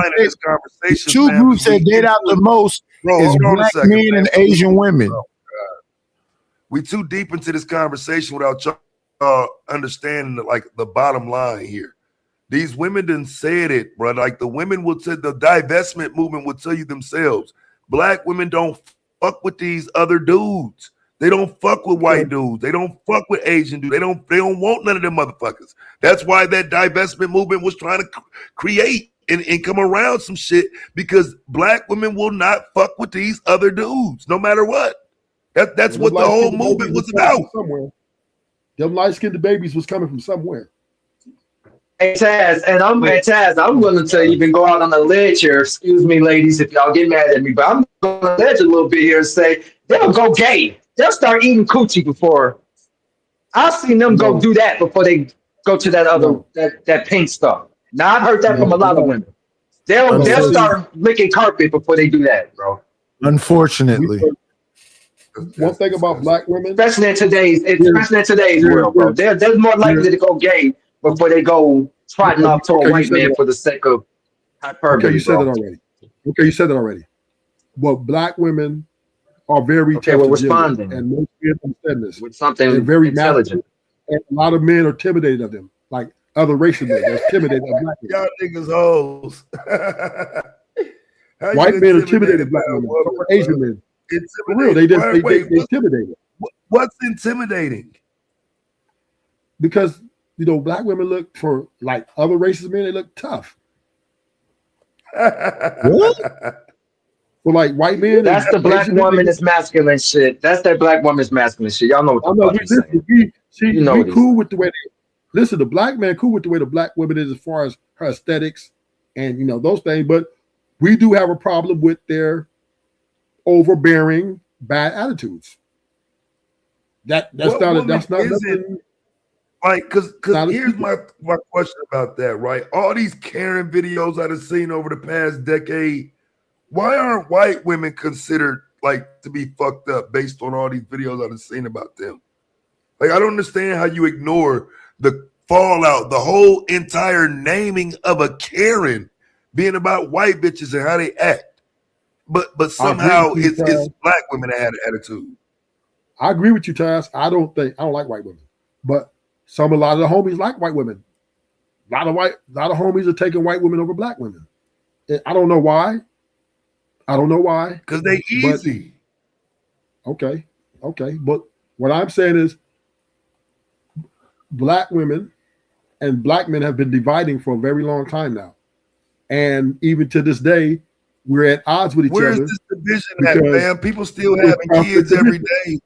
that date out the most is black men and Asian women. We too deep into this conversation without y'all understanding the bottom line here. These women didn't say it, bro. Like the women will say, the divestment movement will tell you themselves. Black women don't fuck with these other dudes. They don't fuck with white dudes. They don't fuck with Asian dudes. They don't want none of them motherfuckers. That's why that divestment movement was trying to create and come around some shit, because black women will not fuck with these other dudes, no matter what. That's what the whole movement was about. Somewhere. Them light-skinned babies was coming from somewhere. Hey Taz, I'm willing to even go out on a ledge here. Excuse me, ladies, if y'all get mad at me, but I'm going to ledge a little bit here and say they'll go gay. They'll start eating coochie before. I've seen them go do that before they go to that other that pink stuff. Now I've heard that from a lot of women. They'll start licking carpet before they do that, bro. Unfortunately. One thing about black women, especially in today's world, bro, they're more likely to go gay before they go trotting off to a okay, you white said man that. for the sake of Okay, you hyperbole, said that bro. already. Okay, you said that already. But black women are very Okay, tough we're to deal with, responding and most men understand this. with They're something very masculine, intelligent. and a lot of men are intimidated of them, like other races men. They're intimidated of black men. Y'all niggas hoes. How you White men are intimidated intimidated of by black a women. So woman, are bro? Asian men. For real, Intimidated? Wait, they intimidated what's intimidating? because black women look for like other races men. They look tough. What? For like white men That's and the black Asian men, woman is masculine shit. That's that black woman's masculine shit. Y'all know what I the know fuck we he's saying. listen. You know We what he's cool saying. with the way listen. The black man cool with the way the black woman is as far as her aesthetics and those things, but we do have a problem with their overbearing bad attitudes. That's What not woman that's not isn't nothing. like? Because Not a here's secret. my question about that. Right, all these Karen videos I've seen over the past decade. Why aren't white women considered like to be fucked up based on all these videos I've seen about them? Like, I don't understand how you ignore the fallout, the whole entire naming of a Karen being about white bitches and how they act. But I agree somehow with you, it's Taz. black women that had an attitude. I agree with you, Taz. I don't like white women, but a lot of the homies like white women. A lot of homies are taking white women over black women. I don't know why. I don't know why. Because they But easy. okay. But what I'm saying is black women and black men have been dividing for a very long time now. And even to this day, we're at odds with each Where's other this division at, because fam? People still there's having constant kids every division. day.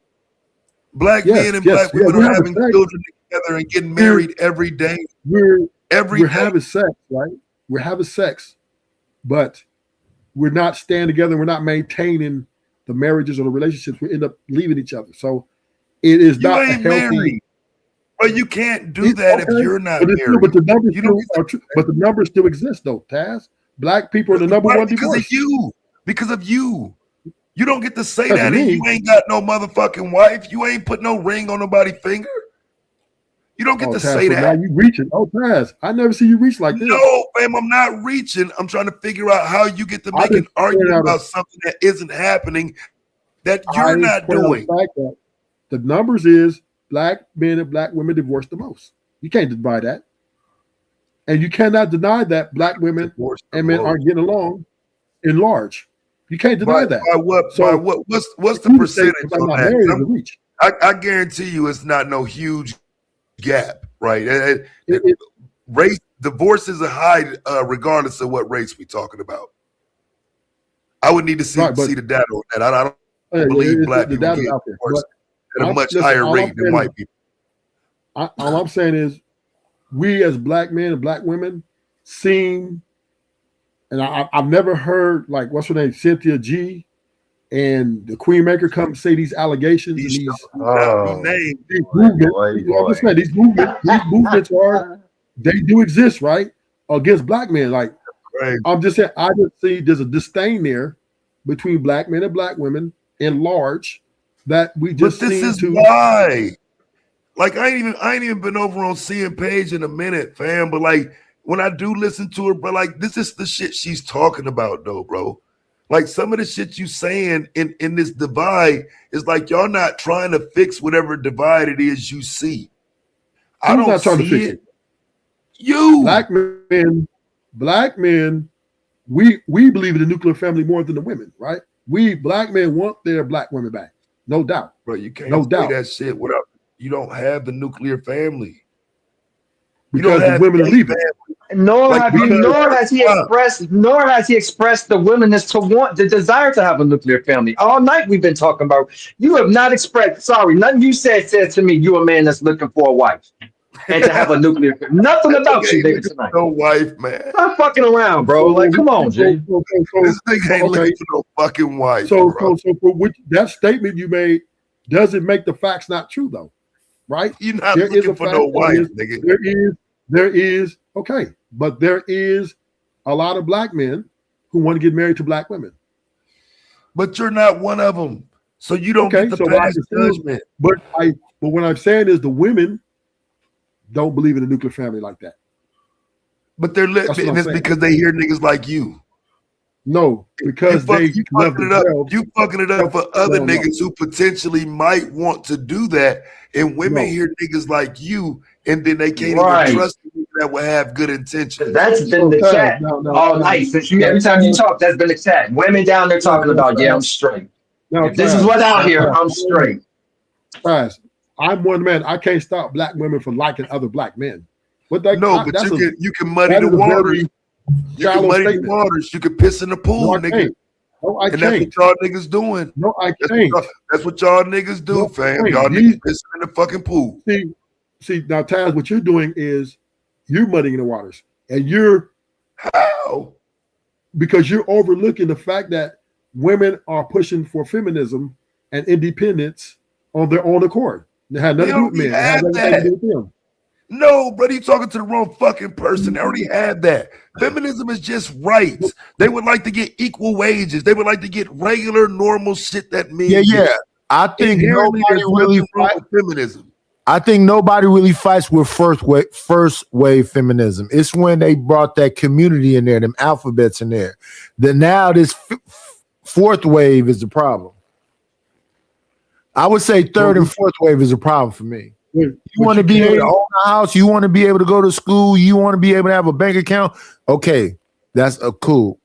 Black men Yes, and yes, black yeah, women we're are having having sex. children together and getting married every day. We're Every we're day. having sex, right? We're having sex, but we're not staying together. We're not maintaining the marriages or the relationships. We end up leaving each other. So it is You not a ain't healthy. married. But you can't do that if Okay, you're not but it's still, married. but the numbers You don't still are true. But the numbers still exist, though. Taz, black people are the number right one because of divorce. you. Because of you. You don't get to say Because of that and you me. ain't got no motherfucking wife. You ain't put no ring on nobody's finger. You don't get Oh, to Taz, say so now that. you reaching. Oh, Taz, I never see you reach like this. No, fam, I'm not reaching. I'm trying to figure out how you get to I make an just pointed argument out. about something that isn't happening that you're I not pointed out doing. the fact that the numbers is black men and black women divorce the most. You can't deny that, and you cannot deny that black women and men aren't getting along in large. You can't deny that. By what? So What's the you to say percentage I'm on not that? married is a reach. I guarantee you it's not no huge gap, right? It, Race divorce is a high regardless of what race we talking about. I would need to see right, but the data on that. I don't believe black the people data's get out there. divorced But at a much listen, higher all I'm rate than saying is, white people. all I'm saying is, we as black men and black women seem, and I've never heard like what's her name, Cynthia G, and the Queen Maker come say these allegations and these movements. I'm just saying these movements are they do exist, right? Against black men. Like I'm just saying, I just see there's a disdain there between black men and black women in large that we just But this seem is to. why. Like I ain't even been over on CM Page in a minute, fam. But like when I do listen to her, bro, like this is the shit she's talking about, though, bro. Like some of the shit you saying in this divide is like y'all not trying to fix whatever divide it is you see. I Who's don't not trying to see fix it. it? You Black men, we believe in the nuclear family more than the women, right? We black men want their black women back, no doubt. Bro, you can't no say doubt. that shit without you don't have the nuclear family. Because the women are leaving. Nor Like, has he expressed the willingness to want the desire to have a nuclear family. All night we've been talking about. You have not expressed. Sorry, nothing you said to me. You a man that's looking for a wife and to have a nuclear family. Nothing about you, nigga, tonight. No wife, man. Stop fucking around, bro. Like, come on, Jay. This nigga ain't looking for no fucking wife. So bro. for which that statement you made doesn't make the facts not true, though, right? You're not There is looking a for fact no that wife, nigga. there is okay, but there is a lot of black men who want to get married to black women. But you're not one of them, so you don't get the pass judgment. But what I'm saying is the women don't believe in the nuclear family like that. But they're lit, and it's because they hear niggas like you. No, because you fucking it up. You fucking it up for other niggas who potentially might want to do that, and women hear niggas like you, and then they can't even trust niggas that will have good intentions. That's been the chat all night. Since every time you talk, that's been the chat. Women down there talking about, yeah, I'm straight. If this is what's out here, I'm straight. Guys, I'm one man. I can't stop black women from liking other black men. But you can muddy the waters. You can muddy the waters. You can piss in the pool, nigga. No, I can't. That's what y'all niggas doing. No, I can't. That's what y'all niggas do, fam. Y'all niggas pissing in the fucking pool. See, now, Taz, what you're doing is you're muddying the waters. And you're how? Because you're overlooking the fact that women are pushing for feminism and independence on their own accord. It had nothing to do with men. It had nothing to do with them. No, brother, you talking to the wrong fucking person. They already had that. Feminism is just rights. They would like to get equal wages. They would like to get regular, normal shit that men Yeah. I think nobody really fights feminism. I think nobody really fights with first wave feminism. It's when they brought that community in there, them alphabets in there. Then now this fourth wave is the problem. I would say third and fourth wave is a problem for me. You want to be able to own a house. You want to be able to go to school. You want to be able to have a bank account. Okay, that's cool.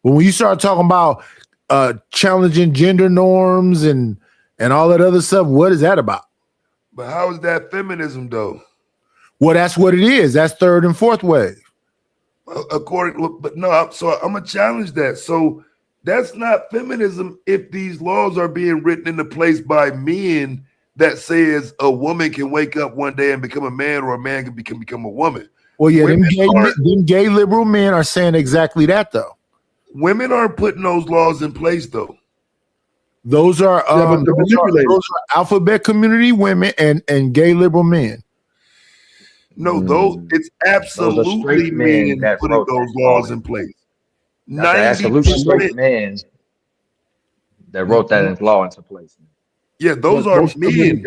But when you start talking about challenging gender norms and all that other stuff, what is that about? But how is that feminism, though? Well, that's what it is. That's third and fourth wave. So I'm gonna challenge that. So that's not feminism if these laws are being written into place by men that says a woman can wake up one day and become a man, or a man can become a woman. Well, yeah, them gay liberal men are saying exactly that, though. Women aren't putting those laws in place, though. Those are alphabet community women and gay liberal men. No, it's absolutely men putting those laws in place. 90% straight men that wrote that law into place. Yeah, those are men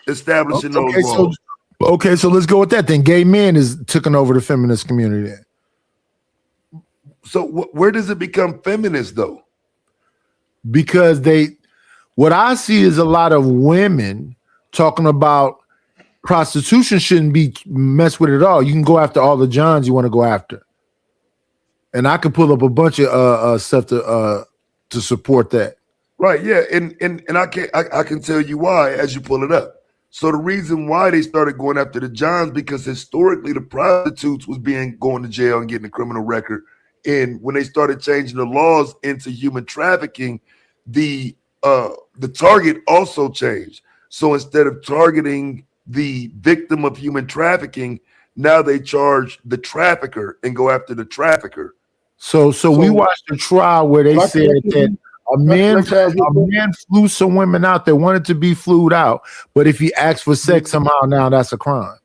establishing those laws. So let's go with that. Then gay men is taking over the feminist community. Then. So where does it become feminist though? Because what I see is a lot of women talking about prostitution shouldn't be messed with at all. You can go after all the Johns you want to go after, and I could pull up a bunch of stuff to support that. Right, yeah, and I can tell you why as you pull it up. So the reason why they started going after the Johns, because historically the prostitutes was going to jail and getting a criminal record, and when they started changing the laws into human trafficking, the target also changed. So instead of targeting the victim of human trafficking, now they charge the trafficker and go after the trafficker. So we watched a trial where they said that a man flew some women out that wanted to be flued out, but if he asked for sex somehow, now that's a crime.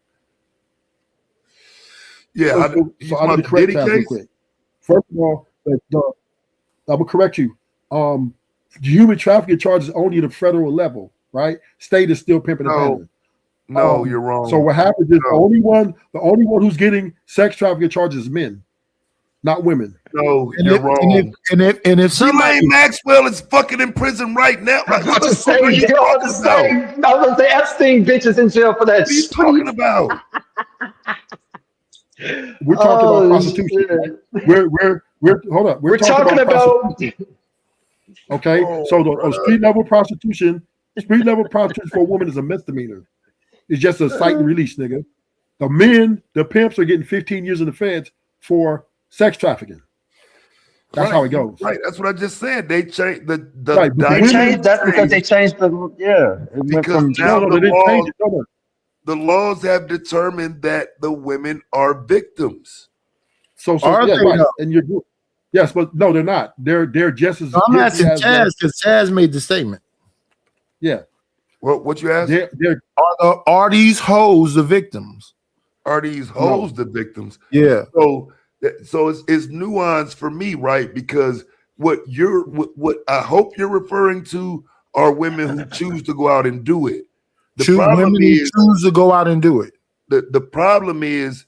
Yeah, I need to correct that real quick. First of all, I will correct you. The human trafficking charge is only at the federal level, right? State is still pimping and peddling. No, you're wrong. So what happens is the only one who's getting sex trafficking charges is men, not women. No, you're wrong. And if somebody Maxwell is fucking in prison right now, I was just saying, Epstein bitches in jail for that. What are you talking about? We're talking about prostitution. Right? We're talking about okay. So the street level prostitution for a woman is a misdemeanor. It's just a cite and release, nigga. The pimps are getting 15 years in the feds for sex trafficking. That's how it goes. Right. That's what I just said. They changed the that's because they changed because now the laws have determined that the women are victims. So right. And you're yes, but no, they're not. They're just as. I'm asking Chaz because Chaz made the statement. Yeah. What you asked? Are these hoes the victims? Are these hoes the victims? Yeah. So it's nuanced for me, right? Because what I hope you're referring to are women who choose to go out and do it. The problem is choose to go out and do it. The problem is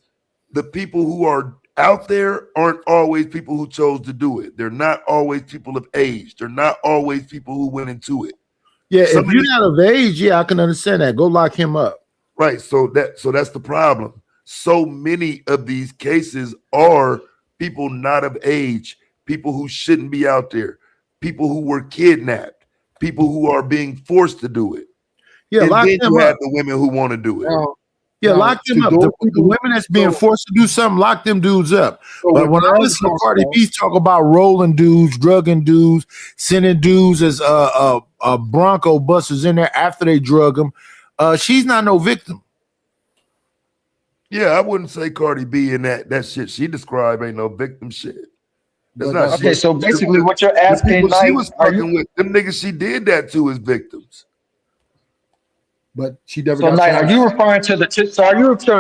the people who are out there aren't always people who chose to do it. They're not always people of age. They're not always people who went into it. Yeah, if you're not of age, yeah, I can understand that. Go lock him up. Right. So that's the problem. So many of these cases are people not of age, people who shouldn't be out there, people who were kidnapped, people who are being forced to do it. Yeah, and lock then them you up. have the women who want to do it. Yeah, lock them up. The women that's being forced to do something, lock them dudes up. But when I listen to Cardi B talk about rolling dudes, drugging dudes, sending dudes as Bronco busters in there after they drug them, she's not no victim. Yeah, I wouldn't say Cardi B in that shit she described ain't no victim shit. That's not okay, shit. so basically what you're asking, the people like, she was fucking with, them niggas she did that to as victims. But she never so got like, are charged. you referring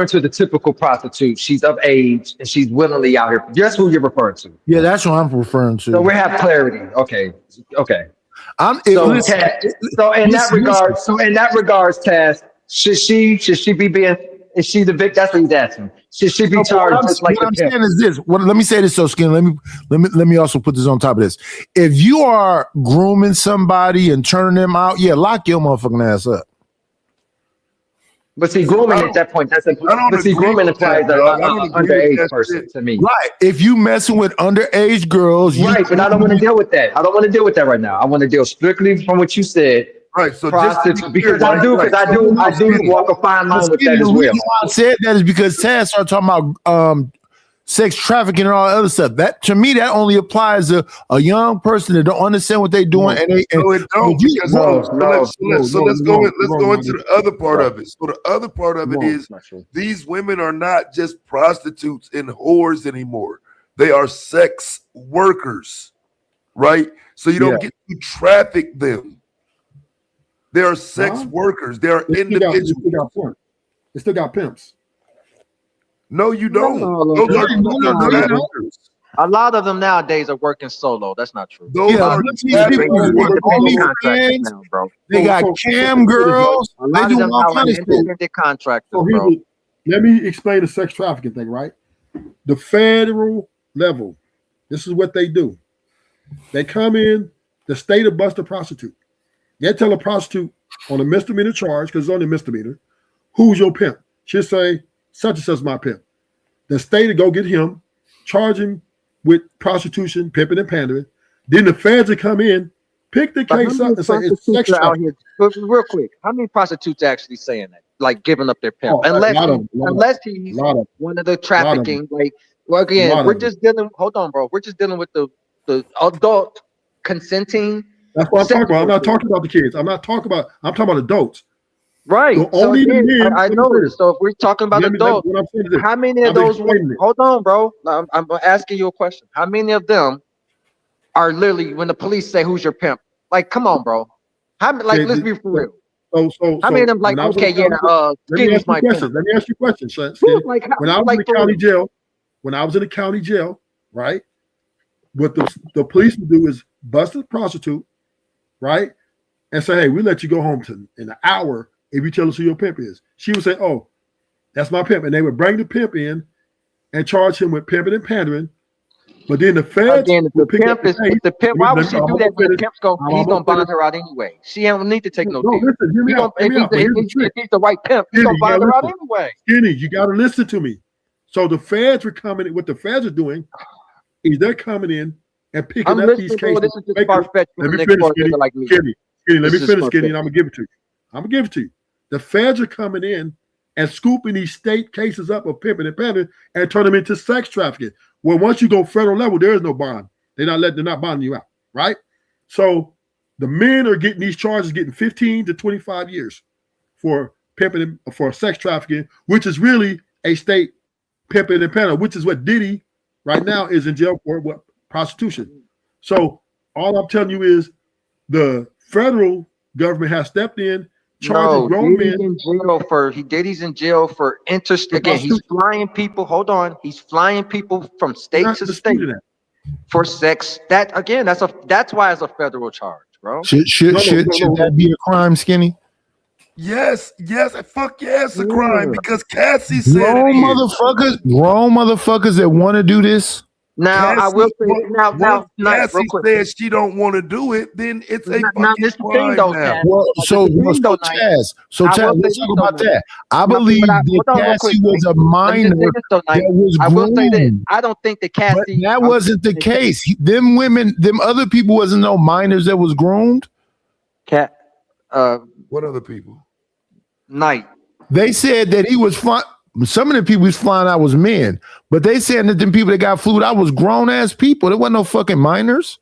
to the typical prostitute? She's of age and she's willingly out here. That's who you're referring to. Yeah, that's what I'm referring to. So we have clarity. Okay. So in that regards, Taz, should she be being? Is she the victim? That's what he's asking. Should she be charged just like what the I'm pimp? saying is this. Let me say this so Skin. Let me also put this on top of this. If you are grooming somebody and turning them out, yeah, lock your motherfucking ass up. But see, grooming at that point, grooming implies an underage person to me. Right. If you messing with underage girls, right, but I don't want to deal with that. I don't want to deal with that right now. I want to deal strictly from what you said. Right, so because I do walk a fine line with that as well. The reason why I said that is because Taz started talking about sex trafficking and all that other stuff. That to me, that only applies to a young person that don't understand what they're doing. So let's go into the other part of it. So the other part of it is these women are not just prostitutes and whores anymore. They are sex workers, right? So you don't get to traffic them. They are sex workers. They are individuals. They still got pimps. No, you don't. A lot of them nowadays are working solo. That's not true. They got cam girls. A lot of them are independent contractors, bro. Let me explain the sex trafficking thing, right? The federal level, this is what they do. They come in, the state of bust a prostitute. They tell a prostitute on a misdemeanor charge, because it's only a misdemeanor, who's your pimp? She'll say, such and such is my pimp. The state will go get him, charge him with prostitution, pimping and pandering. Then the feds will come in, pick the case up and say it's sex trafficking. Real quick, how many prostitutes actually saying that? Like giving up their pimp? Unless he's one of the trafficking. Like, well, again, we're just dealing. Hold on, bro. We're just dealing with the adult consenting. That's what I'm talking about. I'm not talking about the kids. I'm talking about adults. Right. So again, I know this. So if we're talking about adults, how many of those? Hold on, bro. I'm asking you a question. How many of them are literally when the police say, "Who's your pimp?" Like, come on, bro. Let's be for real. How many of them like, okay, yeah, Skinny's my pimp? Let me ask you a question, son. When I was in the county jail, right? What the police would do is bust a prostitute, right? And say, hey, we let you go home in an hour if you tell us who your pimp is. She would say, oh, that's my pimp. And they would bring the pimp in and charge him with pimping and pandering. But then the feds the pimp. Why would she do that? When the pimp's he's gonna bond her out anyway. She don't need to take no deal. If he's the right pimp, he's gonna bond her out anyway. Skinny, you gotta listen to me. So the feds were coming in. What the feds are doing is they're coming in and picking up these cases. This is just far-fetched. Let me finish, Skinny. Like me. Skinny, let me finish, Skinny, and I'm gonna give it to you. The feds are coming in and scooping these state cases up of pimping and pandering and turn them into sex trafficking. Well, once you go federal level, there is no bond. They're not bonding you out, right? So the men are getting these charges, getting 15 to 25 years for pimping and for sex trafficking, which is really a state pimping and pandering, which is what Diddy right now is in jail for, what, prostitution. So all I'm telling you is the federal government has stepped in, charging grown men. Diddy's in jail for interstate. Again, he's flying people. Hold on, he's flying people from state to state. for sex. That again, that's why it's a federal charge, bro. Should that be a crime, Skinny? Yes, fuck yeah, it's a crime because Cassie said it is. Grown motherfuckers that want to do this. Now I will say now, Cassie real quick. says she don't want to do it, then it's a Now fucking this the thing crime though, now. Taz. Chaz, let's talk about that. I believe that Cassie was a minor that was groomed. I don't think that Cassie. But that wasn't the case. Them women, them other people wasn't no minors that was groomed. What other people? Knight. They said that he was fine. Some of the people he's flying out was men, but they said that them people that got flued out was grown ass people. There wasn't no fucking minors.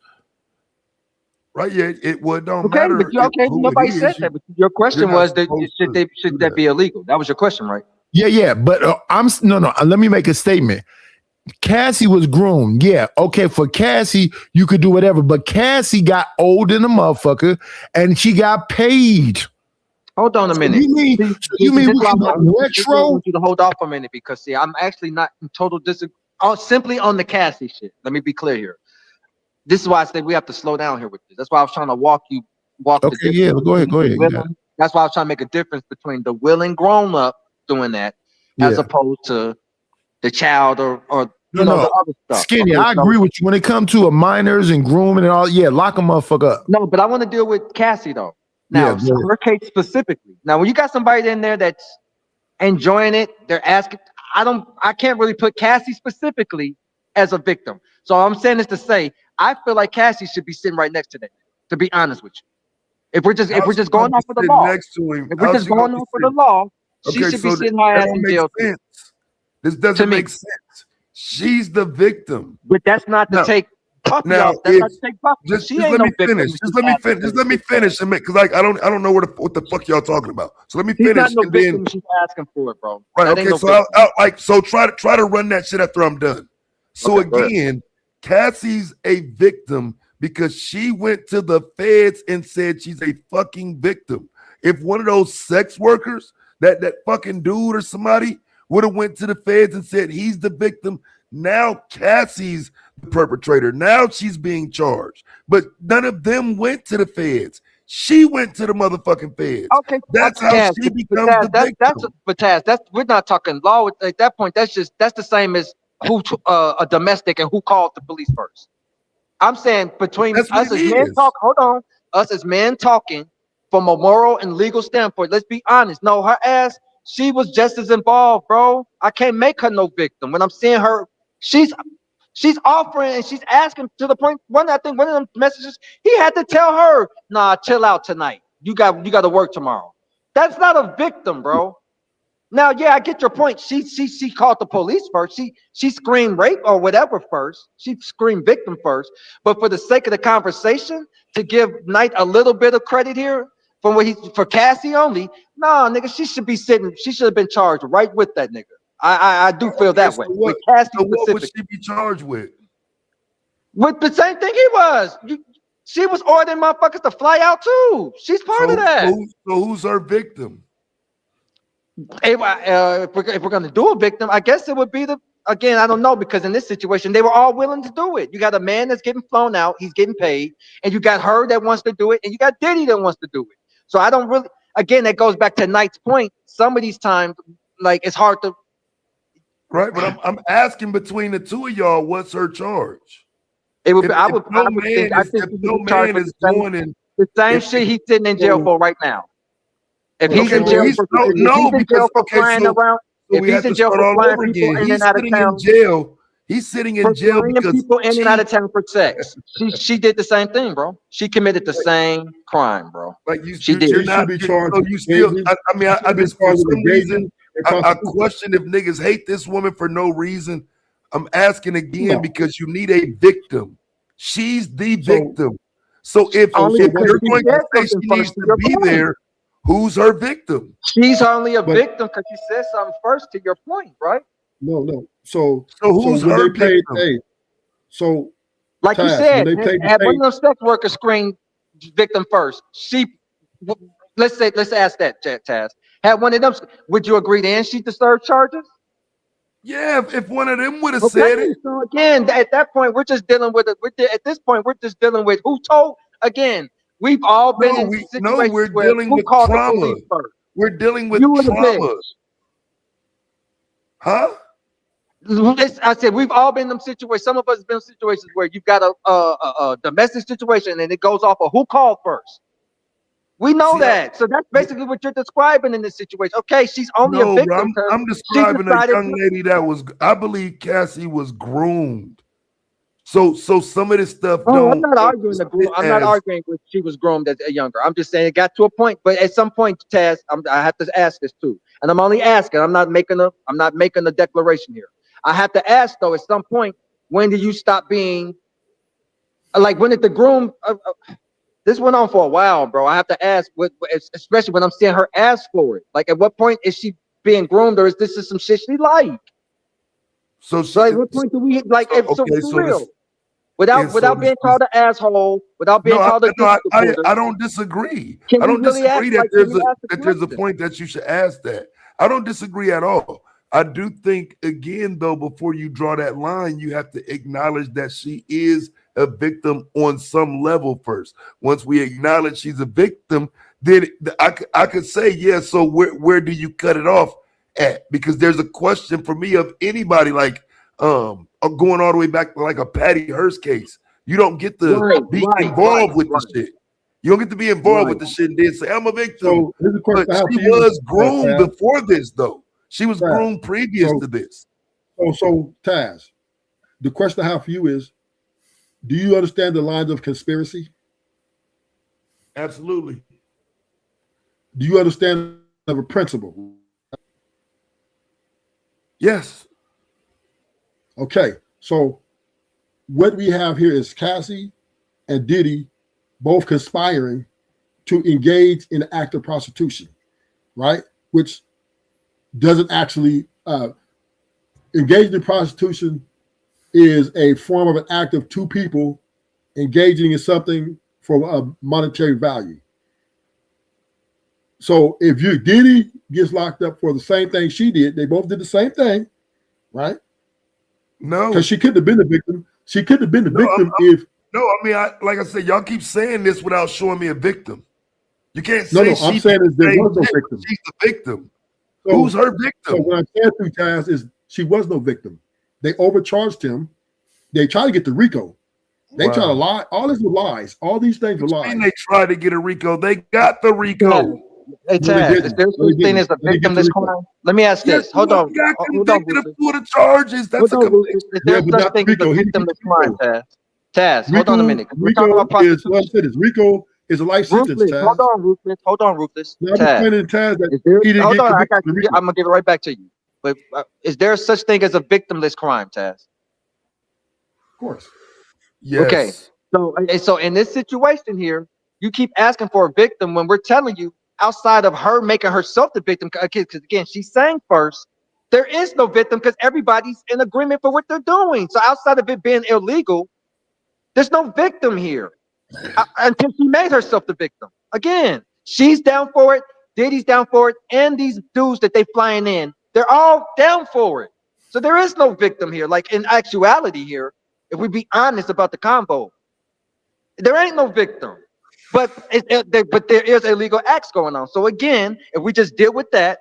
Right? Yeah, it would don't matter. But nobody said that. But your question was that should that be illegal? That was your question, right? Yeah. But no. Let me make a statement. Cassie was groomed. Yeah, okay. For Cassie, you could do whatever, but Cassie got old in a motherfucker, and she got paid. Hold on a minute. You mean we can go retro? I want you to hold off a minute because I'm actually not in total disagreement. Simply on the Cassie shit. Let me be clear here. This is why I say we have to slow down here with this. That's why I was trying to walk. Okay, yeah, go ahead. That's why I was trying to make a difference between the willing grown up doing that as opposed to the child or the other stuff. Skinny, I agree with you when it comes to a minors and grooming and all. Yeah, lock a motherfucker up. No, but I want to deal with Cassie though. Now, her case specifically. Now, when you got somebody in there that's enjoying it, they're asking. I can't really put Cassie specifically as a victim. So I'm saying this to say, I feel like Cassie should be sitting right next to that. To be honest with you, if we're just going off of the law, she should be sitting her ass in jail. This doesn't make sense. She's the victim, but that's not to take. Just let me finish. Just let me finish, because I don't know what the fuck y'all talking about. So let me finish. Not victim, she's asking for it, bro. Right. Okay. So try to run that shit after I'm done. So again, Cassie's a victim because she went to the feds and said she's a fucking victim. If one of those sex workers, that fucking dude or somebody would have went to the feds and said he's the victim, now Cassie's the perpetrator. Now she's being charged. But none of them went to the feds. She went to the motherfucking feds. Okay, that's how she becomes the victim. That's we're not talking law at that point. That's the same as who a domestic and who called the police first. I'm saying between us as men us as men talking from a moral and legal standpoint. Let's be honest. No, her ass, she was just as involved, bro. I can't make her no victim. When I'm seeing her, she's offering and she's asking to the point. I think one of them messages he had to tell her, "Nah, chill out tonight. You got to work tomorrow." That's not a victim, bro. Now, yeah, I get your point. She called the police first. She screamed rape or whatever first. She screamed victim first. But for the sake of the conversation, to give Knight a little bit of credit here for Cassie only, no, nigga, she should be sitting. She should have been charged right with that nigga. I do feel that way. With Cassie what would she be charged with? With the same thing he was. She was ordering motherfuckers to fly out too. She's part of that. So who's her victim? If we're gonna do a victim, I guess it would be I don't know, because in this situation they were all willing to do it. You got a man that's getting flown out, he's getting paid, and you got her that wants to do it, and you got Diddy that wants to do it. So I don't really. Again, that goes back to Knight's point. Some of these times, like it's hard to. Right, but I'm asking between the two of y'all, what's her charge? It would. I think no man is going in the same shit he's sitting in jail for right now. If he's in jail for flying around, if he's in jail for flying people in and out of town, he's sitting in jail because people in and out of town for sex. She did the same thing, bro. She committed the same crime, bro. Like she did. You're not be charged. So you still. I mean, for some reason, I question if niggas hate this woman for no reason. I'm asking again because you need a victim. She's the victim. So if you're going to say she needs to be there, who's her victim? She's only a victim because she said something first, to your point, right? No. So who's her victim? So like Taz, you said, had one of them sex workers screen victim first. Let's ask that, Taz. Had one of them, would you agree then she deserved charges? Yeah, if one of them would have Okay, said it. so again, at that point, we're just dealing with it. At this point, we're just dealing with who told. Again, we've all been in We're situations where dealing who with called the trauma. police first? We're dealing You with were the trauma. bitch. Huh? I said we've all been in them situations. Some of us have been in situations where you've got a domestic situation and it goes off of who called first. We know that. So that's basically what you're describing in this situation. Okay, she's only a No, bro. victim because I'm she describing a decided young to. lady that was. I believe Cassie was groomed. So some of this stuff Oh, I'm don't not arguing the groom. sit I'm not as. arguing with she was groomed as a younger. I'm just saying it got to a point. But at some point, Taz, I have to ask this too, and I'm only asking. I'm not making a declaration here. I have to ask though. At some point, when do you stop being like? When did the groom? This went on for a while, bro. I have to ask, especially when I'm seeing her ask for it. Like, at what point is she being groomed, or is this just some shit she like? So at what point do we like? So for real, without being called an asshole, without being called a dick supporter, I don't disagree. can I we don't really ask? disagree that Like, can we ask the there's a question? point that you should ask that. I don't disagree at all. I do think again though, before you draw that line, you have to acknowledge that she is a victim on some level first. Once we acknowledge she's a victim, then I could say yeah. So where do you cut it off at? Because there's a question for me of anybody like going all the way back to like a Patty Hearst case. You don't get to be involved with the shit. You don't get to be involved with the shit and then say, I'm a victim. So here's a question But I have she for you, was groomed Taz. before this, though. She was Taz. groomed previous to this. So Taz, the question I have for you is, do you understand the lines of conspiracy? Absolutely. Do you understand of a principle? Yes. Okay, so what we have here is Cassie and Diddy both conspiring to engage in an act of prostitution, right? Which doesn't actually engaging in prostitution is a form of an act of two people engaging in something for a monetary value. So if Diddy gets locked up for the same thing she did, they both did the same thing, right? No, because she couldn't have been the victim. She couldn't have been the victim if. No, I mean, like I said, y'all keep saying this without showing me a victim. You can't say No, I'm saying is there was no victim. She's the victim. So, who's her victim? So what I'm saying to you guys is she was no victim. They overcharged him. They tried to get the RICO. They tried to lie. All this was lies. All these things were lies. They tried to get a RICO. They got the RICO. Hey, Taz, is there such thing as a victimless crime? Let me ask this. Hold on. Hold on, Rufus. The charges. That's hold on, Rufus. Is there such thing as a victimless crime, Taz? Taz, hold on a minute. We're talking about prostitution. RICO is a life sentence, Taz. Hold on, Rufus. Hold on, Rufus. Taz, hold on, I'm gonna give it right back to you. But is there such thing as a victimless crime, Taz? Of course. Yes. Okay. So in this situation here, you keep asking for a victim when we're telling you outside of her making herself the victim, because again, she's saying first, there is no victim because everybody's in agreement for what they're doing. So outside of it being illegal, there's no victim here until she made herself the victim. Again, she's down for it, Diddy's down for it, and these dudes that they flying in, they're all down for it. So there is no victim here. Like in actuality here, if we be honest about the combo, there ain't no victim. But there is illegal acts going on. So again, if we just deal with that,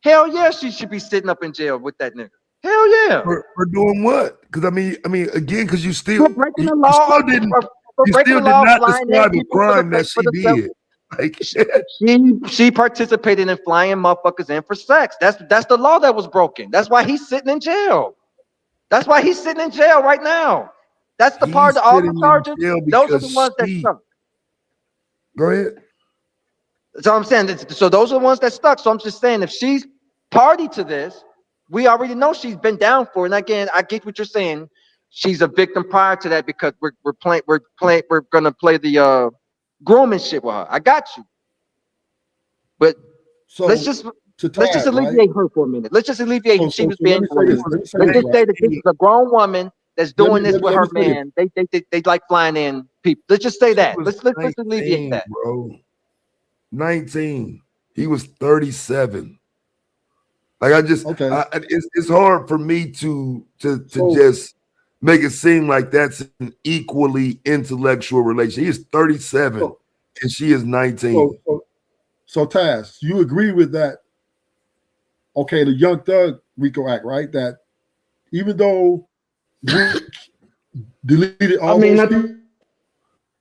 hell yeah, she should be sitting up in jail with that nigga. Hell yeah. For doing what? Because I mean, again, because you still breaking the law. You still did not describe the crime that she did. Like she participated in flying motherfuckers in for sex. That's the law that was broken. That's why he's sitting in jail. That's why he's sitting in jail right now. That's the part of all the charges. Those are the ones that stuck. Go ahead. So I'm saying, so those are the ones that stuck. So I'm just saying, if she's party to this, we already know she's been down for it. And again, I get what you're saying. She's a victim prior to that because we're gonna play the grooming shit with her. I got you. But so let's just alleviate her for a minute. Let's just alleviate she was being groomed. Let's just say that this is a grown woman that's doing this with her man. They like flying in people. Let's just say that. Let's alleviate that. Bro. 19. He was 37. Like I just, it's hard for me to just make it seem like that's an equally intellectual relation. He is 37 and she is 19. So Taz, you agree with that? Okay, the Young Thug RICO Act, right? That even though we deleted all those people,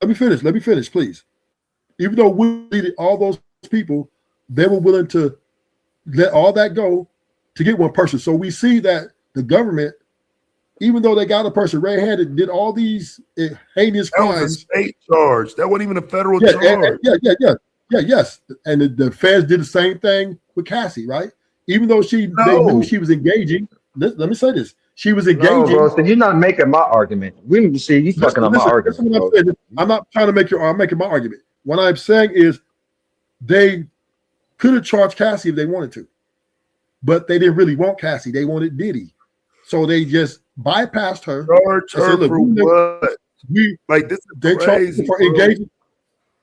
let me finish, please. Even though we deleted all those people, they were willing to let all that go to get one person. So we see that the government, even though they got a person red-handed, did all these heinous crimes. That was a state charge. That wasn't even a federal charge. Yes. And the feds did the same thing with Cassie, right? Even though they knew she was engaging. Let me say this: she was engaging. No, bro. So you're not making my argument. We see you fucking on my argument. I'm not trying to make your. I'm making my argument. What I'm saying is, they could have charged Cassie if they wanted to, but they didn't really want Cassie. They wanted Diddy, so they just bypassed her. Charge her for what? Like this is they crazy, charged for engaging.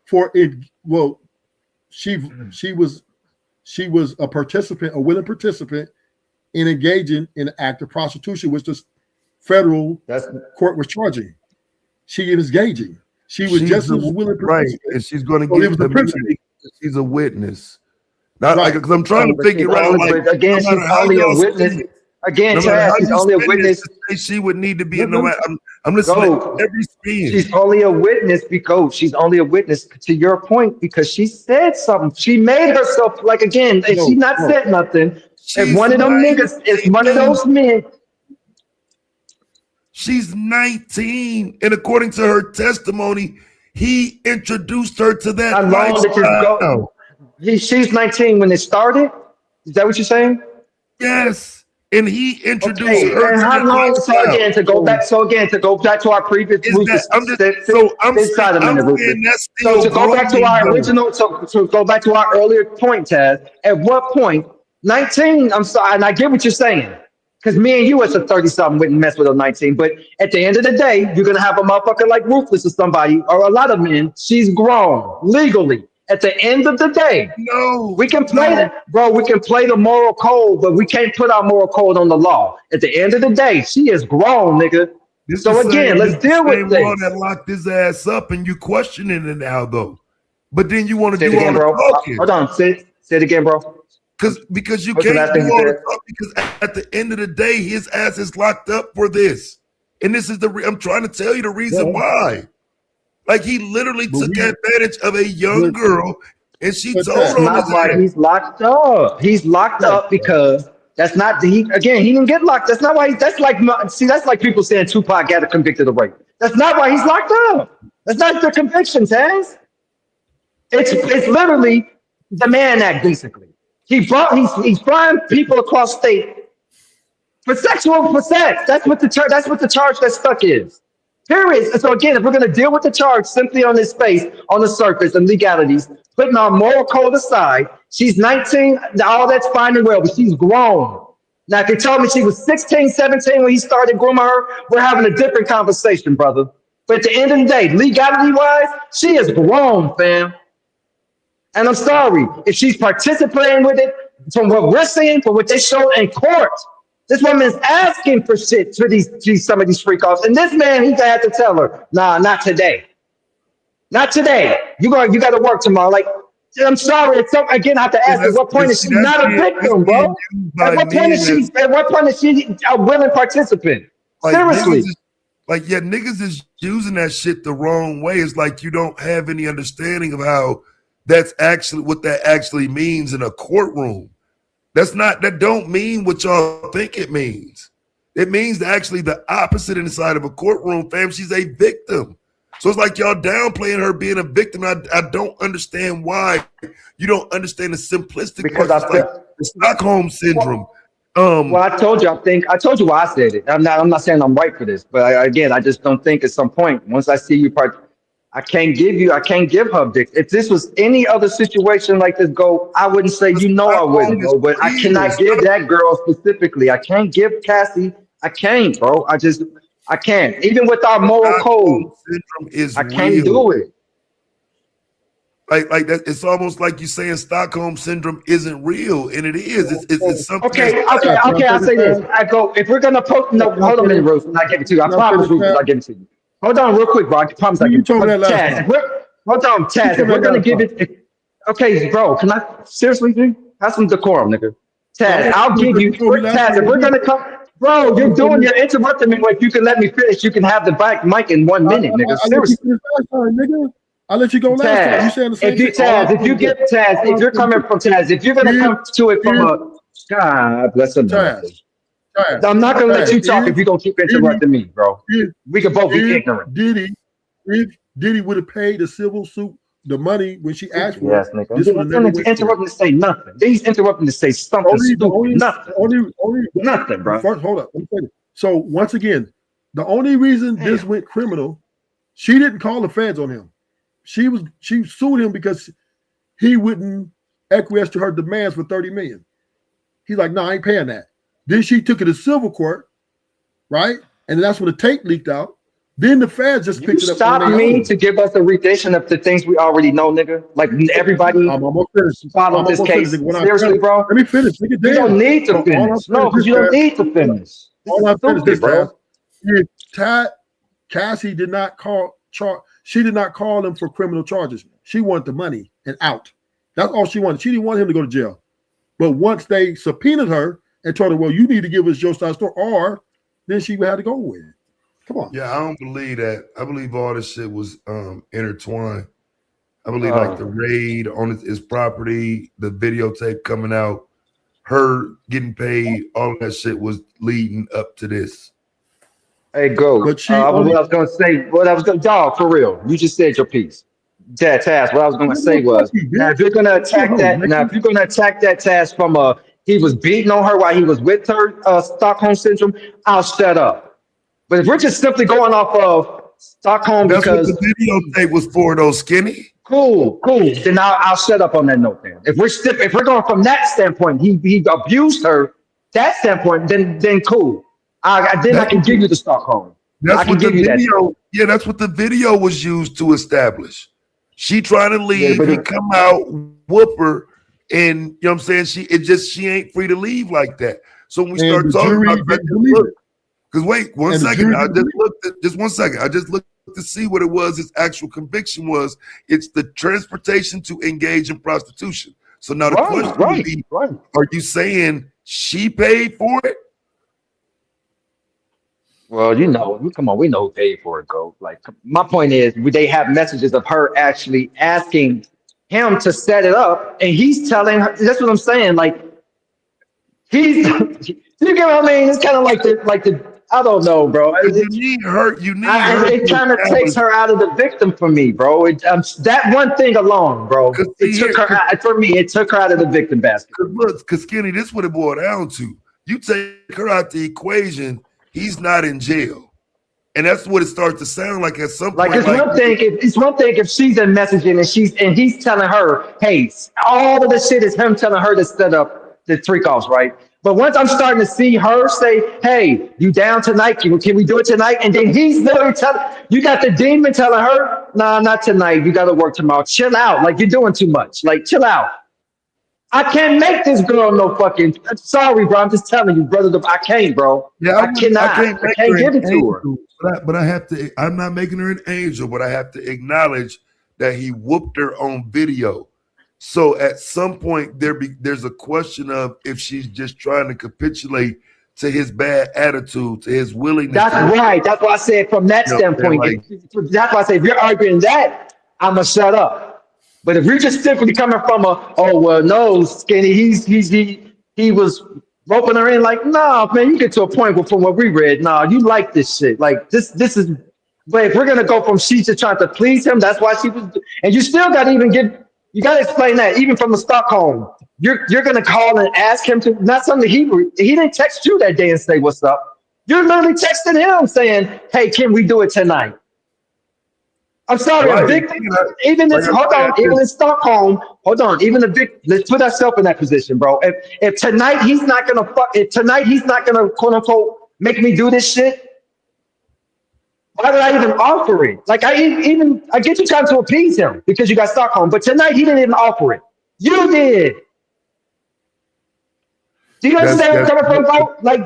For it, well, she was a participant, a willing participant in engaging in an act of prostitution, which the federal court was charging. She was engaging. She was just as willing, right? And she's going to get the immunity. She's a witness. Not like because I'm trying to figure out. Like, again, she's only a witness. Again, Chaz, she's only a witness. She would need to be in the. I'm listening to every spin. She's only a witness because she's only a witness to your point because she said something. She made herself like again. If she not said nothing, if one of them niggas, if one of those men. She's 19, and according to her testimony, he introduced her to that. How long did this go? She's 19 when it started. Is that what you're saying? Yes. And he introduced her. And how long? To go back to our previous. So to go back to our original. So to go back to our earlier point, Taz. At what point? 19. I'm sorry, and I get what you're saying. Because me and you as a 30-something wouldn't mess with a 19. But at the end of the day, you're gonna have a motherfucker like Ruthless or somebody, or a lot of men. She's grown legally. At the end of the day, we can play that, bro. We can play the moral code, but we can't put our moral code on the law. At the end of the day, she is grown, nigga. So again, let's deal with this. That locked his ass up, and you questioning it now, though. But then you want to do all the talking. Hold on, say it again, bro. Because you can't do all the talk because at the end of the day, his ass is locked up for this, and this is I'm trying to tell you the reason why. Like he literally took advantage of a young girl, and she told him. That's not why he's locked up. He's locked up because that's not he didn't get locked. That's not why. That's like people saying Tupac got convicted of rape. That's not why he's locked up. That's not the conviction, Taz. It's literally the Mann Act, basically. He's flying people across state for sex. That's what the charge that stuck is. Period. So again, if we're going to deal with the charge simply on this space, on the surface and legalities, putting our moral code aside, she's 19, all that's fine and well, but she's grown. Now, if they told me she was 16, 17 when he started grooming her, we're having a different conversation, brother. But at the end of the day, legality-wise, she is grown, fam. And I'm sorry, if she's participating with it, from what we're seeing, from what they showed in court, this woman is asking for shit for some of these freak offs. And this man, he had to tell her, nah, not today. Not today. You got to work tomorrow. Like, I'm sorry. Again, I have to ask, at what point is she not a victim, bro? At what point is she a willing participant? Seriously. Niggas is using that shit the wrong way. It's like you don't have any understanding of how that's actually what that actually means in a courtroom. That don't mean what y'all think it means. It means actually the opposite inside of a courtroom, fam. She's a victim. So it's like y'all downplaying her being a victim. I don't understand why you don't understand the simplistic part. It's like the Stockholm syndrome. Well, I told you why I said it. I'm not saying I'm right for this, but I just don't think at some point, once I see you I can't give her dick. If this was any other situation like this, I wouldn't say, I wouldn't go, but I cannot give that girl specifically. I can't give Cassie. I can't, bro. I can't. Even with our moral code, I can't do it. Like that. It's almost like you saying Stockholm syndrome isn't real, and it is. It's something. Okay. I'll say this. I go if we're gonna post. No, hold on a minute, Ruth. I'm not giving it to you. I promise, Ruth. I'm not giving it to you. Hold on, real quick, bro. I promise I give it to you. Taz, hold on, Taz. If we're gonna give it, okay, bro. Can I seriously, dude? Have some decorum, nigga. Taz, I'll give you. Taz, if we're gonna come. Bro, you're interrupting me. If you can let me finish, you can have the mic in 1 minute, nigga. Seriously. I'll let you go last time. You saying the same thing. If you're coming from Taz, if you're gonna come to it from a God bless him. I'm not gonna let you talk if you don't keep interrupting me, bro. We can both be ignorant. Diddy would have paid the civil suit the money when she asked for it. Nigga. He's interrupting to say nothing. He's interrupting to say something stupid. Nothing. Nothing, bro. First, hold up. So once again, the only reason this went criminal, she didn't call the feds on him. She sued him because he wouldn't acquiesce to her demands for $30 million. He's like, no, I ain't paying that. Then she took it to civil court, right? And that's when the tape leaked out. Then the feds just picked it up. Stop me to give us a rendition of the things we already know, nigga. Like everybody follow this case. Seriously, bro. Let me finish. You don't need to finish. No, because you don't need to finish. All I finished, bro. Cassie did not call she did not call him for criminal charges. She wanted the money and out. That's all she wanted. She didn't want him to go to jail. But once they subpoenaed her and told her, well, you need to give us your side story, or then she had to go with it. Come on. Yeah, I don't believe that. I believe all this shit was intertwined. I believe like the raid on his property, the videotape coming out, her getting paid, all that shit was leading up to this. Hey, go. What I was gonna say, dog, for real. You just said your piece. Taz, what I was gonna say was, now if you're gonna attack that Taz from he was beating on her while he was with her, Stockholm syndrome, I'll shut up. But if we're just simply going off of Stockholm that's because what the videotape was for, those Skinny. Cool. Then I'll shut up on that note. Then if we're going from that standpoint, he abused her. That standpoint, then cool. I can give you the Stockholm. That's what the video. Yeah, that's what the video was used to establish. She trying to leave, he come out, whoop her, and you know what I'm saying? She ain't free to leave like that. So when we start talking about that, because wait, 1 second, just 1 second. I just looked to see what it was. His actual conviction was it's the transportation to engage in prostitution. So now the question would be, are you saying she paid for it? Well, come on, we know who paid for it, go. Like, my point is, they have messages of her actually asking him to set it up, and he's telling her. That's what I'm saying. Like, you get what I mean? It's kind of like the. I don't know, bro. You need her. It kind of takes her out of the victim for me, bro. That one thing alone, bro. It took her out of the victim basket. Because Skinny, this is what it boiled down to. You take her out the equation, he's not in jail, and that's what it starts to sound like at some point. It's one thing if she's in messaging and he's telling her, hey, all of the shit is him telling her to set up the freak offs, right? But once I'm starting to see her say, hey, you down tonight? Can we do it tonight? And then he's literally telling, you got the demon telling her, nah, not tonight. You got to work tomorrow. Chill out. Like, you're doing too much. Like, chill out. I can't make this girl no fucking. Sorry, bro. I'm just telling you, brother. I can't, bro. Yeah, I cannot. I can't give it to her. But I have to. I'm not making her an angel, but I have to acknowledge that he whooped her on video. So at some point there's a question of if she's just trying to capitulate to his bad attitude, to his willingness. That's right. That's why I said from that standpoint. That's why I say if you're arguing that, I'm gonna shut up. But if you're just simply coming from no, Skinny, he was roping her in, like, nah, man, you get to a point where from what we read, nah, you like this shit. Like this is, but if we're gonna go from she's just trying to please him, that's why she was, and you still gotta you gotta explain that, even from the Stockholm. You're gonna call and ask him to, not something he didn't text you that day and say what's up. You're literally texting him saying, hey, can we do it tonight? I'm sorry, even in Stockholm, let's put ourselves in that position, bro. If tonight he's not gonna quote unquote make me do this shit, Why did I even offer it? Like I get you trying to appease him because you got Stockholm, but tonight he didn't even offer it. You did. Do you understand where I'm coming from, bro? Like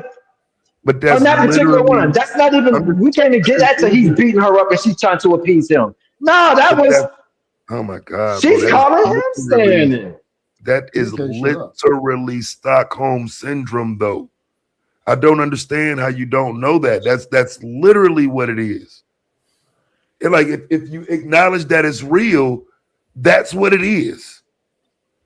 but on that's that particular one, literally. that's not even. We can't even get that till he's beating her up and she's trying to appease him. No, that But was. that's oh my god, bro! She's That is calling him literally standing. that is literally Stockholm syndrome, though. I don't understand how you don't know that. That's literally what it is. And like if you acknowledge that it's real, that's what it is.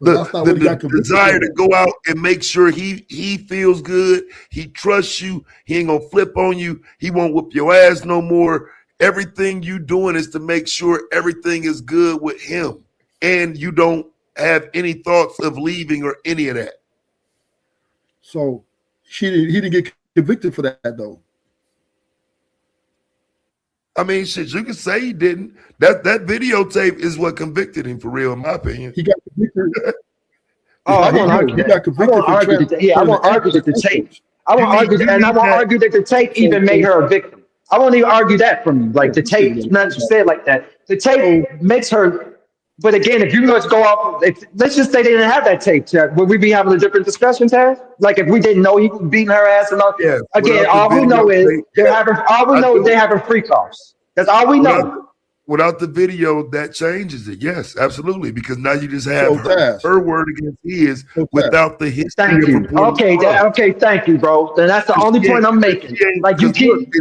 The desire to go out and make sure he feels good, he trusts you, he ain't gonna flip on you, he won't whoop your ass no more. Everything you doing is to make sure everything is good with him, and you don't have any thoughts of leaving or any of that. So he didn't get convicted for that though. I mean, shit, you can say he didn't. That videotape is what convicted him for real, in my opinion. He got convicted. Oh, I won't argue that. I won't argue that. Yeah, I won't argue that the tape. I won't argue, and I won't argue that the tape even made her a victim. I won't even argue that from you. Like the tape, not to say it like that. The tape makes her. But again, if you let's go off, let's just say they didn't have that tape, Chad, would we be having a different discussion, Chad? Like if we didn't know he was beating her ass and all. Yeah. Again, all we know is they're having. All we know is they're having freak offs. That's all we know. Without the video, that changes it. Yes, absolutely. Because now you just have her word against his without the history. Thank you. Okay, thank you, bro. Then that's the only point I'm making. Like you keep.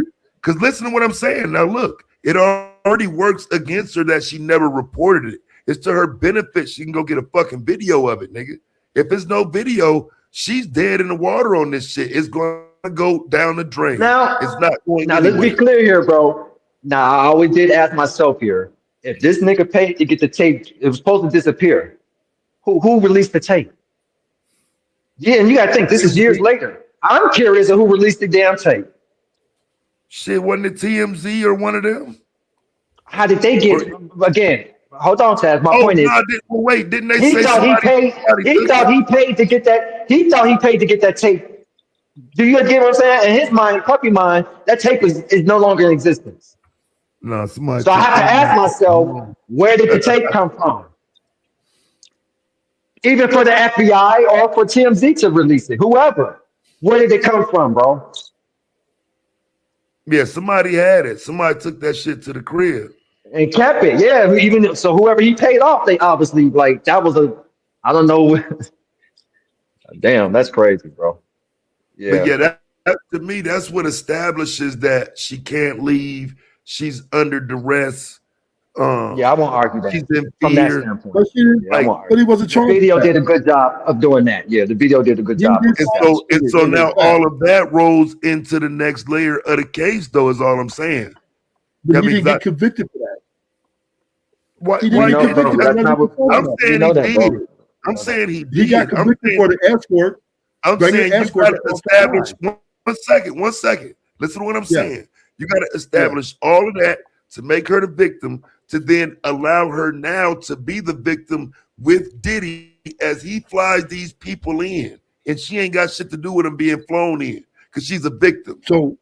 Because listen to what I'm saying. Now look, it already works against her that she never reported it. It's to her benefit. She can go get a fucking video of it, nigga. If there's no video, she's dead in the water on this shit. It's going to go down the drain. Now, it's not going now anywhere. Let's be clear here, bro. Now, I always did ask myself here, if this nigga paid to get the tape, it was supposed to disappear. Who released the tape? Yeah, and you got to think, this is years later. I'm curious of who released the damn tape. Shit, wasn't it TMZ or one of them? How did they get, again, hold on, Taz. My point is, wait, didn't they he say thought he paid? He thought he paid to get that. He thought he paid to get that tape. Do you get what I'm saying? In his mind, puppy mind, that tape is no longer in existence. No, somebody. So I have to ask myself, where did the tape come from? Even for the FBI or for TMZ to release it, whoever, where did it come from, bro? Yeah, somebody had it. Somebody took that shit to the crib and kept it. Yeah, even so, whoever he paid off, they obviously like that was a. I don't know. Damn, that's crazy, bro. Yeah, but yeah, that to me, that's what establishes that she can't leave. She's under duress. Yeah, I won't argue that. She's in from fear. that standpoint. But he wasn't The video did a good job of doing that. Yeah, the video did a good job. And so now all of that rolls into the next layer of the case, though, is all I'm saying. But he didn't get convicted for that. Why he didn't get convicted. I'm saying he did. He got convicted for the escort. I'm saying you got to establish one second. Listen to what I'm saying. You got to establish all of that to make her the victim, to then allow her now to be the victim with Diddy as he flies these people in, and she ain't got shit to do with him being flown in because she's a victim. So,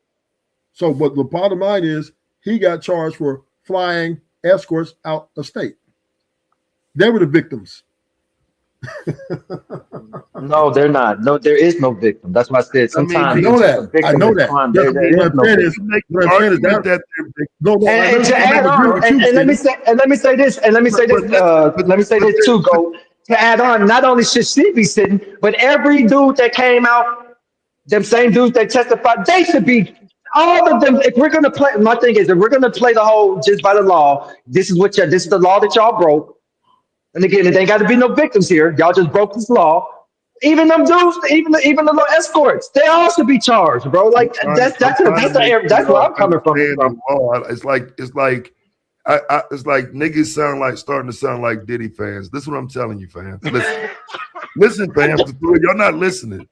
but the bottom line is he got charged for flying escorts out of state. They were the victims. No, they're not. No, there is no victim. That's why I said sometimes I know that. There is no victim. And to add on, and let me say this too, Go. To add on, not only should she be sitting, but every dude that came out, them same dudes that testified, they should be. All of them. If we're gonna play, my thing is, if we're gonna play the whole just by the law, this is the law that y'all broke. And again, it ain't got to be no victims here. Y'all just broke this law. Even them dudes, even the little escorts, they all should be charged, bro. Like that's where I'm coming from. It's like niggas starting to sound like Diddy fans. This is what I'm telling you, fans. Listen, fans. Y'all not listening.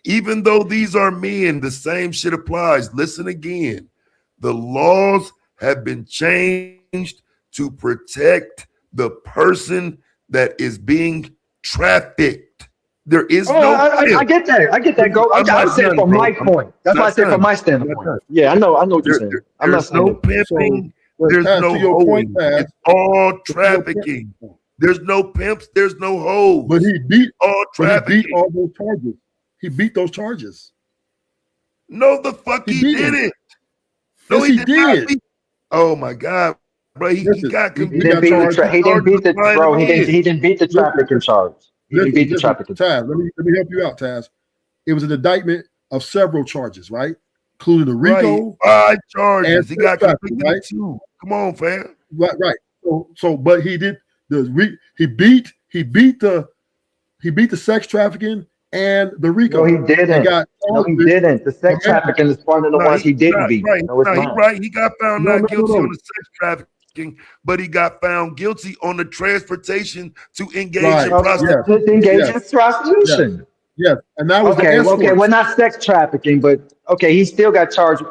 Even though these are men, the same shit applies. Listen again. The laws have been changed to protect the person that is being trafficked. There is Oh, no I pimp. get that. I get that. Go. I'm I not said done, from bro. my point. That's why I Not said from done. my standpoint. Yeah, I know what you're saying. I'm not There's saying no that. pimping. So, There's Taz, no to your point, hoeing. Taz, It's all to your point, trafficking. There's no pimps. There's no hoes. but he beat all trafficking. all those charges. He beat those charges. No, the fuck he didn't. No, Yes, he did not beat. Oh my god, bro! He got He convicted. didn't beat the. He didn't beat the. Flying Bro, them in. he didn't beat the trafficking charge. He didn't beat the trafficking. Taz, let me help you out, Taz. It was an indictment of several charges, right? Including the RICO. Right, 5 charges. He got convicted right? of 2. Come on, fam. Right. So, but he did he beat the sex trafficking and the RICO. No, he didn't. No, he didn't. The sex trafficking is part of the ones he didn't beat. Right. No, it's not. Right. He got found not guilty on the sex trafficking, but he got found guilty on the transportation to engage in prostitution. Engage in prostitution. Yes, and that was okay. Well, not sex trafficking, but okay, he still got charged.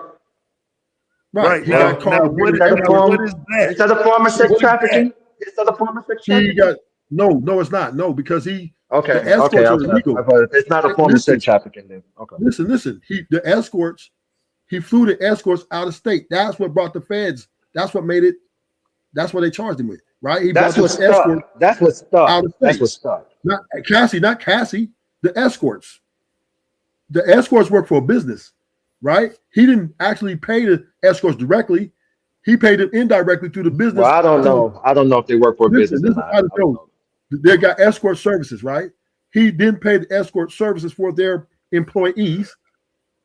Right. Now, what is that? Is that a form of sex trafficking? Is that a form of sex trafficking? He got no, it's not. No, because he okay. The escorts are illegal. It's not a form of sex trafficking then. Okay. Listen. The escorts. He flew the escorts out of state. That's what brought the feds. That's what made it. That's what they charged him with, right? He That's brought what's the escorts. stuck. That's what's stuck. Out of state. That's what's stuck. Not Cassie. The escorts. The escorts work for a business, right? He didn't actually pay the escorts directly. He paid them indirectly through the business. Well, I don't know. I don't know if they work for a business or not. They got escort services, right? He didn't pay the escort services for their employees,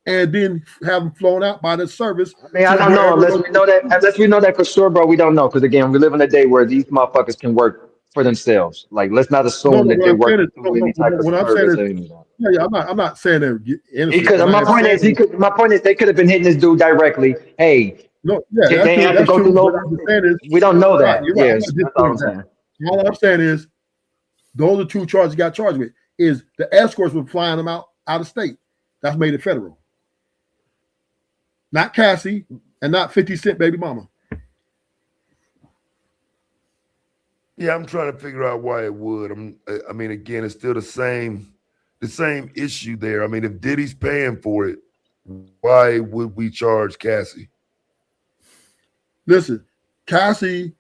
and then have them flown out by the service. I mean, I don't know unless we know that. Unless we know that for sure, bro. We don't know because again, we live in a day where these motherfuckers can work for themselves. Like, let's not assume that they work through any type of service. I'm not saying they're innocent. Because my point is, they could have been hitting this dude directly. Hey, no, they have to go through no. We don't know that. Yes, that's all I'm saying. All I'm saying is, those are 2 charges he got charged with. Is the escorts were flying them out of state. That's made it federal. Not Cassie and not 50 Cent baby mama. Yeah, I'm trying to figure out why it would. I mean, again, it's still the same issue there. I mean, if Diddy's paying for it, why would we charge Cassie? Listen, Cassie,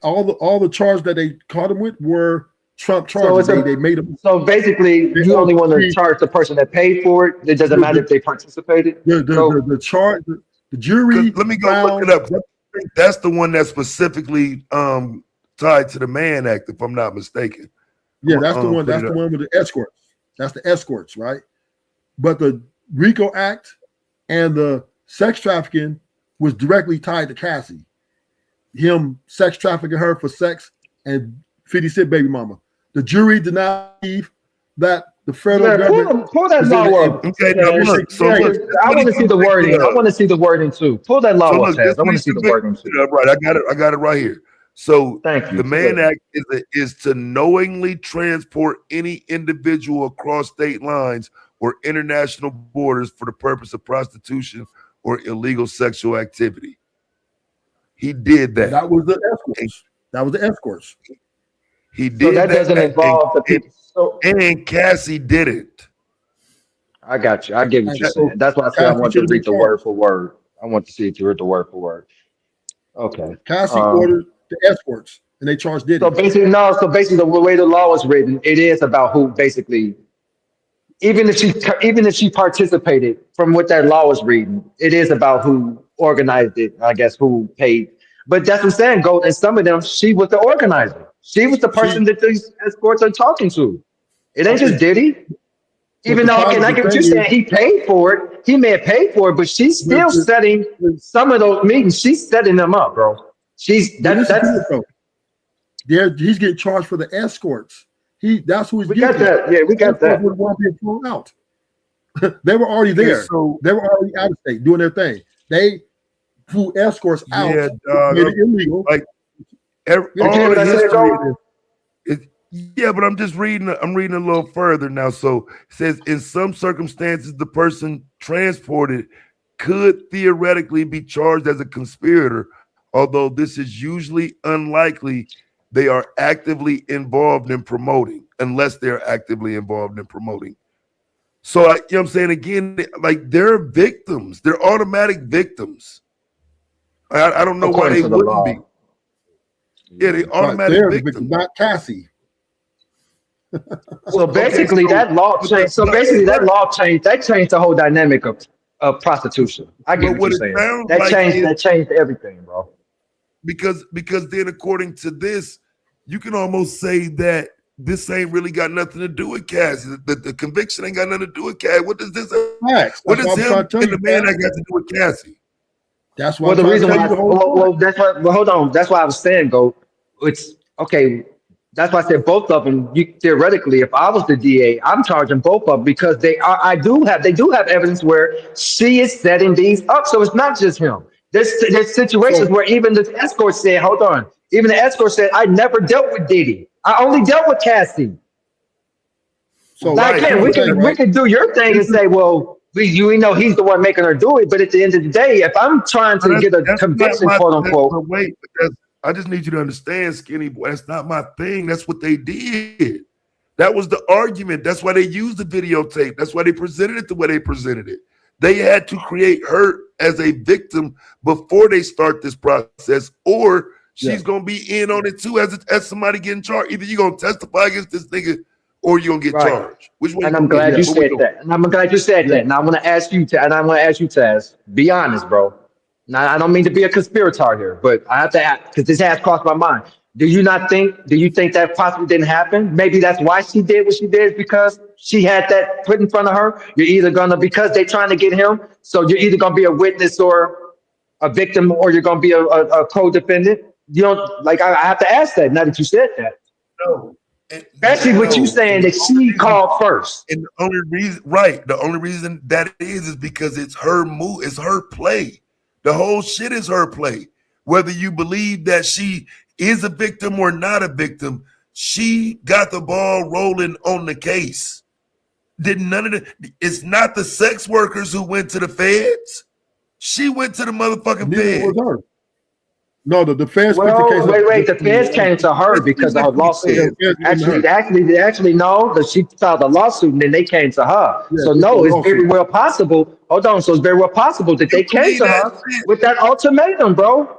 all the charges that they caught him with were Trump charges. So they made them. So basically, you only want to charge the person that paid for it. It doesn't matter if they participated. The charge, the jury. Let me go look it up. I think that's the one that's specifically tied to the Mann Act, if I'm not mistaken. Yeah, that's the one. That's the one with the escorts. That's the escorts, right? But the RICO Act and the sex trafficking was directly tied to Cassie. Him sex trafficking her for sex and 50 Cent baby mama. The jury did not believe that the federal government. Pull that law up. Okay, now look. So look, I want to see the wording. I want to see the wording too. Pull that law up, Taz. I want to see the wording too. Right, I got it right here. So thank you. The Mann Act is to knowingly transport any individual across state lines or international borders for the purpose of prostitution or illegal sexual activity. He did that. That was the escorts. That was the escorts. He did that. Doesn't involve the people. And Cassie did it. I got you. I get what you're saying. That's why I said I want to read the word for word. I want to see if you read the word for word. Okay. Cassie ordered the escorts, and they charged Diddy. So basically, the way the law is written, it is about who basically. Even if she participated from what that law was reading, it is about who organized it. I guess who paid. But that's what I'm saying. Go and some of them, she was the organizer. She was the person that these escorts are talking to. It ain't just Diddy. Even though, and I get what you're saying, he paid for it. He may have paid for it, but she's still setting some of those meetings. She's setting them up, bro. He's getting charged for the escorts. That's who he's getting. We got that. Yeah, we got that. Would want to be thrown out. They were already there. So they were already out of state doing their thing. They flew escorts out. Yeah, made it illegal. Like all the history. Yeah, but I'm just reading. I'm reading a little further now. So it says, in some circumstances, the person transported could theoretically be charged as a conspirator, although this is usually unlikely they are actively involved in promoting, unless they're actively involved in promoting. So, you know what I'm saying? Again, like they're victims. They're automatic victims. I don't know why According they to the wouldn't law. be. Yeah, they But automatic they're the victims. victim, not Cassie. So basically, that law changed. So basically, that law changed. That changed the whole dynamic of prostitution. I get But what what you're it saying. sounds That like changed. is That changed everything, bro. because then according to this, you can almost say that this ain't really got nothing to do with Cassie. The conviction ain't got nothing to do with Cassie. What does this? Facts. What That's does what I'm him trying to tell and you, the man man. that got to do with Cassie? That's why Well, I'm the trying to reason tell why, you the whole point. well, that's why. Well, hold on. That's why I was saying, go. It's okay. That's why I said both of them. You, theoretically, if I was the DA, I'm charging both of them because they are. They do have evidence where she is setting these up. So it's not just him. There's situations So, where even the escort said, "Hold on." Even the escort said, "I never dealt with Diddy. I only dealt with Cassie." so Now Right. again, here's the thing, we right? could do your thing This and is say, well, we know he's the one making her do it. But at the end of the day, if I'm trying But to get a that's not conviction, my. quote unquote, But wait, I just need you to understand, Skinny Boy. That's not my thing. That's what they did. That was the argument. That's why they used the videotape. That's why they presented it the way they presented it. They had to create her as a victim before they start this process, or yeah. she's gonna be in on it too as somebody getting charged. Either you're gonna testify against this nigga or you're gonna get right? charged. Which one you And I'm gonna do? glad you Yeah. What we said doing? that. And I'm glad you said Yeah. that. And I want to ask you, and I want to ask you, Taz, be honest, bro. Now, I don't mean to be a conspirator here, but I have to ask because this has crossed my mind. Do you think that possibly didn't happen? Maybe that's why she did what she did because she had that put in front of her. You're either going to, because they're trying to get him, so you're either going to be a witness or a victim or you're going to be a co-defendant. You don't, like, I have to ask that now that you said that. No. Especially with you No. saying And the that only she reason called first. And the only reason, right? The only reason that is because it's her move, it's her play. The whole shit is her play. Whether you believe that she is a victim or not a victim, she got the ball rolling on the case. Did none of the, it's not the sex workers who went to the feds. She went to the motherfucking Neither feds. was her. No, the defense picked the case Well, up. wait. The feds came to her because of her lawsuit. The feds came to her. They actually no. That she filed a lawsuit and then they came to her. Yeah, So it's a no, it's very lawsuit. well possible. Hold on. So it's very well possible that You they came believe to that her shit, with that ultimatum, bro.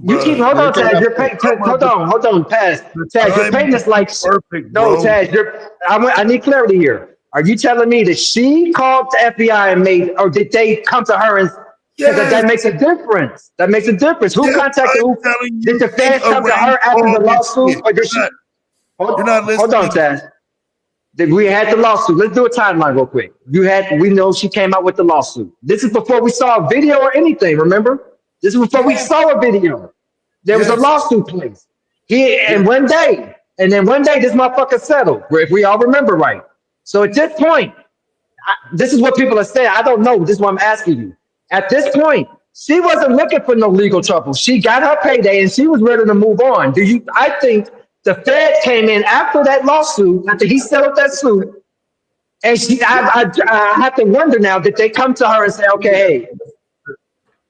You keep bruh. hold They on, came Taz. after her. Hold on, Taz. The Taz, you're timing painting this like is perfect, no, bro. Taz. I need clarity here. Are you telling me that she called the FBI and made, or did they come to her and? Because Yes, that makes a difference. That makes a difference. Who yes, contacted I'm who? telling Did you, the she feds come to arranged her after all the this lawsuit, shit. or did she? You're not Hold on, listening. Taz. Did we had the lawsuit? Let's do a timeline real quick. We know she came out with the lawsuit. This is before we saw a video or anything. Remember? This is before we Yes, saw a video. There was a yes, lawsuit placed. He yes. and one day, and then one day this motherfucker settled. If we all remember right. So at this point, this is what people are saying. I don't know. This is what I'm asking you. At this point, she wasn't looking for no legal trouble. She got her payday and she was ready to move on. I think the Fed came in after that lawsuit, after he settled that suit, and I have to wonder now, did they come to her and say, okay, hey,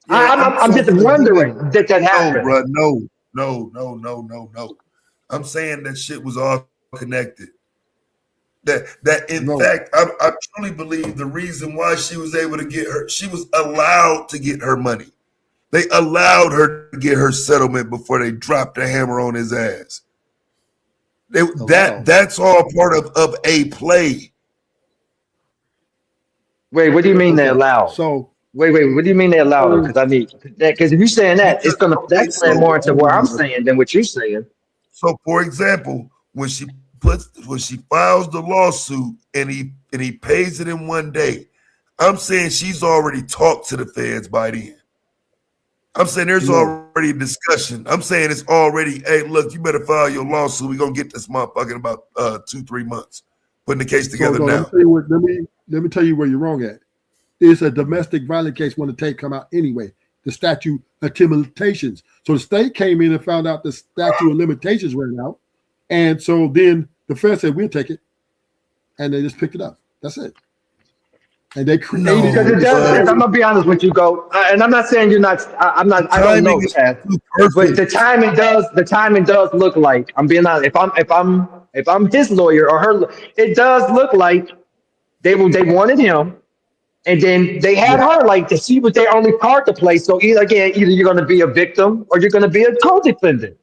Yeah, I'm I'm just so again. wondering did that No, happen? bro, no. I'm saying that shit was all connected. That in No. fact, I truly believe the reason why she was able to get her, she was allowed to get her money. They allowed her to get her settlement before they dropped the hammer on his ass. That's all part of a play. Wait, what do you mean they Okay. allowed? So Wait, what do you mean they allowed her? Because I need that. Because if you're saying that, Because that's playing more into what I'm saying than what you're saying. So, for example, when she files the lawsuit and he pays it in one day, I'm saying she's already talked to the feds by then. I'm saying there's no. already a discussion. I'm saying it's already, hey, look, you better file your lawsuit. We're gonna get this motherfucker in about 2-3 months. Putting the case together So, now. let me tell you where you're wrong at. It's a domestic violence case when the tape come out anyway. The statute of limitations. So the state came in and found out the statute of limitations ran out, and so then the Fed said we'll take it, and they just picked it up. That's it. and they created because it does. I'm gonna be honest with you, go, and I'm not saying you're not. I'm not. I don't know, Chad, but the timing does. The timing does look like. I'm being honest. If I'm his lawyer or her, it does look like they wanted him, and then they had her like to see what their only part to play. So either you're gonna be a victim or you're gonna be a co-defendant.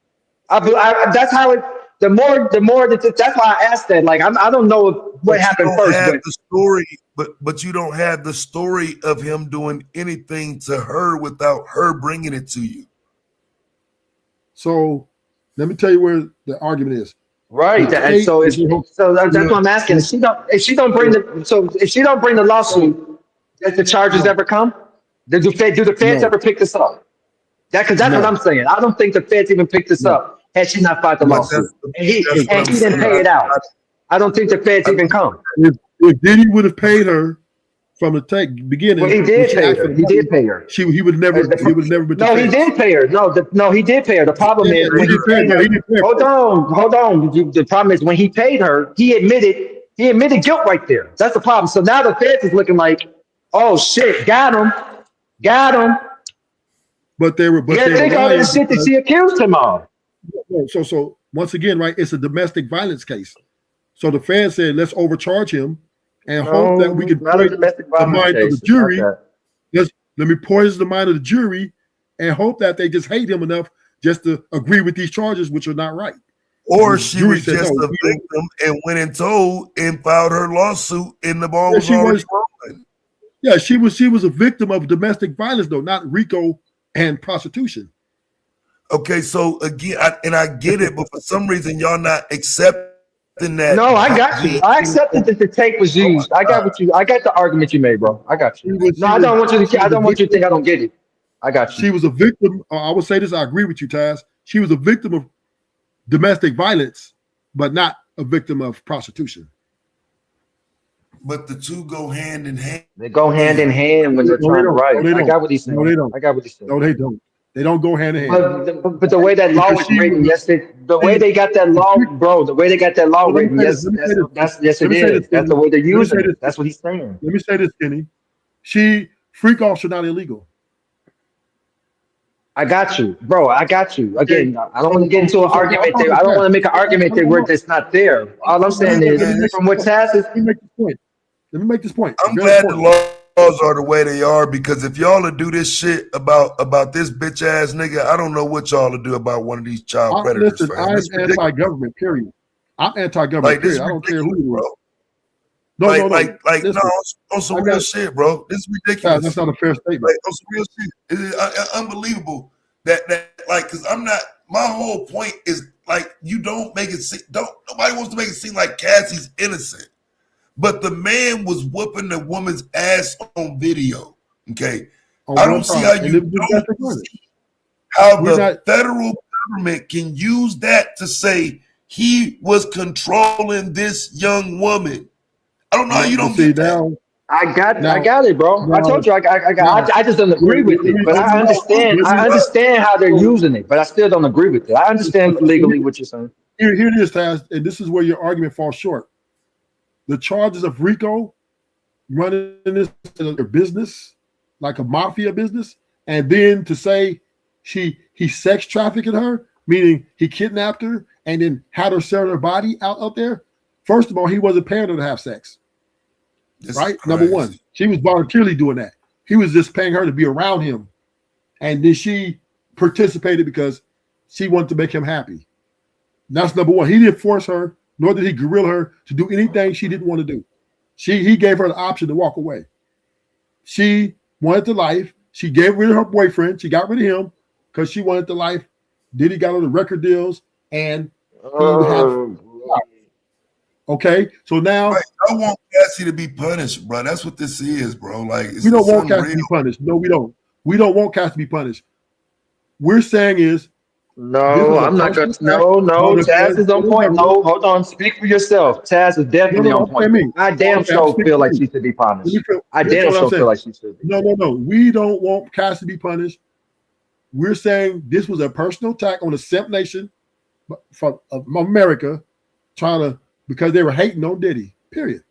That's how it. The more that's why I asked that. Like I don't know what happened first, but the story, but you don't have the story of him doing anything to her without her bringing it to you. So let me tell you where the argument is. Right, and so that's what I'm asking. If she don't bring the lawsuit, does the charges ever come? Do the feds ever pick this up? Because that's what I'm saying. I don't think the feds even picked this up had she not filed the lawsuit, and he didn't pay it out. I don't think the feds even come. If Diddy would have paid her from the beginning, well, he did pay her. He did pay her. He would never. He would never been. No, he did pay her. No, he did pay her. The problem is when he paid her. Hold on. The problem is when he paid her, he admitted guilt right there. That's the problem. So now the feds is looking like, oh shit, got him. But they were. But think all that shit that she accused him of. So once again, right? It's a domestic violence case. So the feds said, let's overcharge him and hope that we can poison the mind of the jury. Let me poison the mind of the jury and hope that they just hate him enough just to agree with these charges, which are not right. Or she was just a victim and went and told and filed her lawsuit and the ball was already rolling. Yeah, she was a victim of domestic violence, though, not RICO and prostitution. Okay, so again, I get it, but for some reason y'all not accepting that. No, I got you. I accepted that the tape was used. I got the argument you made, bro. I got you. I don't want you to think I don't get it. I got you. She was a victim. I would say this. I agree with you, Taz. She was a victim of domestic violence, but not a victim of prostitution. But the two go hand in hand. They go hand in hand when they're trying to write. I got what he's saying. No, they don't. I got what he's saying. No, they don't. They don't go hand in hand. But the way that law was written, the way they got that law, bro, the way they got that law written, yes, it is. That's the way they're using it. That's what he's saying. Let me say this, Kenny. Freak offs are not illegal. I got you, bro. I got you. Again, I don't want to get into an argument there. I don't want to make an argument there where it's not there. All I'm saying is, from what Taz is. Let me make this point. I'm glad the laws are the way they are, because if y'all will do this shit about this bitch ass nigga, I don't know what y'all will do about one of these child predators. Listen, I'm anti-government, period. I'm anti-government, period. I don't care who you are. No, on some real shit, bro. This is ridiculous. That's not a fair statement. On some real shit. It is unbelievable that because I'm not. My whole point is you don't make it seem. Nobody wants to make it seem like Cassie's innocent. But the man was whooping the woman's ass on video. Okay. I don't see how the federal government can use that to say he was controlling this young woman. I don't know how you don't get that. I got it, bro. I told you I just don't agree with it. But I understand how they're using it, but I still don't agree with it. I understand legally what you're saying. Here it is, Taz, and this is where your argument falls short. The charges of RICO running this business, like a mafia business, and then to say he sex trafficked her, meaning he kidnapped her and then had her sell her body out there. First of all, he wasn't paying her to have sex. Right? Number one, she was voluntarily doing that. He was just paying her to be around him. And then she participated because she wanted to make him happy. That's number one. He didn't force her, nor did he grill her to do anything she didn't want to do. He gave her the option to walk away. She wanted the life. She gave rid of her boyfriend. She got rid of him because she wanted the life. Diddy got all the record deals, and okay. So now I want Cassie to be punished, bro. That's what this is, bro. We don't want Cassie to be punished. No, we don't. We don't want Cassie to be punished. We're saying is. No, I'm not going to. No, Taz is on point. No, hold on. Speak for yourself. Taz is definitely on point. I damn sure feel like she should be punished. I damn sure feel like she should be. No. We don't want Cass to be punished. We're saying this was a personal attack on the Simp Nation of America, because they were hating on Diddy. Period.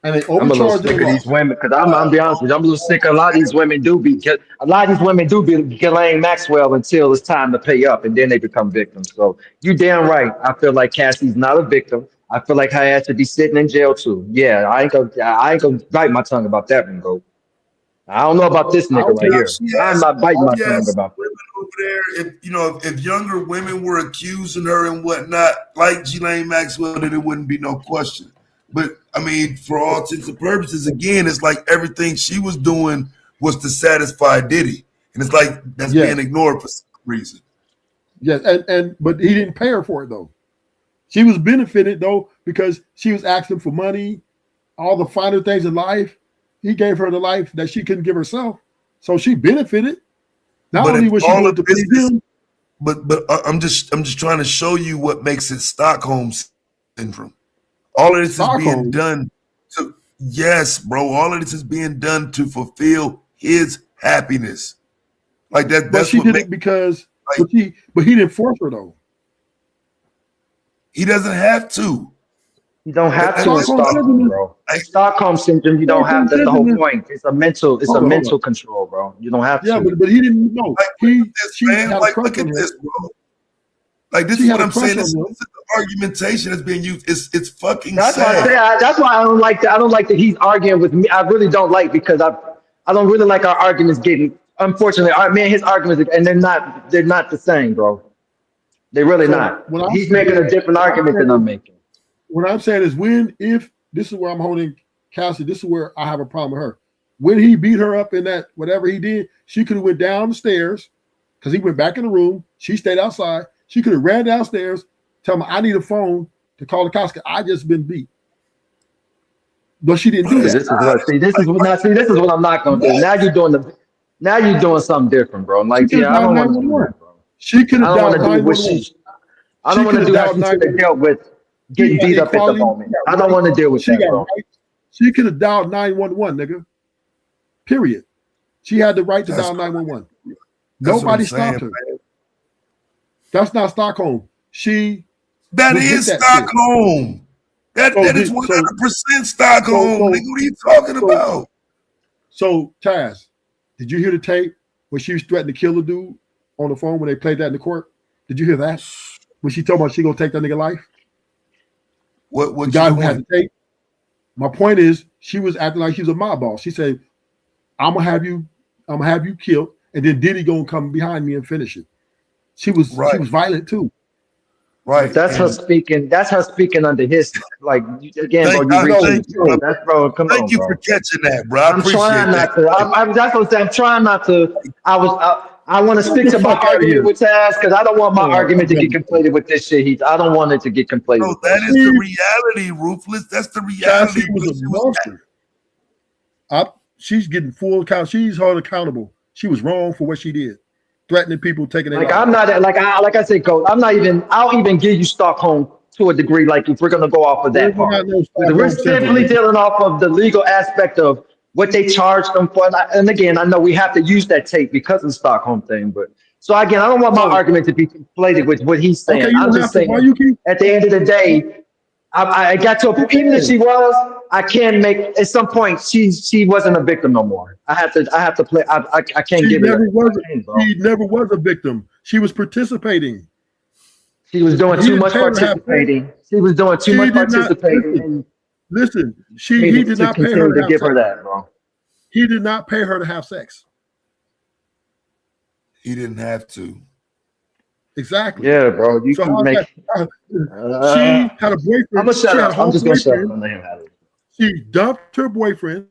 and they I'm a little overcharge sick their of these loss. women because I'm be honest with you. I'm a little sick. A lot of these women do be Ghislaine Maxwell until it's time to pay up, and then they become victims. So you damn right. I feel like Cassie's not a victim. I feel like her ass should be sitting in jail too. Yeah, I ain't gonna bite my tongue about that one, go. I don't know about this I nigga don't right think. Now here. she I'm has not biting my she tongue has about. women over there. If younger women were accusing her and whatnot, like Ghislaine Maxwell, then it wouldn't be no question. But I mean, for all intents and purposes, again, it's like everything she was doing was to satisfy Diddy, and it's like that's being Yes, ignored for some reason. yes, and but he didn't pay her for it though. She was benefited though because she was asking for money, all the finer things in life. He gave her the life that she couldn't give herself, so she benefited. Not But only if was she all doing of it to this please is, him, but I'm just trying to show you what makes it Stockholm syndrome. All of this is being Stockholm. done to, yes, bro. All of this is being done to fulfill his happiness. Like that. But That's she what did makes it because, like but he didn't force her though. he doesn't have to. You don't have to in Stockholm Stockholm, syndrome. bro. Stockholm syndrome, you don't have. Stockholm That's the whole syndrome. point. It's a Hold on. mental control, bro. You don't have Yeah, to. but he didn't know. Like look at this, She man. had a Like crush look at on him. this, bro. Like this She is had what a I'm saying. crush This on is him. the argumentation that's being used. It's fucking That's why I say sad. that's why I don't like that. I don't like that he's arguing with me. I really don't like because I don't really like our arguments getting. Unfortunately, his arguments and they're not the same, bro. They're really So not. He's making a different argument than I'm making. what I'm saying is if this is where I'm holding Cassie, this is where I have a problem with her. When he beat her up in that whatever he did, she could have went down the stairs because he went back in the room. She stayed outside. She could have ran downstairs, tell me I need a phone to call the cops. I just been beat. But she didn't do See, that. this is what. This is what I'm not gonna do. Now you're doing something different, bro. She Like, could have yeah, I dialed don't want to do 911. that, bro. She could I have don't want dialed to do what 911. I don't She want could to have do that. dialed She should have 911. dealt with She getting got beat up at the equality. moment. She I got don't right. want to deal with She that, got bro. right. She could have dialed 911, nigga. Period. She had the right to That's dial 911. that's what I'm Nobody saying, stopped her. man. That's not Stockholm. She That was with is that shit. Stockholm. That So is did 100% Stockholm, so nigga. What are you talking so about? so Taz, did you hear the tape when she was threatening to kill the dude on the phone when they played that in the court? Did you hear that? When she told about she gonna take that nigga life? The What's guy your who had point? the tape. My point is she was acting like she was a mob boss. She said, I'm gonna have you killed, and then Diddy gonna come behind me and finish it. She was Right, violent too. But right. that's her And speaking. That's her speaking under his again, bro. You reaching thank the you, bro. truth. That's bro. Come Thank on, you for bro. catching that, bro. I I'm trying appreciate that. not to. That's what I'm saying. I'm trying not to. I want to Get stick the to my fuck out of argument here. with Taz because I don't want my Oh, argument to get conflated with this shit. I don't want it to get conflated No, with that that is shit. the She reality, Ruthless. That's the Cassie reality. was But a she was monster. She's getting full account. She's held accountable. She was wrong for what she did, threatening people, taking their Like life. I'm not like I said, coach. I'm not even. I'll even give you Stockholm to a degree. Like if we're gonna go off of There's that not part, no because we're Stockholm syndrome, simply nigga. dealing off of the legal aspect of what they charged them for. And again, I know we have to use that tape because of the Stockholm thing. But so again, I don't want my So argument to be conflated with what he's okay, saying. you I'm don't just have to. Why saying, you keep? at the end of the day, I got to a point. Even if she was, I can't make at some point she wasn't a victim no more. I have to play. I can't She give it up. never was. I can't, bro. She never was a victim. She was participating. She was doing He too didn't much pay her to have sex. participating. She was doing too She much did not participating, listen. and Listen. I He needed did to not pay her continue to to have give her sex. that, bro. He did not pay her to have sex. he didn't have to. Exactly. Yeah, bro. You So keep how's that? making. She had a I'm boyfriend. gonna shut She had a up. I'm whole just gonna shut up boyfriend. and let him have it. She dumped her boyfriend.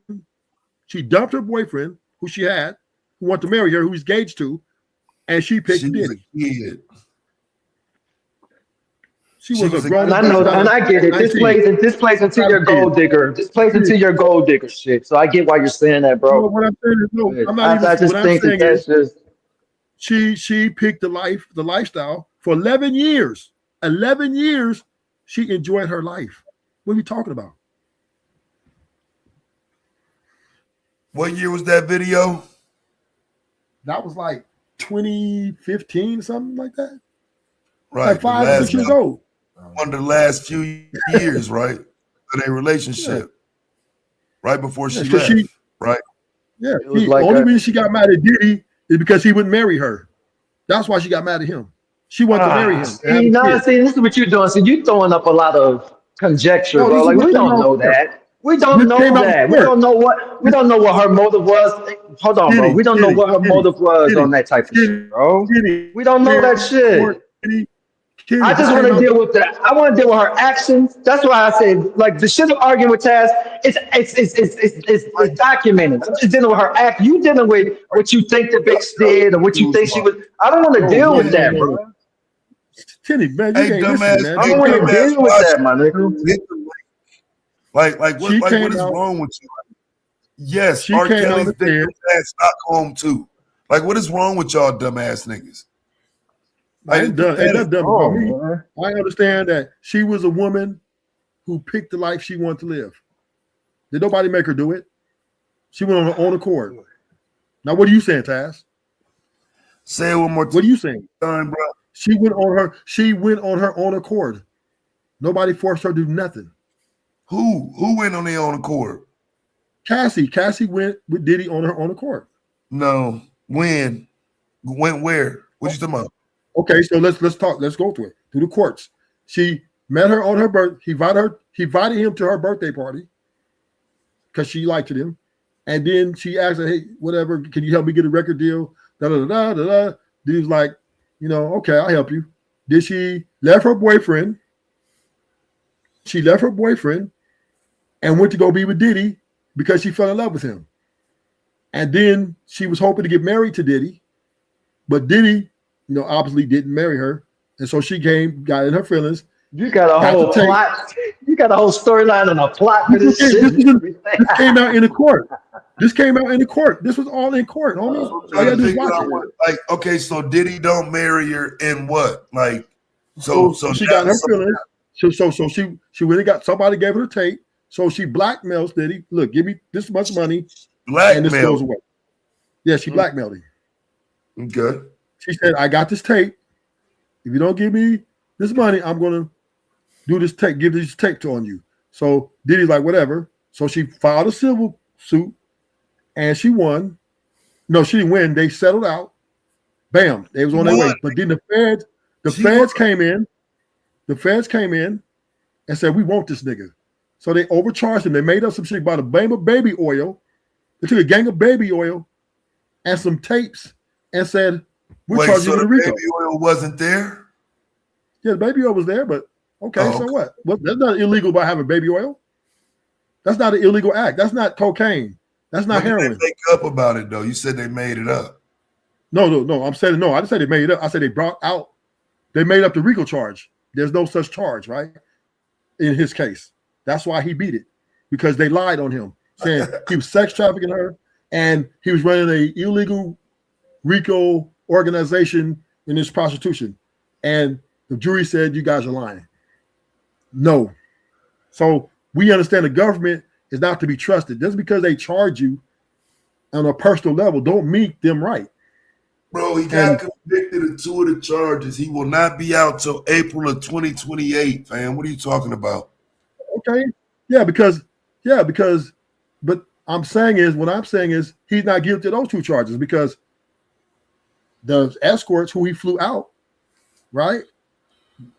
She dumped her boyfriend, who she had, who wanted to marry her, who he's engaged to, and she picked She was a Diddy. kid. She She was a was a grown And I adult. know, Not and a I get it. 19. This plays into Not a your kid. gold digger. This plays Kid. into your gold digger shit. So I get why you're saying that, No, bro. what I'm saying is no. But I'm not even. I What just I'm think that saying is that's just. she picked the lifestyle for 11 years. 11 years, she enjoyed her life. What are you talking about? What year was that video? That was like 2015, something like that. Right. Like 5 or 6 years old. One of the last few years, right? Of their Yeah. relationship. right before she because left, right? Yeah, It was the like only reason she got mad at Diddy is because he wouldn't marry her. That's why she got mad at him. She wanted to marry him and have see, a now, kid. see, this is what you're doing. So you throwing up a lot of conjecture, No, bro. this is Like what we came don't out know in court. that. We don't This know came out in that. court. We don't know what her motive was. Hold on, bro. We don't know what her motive was on that type of shit, bro. We don't know that shit. I This just want came to out. deal with that. I want to deal with her actions. That's why I said, like, the shit I'm arguing with Taz, it's documented. I'm just dealing with her act. You dealing with what you think the bitch did or what you think she was. I don't want to deal with that, bro. Kenny, man, you Hey, ain't listening, dumbass, man. I hey, don't want to dumbass, deal with watch that, my nigga. hit the link. What She is came out. wrong with you? Yes, She R. came out Kelly's and victim said, at Stockholm too. Like, what is wrong with y'all dumbass niggas? Like, ain't nothing dumb about Oh, me. man. I understand that she was a woman who picked the life she wanted to live. Did nobody make her do it? She went on her own accord. Now, what are you saying, Taz? Say it one more What are you saying? time, bro. She went on her own accord. Nobody forced her to do nothing. Who went on their own accord? Cassie went with Diddy on her own accord. No. When? Went where? What you talking about? Okay, so let's talk. Let's go through it. Through the courts. She met her on her birth. He invited him to her birthday party because she liked him. And then she asked her, hey, whatever, can you help me get a record deal? Da da da da da. He was like, okay, I'll help you. Did she left her boyfriend? She left her boyfriend and went to go be with Diddy because she fell in love with him. And then she was hoping to get married to Diddy, but Diddy, obviously didn't marry her. And so she got in her feelings. You got a whole plot. You got a whole storyline and a plot for this shit. This came out in the court. This came out in the court. This was all in court, homie. All you gotta do is watch it. Okay, so Diddy don't marry her in what? Like, so she got in her feelings. So she really got somebody gave her the tape. So she blackmails Diddy. Look, give me this much money, and this goes away. Yeah, she blackmailed him. Okay. She said, "I got this tape. If you don't give me this money, I'm gonna do this tape. Give this tape on you." So Diddy's like, "Whatever." So she filed a civil suit, and she won. No, she didn't win. They settled out. Bam, they was on their way. But then the feds came in. The feds came in and said, "We want this nigga." So they overcharged him. They made up some shit about a gang of baby oil. They took a gang of baby oil and some tapes and said, "We're charging you with a RICO." Baby oil wasn't there? Yeah, the baby oil was there, but okay, so what? Well, that's not illegal about having baby oil. That's not an illegal act. That's not cocaine. That's not heroin. They make up about it though. You said they made it up. No. I'm saying no. I didn't say they made it up. I said they made up the RICO charge. There's no such charge, right? In his case. That's why he beat it, because they lied on him, saying he was sex trafficking her and he was running a illegal RICO organization in this prostitution. And the jury said, "You guys are lying." No. So we understand the government is not to be trusted. Just because they charge you on a personal level don't make them right. Bro, he got convicted of 2 of the charges. He will not be out till April of 2028, fam. What are you talking about? Okay. But what I'm saying is he's not guilty of those 2 charges because the escorts who he flew out, right?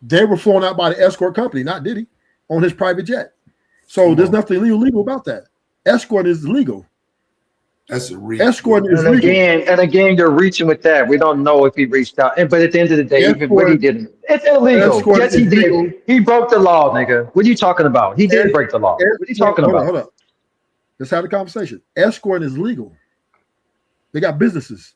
They were flown out by the escort company, not Diddy, on his private jet. So there's nothing illegal about that. Escort is legal. That's a reach. Escort is legal. And again, you're reaching with that. We don't know if he reached out. But at the end of the day, even when he didn't, it's illegal. Yes, he did. Legal. He broke the law, nigga. What are you talking about? He did break the law. What are you talking about? Hold on. Let's have a conversation. Escort is legal. They got businesses.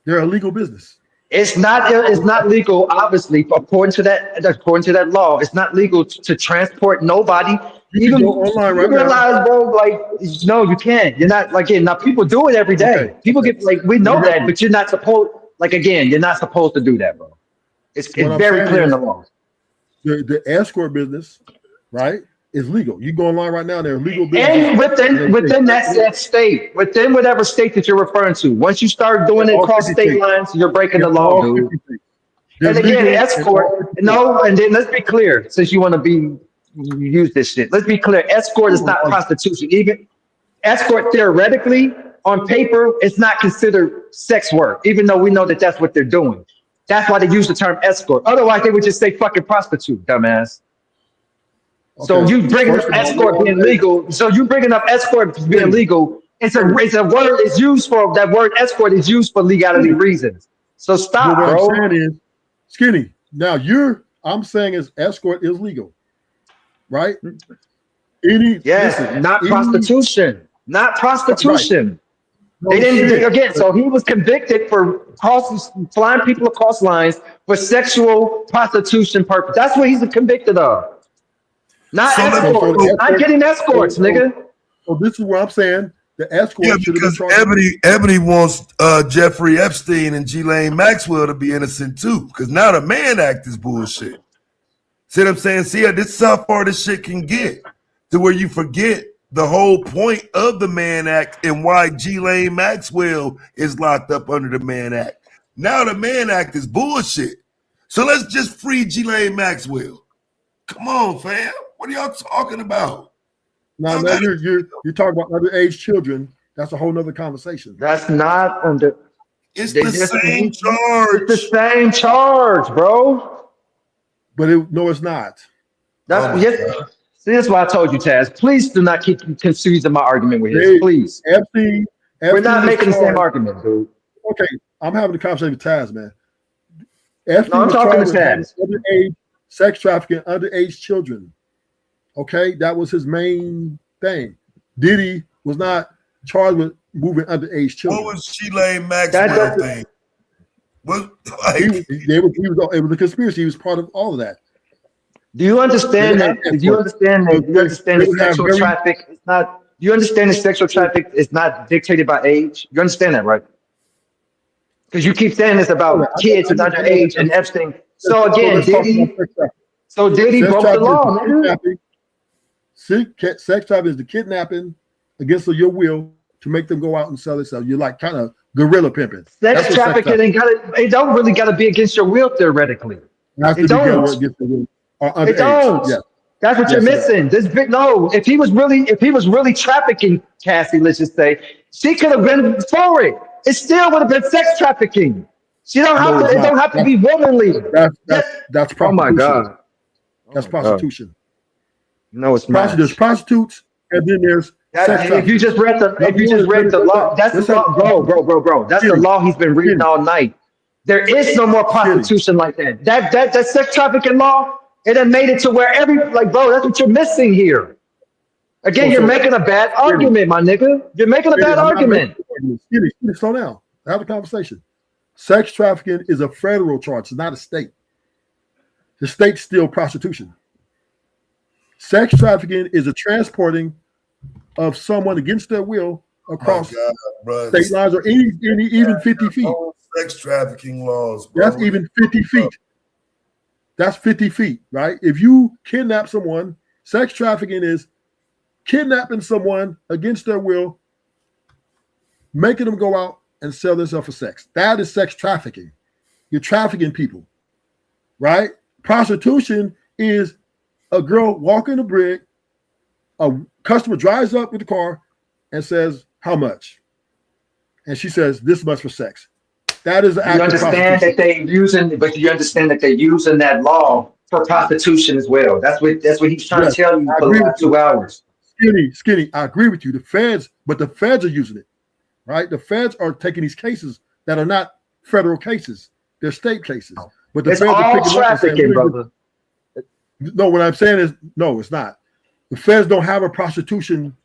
They're a legal business. It's not legal, obviously, according to that law. It's not legal to transport nobody. You can go online right now. Realize, bro, like, no, you can't. You're not, like, now people do it every day. Okay. People get, like, we know that, but you're not supposed, like, again, you're not supposed to do that, bro. It's very clear in the law. The escort business, right, is legal. You go online right now, they're legal business. And within that state, within whatever state that you're referring to, once you start doing it across state lines, you're breaking the law, dude. And again, escort, no, and then let's be clear, since you want to use this shit. Let's be clear, escort is not prostitution. escort theoretically on paper it's not considered sex work, even though we know that that's what they're doing. That's why they use the term escort. Otherwise, they would just say fucking prostitute, dumbass. So Okay. you bringing up First of all, escort being legal. So you bringing up escort being legal. It's a word is used for that word escort is used for legality reasons. So stop, what I'm bro. saying is, Skinny. Now I'm saying is escort is legal, right? Not prostitution. Not prostitution. Right. No, They didn't again. So he was convicted for flying people across lines for sexual prostitution purpose. That's what he's convicted of. Not escorts. Not getting escorts, nigga. So this is what I'm saying. The escort should have been charged. Ebony wants Jeffrey Epstein and Ghislaine Maxwell to be innocent too, because now the Mann Act is bullshit. See what I'm saying? See, this is how far this shit can get to where you forget the whole point of the Mann Act and why Ghislaine Maxwell is locked up under the Mann Act. Now the Mann Act is bullshit. So let's just free Ghislaine Maxwell. Come on, fam. What are y'all talking about? Now you're talking about underage children. That's a whole nother conversation. That's not under. It's the same charge. It's the same charge, bro. But no, it's not. That's See, that's why I told you, Taz. Please do not keep confusing my argument with his. Please. Epstein We're not making the same argument, dude. Okay, I'm having a conversation with Taz, man. Epstein I'm talking to Taz. Underage sex trafficking, underage children. Okay, that was his main thing. Diddy was not charged with moving underage children. What was Ghislaine Maxwell thing? It was a conspiracy. He was part of all of that. Do you understand that? Do you understand that? Do you understand that sexual traffic is not? Do you understand that sexual traffic is not dictated by age? You understand that, right? Because you keep saying this about kids and underage and Epstein. So again, Diddy broke the law, man. Sex trafficking is the kidnapping against your will to make them go out and sell themselves. You're like kind of guerrilla pimping. Sex trafficking it don't really got to be against your will theoretically. It don't. It don't. Yes. That's what you're missing. If he was really trafficking Cassie, let's just say, she could have been for it. It still would have been sex trafficking. She don't have to. It don't have to be womanly. That's prostitution. Oh my god. That's prostitution. No, it's not. There's prostitutes, and then there's if you just read the law, that's the law, bro. That's the law he's been reading all night. There is no more prostitution like that. That sex trafficking law, it had made it to where bro, that's what you're missing here. Again, you're making a bad argument, my nigga. You're making a bad argument. Skinny, slow down. Have a conversation. Sex trafficking is a federal charge. It's not a state. The state's still prostitution. Sex trafficking is a transporting of someone against their will across state lines or even 50 feet. Sex trafficking laws, bro. That's even 50 feet. That's 50 feet, right? If you kidnap someone, sex trafficking is kidnapping someone against their will, making them go out and sell themselves for sex. That is sex trafficking. You're trafficking people, right? Prostitution is a girl walking the brig, a customer drives up with the car and says, how much? And she says, this much for sex. That is the act of prostitution. But you understand that they're using that law for prostitution as well. That's what he's trying to tell you for the last 2 hours. Skinny, I agree with you. The feds are using it, right? The feds are taking these cases that are not federal cases. They're state cases. But the it's feds all trafficking, brother. No, what I'm saying is, no, it's not. The feds don't have a prostitution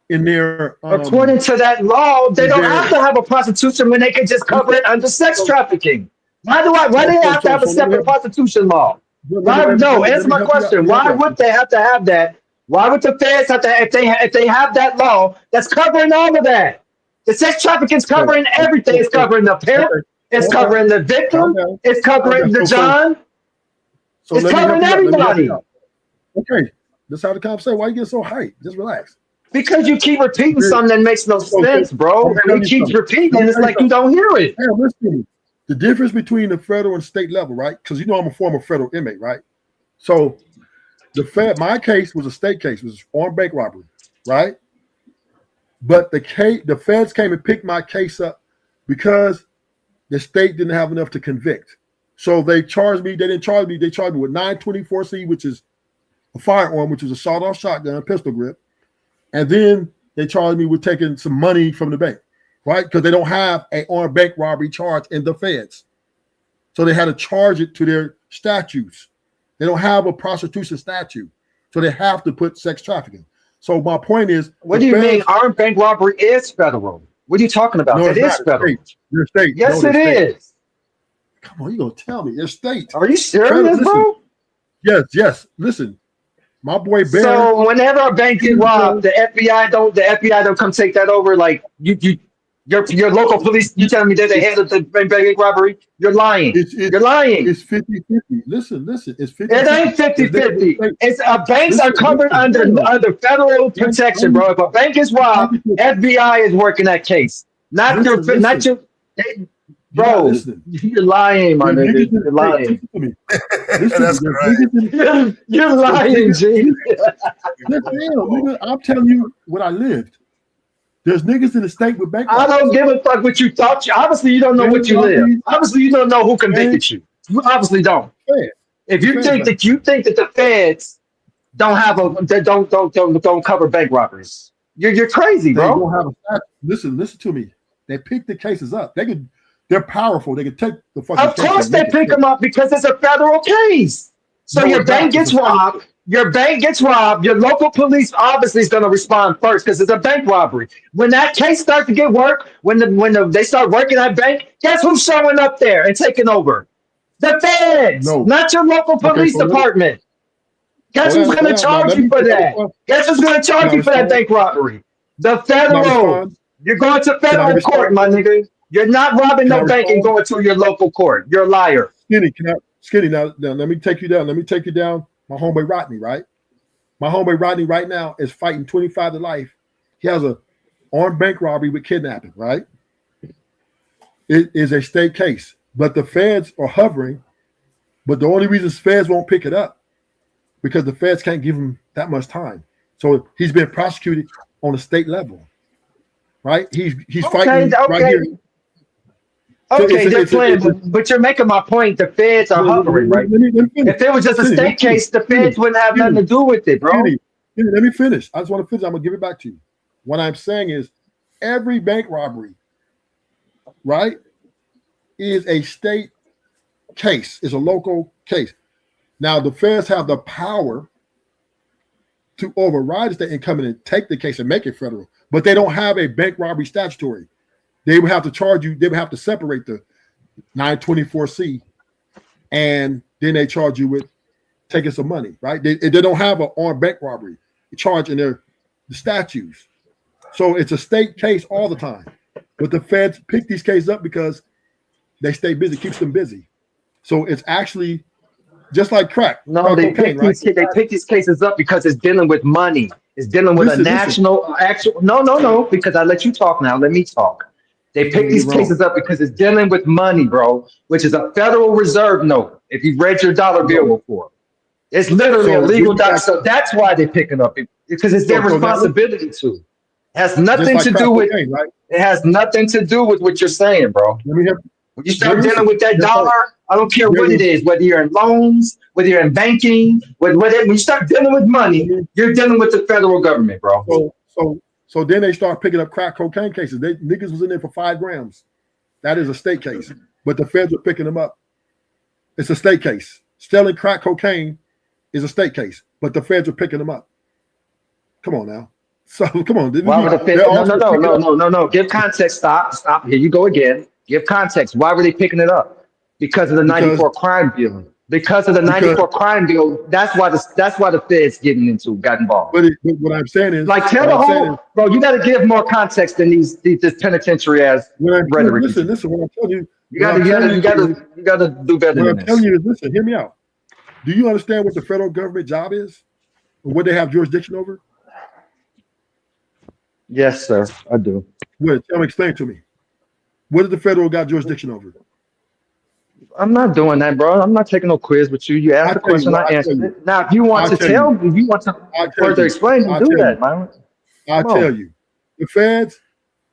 in their. According to that law, they don't have to have a prostitution when they can just cover it under sex trafficking. Why do they have to have a separate prostitution law? Answer my question. Why would they have to have that? Why would the feds have to, if they have that law that's covering all of that? The sex trafficking is covering everything. It's covering the pimp. It's covering the victim. It's covering the John. It's covering everybody. Okay, let's have the conversation. Why are you getting so hyped? Just relax. Because you keep repeating something that makes no sense, bro. And you keep repeating, it's like you don't hear it. Hey, listen. The difference between the federal and state level, right? Because you know I'm a former federal inmate, right? So my case was a state case. It was armed bank robbery, right? But the feds came and picked my case up because the state didn't have enough to convict. So they charged me. They didn't charge me. They charged me with 924C, which is a firearm, which is a sawed-off shotgun, pistol grip. And then they charged me with taking some money from the bank, right? Because they don't have an armed bank robbery charge in the feds. So they had to charge it to their statutes. They don't have a prostitution statute. So they have to put sex trafficking. So my point is, what do you mean armed bank robbery is federal? What are you talking about? No, It is federal. Your state. Yes, no, it state. is. Come on, you gonna tell me? It's state. Are you serious, bro? Yes. Listen, my boy Bear. So whenever a bank get robbed, the FBI don't come take that over. Like your local police, you telling me they're the head of the bank robbery? You're lying. You're lying. It's 50-50. Listen. It's 50-50. It ain't 50-50. It's banks are covered under federal protection, bro. If a bank is robbed, FBI is working that case. Not your. Bro, you're lying, my nigga. You're lying. That's crazy. You're lying, G. Nigga, I'm telling you what I lived. There's niggas in the state with bank. I don't give a fuck what you thought. Obviously, you don't know what you live. Obviously, you don't know who convicted you. You obviously don't. If you think that the feds don't have don't cover bank robberies, you're crazy, bro. They don't have a statute. Listen to me. They pick the cases up. They're powerful. They can take the fucking. Of course, they pick them up because it's a federal case. So your bank gets robbed. Your bank gets robbed. Your local police obviously is going to respond first because it's a bank robbery. When that case starts to get work, when they start working that bank, guess who's showing up there and taking over? The feds, not your local police department. Guess who's going to charge you for that? Guess who's going to charge you for that bank robbery? The federal. You're going to federal court, my nigga. You're not robbing no bank and going to your local court. You're a liar. Skinny, now let me take you down. Let me take you down. My homeboy Rodney, right? My homeboy Rodney right now is fighting 25 to life. He has a armed bank robbery with kidnapping, right? It is a state case, but the feds are hovering. But the only reason feds won't pick it up because the feds can't give him that much time. So he's been prosecuted on a state level, right? He's fighting right here. Okay, they're playing, but you're making my point. The feds are hovering, right? If it was just a state case, the feds wouldn't have nothing to do with it, bro. Let me finish. I just want to finish. I'm going to give it back to you. What I'm saying is every bank robbery, right, is a state case, is a local case. Now, the feds have the power to override the state and come in and take the case and make it federal, but they don't have a bank robbery statutory. They would have to charge you. They would have to separate the 924C, and then they charge you with taking some money, right? They don't have an armed bank robbery charge in the statutes, so it's a state case all the time. But the feds pick these cases up because they stay busy, keeps them busy. So it's actually just like crack. No, crack they cocaine, they pick these cases up because it's dealing with money. It's dealing with a national actual. No, because I let you talk now. Let me talk. They pick these cases up because it's dealing with money, bro, which is a Federal Reserve note. If you've read your dollar bill before, it's literally a legal document. So that's why they pick it up because it's their responsibility to. It has nothing to do with. Right? It has nothing to do with what you're saying, bro. When you start dealing with that dollar, I don't care what it is, whether you're in loans, whether you're in banking, when you start dealing with money, you're dealing with the federal government, bro. So then they start picking up crack cocaine cases. Niggas was in there for 5 grams. That is a state case. But the feds are picking them up. It's a state case. Selling crack cocaine is a state case. But the feds are picking them up. Come on now. So come on. Why would the feds? No. Give context. Stop. Here you go again. Give context. Why were they picking it up? Because of the 94 crime bill. Because of the 94 crime bill, that's why the feds got involved. But what I'm saying is, like, tell the whole, bro, you got to give more context than this penitentiary ass rhetoric. Listen. What I'm telling you, you got to do better. What I'm telling you is, listen, hear me out. Do you understand what the federal government job is, or what they have jurisdiction over? Yes, sir, I do. What? Explain to me. What does the federal got jurisdiction over? I'm not doing that, bro. I'm not taking no quiz with you. You asked a question, I answered it. Now, if you want to tell me, if you want to further explain, do that, man. I'll tell you. the feds,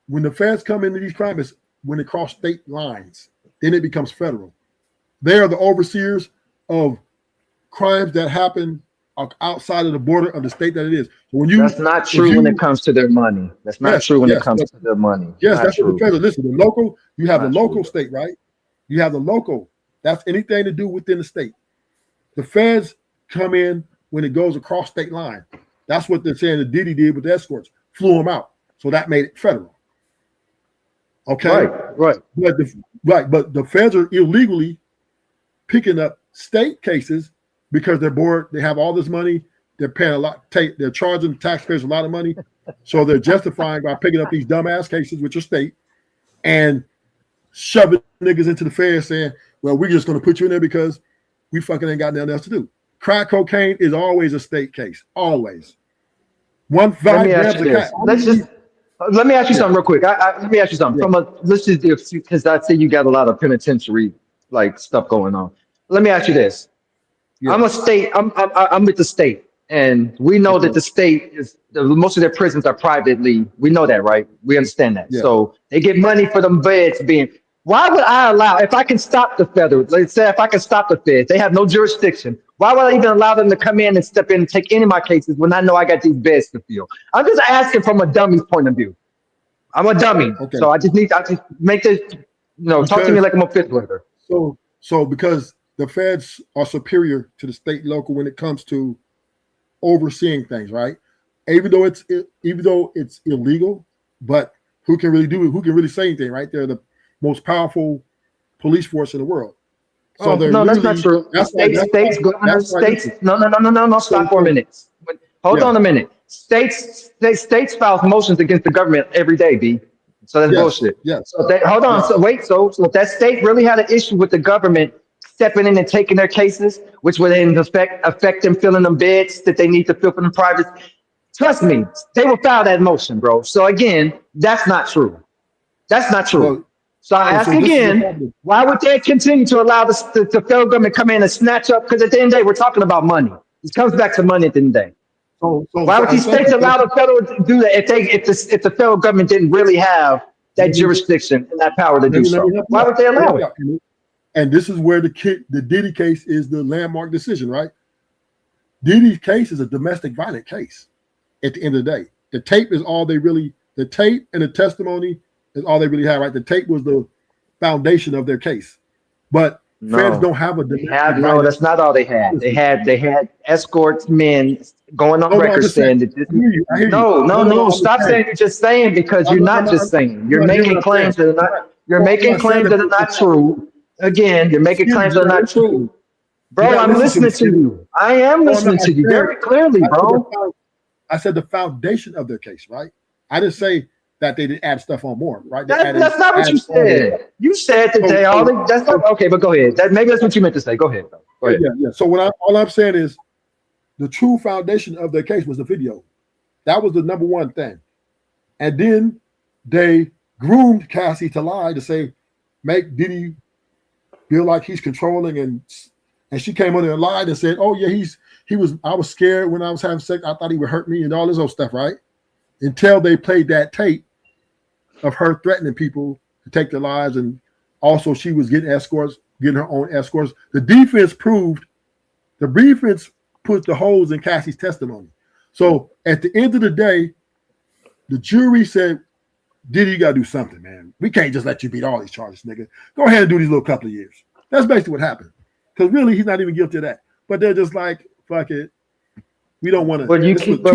when the feds come into these crimes, when they cross state lines, then it becomes federal. They are the overseers of crimes that happen outside of the border of the state that it is. So when you, that's not true when it comes to their money. That's not true when it comes to their money. Yes, not that's true. what the federal. Listen, the local, you have Not the local true. state, right? You have the local. That's anything to do within the state. The feds come in when it goes across state line. That's what they're saying that Diddy did with the escorts, flew them out. So that made it federal. Okay. Right. But the feds are illegally picking up state cases because they're bored. They have all this money. They're paying a lot. They're charging taxpayers a lot of money. So they're justifying by picking up these dumbass cases, which are state, and shoving niggas into the feds saying, well, we're just going to put you in there because we fucking ain't got nothing else to do. Crack cocaine is always a state case. Always. One Let me grams ask of you this. cat. Let me ask you something real quick. Let me ask you something. Let's just do, because I see you got a lot of penitentiary like stuff going on. Let me ask you this. I'm with the state, and we know that the state is most of their prisons are privately. We know that, right? We understand that. Yeah. So they get money for them beds being. Why would I allow, if I can stop the federal, let's say if I can stop the feds, they have no jurisdiction. Why would I even allow them to come in and step in and take any of my cases when I know I got these beds to fill? I'm just asking from a dummy's point of view. I'm a dummy. Okay. So I just make this, talk to me like I'm a fifth grader. So because the feds are superior to the state and local when it comes to overseeing things, right? Even though it's illegal, but who can really do it? Who can really say anything, right? They're the most powerful police force in the world. So no, that's not true. States. No. Stop for a minute. Hold on a minute. States file motions against the government every day, B. So that's bullshit. Yes. So hold on. So wait. So if that state really had an issue with the government stepping in and taking their cases, which would in affect them filling them beds that they need to fill for them private. Trust me, they will file that motion, bro. So again, that's not true. That's not true. Well, so I ask again, why would they continue to allow the federal government come in and snatch up? Because at the end of the day, we're talking about money. It comes back to money at the end of the day. Why would these states allow the federal to do that if the federal government didn't really have that jurisdiction and that power to do so? Why would they allow it? And this is where the Diddy case is the landmark decision, right? Diddy's case is a domestic violence case at the end of the day. The tape is all they really, the tape and the testimony is all they really have, right? The tape was the foundation of their case. But feds don't have a domestic violence. No, that's not all they had. They had escorts men going on record saying that this. No. Stop saying you're just saying, because you're not just saying. You're making claims that are not. You're making claims that are not true. Again, you're making claims that are not true. Bro, I'm listening to you. I am listening to you very clearly, bro. I said the foundation of their case, right? I didn't say that they didn't add stuff on more, right? That's not what you said. You said that they all. That's not okay, but go ahead. Maybe that's what you meant to say. Go ahead. Go ahead. Yeah. So all I'm saying is the true foundation of their case was the video. That was the number one thing. And then they groomed Cassie to lie, to say, make Diddy feel like he's controlling, and she came on there and lied and said, oh yeah, I was scared when I was having sex. I thought he would hurt me and all this old stuff, right? Until they played that tape of her threatening people to take their lives, and also she was getting her own escorts. The defense put the holes in Cassie's testimony. So at the end of the day, the jury said, Diddy, you gotta do something, man. We can't just let you beat all these charges, nigga. Go ahead and do these little couple of years. That's basically what happened. Because really, he's not even guilty of that. But they're just like, fuck it. We don't want to. But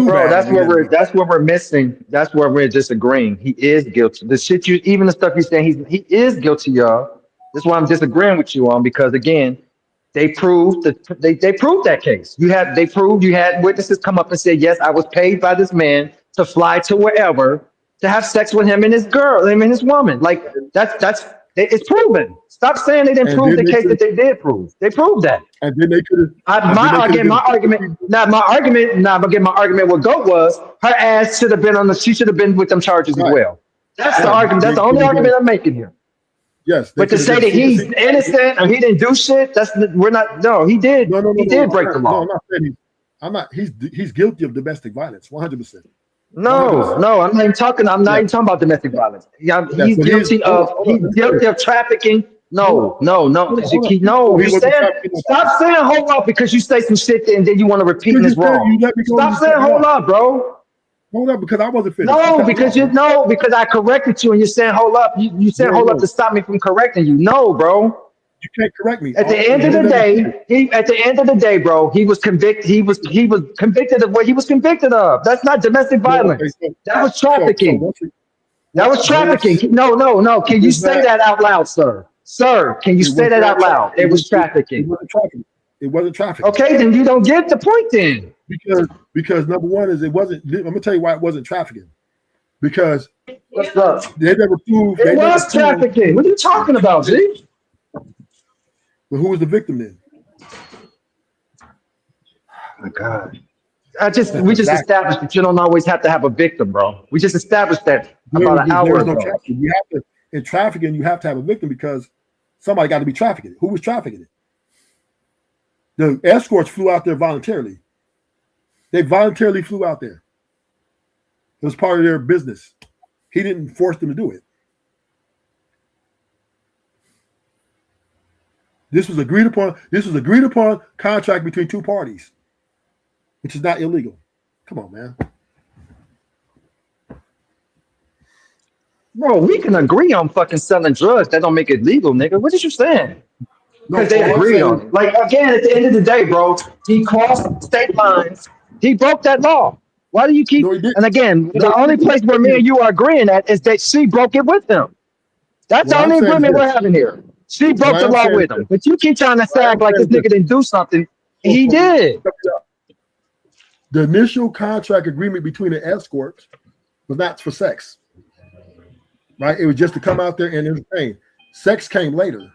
bro, that's where we're missing. That's where we're disagreeing. He is guilty. The stuff you're saying, he is guilty, y'all. That's why I'm disagreeing with you on, because again, they proved that case. You had witnesses come up and say, yes, I was paid by this man to fly to wherever to have sex with him and his woman. Like it's proven. Stop saying they didn't prove the case that they did prove. They proved that. And then they could have. My argument with Goat was her ass should have been she should have been with them charges as well. That's the argument. That's the only argument I'm making here. Yes. But to say that he's innocent or he didn't do shit, he did. He did break the law. No, I'm not saying he's guilty of domestic violence, 100%. No, no, I'm not even talking. I'm not even talking about domestic violence. Yeah, he's guilty of trafficking. No, no, no. Because you keep you saying stop saying hold up because you say some shit and then you want to repeat and it's wrong. Stop saying hold up, bro. Hold up, because I wasn't finished. No, because because I corrected you and you're saying hold up. You said hold up to stop me from correcting you. No, bro. You can't correct me. At the end of the day, bro, he was convicted. He was convicted of what he was convicted of. That's not domestic violence. That was trafficking. That was trafficking. No, no, no. Can you say that out loud, sir? Sir, can you say that out loud? It was trafficking. It wasn't trafficking. It wasn't trafficking. Okay, then you don't get the point then. Because number one is it wasn't. I'm gonna tell you why it wasn't trafficking. Because what's up? They never proved. It was trafficking. What are you talking about, G? But who was the victim then? Oh my God. We just established that you don't always have to have a victim, bro. We just established that about an hour ago. You have to, in trafficking, you have to have a victim because somebody got to be trafficking it. Who was trafficking it? The escorts flew out there voluntarily. They voluntarily flew out there. It was part of their business. He didn't force them to do it. This was agreed upon. This was agreed upon contract between two parties, which is not illegal. Come on, man. Bro, we can agree on fucking selling drugs. That don't make it legal, nigga. What is you saying? Because they agreed on it. Like, again, at the end of the day, bro, he crossed state lines. He broke that law. Why do you keep... And again, the only place where me and you are agreeing at is that she broke it with him. That's the only agreement we're having here. She broke the law with him. But you keep trying to say like this nigga didn't do something. He did. The initial contract agreement between the escorts was not for sex. Right? It was just to come out there and entertain. Sex came later.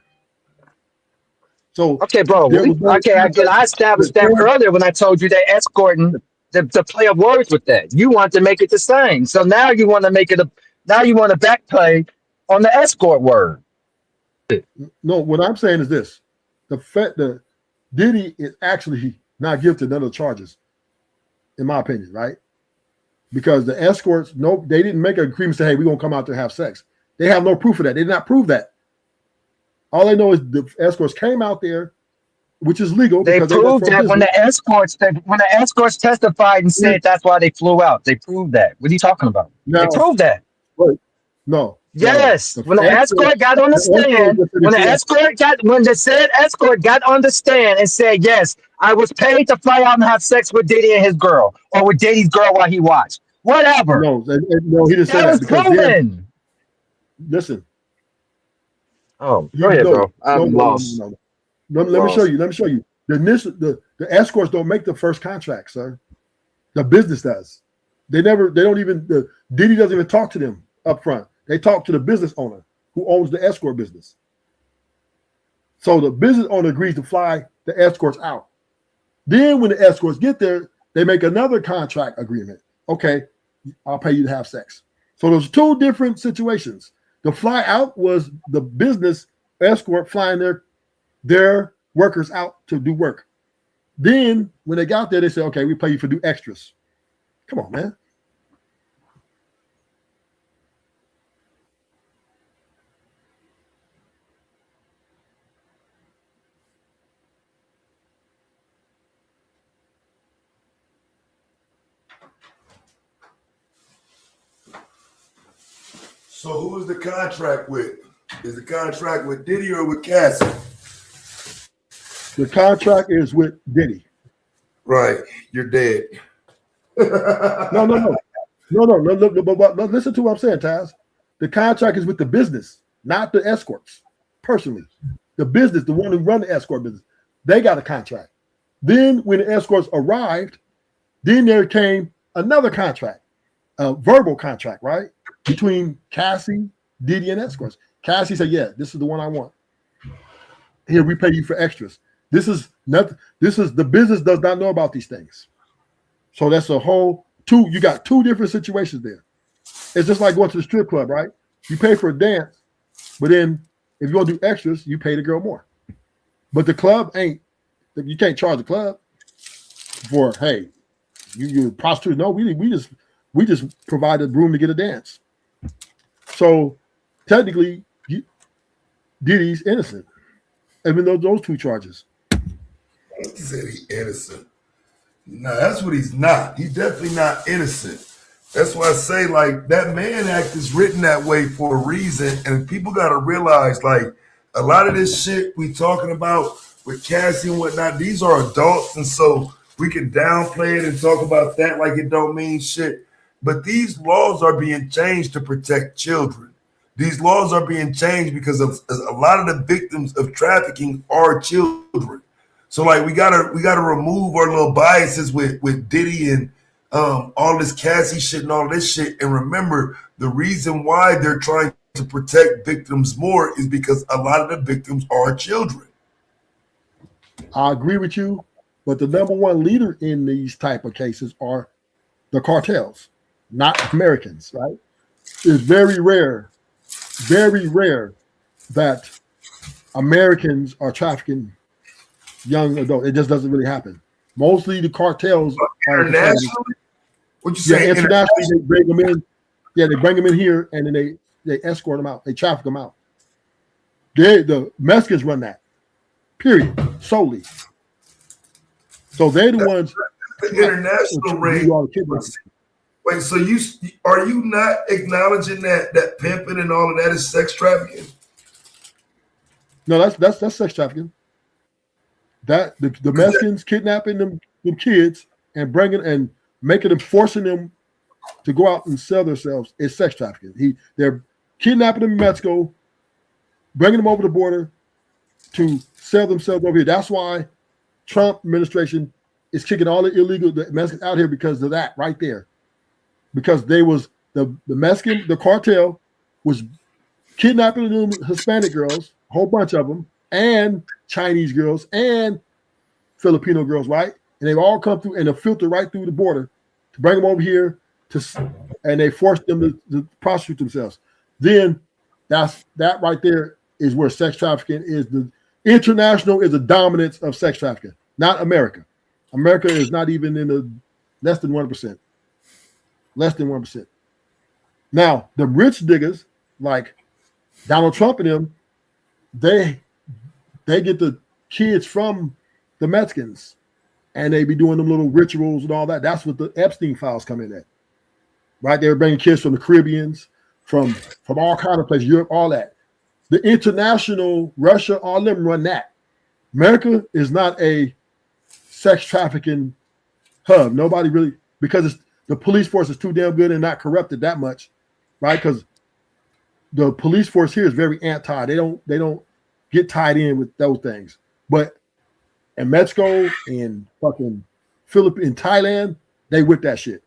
So okay, bro. I established that earlier when I told you that escorting the play of words with that. You want to make it the same. So now you want to make it now you want to backplay on the escort word. No, what I'm saying is this: the Diddy is actually not guilty of none of the charges, in my opinion, right? Because the escorts, they didn't make an agreement to say, hey, we're gonna come out there and have sex. They have no proof of that. They did not prove that. All they know is the escorts came out there, which is legal. They proved that when the escorts testified and said that's why they flew out. They proved that. What are you talking about? No, they proved that. Wait, no. Yes, when the escort got on the stand, when the said escort got on the stand and said, yes, I was paid to fly out and have sex with Diddy and his girl, or with Diddy's girl while he watched. Whatever. No, he didn't say that. Was proven. Listen. Oh, go ahead, bro. I'm lost. Let me show you. Let me show you. The escorts don't make the first contract, sir. The business does. Diddy doesn't even talk to them up front. They talk to the business owner who owns the escort business. So the business owner agrees to fly the escorts out. Then when the escorts get there, they make another contract agreement. Okay, I'll pay you to have sex. So there's two different situations. The fly out was the business escort flying their workers out to do work. Then when they got there, they said, okay, we pay you for do extras. Come on, man. So who is the contract with? Is the contract with Diddy or with Cassie? The contract is with Diddy. Right. You're dead. No. But listen to what I'm saying, Taz. The contract is with the business, not the escorts. Personally, the business, the one who run the escort business, they got a contract. Then when the escorts arrived, then there came another contract, a verbal contract, right? Between Cassie, Diddy, and escorts. Cassie said, yeah, this is the one I want. Here, we pay you for extras. The business does not know about these things. So that's you got two different situations there. It's just like going to the strip club, right? You pay for a dance, but then if you want to do extras, you pay the girl more. But the club you can't charge the club for, hey, you prostitute. No, we We just provided room to get a dance. So technically, Diddy's innocent, even though those two charges. He said he's innocent. No, that's what he's not. He's definitely not innocent. That's why I say, like, that Mann Act is written that way for a reason, and people got to realize, like, a lot of this shit we talking about with Cassie and whatnot, these are adults, and so we can downplay it and talk about that like it don't mean shit. But these laws are being changed to protect children. These laws are being changed because of a lot of the victims of trafficking are children. So like we gotta remove our little biases with Diddy and all this Cassie shit and all this shit. And remember, the reason why they're trying to protect victims more is because a lot of the victims are children. I agree with you, but the number one leader in these type of cases are the cartels, not Americans, right? It's very rare that Americans are trafficking young adults. It just doesn't really happen. Mostly the cartels are internationally. What you say? Yeah, internationally they bring them in. Yeah, they bring them in here and then they escort them out. They traffic them out. The Mexicans run that. Period. Solely. So they're the ones. The international rate. Wait, so are you not acknowledging that pimping and all of that is sex trafficking? No, that's sex trafficking. That the Mexicans kidnapping them kids and bringing and making them, forcing them to go out and sell themselves is sex trafficking. They're kidnapping them in Mexico, bringing them over the border to sell themselves over here. That's why Trump administration is kicking all the illegal Mexicans out here because of that right there. Because they was the Mexican, the cartel was kidnapping them Hispanic girls, a whole bunch of them, and Chinese girls and Filipino girls, right? And they've all come through and they filter right through the border to bring them over here and they force them to prostitute themselves. Then that right there is where sex trafficking is. The international is the dominance of sex trafficking, not America. America is not even in the less than 1%. Less than 1%. Now, the rich diggers like Donald Trump and them, they get the kids from the Mexicans and they be doing them little rituals and all that. That's what the Epstein files come in at. Right? They were bringing kids from the Caribbeans, from all kinds of places, Europe, all that. The international, Russia, all them run that. America is not a sex trafficking hub. Nobody really, because the police force is too damn good and not corrupted that much, right? Because the police force here is very anti. They don't get tied in with those things. But in Mexico, in fucking Philippines, in Thailand, they with that shit.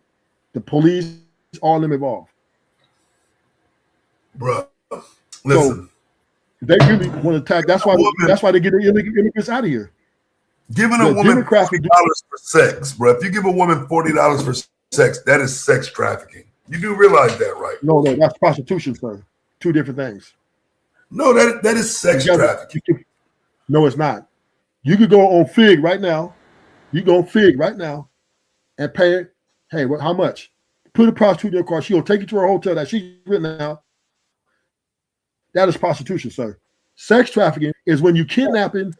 The police, all of them involved. Bro, listen. So they really want to attack. That's why they get the illegal immigrants out of here. Giving a woman $40 for sex, bro. If you give a woman $40 for sex, that is sex trafficking. You do realize that, right? No, that's prostitution, sir. Two different things. No, that is sex trafficking. No, it's not. You could go on Fig right now. You go on Fig right now and pay it. Hey, how much? Put a prostitute in your car. She'll take you to her hotel that she's written out. That is prostitution, sir. Sex trafficking is when you kidnapping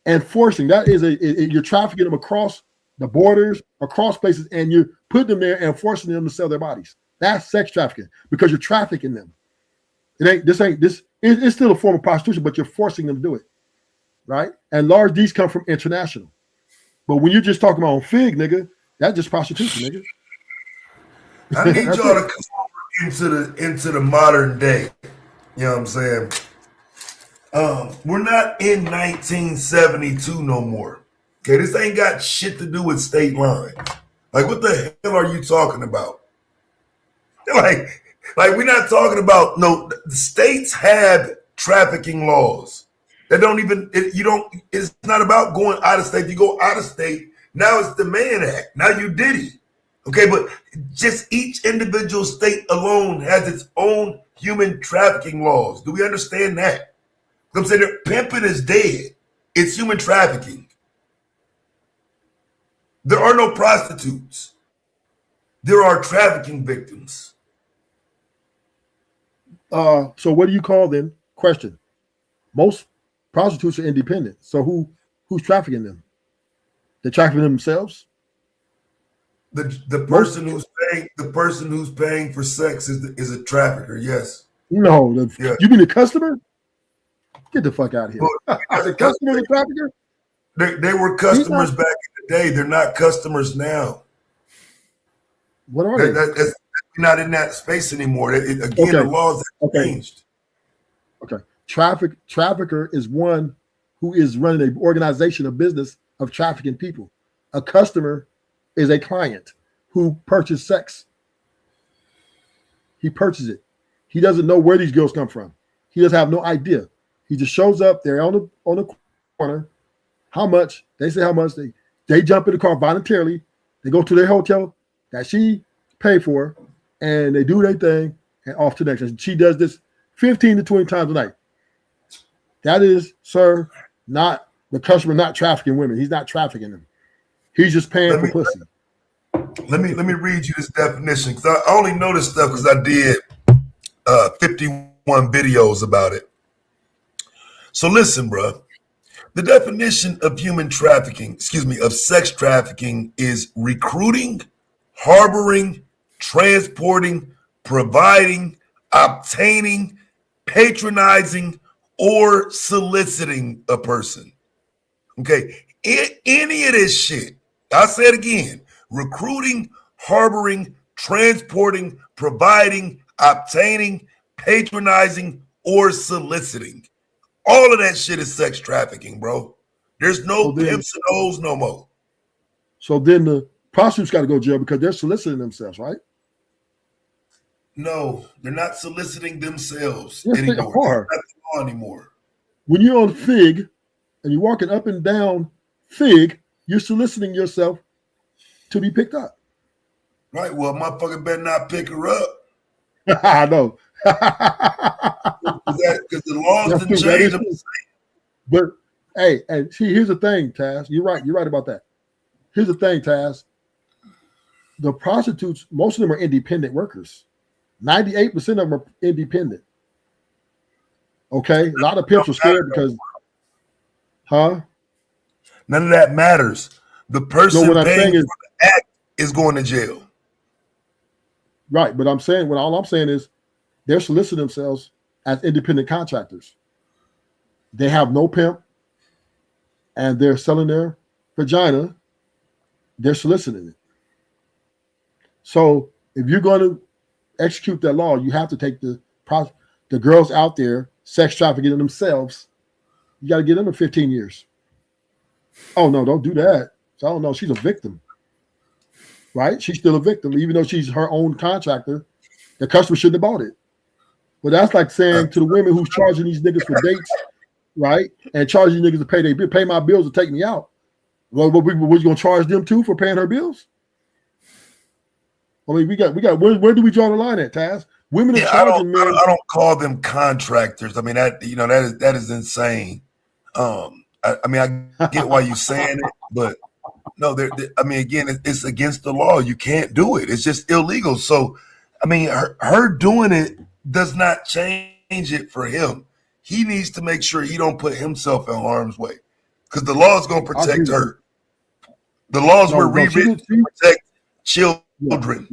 and forcing. That is you're trafficking them across the borders, across places, and you're putting them there and forcing them to sell their bodies. That's sex trafficking because you're trafficking them. It's still a form of prostitution, but you're forcing them to do it, right? And large D's come from international. But when you're just talking about on Fig, nigga, that's just prostitution, nigga. I need y'all to come over into the modern day. You know what I'm saying? We're not in 1972 no more. Okay, this ain't got shit to do with state lines. Like, what the hell are you talking about? Like we're not talking about the states have trafficking laws that don't even it's not about going out of state. You go out of state, now it's the Mann Act. Now you Diddy. Okay, but just each individual state alone has its own human trafficking laws. Do we understand that? I'm saying that pimping is dead. It's human trafficking. There are no prostitutes. There are trafficking victims. So what do you call them? Question. Most prostitutes are independent. So who's trafficking them? They're trafficking themselves? The person who's paying for sex is a trafficker. Yes. No. Yeah. You mean the customer? Get the fuck out of here. The customer, the trafficker? They were customers back in the day. They're not customers now. What are they? That's not in that space anymore. The laws have changed. Okay. Trafficker is one who is running an organization, a business of trafficking people. A customer is a client who purchased sex. He purchased it. He doesn't know where these girls come from. He doesn't have no idea. He just shows up there on the corner. How much? They say how much. They jump in the car voluntarily. They go to their hotel that she paid for, and they do their thing, and off to the next. And she does this 15 to 20 times a night. That is, sir, not the customer, not trafficking women. He's not trafficking them. He's just paying for pussy. Let me read you this definition, because I only know this stuff because I did 51 videos about it. So listen, bro. The definition of of sex trafficking is recruiting, harboring, transporting, providing, obtaining, patronizing, or soliciting a person. Okay, any of this shit. I'll say it again: recruiting, harboring, transporting, providing, obtaining, patronizing, or soliciting. All of that shit is sex trafficking, bro. There's no pimps and hoes no more. So then the prostitutes got to go to jail because they're soliciting themselves, right? No, they're not soliciting themselves yes, anymore. They are. That's not the law anymore. When you're on Fig and you're walking up and down Fig, you're soliciting yourself to be picked up. Right. Well, motherfucker better not pick her up. I know. Because the laws didn't change. But hey, and see, here's the thing, Taz. You're right. You're right about that. Here's the thing, Taz. The prostitutes, most of them are independent workers. 98% of them are independent. Okay, a lot of pimps are scared because, None of that matters. The person paying for the act is going to jail. Right, but all I'm saying is they're soliciting themselves as independent contractors. They have no pimp, and they're selling their vagina. They're soliciting it. So if you're going to execute that law, you have to take the girls out there sex trafficking themselves. You got to get them to 15 years. Oh no, don't do that. So, oh no, she's a victim. Right? She's still a victim, even though she's her own contractor. The customer shouldn't have bought it. But that's like saying to the women who's charging these niggas for dates, right? And charging niggas to pay my bills to take me out. Well, we're going to charge them too for paying her bills? I mean, we got. Where do we draw the line at, Taz? Women are charging men. I don't call them contractors. I mean, that is insane. I get why you're saying it, but no, again, it's against the law. You can't do it. It's just illegal. So, I mean, her doing it does not change it for him. He needs to make sure he don't put himself in harm's way, because the law is going to protect her. The laws were rewritten to protect children.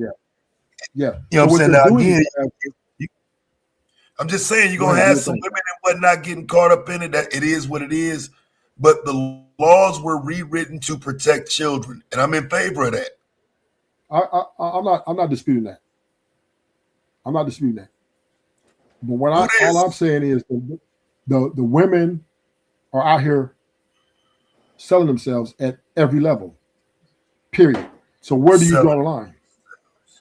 Yeah. You know what I'm saying? Now, again, I'm just saying you're going to have some women and whatnot getting caught up in it. That it is what it is. But the laws were rewritten to protect children, and I'm in favor of that. I'm not disputing that. I'm not disputing that. But all I'm saying is the women are out here selling themselves at every level. Period. So where do you draw the line?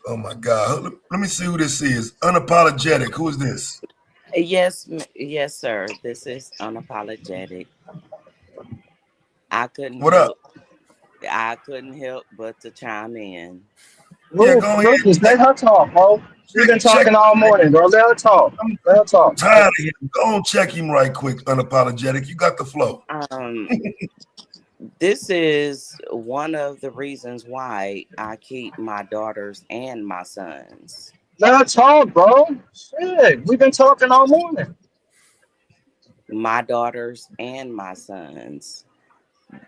Oh my God! Let me see who this is. Unapologetic. Who is this? Yes, sir. This is unapologetic. I couldn't help but to chime in. Yeah, go ahead. Just let her talk, bro. She's been talking all morning, bro. Let her talk. I'm tired of him. Go on, check him right quick. Unapologetic. You got the flow. This is one of the reasons why I keep my daughters and my sons. Let us talk, bro. Shit, we've been talking all morning. My daughters and my sons.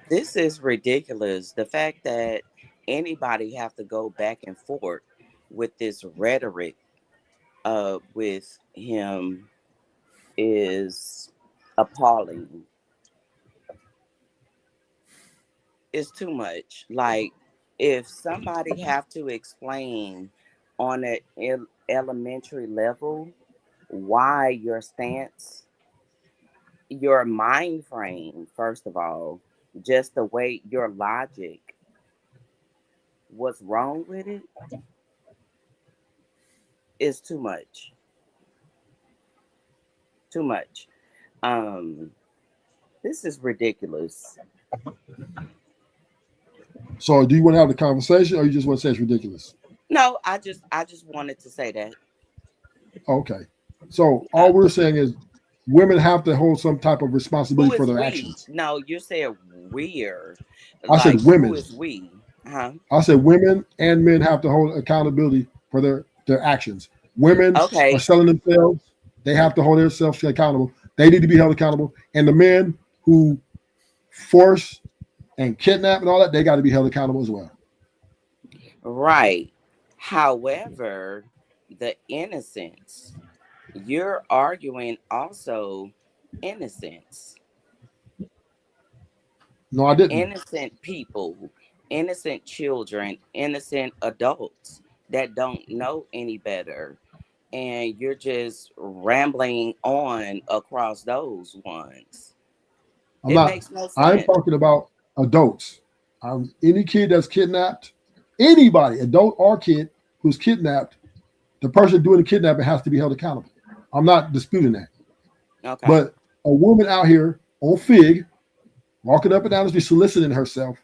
This is ridiculous. The fact that anybody have to go back and forth with this rhetoric with him is appalling. It's too much. Like, if somebody have to explain on an elementary level why your stance, your mind frame, first of all, just the way your logic, what's wrong with it, is too much. Too much. Um, this is ridiculous. So, do you want to have the conversation, or you just want to say it's ridiculous? No, I just wanted to say that. Okay. So all we're saying is women have to hold some type of responsibility for their We? actions. No, you said we're. I said Like, women. who is we? Huh? I said women and men have to hold accountability for their actions. Women are Okay. selling themselves. They have to hold themselves accountable. They need to be held accountable. And the men who force and kidnap and all that, they got to be held accountable as well. Right. However, the innocence, you're arguing also innocence. No, I didn't. Innocent people, innocent children, innocent adults that don't know any better. And you're just rambling on across those ones. It makes no I'm sense. talking about adults. Any kid that's kidnapped, anybody, adult or kid who's kidnapped, the person doing the kidnapping has to be held accountable. I'm not disputing that. Okay. But a woman out here on Fig, walking up and down the street soliciting herself,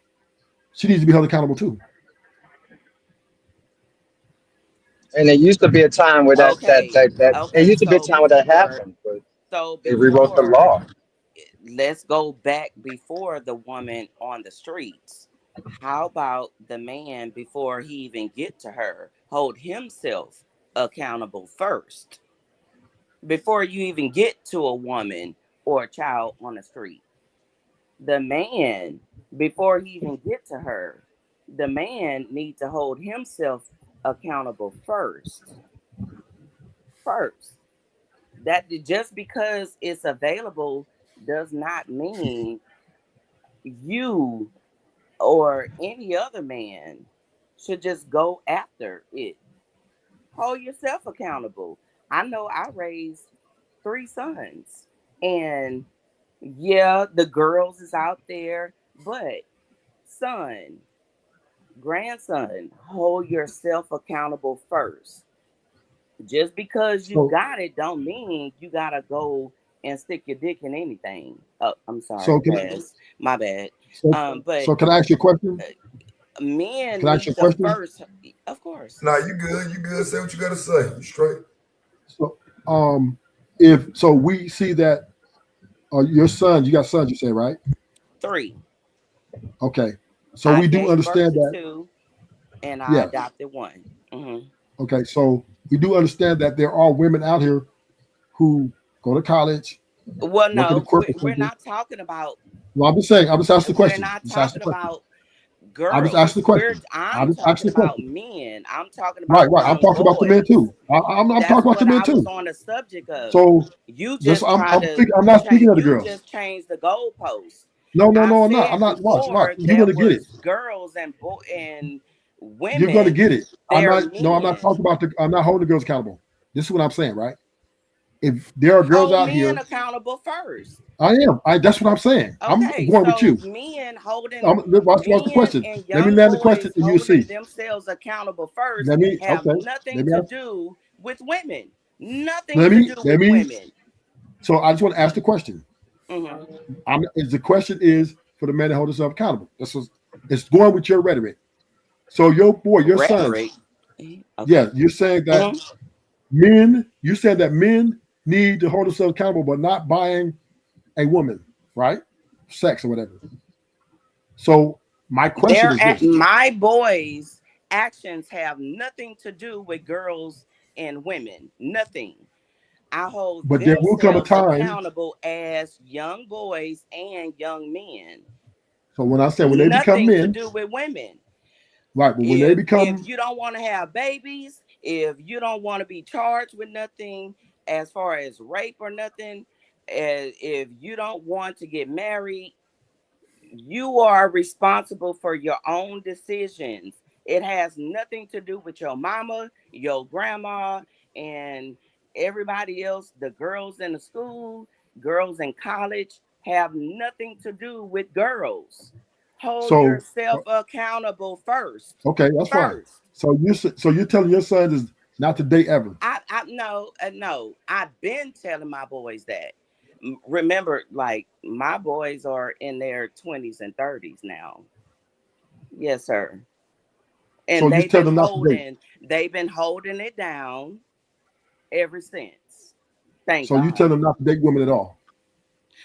she needs to be held accountable too. And there used to be a time where that that Okay. that that there Okay. used to be a time where that happened, but So they rewrote the before, law. let's go back before the woman on the streets. How about the man before he even get to her? Hold himself accountable first. Before you even get to a woman or a child on the street. The man, before he even get to her, the man needs to hold himself accountable first. First. That just because it's available does not mean you or any other man should just go after it. Hold yourself accountable. I know I raised 3 sons, and yeah, the girls is out there, but son, grandson, hold yourself accountable first. Just because you So, got it don't mean you gotta go and stick your dick in anything. Oh, I'm sorry, so can Paz. My bad. so, But so can I ask you a question? men Can I ask you need a the question? first, of course. Nah, you good. You good. Say what you gotta say. You straight. So if so we see that your sons, you got sons, you say, right? 3. Okay. So I we do gave birth understand to that, 2, and I yeah. adopted 1. Okay, so we do understand that there are women out here who go to college, Well, work in the no, corporate we're sector. not talking about. Well, I'm just saying, I'm just asking the We're question. not Just ask the talking question. about I'm just asking girls. the question. I'm I'm just talking asking the about question. men. I'm talking Right, about right. I'm young talking about the men boys. too. I'm That's talking about the what men I was too. on the subject of. So You this just try to I'm not speaking change. of the You girls. just changed the goalposts. No, no, I no, I'm not. I'm said not. Watch. before You're there gonna get it. was girls and and You're gonna women. get it. They're I'm not men. talking about I'm not holding the girls accountable. This is what I'm saying, right? If there are girls Hold out men here, accountable first. I am. That's what I'm saying. I'm Okay, going with so you. men Watch the question. and Let me young land the question boys and you'll holding see. themselves accountable first Let me have okay. nothing Let me to ask, do with women. Nothing let to me do let with me women. so I just want to ask the question. Hmm. The question is for the man to hold himself accountable. It's going with your rhetoric. So your sons, Rhetoric. yeah, Okay. you're saying that Hmm. you said that men need to hold themselves accountable, but not buying a woman, right? Sex or whatever. So my question is this: my boys' actions have nothing to do with girls and women. Nothing. I hold but there will come a themselves time. accountable as young boys and young men. So when I say when they become Nothing to men, do with women. right? But when they If become you don't want to have babies, if you don't want to be charged with nothing as far as rape or nothing, if you don't want to get married, you are responsible for your own decisions. It has nothing to do with your mama, your grandma, and everybody else. The girls in the school, girls in college have nothing to do with girls. Hold so yourself accountable first. okay, that's fine. First. So you're telling your son is not to date ever. I no. I've been telling my boys that. Remember, like my boys are in their 20s and 30s now. Yes, sir. So And you tell them not to date. they've been holding it down ever since. Thank So you tell God. them not to date women at all.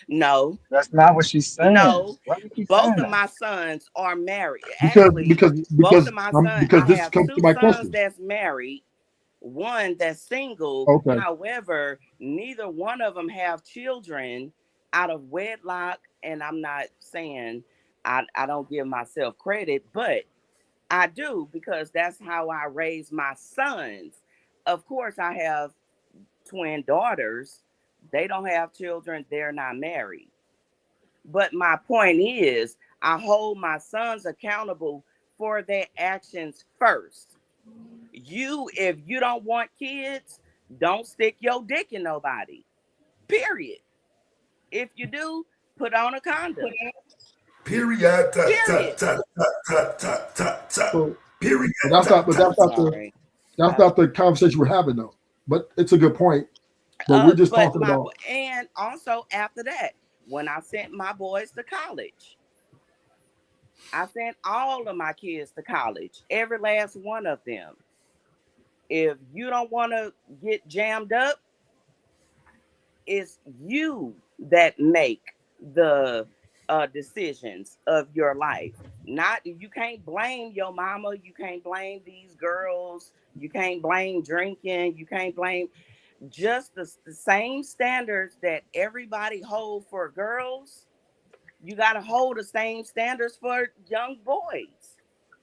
No, That's not what she's saying. no. Why do you keep Both saying of that? my sons are married. Because Actually, because both because of my um, sons, because I this have comes to two my sons question. that's married, one that's single. Okay. However, neither one of them have children out of wedlock. And I'm not saying I don't give myself credit, but I do because that's how I raise my sons. Of course, I have twin daughters. They don't have children, they're not married. But my point is, I hold my sons accountable for their actions first. If you don't want kids, don't stick your dick in nobody. Period. If you do, put on a condom. Period. Ta, ta, Period. ta, ta, ta, ta, ta, ta. So Period. but that's Ta, not but ta. I'm that's not the sorry. that's Uh, not the conversation we're having though. But it's a good point. But we're just but talking my about and also after that, when I sent my boys to college, I sent all of my kids to college, every last one of them. If you don't want to get jammed up, it's you that make the decisions of your life. Not you can't blame your mama, you can't blame these girls, you can't blame drinking, you can't blame just the same standards that everybody hold for girls. You got to hold the same standards for young boys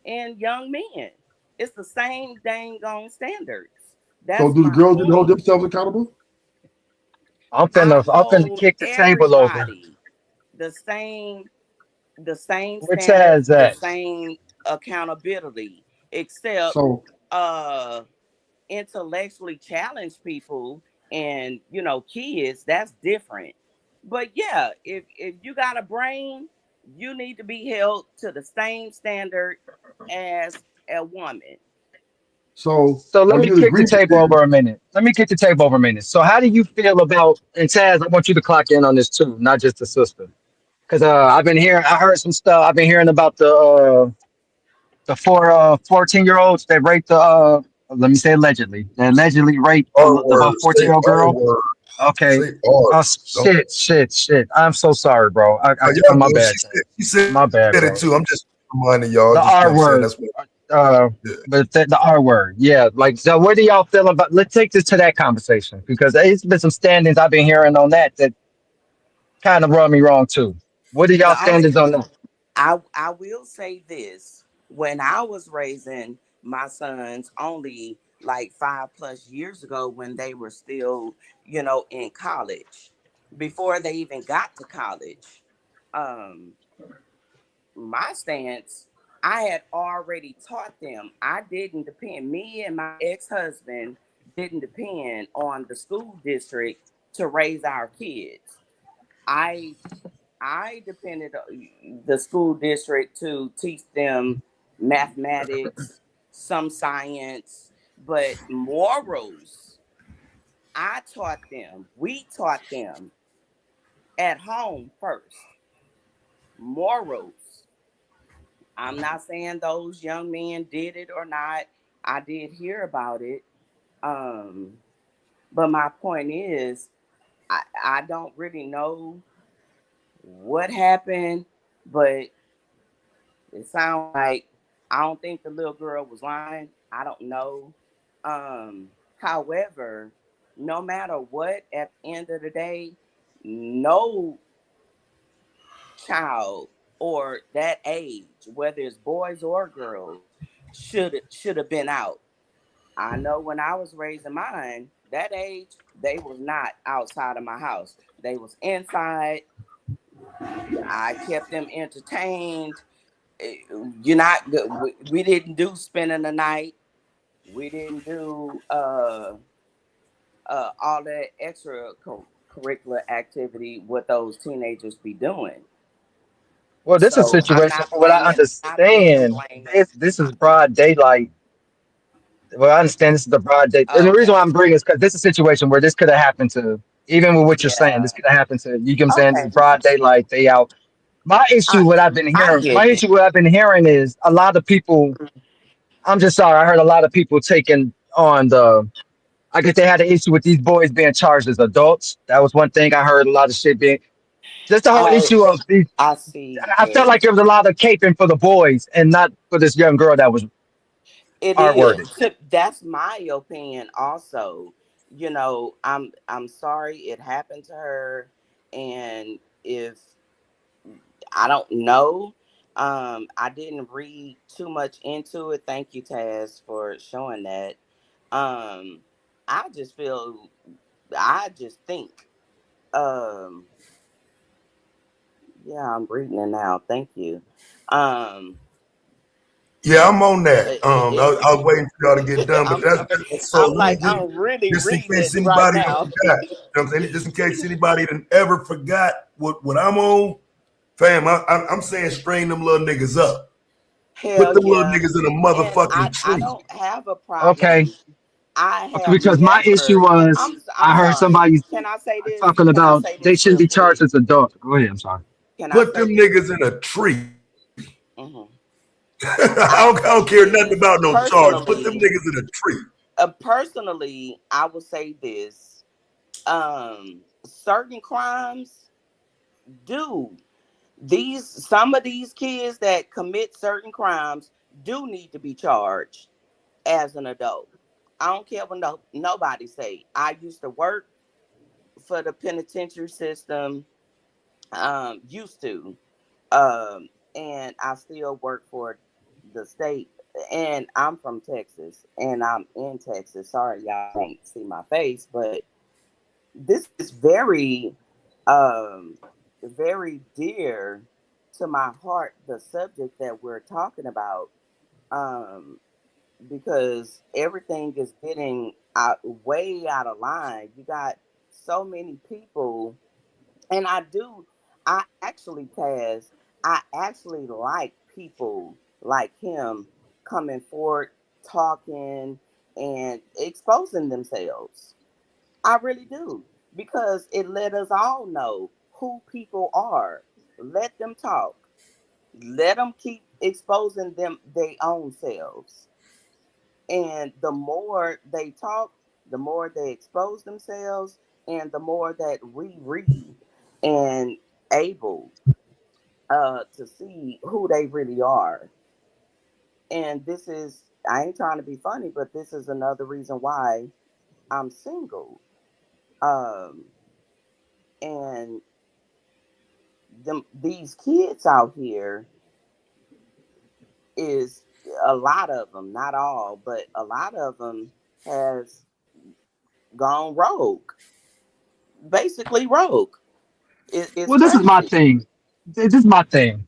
and young men. It's the same dang on standards. so That's do the my girls need to hold point. themselves accountable? I I'm finna hold kick the table over. everybody the same the same Where standards, Taz the at? same accountability, except So uh intellectually challenged people and kids, that's different. But yeah, if you got a brain, you need to be held to the same standard as a woman. so So let are me you in kick the agreement table then? over a minute. Let me kick the table over a minute. So how do you feel about, and Taz, I want you to clock in on this too, not just the sister. Because I heard some stuff. I've been hearing about the 14-year-olds that raped let me say allegedly, they allegedly raped R the word. little Say 14-year-old R girl. word. Okay. Say R. Oh Don't. shit. I'm so sorry, bro. Y'all My know bad, Taz. she said My bad, it bro. too. I'm just reminding y'all. The Just you know R what I'm saying. word. That's what. Uh, Yeah. but the R word, yeah. Like, so what do y'all feel about? Let's take this to that conversation because it's been some standings I've been hearing on that kind of rub me wrong too. What are y'all The only standings on that? I will say this. When I was raising my sons only like 5+ years ago, when they were still, in college, before they even got to college, um, my stance, I had already taught them. I didn't depend, me and my ex-husband didn't depend on the school district to raise our kids. I I depended on the school district to teach them mathematics, some science, but morals, I taught them. We taught them at home first. Morals. I'm not saying those young men did it or not. I did hear about it. Um, but my point is, I don't really know what happened, but It sounds like I don't think the little girl was lying. I don't know. However, no matter what, at the end of the day, no child or that age, whether it's boys or girls, should have been out. I know when I was raising mine, that age, they was not outside of my house. They was inside. I kept them entertained. You're not good. We didn't do spending the night. We didn't do all that extra curricular activity what those teenagers be doing. Well, this is a So I'm situation not from what I blaming. I'm not even understand. blaming. This is broad daylight. Well, I understand this is the broad day, and the reason why Okay. I'm bringing is because this is a situation where this could have happened to, even with what you're saying, this Yeah. could have happened to. You get what I'm saying? This is Okay. broad daylight. They out. My issue, I what I've been I hearing, get my it. issue, what I've been hearing is a lot of people. I'm just sorry. I heard a lot of people taking on the. I guess they had an issue with these boys being charged as adults. That was one thing I heard. A lot of shit being just the whole Oh, issue of these. I see I felt it. like there was a lot of caping for the boys and not for this young girl that was It R is. worded. That's my opinion also. I'm sorry it happened to her, and if I don't know, I didn't read too much into it. Thank you, Taz, for showing that. Um I just feel I just think um yeah, I'm reading it now. Thank you. Um Yeah, I'm on that. it, it, I was waiting for y'all to get done, but I'm that's so I'm like legal. I'm really Just in reading it case right anybody done now. forgot. You know what I'm saying? Just in case anybody done ever forgot what I'm on, fam, I'm saying strain them little niggas up. Put Hell them little yeah. niggas in a And motherfucking I tree. don't have a Okay. problem. I Okay, have because my issue never was I'm I heard sorry. somebody Can I say this? talking Can I about say they this shouldn't real be charged quick? as adults. Go ahead. I'm sorry. Can I Put say them this? niggas in a tree. Hmm. I don't care nothing about no charge. Put them Personally, niggas in a tree. personally, I will say this. Certain crimes do these some of these kids that commit certain crimes do need to be charged as an adult. I don't care what nobody say. I used to work for the penitentiary system, used to, and I still work for the state. And I'm from Texas, and I'm in Texas. Sorry, y'all can't see my face, but this is um, very dear to my heart. The subject that we're talking about, um, because everything is getting way out of line. You got so many people, and I actually, Taz, I actually like people like him coming forward, talking, and exposing themselves. I really do, because it let us all know who people are. Let them talk. Let them keep exposing them their own selves. And the more they talk, the more they expose themselves, and the more that we read and able to see who they really are. And this is, I ain't trying to be funny, but this is another reason why I'm single. Um, and these kids out here is a lot of them, not all, but a lot of them has gone rogue, basically rogue. It's Well, this is my crazy. thing. This is my thing.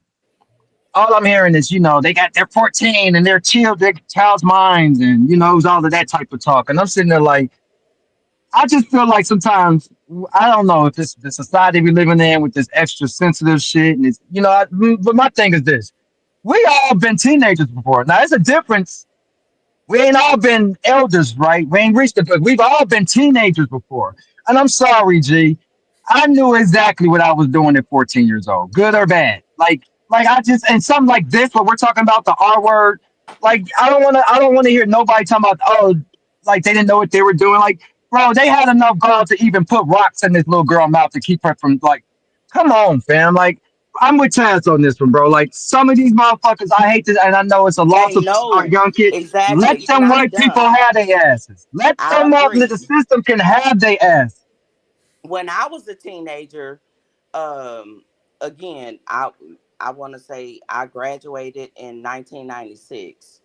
All I'm hearing is, they got they're 14 and they're their child's minds and all of that type of talk. And I'm sitting there like, I just feel like sometimes I don't know if it's the society we living in with this extra sensitive shit and it's but my thing is this. We all been teenagers before. Now there's a difference. We ain't all been elders, right? We ain't reached it, but we've all been teenagers before. And I'm sorry, G. I knew exactly what I was doing at 14 years old, good or bad. Like I just and something like this, where we're talking about the R word. Like I don't wanna hear nobody talking about like they didn't know what they were doing. Like, bro, they had enough gall to even put rocks in this little girl's mouth to keep her from like, come on, fam. Like I'm with Taz on this one, bro. Like some of these motherfuckers, I hate this, and I know it's a loss They of our know young kid. exactly. Let You're them not white people dumb. have their asses. Let I them up. The agree. system can have their ass. When I was a teenager, um, again, I want to say I graduated in 1996.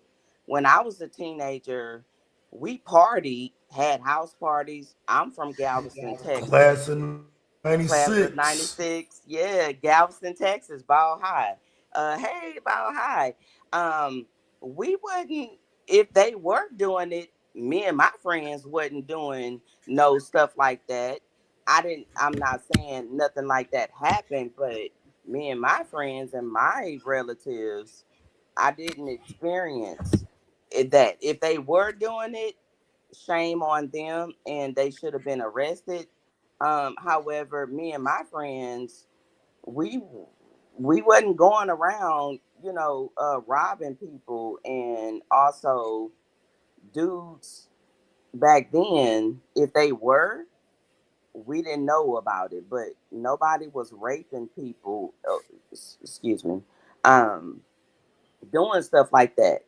When I was a teenager, we partied, had house parties. I'm from Galveston, Texas. Class of Class of 96. 96. Yeah, Galveston, Texas, Ball High. Hey, Ball High. Um, we wouldn't, if they were doing it, me and my friends wasn't doing no stuff like that. I'm not saying nothing like that happened, but me and my friends and my relatives, I didn't experience that. If they were doing it, shame on them and they should have been arrested. However, me and my friends, we we wasn't going around, robbing people. And also dudes back then, if they were, we didn't know about it, but nobody was raping people, excuse me, um doing stuff like that,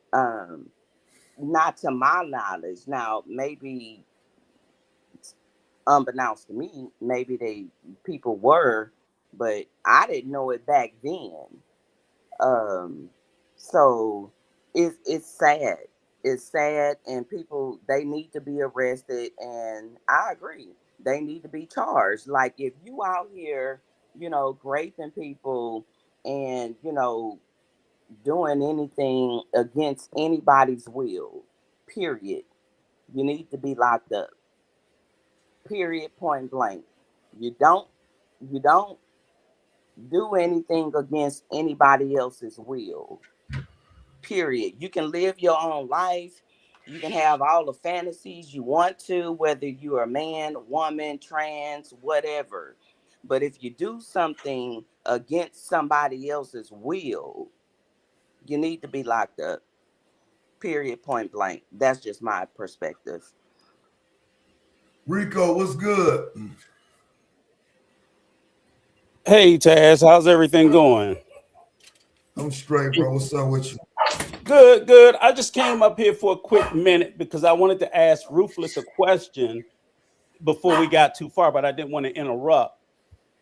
not to my knowledge. Now maybe unbeknownst to me, maybe they people were, but I didn't know it back then. Um, so it's sad. It's sad, and people, they need to be arrested. And I agree, they need to be charged. Like if you out here, raping people, and doing anything against anybody's will, period, you need to be locked up. Period, point blank. You don't you don't do anything against anybody else's will. Period. You can live your own life. You can have all the fantasies you want to, whether you're a man, woman, trans, whatever. But if you do something against somebody else's will, you need to be locked up. Period, point blank. That's just my perspective. Rico, what's good? Hey Taz, how's everything going? I'm straight, bro. What's up with you? Good, good. I just came up here for a quick minute because I wanted to ask Ruthless a question before we got too far, but I didn't want to interrupt.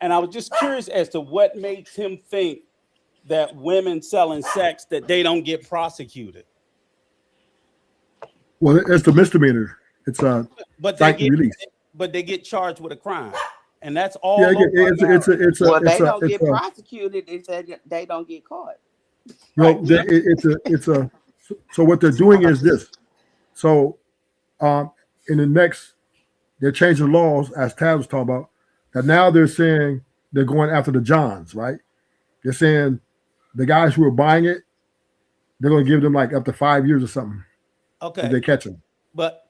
And I was just curious as to what makes him think that women selling sex that they don't get prosecuted. Well, it's the misdemeanor. It's but fight and release. But they get charged with a crime, and that's all. Yeah, they don't get prosecuted if they don't get caught. No, it's a. So what they're doing is this. So, in the next, they're changing laws, as Taz was talking about. That now they're saying they're going after the Johns, right? They're saying the guys who are buying it, they're going to give them like up to 5 years or something. Okay, if they catch them. But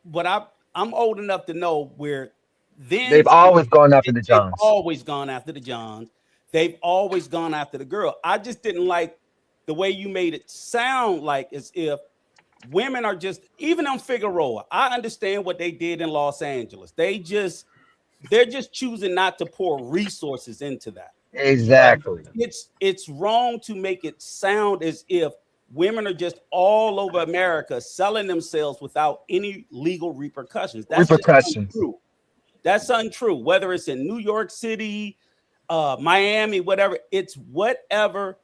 I'm old enough to know where they've always gone after the Johns. They've always gone after the Johns. They've always gone after the girl. I just didn't like the way you made it sound like as if women are just, even on Figueroa. I understand what they did in Los Angeles. They're just choosing not to pour resources into that. Exactly. It's wrong to make it sound as if women are just all over America selling themselves without any legal repercussions. That's untrue. That's untrue. Whether it's in New York City, Miami, whatever, it's whatever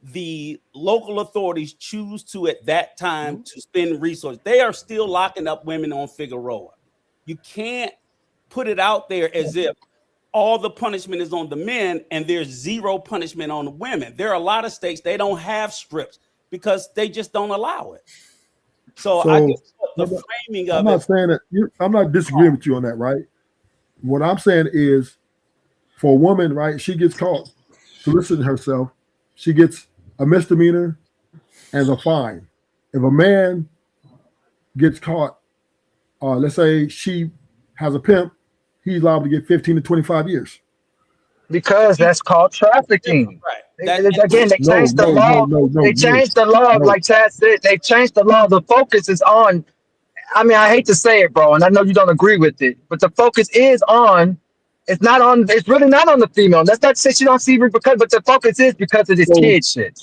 the local authorities choose to at that time to spend resources. They are still locking up women on Figueroa. You can't put it out there as if all the punishment is on the men and there's zero punishment on the women. There are a lot of states, they don't have strips because they just don't allow it. So I just the framing of I'm not saying that I'm not disagreeing with you on that, right? What I'm saying is for a woman, right, she gets caught soliciting herself, she gets a misdemeanor and a fine. If a man gets caught, let's say she has a pimp, he's liable to get 15 to 25 years. Because that's called trafficking. Right. Again, they changed the law. They changed the law, like Chad said. They changed the law. The focus is on. I mean, I hate to say it, bro, and I know you don't agree with it, but the focus is on It's not on. It's really not on the female. That's not to say she don't see repercussions, but the focus is because of this So, kid shit.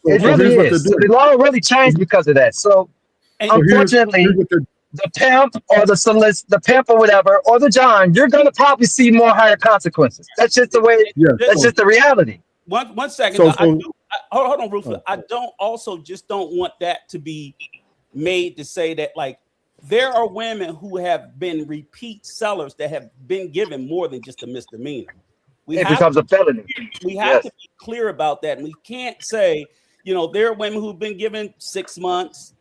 It so really here's what they're is. So the doing. law really changed because of that. So So here's unfortunately, what they're the pimp or the pimp or whatever, or the John, you're gonna probably see more higher consequences. That's just the way. yeah. That's just the reality. One second. So Though. so Hold on, Rufus. I don't also just don't want that to be made to say that like there are women who have been repeat sellers that have been given more than just a misdemeanor. It becomes a felony. We have Yes. to be clear about that, and we can't say, there are women who've been given 6 months,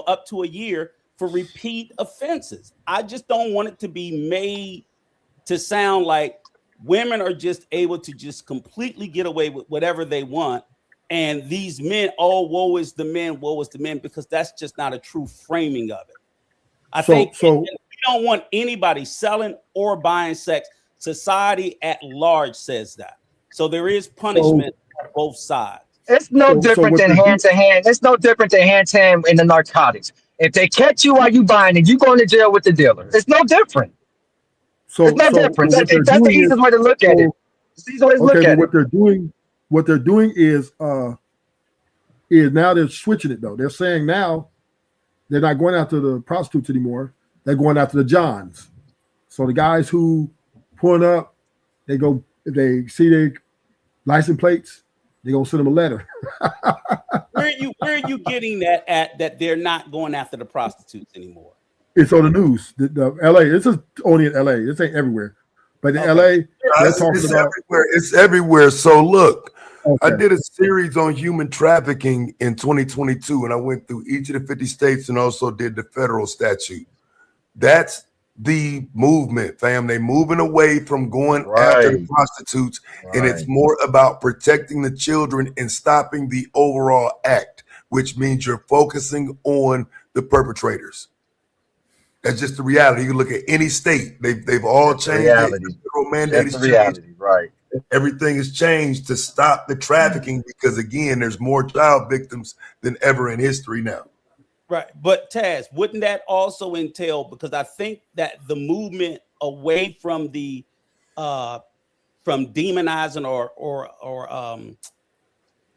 up to a year for repeat offenses. I just don't want it to be made to sound like women are just able to just completely get away with whatever they want. And these men, woe is the men, because that's just not a true framing of it. I think we don't want anybody selling or buying sex. Society at large says that. So there is punishment on both sides. It's no different than hand to hand. It's no different than hand to hand in the narcotics. If they catch you while you buying it, you going to jail with the dealer. It's no different. It's no different. That's the easiest way to look at it. It's the easiest way to look at what it. they're doing is now they're switching it though. They're saying now they're not going after the prostitutes anymore. They're going after the Johns. So the guys who pulling up, they go if they see their license plates, they're gonna send them a letter. Where are you getting that at that they're not going after the prostitutes anymore? It's on the news. The LA, this is only in LA. This ain't everywhere. But in LA, they're talking about everywhere. It's everywhere. So look, I did a series on human trafficking in 2022, and I went through each of the 50 states and also did the federal statute. That's the movement, fam. They moving away from going after the prostitutes, and it's more about protecting the children and stopping the overall act, which means you're focusing on the perpetrators. That's just the reality. You can look at any state; they've all changed. The federal mandate has changed. Right. Everything has changed to stop the trafficking because, again, there's more child victims than ever in history now. Right. But Taz, wouldn't that also entail, because I think that the movement away from the from demonizing or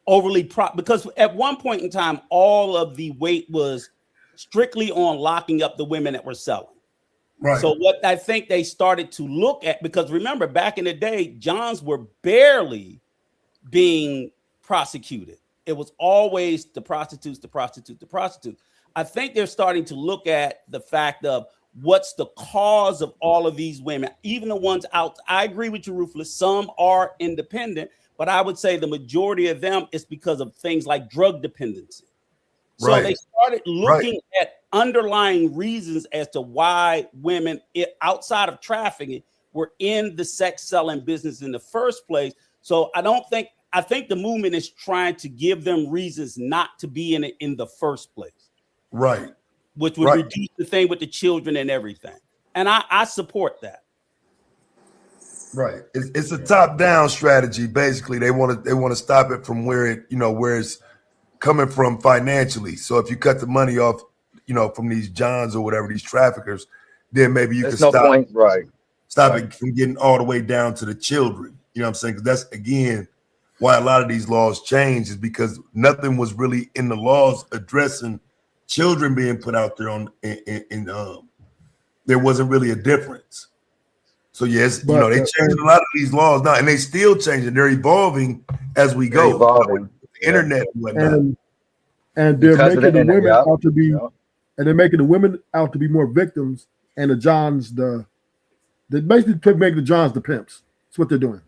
overly because at one point in time, all of the weight was strictly on locking up the women that were selling. Right. So what I think they started to look at, because remember back in the day, Johns were barely being prosecuted. It was always the prostitutes. I think they're starting to look at the fact of what's the cause of all of these women, even the ones out. I agree with you, Ruthless. Some are independent, but I would say the majority of them is because of things like drug dependency. So they started looking at underlying reasons as to why women outside of trafficking were in the sex selling business in the first place. So I think the movement is trying to give them reasons not to be in it in the first place. Right. Which would reduce the thing with the children and everything. And I support that. Right. It's a top-down strategy. Basically, they want to stop it from where it's coming from financially. So if you cut the money off, from these Johns or whatever, these traffickers, then maybe you can stop it from getting all the way down to the children. You know what I'm saying? Because that's, again, why a lot of these laws change, is because nothing was really in the laws addressing children being put out there there wasn't really a difference. So yes, they changed a lot of these laws now, and they still changing. They're evolving as we go. The internet and whatnot. And they're making the women out to be, and they're making the women out to be more victims, and the Johns they basically make the Johns the pimps. That's what they're doing.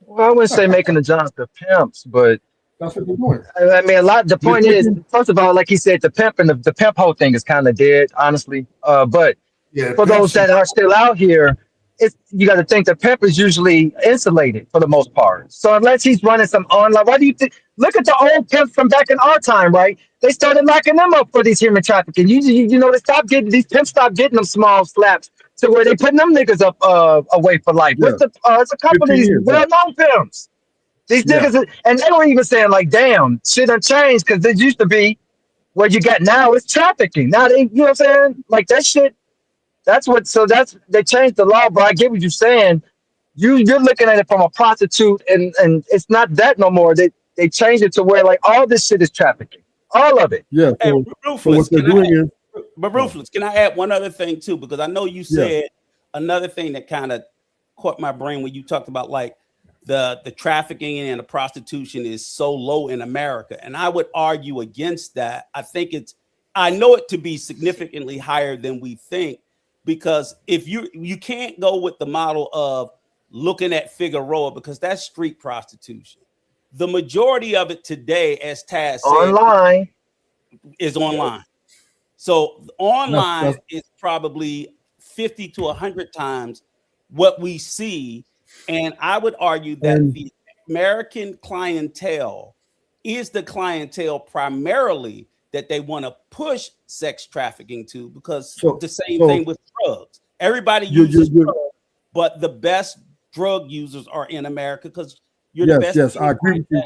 Well, I wouldn't say making the Johns the pimps, but that's what they're doing. I mean, the point is, first of all, like he said, the pimp and the pimp whole thing is kind of dead, honestly. But for those that are still out here, you got to think the pimp is usually insulated for the most part. So unless he's running some online, why do you think? Look at the old pimps from back in our time, right? They started locking them up for these human trafficking. These pimps stopped getting them small slaps to where they putting them niggas up away for life. Yeah. It's a couple of these well-known pimps. These niggas, and they were even saying like, "Damn, shit done changed," because it used to be what you got now is trafficking. Now you know what I'm saying? Like that shit. That's what. So that's they changed the law, but I get what you're saying. You're looking at it from a prostitute, and it's not that no more. They changed it to where like all this shit is trafficking, all of it. Yeah. Hey, So what Ruthless, they're doing is, but Ruthless, can I add one other thing too? Because I know you yeah. said another thing that kind of caught my brain when you talked about like the trafficking and the prostitution is so low in America, and I would argue against that. I know it to be significantly higher than we think, because if you can't go with the model of looking at Figueroa, because that's street prostitution. The majority of it today, as Taz said, Online is online. So online That's is probably 50 to 100 times what we see. And I would argue that and the American clientele is the clientele primarily that they want to push sex trafficking to, because so the same so thing with drugs. Everybody you uses you drugs, but the best drug users are in America because you're the best yes, I agree with you.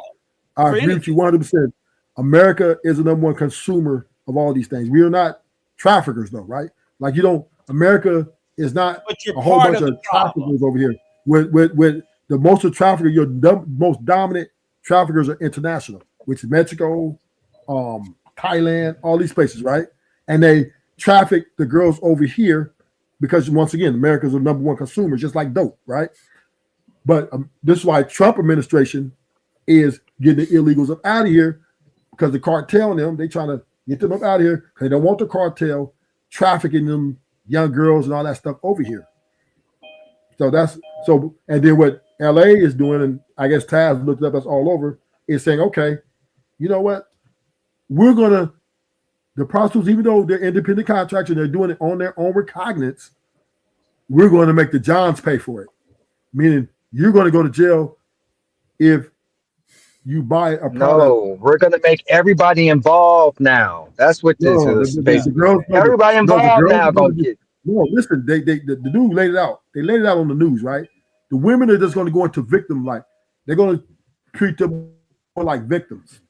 I for agree with you anything. 100%. America is the number one consumer of all these things. We are not traffickers though, right? Like you don't. America is not But you're a whole part bunch of the of problem. traffickers over here. With the most of traffickers, most dominant traffickers are international, which is Mexico, Thailand, all these places, right? And they traffic the girls over here because once again, America's the number one consumer, just like dope, right? But this is why Trump administration is getting the illegals up out of here, because the cartel and them, they trying to get them up out of here because they don't want the cartel trafficking them young girls and all that stuff over here. So and then what LA is doing, and I guess Taz looked up us all over, is saying, okay, you know what? The prostitutes, even though they're independent contractors and they're doing it on their own recognizance, we're going to make the Johns pay for it. Meaning you're going to go to jail if you buy a product. No, we're gonna make everybody involved now. That's what this No, is the basically girls. saying. Everybody The involved girls now are going gonna to get. get. No, listen. The dude laid it out. They laid it out on the news, right? The women are just going to go into victim like they're going to treat them more like victims.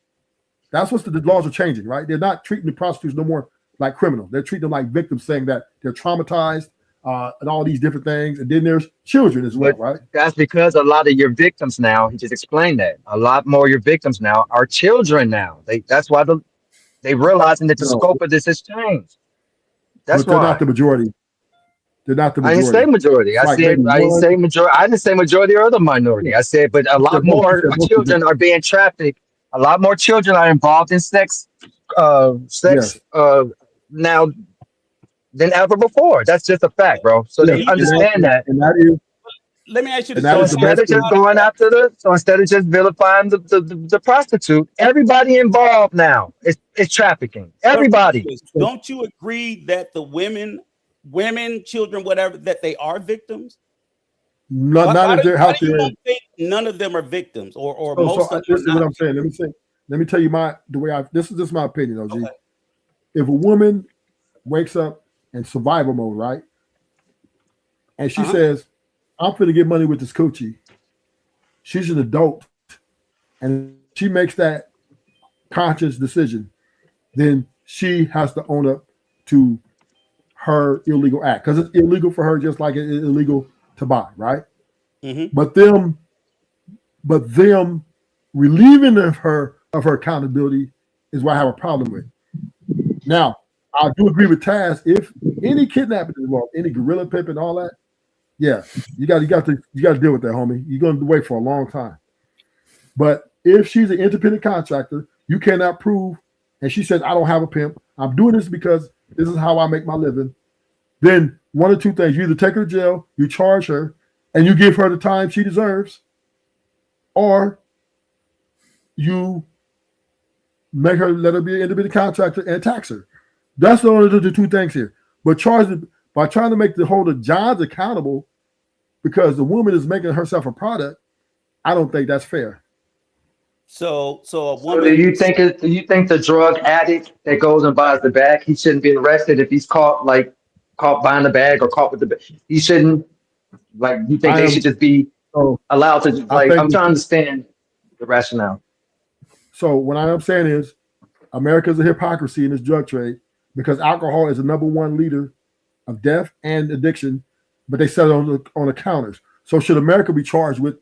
That's what the laws are changing, right? They're not treating the prostitutes no more like criminals. They're treating them like victims, saying that they're traumatized and all these different things. And then there's children as well, But right? that's because a lot of your victims now. He just explained that a lot more of your victims now are children now. That's why they realizing that the No, scope of this has changed. That's but they're not why. the majority. They're not the I didn't say majority. majority. It's like maybe I didn't one. say majority. I didn't say majority or the minority. I said, but a You said lot most. You more said most of them. children are being trafficked. A lot more children are involved in sex Yes. now than ever before. That's just a fact, bro. So Yes. they understand that. And that is Let me ask you and this that So is the question. instead best of just thing. going after so instead of just vilifying the prostitute, everybody involved now is trafficking. But Everybody. don't you agree that the women, children, whatever, that they are victims? Not Why if do, they're why out do you there. don't think none of them are victims, or So, most of them this are is what not? I'm saying. Let me tell you the way this is just my opinion, OG. Okay. If a woman wakes up in survival mode, right, and she says, "I'm going to get money with this coochie," she's an adult, and she makes that conscious decision, then she has to own up to her illegal act because it's illegal for her, just like it's illegal to buy, right? Mm-hmm. But them relieving her of her accountability is what I have a problem with. Now, I do agree with Taz. If any kidnapping is involved, any gorilla pimp and all that, yeah, you got to deal with that, homie. You're going to wait for a long time. But if she's an independent contractor, you cannot prove, and she says, "I don't have a pimp. I'm doing this because this is how I make my living." Then one of two things: you either take her to jail, you charge her, and you give her the time she deserves, or you let her be an independent contractor and tax her. That's the only the two things here. But by trying to make the holder Johns accountable because the woman is making herself a product, I don't think that's fair. So a So woman. do you think the drug addict that goes and buys the bag, he shouldn't be arrested if he's caught buying the bag or caught with the bag? He shouldn't, like, you think they should just be So allowed to I like, I'm think trying to understand the rationale. so. What I am saying is, America's a hypocrisy in this drug trade because alcohol is the number one leader of death and addiction, but they sell it on the counters. So should America be charged with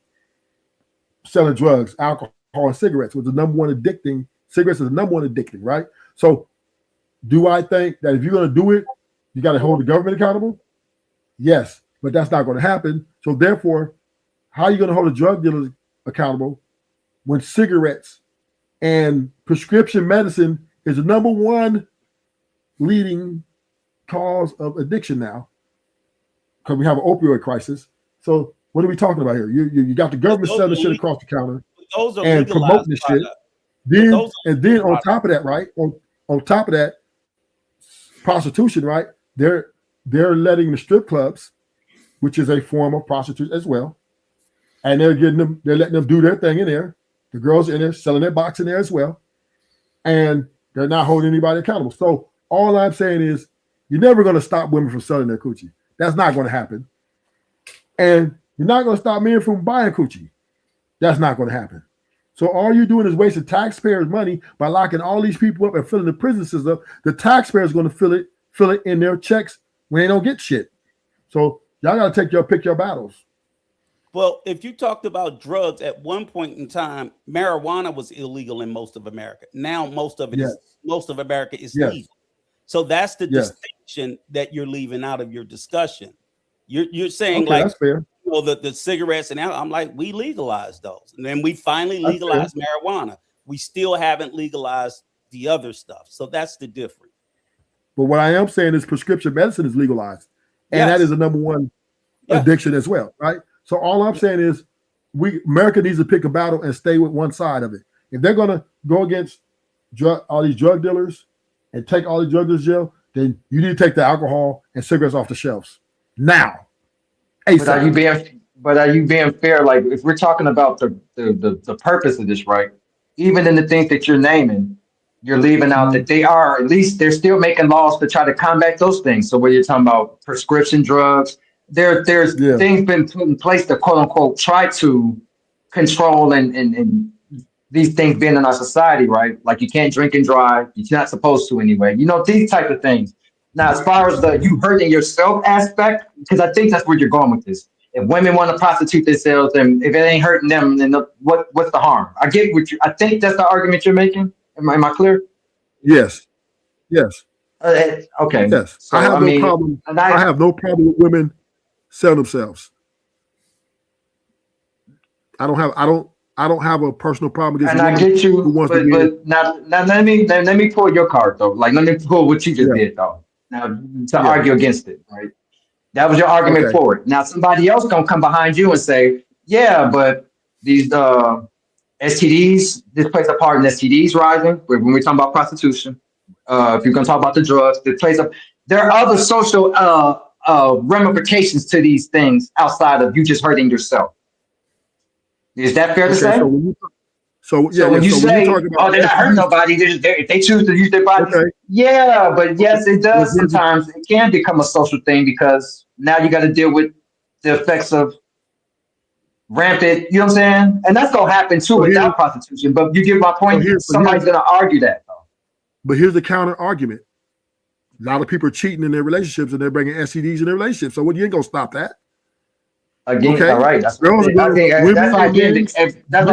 selling drugs, alcohol, and cigarettes, which is the number one addicting? Cigarettes is the number one addicting, right? So do I think that if you're going to do it, you got to hold the government accountable? Yes, but that's not going to happen. So therefore, how are you going to hold the drug dealers accountable when cigarettes and prescription medicine is the number one leading cause of addiction now? Because we have an opioid crisis. So what are we talking about here? You got the government selling the shit across the counter and promoting the shit. Then on top of that, right? On top of that, prostitution, right? They're letting the strip clubs, which is a form of prostitution as well, and they're letting them do their thing in there. The girls in there selling their box in there as well, and they're not holding anybody accountable. So all I'm saying is, you're never going to stop women from selling their coochie. That's not going to happen. And you're not going to stop men from buying coochie. That's not going to happen. So all you're doing is wasting taxpayers' money by locking all these people up and filling the prison system up. The taxpayers are going to fill it in their checks when they don't get shit. So y'all got to pick your battles. Well, if you talked about drugs at one point in time, marijuana was illegal in most of America. Now most of America is legal. So that's the distinction that you're leaving out of your discussion. You're saying that's fair. Well, the cigarettes and I'm like, we legalized those, and then we finally legalized marijuana. We still haven't legalized the other stuff. So that's the difference. But what I am saying is prescription medicine is legalized, and that is the number one addiction as well, right? So all I'm saying is America needs to pick a battle and stay with one side of it. If they're going to go against all these drug dealers and take all the drug dealers to jail, then you need to take the alcohol and cigarettes off the shelves now. But are you being fair? Like, if we're talking about the purpose of this, right? Even in the things that you're naming, you're leaving out that they're still making laws to try to combat those things. So when you're talking about prescription drugs, there's things been put in place to quote unquote try to control and these things being in our society, right? Like you can't drink and drive, you're not supposed to anyway. These type of things. Now, as far as the you hurting yourself aspect, because I think that's where you're going with this. If women want to prostitute themselves, and if it ain't hurting them, then what's the harm? I get what I think that's the argument you're making. Am I clear? Yes. Okay. Yes. So, I have no problem. I have no problem with women selling themselves. I don't have a personal problem against. And I get you, but now let me pull your card though. Like let me pull what you just did though. Now to argue against it, right? That was your argument for it. Now somebody else gonna come behind you and say, yeah, but these STDs, this plays a part in STDs rising. When we're talking about prostitution, if you're gonna talk about the drugs, there are other social ramifications to these things outside of you just hurting yourself. Is that fair to say? So when you say, they're not hurting nobody, if they choose to use their bodies, yeah, but yes, it does sometimes. It can become a social thing because now you got to deal with the effects of rampant, you know what I'm saying? And that's going to happen too without prostitution, but you get my point. Somebody's going to argue that though. But here's the counter argument. A lot of people are cheating in their relationships and they're bringing STDs in their relationships. So you ain't going to stop that. Again, all right. That's what I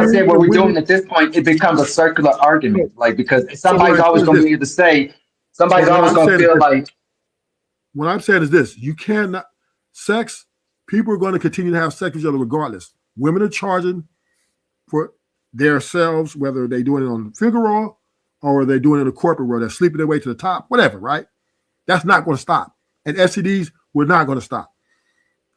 said. What we're doing at this point, it becomes a circular argument. Like because somebody's always going to be able to say, somebody's always going to feel like. What I'm saying is this: you cannot sex. People are going to continue to have sex with each other regardless. Women are charging for themselves, whether they're doing it on Figaro or they're doing it in the corporate world. They're sleeping their way to the top, whatever. Right? That's not going to stop, and STDs were not going to stop.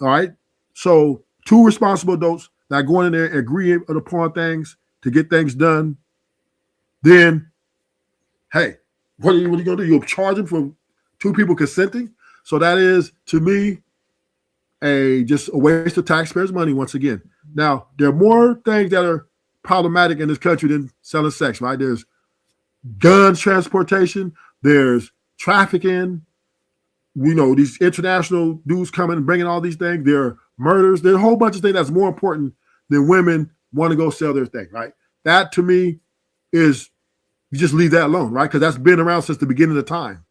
All right. So two responsible adults that go in there and agree upon things to get things done, then, hey, what are you going to do? You'll charge them for two people consenting? So that is, to me, just a waste of taxpayers' money once again. Now, there are more things that are problematic in this country than selling sex, right? There's gun transportation. There's trafficking. These international dudes coming and bringing all these things. There are murders. There's a whole bunch of things that's more important than women want to go sell their thing, right? That to me is, you just leave that alone, right? Because that's been around since the beginning of time.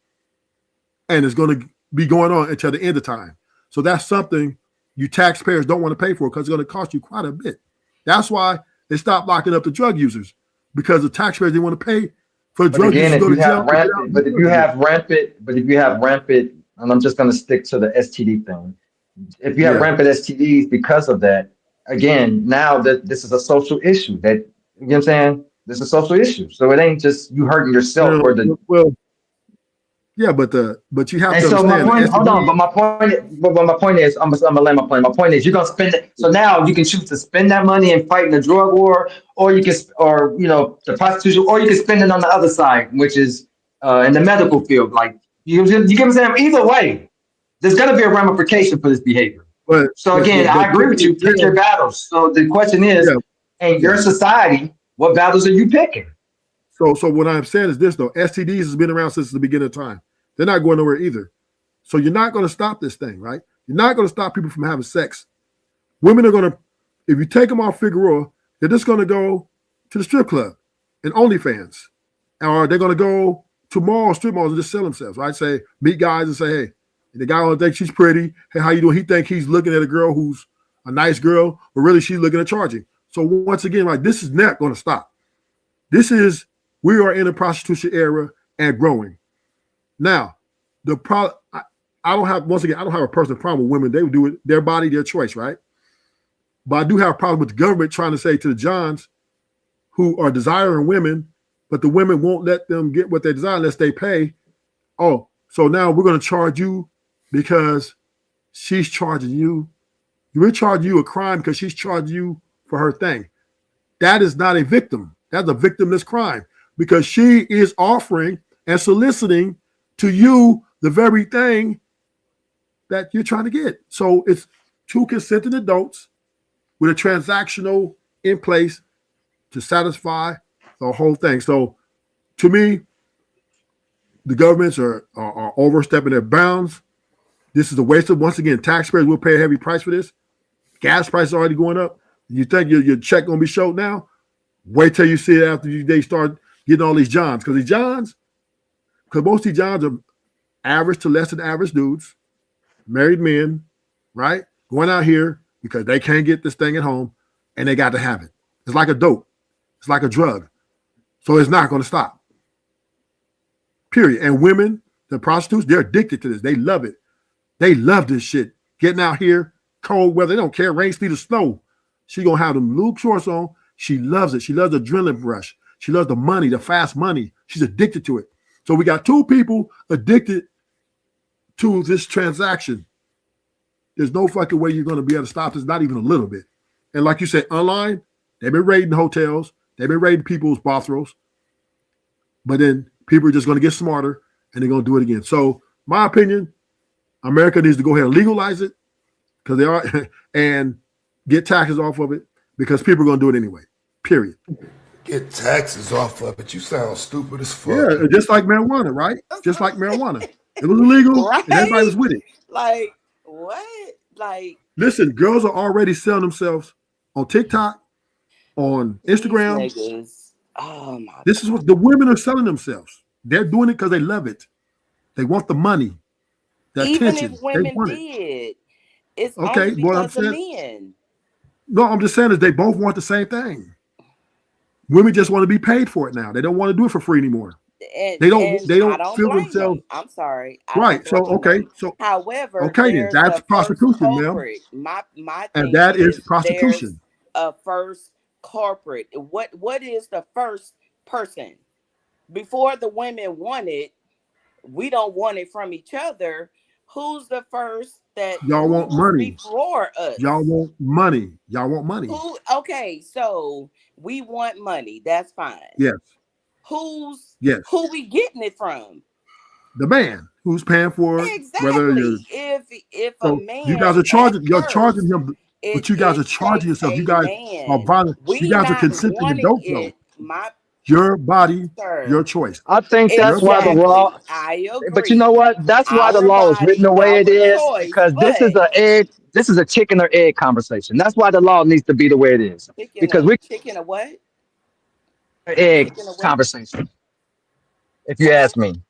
And it's going to be going on until the end of time. So that's something you taxpayers don't want to pay for because it's going to cost you quite a bit. That's why they stopped locking up the drug users because the taxpayers didn't want to pay for the But drug again, users to if go you to jail. have rampant, but if you have rampant, and I'm just going to stick to the STD thing. If you have rampant STDs because of that, again, now that this is a social issue, that you know what I'm saying, this is a social issue. So it ain't just you hurting yourself or the. Well, yeah, but you have And to so my understand. point, hold on, but my point is, I'm gonna land my point. My point is, you're gonna spend it. So now you can choose to spend that money in fighting the drug war, or you can, or you know, the prostitution, or you can spend it on the other side, which is in the medical field. Like you get what I'm saying. Either way, there's gonna be a ramification for this behavior. So again, I agree with you. Pick your battles. So the question is, in your society, what battles are you picking? So what I'm saying is this though: STDs has been around since the beginning of time. They're not going nowhere either. So you're not going to stop this thing, right? You're not going to stop people from having sex. Women are going to, if you take them off Figueroa, they're just going to go to the strip club and OnlyFans, or they're going to go to malls, strip malls, and just sell themselves, right? Say meet guys and say, hey, the guy only thinks she's pretty. Hey, how you doing? He think he's looking at a girl who's a nice girl, but really she's looking at charging. So once again, like this is not going to stop. We are in a prostitution era and growing. Now, the problem, I don't have a personal problem with women. They would do it, their body, their choice, right? But I do have a problem with the government trying to say to the Johns who are desiring women, but the women won't let them get what they desire unless they pay. Oh, so now we're going to charge you because she's charging you. We're charging you a crime because she's charging you for her thing. That is not a victim. That's a victimless crime because she is offering and soliciting to you the very thing that you're trying to get. So it's two consenting adults with a transactional in place to satisfy the whole thing. So to me, the governments are overstepping their bounds. This is a waste of, once again, taxpayers will pay a heavy price for this. Gas prices are already going up. You think your check going to be showed now? Wait till you see it after they start getting all these Johns. Because most of these Johns are average to less than average dudes, married men, right? Going out here because they can't get this thing at home and they got to have it. It's like a dope. It's like a drug. So it's not going to stop. Period. And women, the prostitutes, they're addicted to this. They love it. They love this shit. Getting out here, cold weather, they don't care, rain, sleet, or snow. She going to have them lube shorts on. She loves it. She loves the adrenaline rush. She loves the money, the fast money. She's addicted to it. So we got two people addicted to this transaction. There's no fucking way you're going to be able to stop this, not even a little bit. And like you said, online, they've been raiding hotels. They've been raiding people's bathrooms. But then people are just going to get smarter and they're going to do it again. So my opinion, America needs to go ahead and legalize it because they are and get taxes off of it because people are going to do it anyway. Period. Get taxes off of it. You sound stupid as fuck. Yeah, just like marijuana, right? Just like marijuana. It was illegal Right? and everybody was with it. Like, what? Like, listen, girls are already selling themselves on TikTok, on Instagram. Oh my this God. Is what the women are selling themselves. They're doing it because they love it. They want the money, the even attention. If women did, it's okay, only because of men. No, I'm just saying is they both want the same thing. Women just want to be paid for it now. They don't want to do it for free anymore. They don't feel themselves. I'm sorry. Right. So okay. So however, okay, that's prostitution, ma'am. My thing and that is prostitution. A first culprit. What is the first person? Before the women want it, we don't want it from each other. Who's the first that y'all want money before us? Y'all want money. Y'all want money. Okay, so we want money. That's fine. Yes. Who we getting it from? The man who's paying for it. Exactly. Whether you're, if a man, you guys are charging. You're charging him, but you guys are charging yourself. You guys are violent. You guys are consenting adults, though. Your body, your choice. I think that's why the law. I agree. But you know what? That's why the law is written the way it is because this is a chicken or egg conversation. That's why the law needs to be the way it is. Chicken or what? Egg conversation. If you ask me.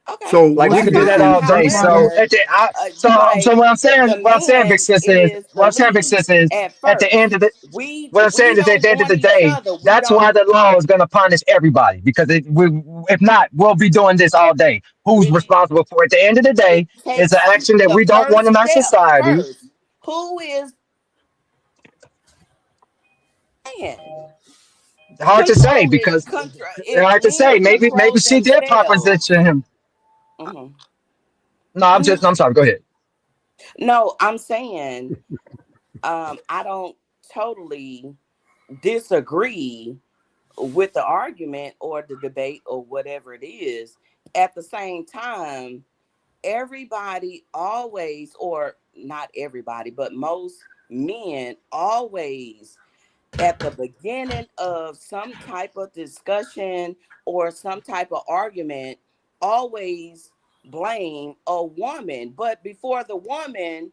Okay. So Like we once could again, do that all day. So However, so the what I'm saying, Big man Sis is is the what I'm saying, Big lead Sis is at at the end first. of the what I'm We saying is at don't the end of want the each day, other. We that's why don't the law is gonna punish everybody because if not, we'll be doing this all day. Who's it responsible for it? At the end of the it day, it's an takes action that the we don't want first in our step society. first. Who is man Hard to say controlling because if hard to say. men Maybe control she did themselves? proposition him. Mhm. No, I'm sorry. Go ahead. No, I'm saying I don't totally disagree with the argument or the debate or whatever it is. At the same time, everybody always, or not everybody, but most men always at the beginning of some type of discussion or some type of argument always blame a woman. But before the woman,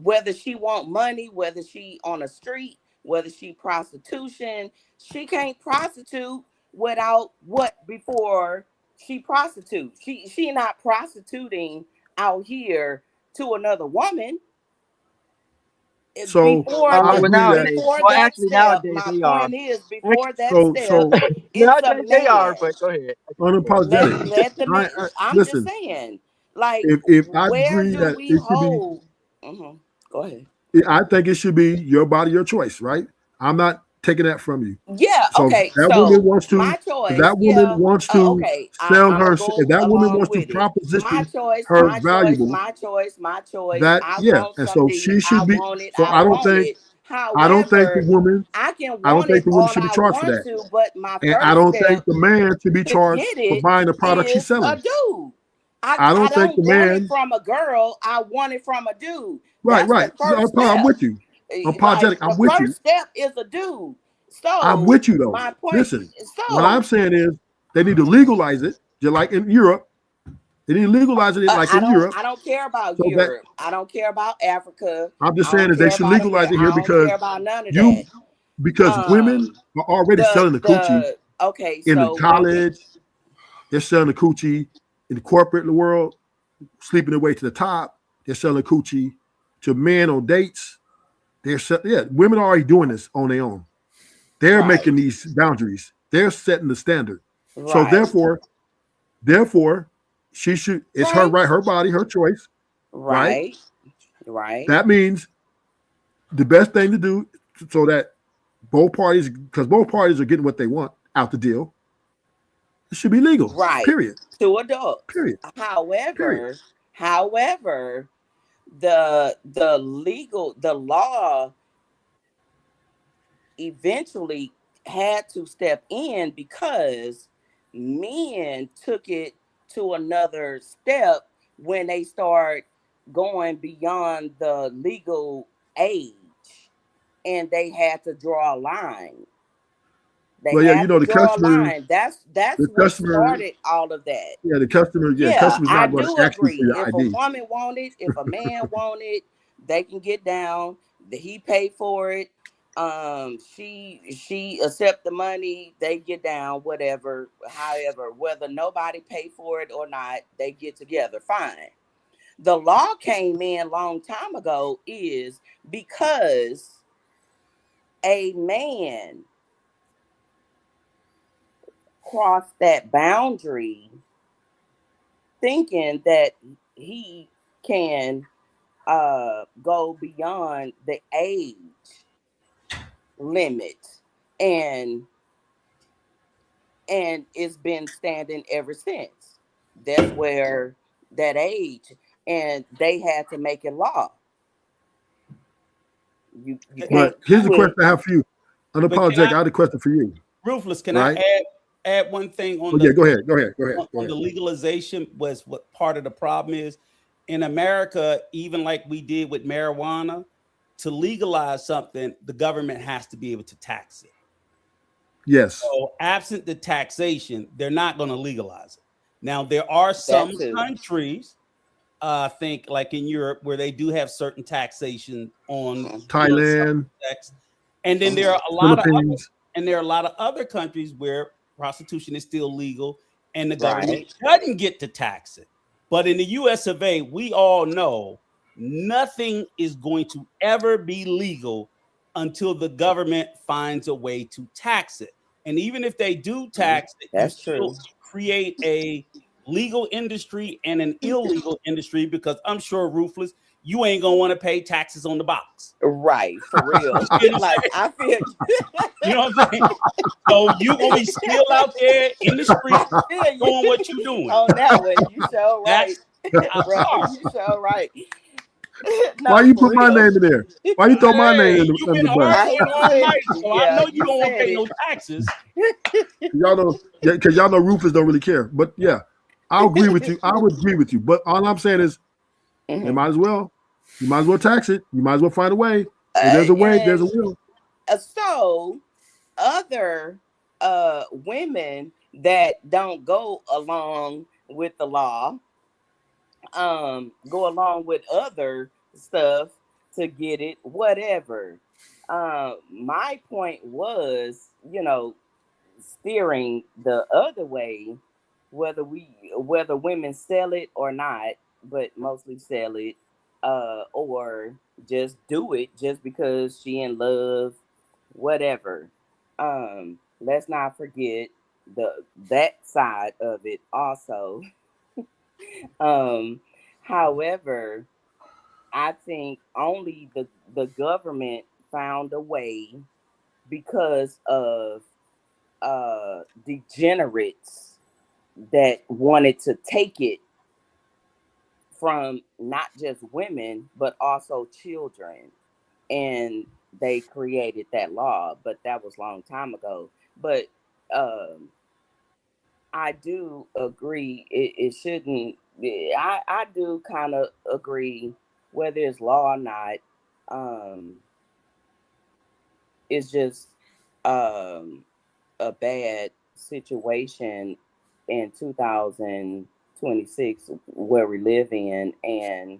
whether she want money, whether she on a street, whether she prostitution, she can't prostitute without what before she prostitute. She not prostituting out here to another woman so I Well, agree that. before well, that actually, step, nowadays my they are. point is before that So step, it's a Nowadays they are, man. but go ahead. unapologetic. Let the man. I'm just Listen. saying, like, If I where agree do that we it should be, hold? Go ahead. I think it should be your body, your choice, right? I'm not taking that from you. Yeah. So if Okay. that woman So wants to, my if choice. that woman Yeah. wants to Okay. sell I'm gonna her, if go that woman along wants to with it. My proposition choice. her My choice. valuable, My choice. My choice. that I yeah, want and so something. she I should be. want it. So I want it. I don't think the However, woman, I can I don't want think it the woman all should be I charged for want that, to, but my and I first don't think step the man should be to charged get for it buying the product she's is a selling. dude. I I don't think don't the want it man. from a girl. I want it from a dude. Right, That's right. the first I'm step. with you. I'm Like apologetic. the I'm with you. first step is a dude. I'm So with you though. my point. Listen, what I'm So saying is they need to legalize it, just like in Europe. They need to legalize it like in Europe, I don't care about so that Europe. I don't care about Africa. I'm just I saying don't is they care should about legalize America. it here I don't because care about none of you that. because women Um, are already selling the coochie the okay. in the So when we college. They're selling the coochie in the corporate world, sleeping their way to the top. They're selling coochie to men on dates. Women are already doing this on their own. They're right, making these boundaries. They're setting the standard. So right, therefore, she should. It's her right, right, her body, her choice. Right. right, right, That means the best thing to do so that both parties, because both parties are getting what they want out the deal. It should be legal. right. Period. To adults. Period. Period. However, the law eventually had to step in because men took it to another step when they start going beyond the legal age and they had to draw a line. They Well, yeah, had you to know draw a line. That's the what customer, started all of that. Yeah, customer's I not going do to ask you for agree. your If a ID. woman want it, if a man want it, they can get down. He pay for it. She accept the money. They get down. Whatever. However, whether nobody pay for it or not, they get together. Fine. The law came in long time ago is because a man crossed that boundary thinking that he can go beyond the age limit and it's been standing ever since. That's where that age and they had to make it law. You Hey, can't But here's do the question it. I have for you. but can Unapologetic. I had a question for you. Ruthless, can I Right? add one thing Oh yeah, go ahead. Go ahead. Go ahead. Go on ahead. the legalization was what part of the problem is in America, even like we did with marijuana, to legalize something, the government has to be able to tax it. Yes. So absent the taxation, they're not going to legalize it. Now, there are That some too. countries, I think like in Europe, where they do have certain taxation on, some Thailand, sex. And then there are a lot of other, Philippines. and there are a lot of other countries where prostitution is still legal and the government doesn't get to tax it. But in the US of A, we all know nothing is going to ever be legal until the government finds a way to tax it. And even if they do tax it, you still create a legal industry and an illegal industry, because I'm sure, Ruthless, you ain't gonna want to pay taxes on the box. Right, for real. Like, I feel you know what I'm saying? So you gonna be still out there in the street doing what you doing. On that one, you so right. Brother, you so right. No, why you put my name in there? Why you throw my name in You've been the bus? arguing all night, so I know you don't want to pay no taxes. Y'all know, because y'all know Rufus don't really care. But yeah, I agree with you. I would agree with you. But all I'm saying is, you might as well tax it. You might as well find a way. If there's a way, there's a will. So other women that don't go along with the law, go along with other stuff to get it, whatever. My point was, steering the other way, whether women sell it or not, but mostly sell it, or just do it just because she in love, whatever. Let's not forget that side of it also. However, I think only the government found a way because of degenerates that wanted to take it from not just women but also children, and they created that law. But that was a long time ago. But I do agree it shouldn't. I do kind of agree, whether it's law or not. It's just a bad situation in 2026 where we live in, and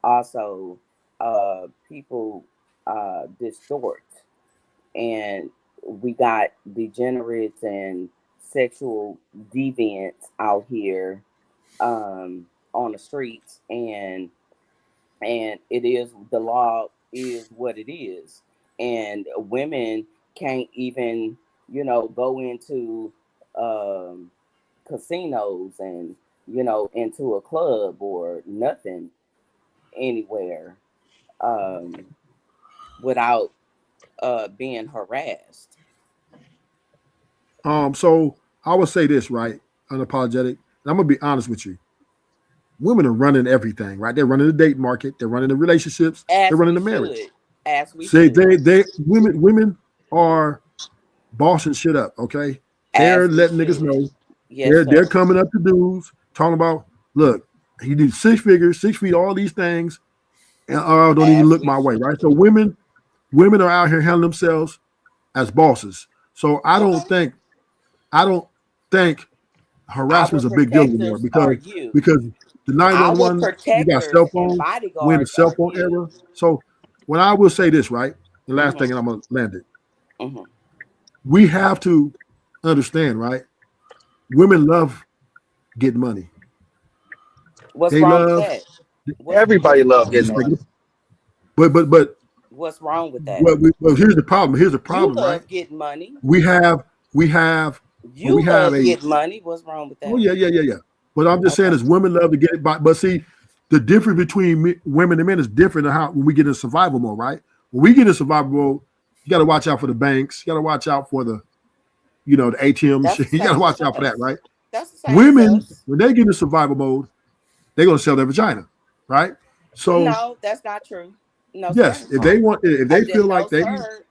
also people distort, and we got degenerates and sexual deviants out here on the streets, and it is, the law is what it is, and women can't even go into casinos and into a club or nothing anywhere without being harassed. So I would say this, right? Unapologetic. And I'm gonna be honest with you. Women are running everything, right? They're running the date market, they're running the relationships, they're running the marriage. Women are bossing shit up, okay? They're letting niggas know. They're coming up to dudes, talking about, look, you do 6 figures, 6 feet, all these things, and don't even look my way, right? So women are out here handling themselves as bosses. So I don't think harassment is a big deal anymore, because the 911, you got cell phones, we're in the cell phone era. So when I will say this, right, the last thing, and I'm gonna land it. We have to understand, right? Women love getting money. What's wrong with that? Everybody loves getting money. But what's wrong with that? Well, here's the problem. You love right? Getting money. We have getting money. What's wrong with that? Oh yeah. But I'm just saying is women love to get it by, but see, the difference between women and men is different than how when we get in survival mode, right? When we get in survival mode, you got to watch out for the banks. You got to watch out for the ATM. You got to watch out for that, right? That's the same women, when they get in survival mode, they're going to sell their vagina, right? So no, that's not true. No, yes, sir. if they feel like they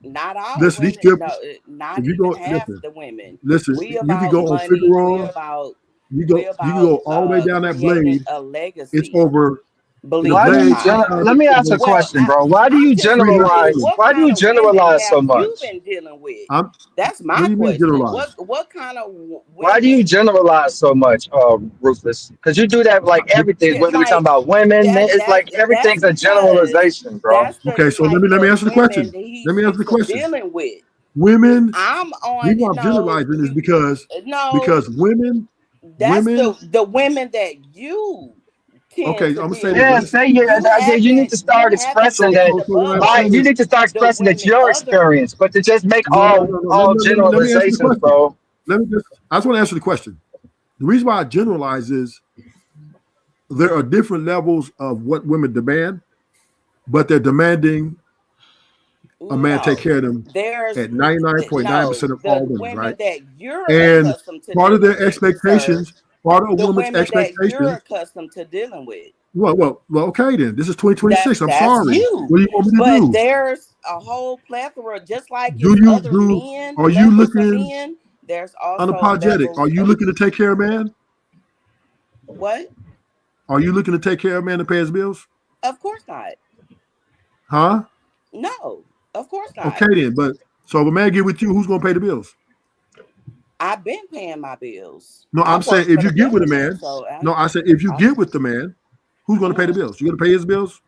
not all listen, women, not even half the women. Listen, you can go on figure on. You can go all the way down that blade. A legacy. It's over. Why do you let me ask a question, bro? Why do you generalize? Why do you generalize so much? You've been dealing with. That's my question. What kind of women? Why do you generalize so much, Ruthless? Because you do that like everything. Whether we're talking about women, men, it's like everything's a generalization, bro. Okay, so let me answer the question. Let me answer the question. Dealing with women. I'm on. I'm generalizing is because women That's women. the women that you tend Okay, I'm to gonna say deal this. Yeah, Right? with. say you need to start expressing that. So what I'm Like saying you is, need to start The expressing that women your other experience, but to just make no. all Let me answer the generalizations, question. bro. I just want to answer the question. The reason why I generalize is there are different levels of what women demand, but they're demanding a man take no, care of them there's at 99.9% no of all the women, right? women that you're And accustomed to part of dealing their with, sir. expectations, part of a The woman's women that you're expectations. accustomed to dealing with. Well, okay then. This is 2026. I'm That's sorry. you. What do you want me to But do? there's a whole plethora, just like Do it's you other do? men, Are you levels of looking men. There's also unapologetic? levels Are you of looking to take care of a man? what? Are you looking to take care of a man to pay his bills? Of course not. Huh? No, of course not. Okay then. But so if a man get with you, who's gonna pay the bills? I've been paying my bills. No, I I'm saying work if for the you get with a government, man. so No, I said if you I get with the man, who's gonna pay the bills? You gonna pay his bills?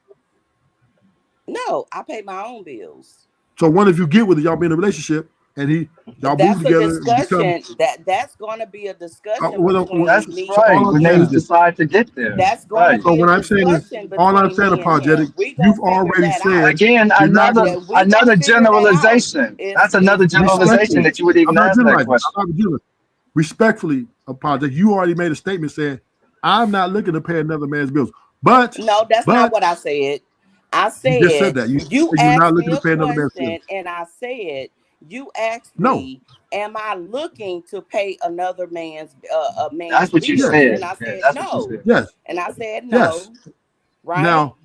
no, I pay my own bills. So one if you get with it, y'all be in a relationship and y'all move That's a together and become discussion. That's going to be a discussion what, That's between me. so right. all I'm When they saying is this. decide to get there, That's going to right? So be a what I'm saying is discussion all I'm between saying me and apologetic, him. We gonna you've figure already that out. said Again, you're not gonna That we gonna another figure that out. generalization. It's That's another generalization respectfully. that you would I'm even not ask that generalizing. question. I'm not generalizing. Respectfully apologetic. You already made a statement saying I'm not looking to pay another man's bills. But no, that's not what I said. I you just said said that. You you said you're not asked me looking to a pay another man's bills. question, and I said you asked No. me, "Am I looking to pay another man's a That's man's what you bills?" Yes. And said. I Yeah, said that's what you no, said. Yes. and I said Yes. no, right? Now,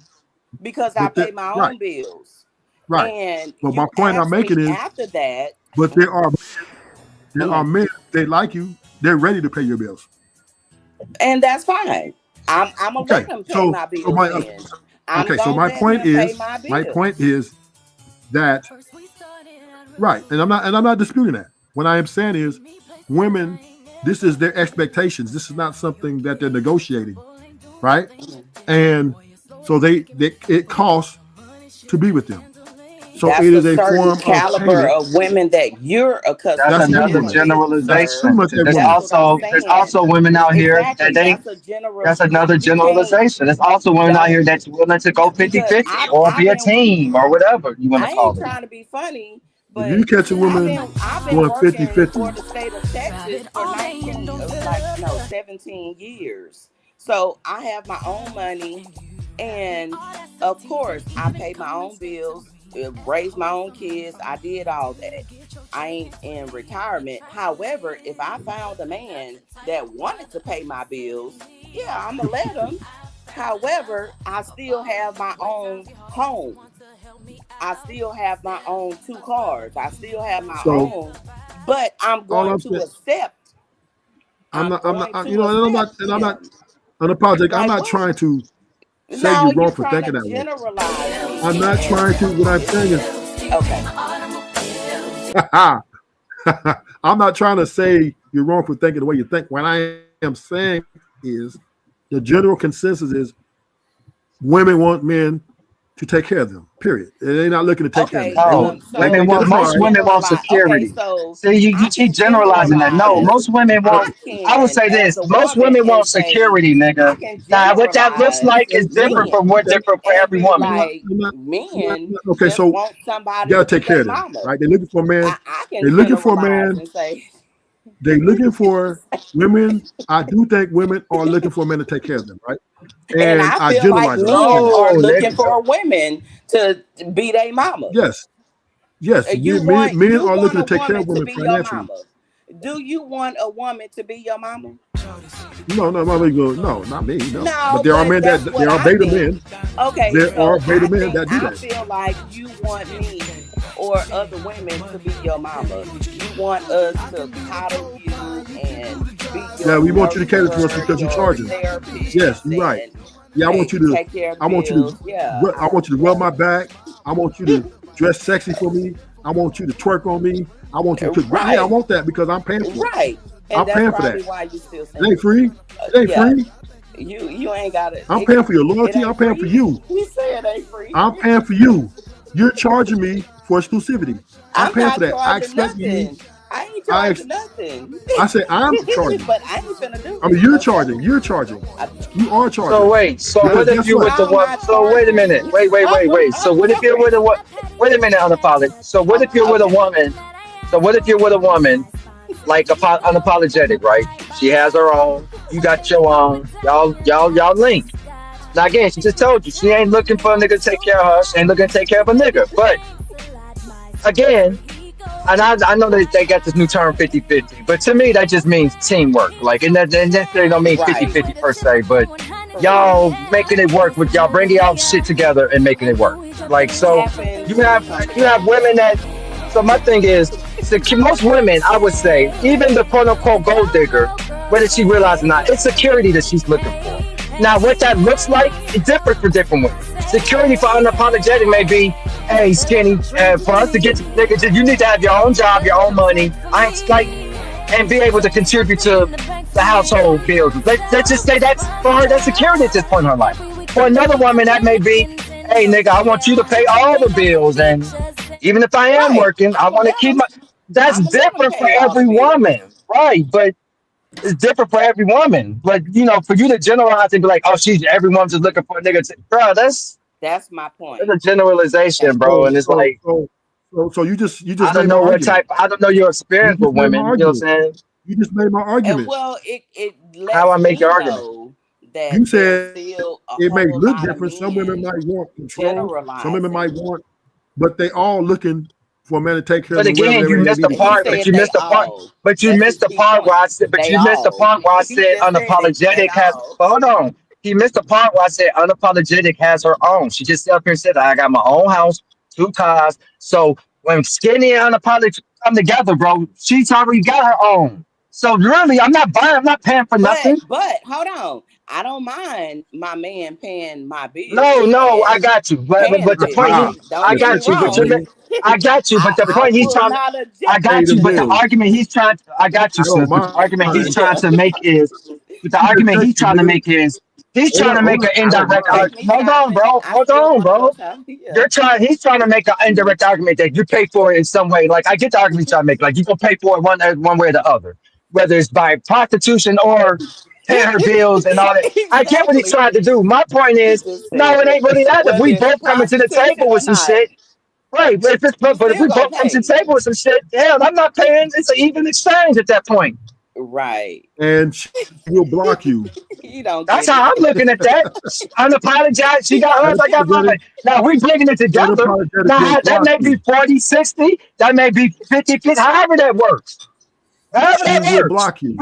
Because I but pay my right, own bills. right. And But my you point I'm asked me making is, after that, but there are men, they like you, they're ready to pay your bills. and that's fine. I'm gonna Okay. let him pay So my so bills my then. I'm okay, so gonna let him pay my my point bills. is that right, and I'm not disputing that. What I am saying is women, this is their expectations. This is not something that they're negotiating, right? And so they it costs to be with them. So it That's a is a certain form of caliber payment. of women that you're That's accustomed That's to every another dealing woman. with, That's sir. pretty generalization. much every There's That's woman. what I'm also saying. women out here that Exactly. they That's a general. that's another You can't generalization. There's also women out don't here that's willing to go because 50-50 or I've be a been. team or whatever you want to I ain't call it. trying to be funny, If but you catch a woman I've been going working 50-50, for the state of Texas for 19 like no 17 years. So I have my own money, and of course I pay my own bills, raise my own kids. I did all that. I ain't in retirement. However, if I found a man that wanted to pay my bills, yeah, I'm gonna let him. However, I still have my own home. I still have my own two cars. I still have my so own, but I'm all going I'm to saying, accept. I'm going you to know, accept and I'm not him. unapologetic. I'm Like not what? trying to say No, you're wrong you're for trying thinking to that way. generalize me, I'm not and trying to. What I'm saying is, okay. I'm not trying to say you're wrong for thinking the way you think. What I am saying is, the general consensus is women want men to take care of them. Period. They're not looking to take care of men. Okay, They No, want they so may get a most prize. women want generalize. Okay, security. so See, you I keep can generalizing that. No, generalize. most women I want. I would can, say as this: a most woman, women and want say security, I nigga. can Now, what that looks generalize like is different from men what different for and every be woman. like, men Okay, just so want you somebody to gotta be take care their of them, mama. right? They're looking for a man. I They're can looking for a generalize man. and say, They're looking for women. I do think women are looking for men to take care of them, right? and And I I feel like generalize it. I'm not saying men that. are No, looking nigga. for women to be their mama. Yes, yes. Men You are want looking a to take care of woman to women be your financially. mama. Do you want a woman to be your mama? No, my big go. No, not me. No, but No, there are but men that's that what there are I beta think. men. Okay, There are so beta men that do I that. feel like you want me or other women to be your mama. You want us to coddle you and be Yeah, your we want you to cater to us nurturer, because you're your charging. Yes, therapist, you're right. and Yeah, pay take care of the I want you to, bills. Yeah, I want you to rub yeah. my back. I want you to dress sexy for me. I want you to twerk on me. I want you to cook. Yeah, I Right, want that because I'm paying for it. right. And I'm that's paying for that. probably why you still It ain't single. free. It ain't Yeah, free. you ain't got it. I'm paying for your It loyalty. I'm ain't paying for free. you. He said it ain't free. I'm paying for you. You're charging me for exclusivity. I'm I'm paying for not that. I charging expect you. nothing. I ain't charging nothing. I said I'm charging. But I ain't finna do it. I mean, you're charging. You're charging. You are charging. So wait. So what if you with the one? So wait a minute. Wait. So what if you're with a what? Wait a minute, unapologetic. So what if you're with a woman? So what if you're with a woman, like unapologetic, right? She has her own. You got your own. Y'all link. Now again, she just told you she ain't looking for a nigga to take care of her. She ain't looking to take care of a nigga. But again, and I know that they got this new term 50-50, but to me that just means teamwork. Like, and that necessarily don't mean 50-50 per se, but y'all making it work with y'all bringing y'all shit together and making it work. Like, so you have women that. So my thing is, most women, I would say, even the quote unquote gold digger, whether she realizes or not, it's security that she's looking for. Now, what that looks like, it's different for different women. Security for unapologetic may be, hey, skinny, for us to get to niggas, you need to have your own job, your own money. I ain't like, and be able to contribute to the household bills. Let's just say that's for her, that's security at this point in her life. For another woman, that may be, hey, nigga, I want you to pay all the bills, and even if I am working, I want to keep my. That's different for every woman, right? But it's different for every woman. But for you to generalize and be like, oh, everyone's just looking for a nigga, bro. That's my point. That's a generalization, bro. And it's like, so you just I don't know what type. I don't know your experience with women. You know what I'm saying? You just made my argument. Well, it lets how I make your me argument. know that You said still it may whole look lot of different. Some men women might want control. Some women generalizing. might want, but they all looking for a man to take care But of them. again, you missed the part. But you missed the part. But you missed the part where I said. But you missed the part where I said unapologetic has. Hold on. He missed the part where I said unapologetic has her own. She just up here and said, I got my own house, 2 cars. So when skinny and unapologetic come together, bro, she's already got her own. So really, I'm not paying for nothing. But hold on. I don't mind my man paying my bills. No, I got you. But the point I got you. But I got you. But the point he's trying. I got you. But the argument he's trying. I got you, sis. But the argument he's trying to make is. But the argument he's trying to make is. He's trying to make an indirect argument. Hold on, bro. Hold on, bro. He's trying to make an indirect argument that you pay for it in some way. Like, I get the argument he's trying to make. Like, you gonna pay for it one way or the other, whether it's by prostitution or pay her bills and all that. Exactly. I get what he's trying to do. My point is, no, it ain't really that. If we both coming to the table with some shit, right? But if we both come to the table with some shit, hell, I'm not paying. It's an even exchange at that point. Right. And she will block you. You don't. That's how I'm looking at that. Unapologetic. She got hers. I got mine. Now we bringing it together. Now that may be 40-60. That may be 50-50. However that works. However that works. Will block you.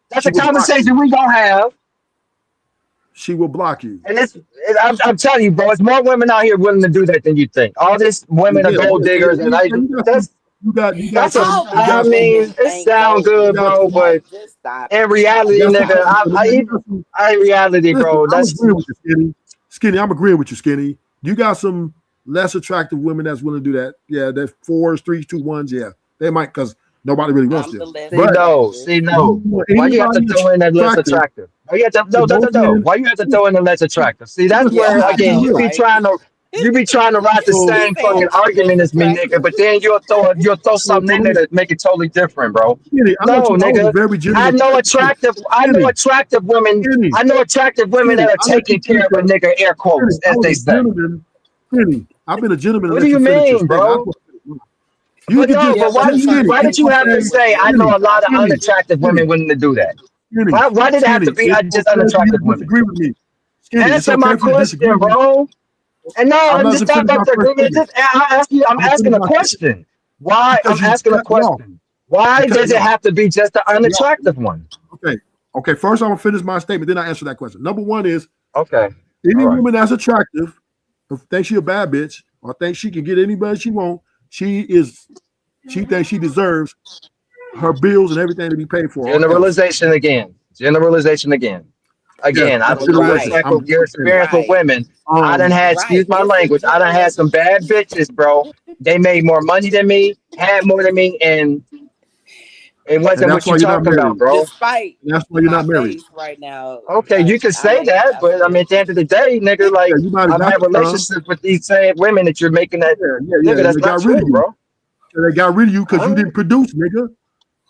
That's a conversation we gonna have. She will block you. And I'm telling you, bro, it's more women out here willing to do that than you think. All this women are gold diggers, and you got I mean, it sounds good, bro, but in reality, nigga, in reality, bro, that's Skinny. I'm agreeing with you, Skinny. You got some less attractive women that's willing to do that. Yeah, they're 4s, 3s, 2, 1s. Yeah, they might, because nobody really wants this. See, no. Why you have to throw in that less attractive? Why you have to no. Why you have to throw in the less attractive? See, that's where again you be trying to write the same fucking argument as me, nigga. But then you'll throw something in there that make it totally different, bro. No, nigga. I know attractive women. I know attractive women that are taking care of a nigga, air quotes, as they say. I've been a gentleman. What do you mean, bro? But why did you have to say I know a lot of unattractive women willing to do that? Why did it have to be just unattractive women? Agree with me. Answer my question, bro. And no, I'm just not about to agree. I'm asking a question. Why? I'm asking a question. Why does it have to be just the unattractive one? Okay. First, I'm gonna finish my statement. Then I answer that question. Number one is any woman that's attractive, if thinks she a bad bitch or thinks she can get anybody she wants, she thinks she deserves her bills and everything to be paid for. Generalization again. Again, I don't know your experience with women. I done had, excuse my language, I done had some bad bitches, bro. They made more money than me, had more than me, and it wasn't what you're talking about, bro. Despite that's why you're not married right now. Okay, you can say that, but I mean, at the end of the day, nigga, like I've had relationships with these same women that you're making that nigga. That's not true, bro. They got rid of you because you didn't produce, nigga.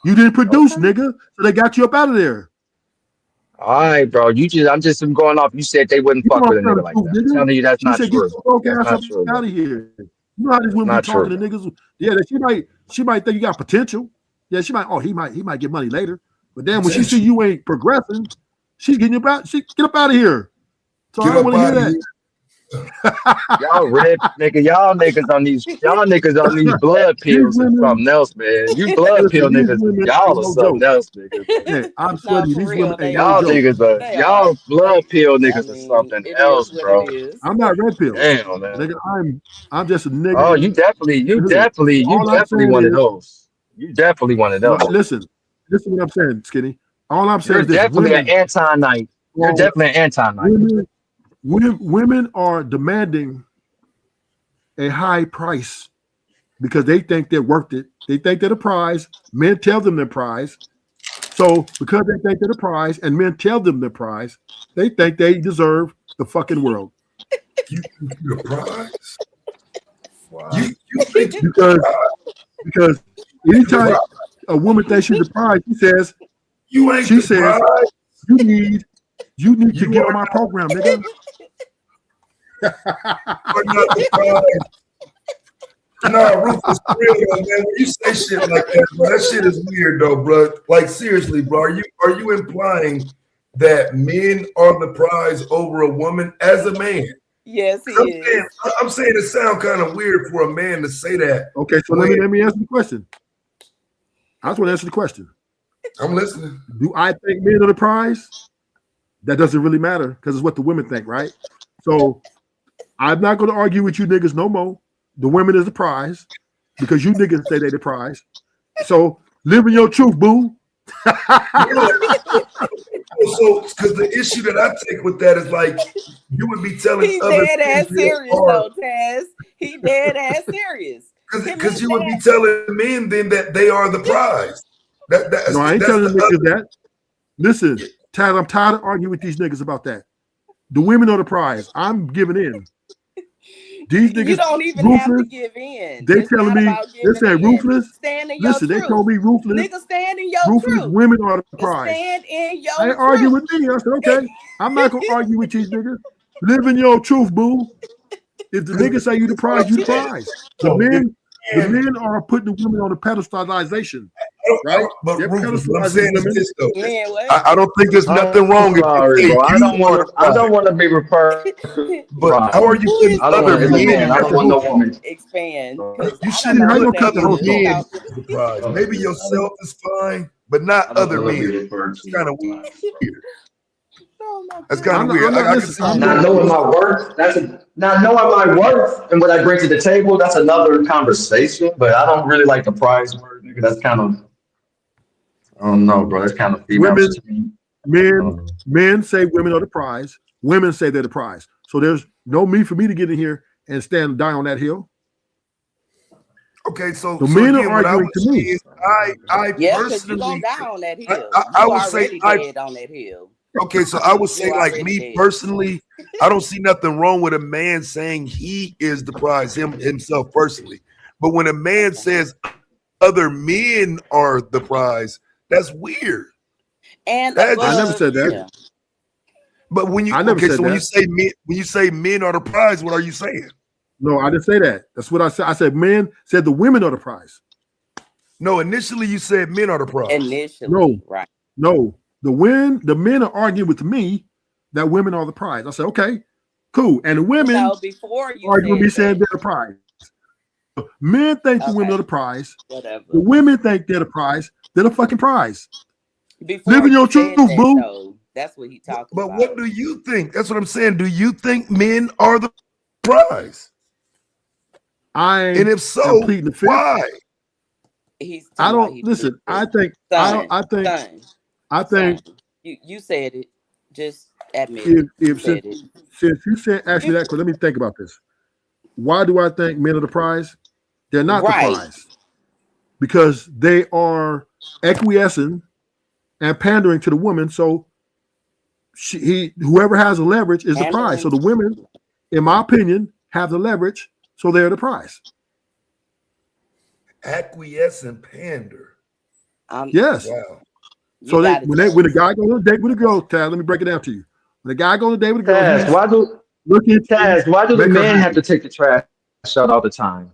You didn't produce, nigga. So they got you up out of there. All right, bro. I'm just going off. You said they wouldn't You know fuck I'm with a telling nigga the like truth, that. I'm nigga. telling you that's She not said, "Get true. your broke That's ass not up true, out bro. of here." You know how these That's women be not true, talking to bro. niggas? Yeah, that she might think you got potential. Yeah, she might. Oh, he might get money later. But then when she see you ain't progressing, she's getting you about. She get up out of here. So I don't want to hear that. Y'all red nigga, y'all niggas on these blood These pills and women, something else, man. You blood listen, pill these niggas, women y'all ain't are no something joke. else, nigga, man. Man, I'm No, telling you, for these women real, ain't they no Y'all are. joke. niggas are They are. y'all blood pill I niggas are mean, something it is else, what it bro. is. I'm not red pill, Damn, man. nigga. I'm just a Oh, nigga. you Listen, all I'm definitely saying one of is, those. You definitely one of no, those. listen what I'm saying, Skinny. All I'm saying You're is this: definitely an women anti-night. You're are definitely an anti-night. women are demanding a high price because they think they're worth it. They think they're the prize. Men tell them they're prize. So because they think they're the prize and men tell them they're prize, they think they deserve the fucking world. You think you're the prize? Wow. You think you're Because because the anytime prize? a woman thinks she's the prize, You ain't she the says, prize. you need to You get are on my program, nigga. not the prize. Nah, Rufus, for real though, man. When you say shit like that, bro, that shit is weird though, bro. Like seriously, bro, are you implying that men are the prize over a woman as a man? Yes, he 'Cause is. I'm saying it sounds kind of weird for a man to say that. Okay, so When let me answer the question. I just want to answer the question. I'm listening. Do I think men are the prize? That doesn't really matter because it's what the women think, right? So I'm not going to argue with you niggas no more. The women is the prize because you niggas say they the prize. So live in your truth, boo. So, because the issue that I take with that is like you would be telling He other dead men ass they serious are though, Taz. He dead ass serious. Him because and you would be Taz. telling men then that they are the prize. No, I ain't That's telling the the niggas other. that. Listen, Tad, I'm tired of arguing with these niggas about that. The women are the prize. I'm giving in. These You niggas don't even have to ruthless. give in. They It's telling not me, about they giving saying in. ruthless. Stand in your Listen, they truth. told me ruthless. Nigga, stand in your Ruthless truth. women are the prize. Stand in I your ain't arguing truth. with me. I said, okay, I'm not gonna argue with these niggas. Live in your truth, boo. If the niggas say you the That's what prize, I'm you the saying. prize. The So if men are putting the women on the pedestalization, right? but They're Rufus, what I'm pedestalizing saying is women. this though. Man, what? I don't think there's nothing I'm wrong if sorry, you say bro. I you don't are want the to. I don't prize. want to be referred to But how are prize. you Who putting is I don't other want. this? As a Hold men man, on. I as don't Let the want me no prize? woman. expand So, because You I don't shouldn't know How you what put gonna cut that the other host is he off? men talking. as the prize. Maybe yourself is fine, but not I don't other want to be men. referred It's to kind as of prize. weird. Oh my That's kind of goodness. weird. I'm not I can listen. see I'm you Not not. doing knowing that. my worth. Not knowing my worth and what I bring to the table. That's another conversation. But I don't really like the prize word, nigga. That's kind of. I don't know, bro. That's kind of female Women, speak. men, men say women are the prize. Women say they're the prize. So there's no need for me to get in here and stand and die on that hill. Okay, so The so men are again, what I arguing would to say me. is I Yeah, because you're gonna personally die on that I, hill. I, I You would say already I dead on that hill. okay, so I would You say like already me dead. personally, I don't see nothing wrong with a man saying he is the prize himself personally. But when a man Okay. says other men are the prize, that's weird. And That I never above, just said that. yeah. but when you I never okay, said so that. when you say men are the prize, what are you saying? No, I didn't say that. That's what I said. I said men said the women are the prize. No, initially you said men are the prize. No, Initially, right. no. The men are arguing with me that women are the prize. I said, okay, cool. And the women No, before you arguing with me said saying that. they're the prize. Men think the women are Okay, the prize. The whatever. women think they're the prize. They're the fucking prize. Live Before in you your said truth, that, boo. though, that's what he talking But what about. do you think? That's what I'm saying. Do you think men are the prize? And I if am so, pleading the fifth. why? He's I talking about don't he pleaded listen. it. I Son, think son, I son. think You said it. Just admit it. You if said it. since you said ask me that question, let me think about this. Why do I think men are the prize? They're not the Right. prize because they are acquiescing and pandering to the woman. So whoever has the leverage is the prize. So Pandering. the women, in my opinion, have the leverage, so they're the prize. Acquiesce and pander. Yes. Wow. So when the guy goes on a date with a girl, Taz, let me break it down to you. When the guy goes on a date with a girl, he's looking to Why do the make her men have happy. to take the trash out all the time?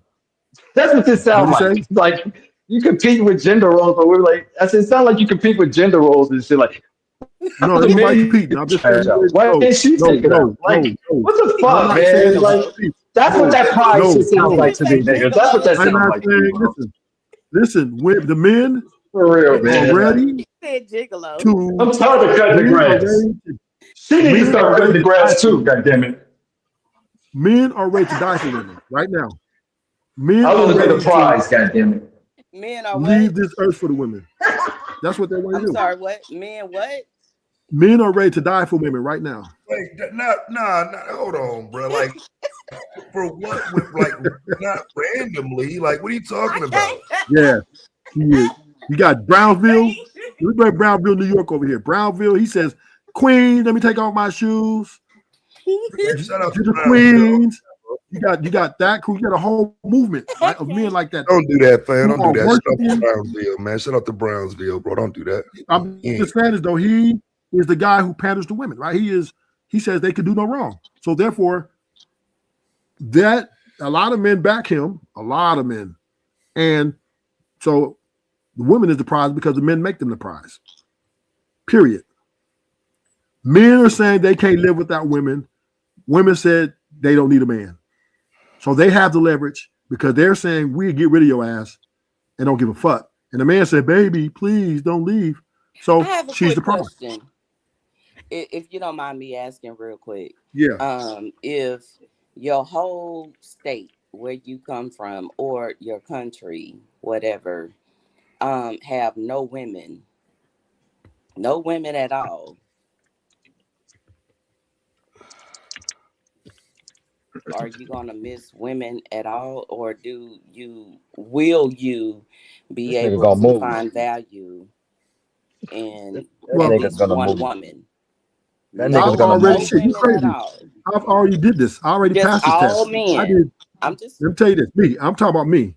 That's what this What sounds do you like. say? It's like you compete with gender roles, but we're like, it sounds like you compete with gender roles and shit. Like, why No, do the ain't nobody men competing. take I'm the just saying trash out? Why no, can't she no, take it out? no, no, Like, no. what the I'm fuck, not man? saying It's nobody like competing. that's what No, that pride shit sounds no. like to me, nigga. That's what that I'm sounds not like to me, saying. bro. Listen. When the men For real, are man. Like, ready said gigolo. to, I'm tired of cutting the men are grass. ready to, She needs to men are start cutting ready the to die grass for too. women. God damn it! Men are ready to die for women right now. Men I are want to pay the ready to prize. God damn it! Men are what? leave this earth for the women. That's what they want to I'm do. sorry, what? Men what? Men are ready to die for women right now. Wait, hold on, bro. Like, for what? With like, not randomly. Like, what are you talking about? Yeah, you got Brownsville. We bring Brownsville, New York over here. Brownsville. He says, "Queen, let me take off my shoes." Man, shout out To to the Brownsville. Queens. You got that crew. You got a whole movement like of men like that. Don't do that, fam. Who Don't do are that. Shout out to worshiping. Brownsville, man. Shout out to Brownsville, bro. Don't do that. I'm Yeah. just saying as though he is the guy who panders to women, right? He says they could do no wrong. So therefore, that a lot of men back him, a lot of men. And so the women is the prize because the men make them the prize. Period. Men are saying they can't live without women. Women said they don't need a man. So they have the leverage because they're saying we get rid of your ass and don't give a fuck. And the man said, baby, please don't leave. So I have a she's quick the prize. question. If you don't mind me asking real quick. Yeah. If your whole state where you come from or your country, whatever, have no women at all, are you gonna miss women at all, or will you be This nigga able gonna to move. find value in That at nigga's least gonna one move. woman? That nigga's I've gonna already No move. shit. You women at crazy. all. I've already did this. I already Just passed this all test. I men. did. I'm just Let me tell you this. Me. I'm talking about me.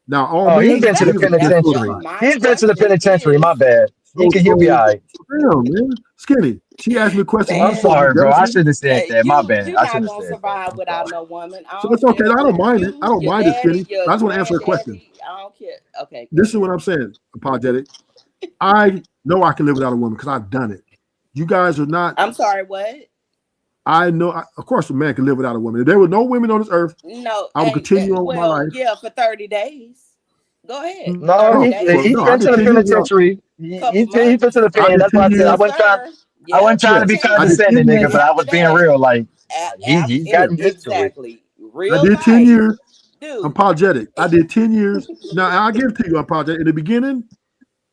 Now, all Oh, he's men, been to the niggas exactly. are That's disqualified. what penitentiary. my He's been to the question penitentiary. My is. bad. So, He'll be all right. damn, man. Skinny. She asked me a question. You I'm Man, supposed to be sorry, bro. jealous I of me? should have said that. My bad. you I should not have gonna said that. survive I'm without sorry. no woman. I So don't it's okay. care I don't what mind it. I you, don't your mind it, daddy, Skinny. your I just want to answer a question. granddaddy. I don't care. Okay, go Listen to ahead. what I'm saying, apologetic. I know I can live without a woman because I've done it. You guys are not. I'm sorry. What? I know. Of course, a man can live without a woman. If there were no women on this earth, No, I would continue on with my well, life. yeah, for 30 days. Go ahead. No, 30 No, days. he's no, I been to did the 10 years without. penitentiary. Couple He's been to the months. I pen. did That's 10 why I said years. I Yes, wasn't trying. sir. I Yeah, wasn't trying Yeah, to be 10 I did years. 10 condescending, years. nigga, But but I after was being that, real. Like he's Yeah, gotten used to it. exactly. I Real did 10 life. years. I'm Dude. apologetic. I did 10 years. Now I'll give it to you. I'm apologetic. In the beginning,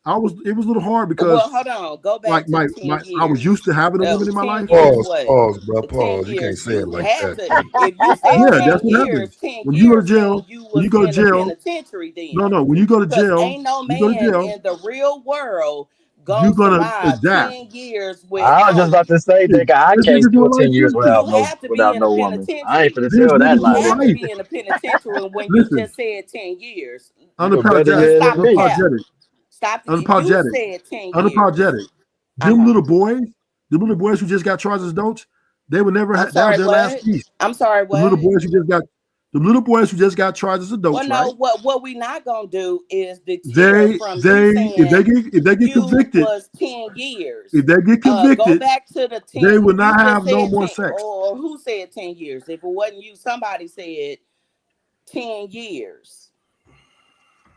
it was a little hard Well, because hold on. Go like back to 10 I was years. used to having a woman in my 10 life. years Pause, what? pause, bro. 10 Pause. You can't years. say it You like had that. to, if you said Yeah, 10 that's what years, happens. 10 When you go to years mean jail, you when was you go to in the jail, penitentiary no, then. no, when you go to Because jail, ain't no you go to man jail, in the real world you're gonna gonna survive adapt. 10 years I was just without about to you. say, Shit, nigga, I this can't nigga's do your it life 10 years too. You have to be without in the no woman. I ain't penitentiary. finna This tell that nigga's lie, your You have to nigga. life. be in the penitentiary when you Listen, just said 10 years. You a better unapologetic, Just head stop than the me. cap. unapologetic, Stop. You unapologetic, said 10 years. unapologetic. Uh-huh. Them little boys who just got charged as adults, they would never I'm have. That was sorry, their last what? piece. I'm sorry, The little what? boys who just got, the little boys who just got charged as Well, adults, no, right? what we not gonna do is deter They, from you they, saying if they get you convicted, was 10 years. if they get Go convicted, back to the they 10. will You not just have no said more 10, sex. or who said 10 years? If it wasn't you, somebody said 10 years.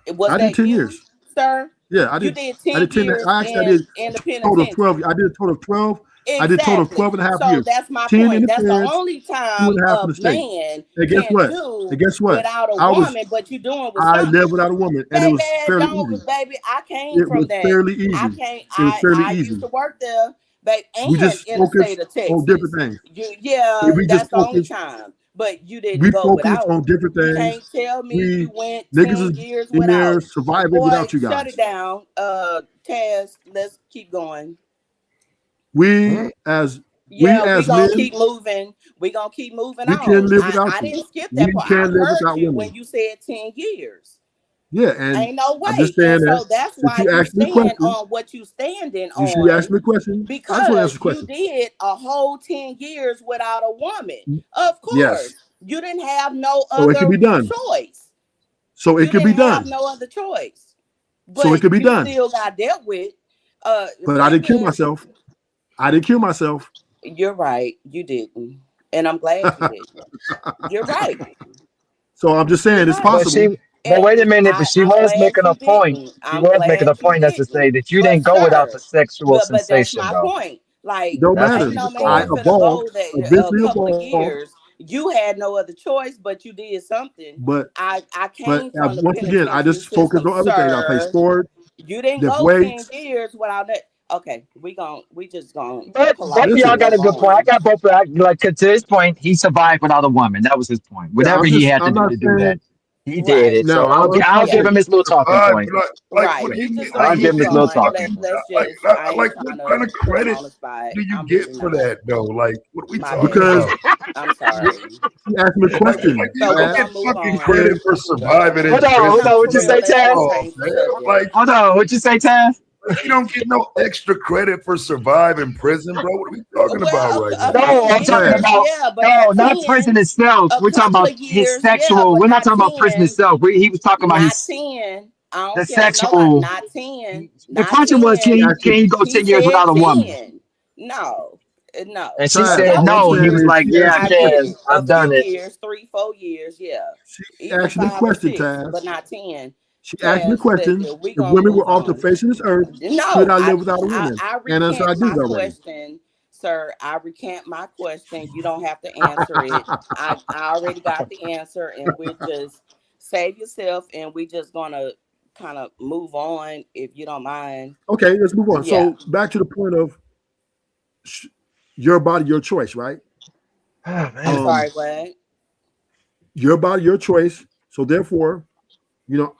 Was I did that 10 you, years. sir? Yeah, You did I 10 did 10. years I actually I did in the a total of 12. penitentiary. I did a total of 12. I did a total of Exactly. 12 and a half So years. that's my 10 in point. the That's the feds, only two time and a half in a the state. man And guess can what? And do guess what? without a I was woman, but you doing with I lived something. without a woman, and it Baby, was fairly easy. baby, I came It from was that. fairly easy. It was fairly I used easy. to work there, but We and just in the focused state of on Texas. different things. Yeah, We just that's the only focused. time. But you didn't We go focused without. on different You things. can't tell me We you went niggas 10 is years in there without. surviving Boy, without you shut it guys. down. Taz, let's keep going. We as Yeah, we gonna men, keep moving. We gonna keep moving we can on. live without I you. didn't skip that We part. I can live heard without you when women. you said 10 years. Yeah, and Ain't no I'm just way. saying And that so that's since why you you asked me a stand question, on what you standing you should ask on, me a question. I just want to because answer a you question. did a whole 10 years without a woman. Of Yes. course. You didn't have no So it can other be done. choice. So it You can be didn't have done. no other choice. So it But can be you done. still got dealt with. But I didn't kill Women, myself. I didn't kill myself. you're right. You didn't. And I'm glad you didn't. You're right. So I'm just You're saying it's right. possible. But wait a And minute, but she I'm was glad making a you point. didn't. She I'm was making a glad you point as to say didn't. that you But didn't go without the sir, sexual but that's sensation, my though. point. Like, Don't That's matter. what ain't he no was I man saying. finna evolved, go that a eventually couple of evolved, years. You had no other choice, but you did something. but I came from the once again, I penitentiary just focused system, on other things. I play sir. sports, You didn't lift go 10 weights. years without that. Okay, we just gonna But both of politely y'all Listen, got a move good point. I on. got both. Like to his point, he survived without a woman. That was his point. yeah, Whatever he had to I'm do not to do saying that, he did Right. it. now. So I'll give Yeah. him his little talking But point. what Right. do We you mean? just Like gonna I'll he give him move his didn't little on. get talking. Let's like just. I ain't what trying to kind of put him credit on the spot. do you I'm get really for not. that though? Like what are we My talking bad. because about? I'm sorry. she asked me a Like question. you So we don't Tab. get gonna move fucking on. Said, credit for surviving Hold in on, prison. hold on. No, What for you Like, real. say, Let's come Taz? just on, change the man. subject. Like Hold on. What you say, Taz? you don't get no extra credit for surviving prison, bro. What are we talking about Well, right a now? No, few I'm talking Tab. years, about yeah, but no, not not prison 10. itself. A We're talking couple about of his years, yeah, sexual. but We're not not talking about prison 10. itself. He was talking about Not his 10. I the don't care what nobody. sexual. Not 10. The Not question was, She 10. asked me, can he go He 10 years said without a woman? 10. No, no. And she A Tab. said All couple I'm no. He saying was is years, like, she yeah, asked I me I a get can. it. question. A I've done few it. years, 3, 4 years, yeah. She Even asked me a 5 or question, 6, Taz. but not 10. She asked me a Taz, question. we If gonna women were move off the on. face of this earth, could No, I live without a woman? I And answer, recant I did my already. question, sir. I recant my question. You don't have to answer it. I already got the answer, and we're just save yourself, and we just gonna kind of move on if you don't mind. Okay, let's move on. Yeah. So back to the point of your body, your choice, right? Oh, I'm man. Um, sorry, what? your body, your choice. So therefore,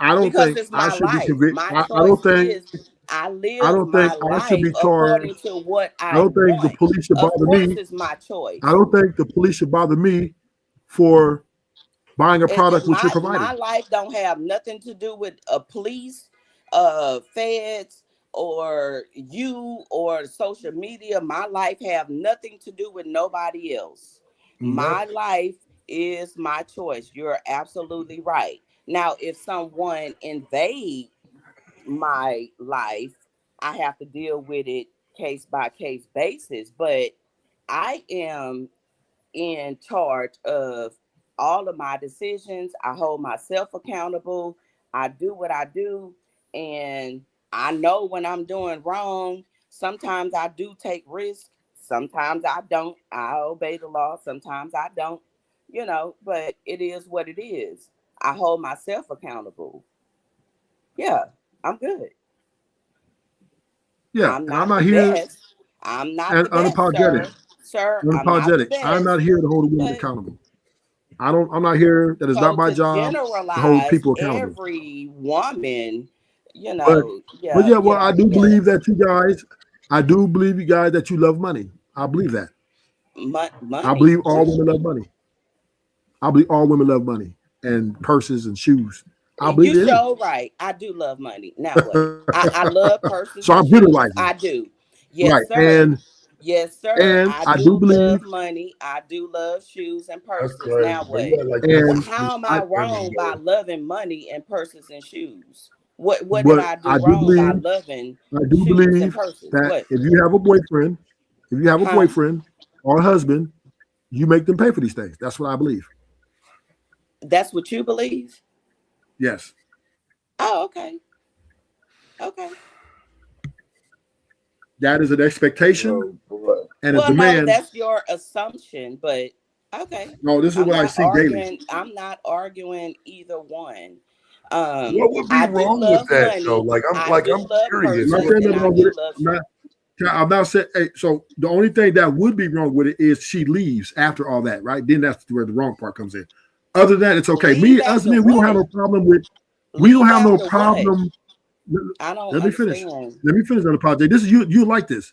I don't Because think it's I my should be life. convicted. My I choice don't think is I I live don't think my I should life be according charged. to what I I don't think the want. police should Of bother course, me. it's my I choice. don't think the police should bother me for buying a And product which you're my providing. life don't have nothing to do with a police, feds, or you or social media. My life have nothing to do with nobody else. My Nothing. life is my choice. You're absolutely right. Now, if someone invade my life, I have to deal with it case by case basis. But I am in charge of all of my decisions. I hold myself accountable. I do what I do, and I know when I'm doing wrong. Sometimes I do take risks. Sometimes I don't. I obey the law. Sometimes I don't. But it is what it is. I hold myself accountable. Yeah, I'm good. Yeah, I'm and I'm not the not here best. I'm not and the best, sir. unapologetic. Sir, I'm not the Unapologetic. I'm best. not here to hold a woman But accountable. I'm not here. That is not so my to job to hold generalize people accountable. every woman, But but yeah, yeah, get well, I off do believe yes. that you guys, I do believe you guys that you love money. I believe that. I Money. believe all women love money. I believe all women love money and purses and shoes. I believe You they do. show right. I do love money. Now what? I love purses So and I'm shoes. generalizing. I do. Yes, Right. sir. Yes, sir. And I I do do believe love money. I do love shoes and That's purses. crazy. Now But what? yeah, like that's and How am I I wrong by loving money and purses and shoes? What did but I do I do wrong by believe loving I do shoes and believe purses? that What? if you have a Huh? boyfriend or a husband, you make them pay for these things. That's what I believe. That's what you believe? Yes. Oh, okay. Okay. That is an expectation oh boy. and a Well, no, demand. that's your assumption, but okay. No, this is what I see daily. I'm not arguing either one. What would be I do wrong with love that though? money. Like I do I'm love curious. I'm not purses, What saying and nothing I wrong with do it. love I'm shoes. not saying. Hey, so the only thing that would be wrong with it is she leaves after all that, right? Then that's where the wrong part comes in. Other than that, it's okay. Leave Us after men, we don't have what? no problem with. We don't Leave have no after what? problem. I don't Let me finish. understand. Let me finish on the project. This is you. You like this.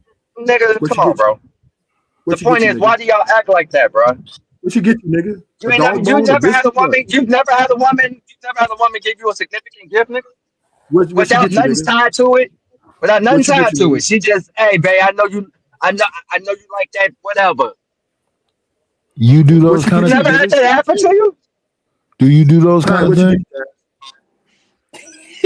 Nigga, What come you on, get you? bro. The What you point get you, is, why nigga? do y'all act like that, bro? What you get you, nigga? You A ain't never, dog you bone, a never had a biscuit, what? woman. You've never had a woman. You never had a woman give you a significant gift, nigga, What you without get you, nothing nigga? tied to it. Without nothing What you get tied you, to nigga? it. She just, hey, babe, I know you. I know you like that. Whatever. You do those kind You of never things? had that happen to you? Do you do those kind of things?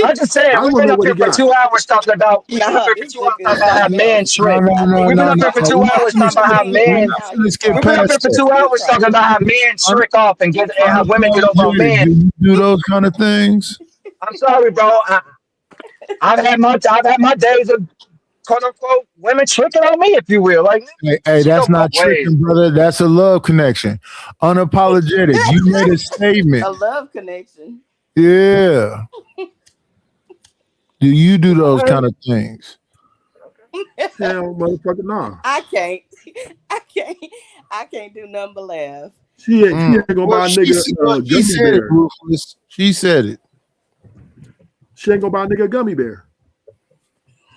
I just said we've been up here for 2 hours talking about Nah, this nigga is how something men else. trick. I We've been up think here for I 2 think I hours get talking about what how you saying men. now. You We've been up here for 2 hours talking about how men trick off and get and how women get over on men. Do you do those kind of things? I'm sorry, bro. I've had my days of quote unquote women tricking on me, if you will. Like, Hey, she go that's both not ways. tricking, brother. That's a love connection. Unapologetic. You made a statement. A love connection. Yeah. Do you do those kind of things? Hell, motherfucker, nah. I can't. I can't do nothing but laugh. She ain't gonna Well, buy a she nigga gummy said it, bear. Ruthless. She said it. She ain't gonna buy a nigga a gummy bear.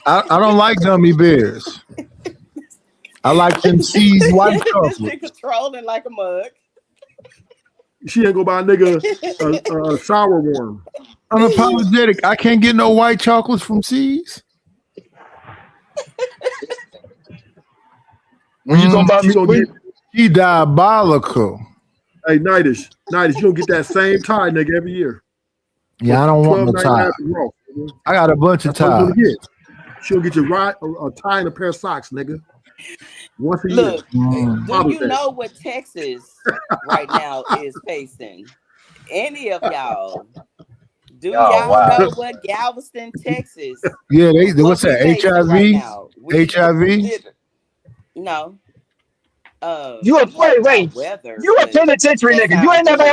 I don't like gummy bears. I like them seized white This chocolate. nigga trolling like a mug. She ain't gonna buy a nigga a sour worm. Unapologetic. I can't get no white chocolates from C's. When you gonna buy me? She diabolical. Hey, Nightish, you don't get that same tie, nigga, every year. Yeah, I don't want no tie. Raw, I got a bunch of that's what ties. you gonna get. She'll get you a tie and a pair of socks, nigga. Once a Look, year. do you know what Texas right now is facing? Any of y'all? Do y'all know what Galveston, Texas? Yeah, what's we that? facing HIV? right now? HIV? No. You I'm talking about wait. weather, You a but penitentiary that nigga. You sound ain't never good.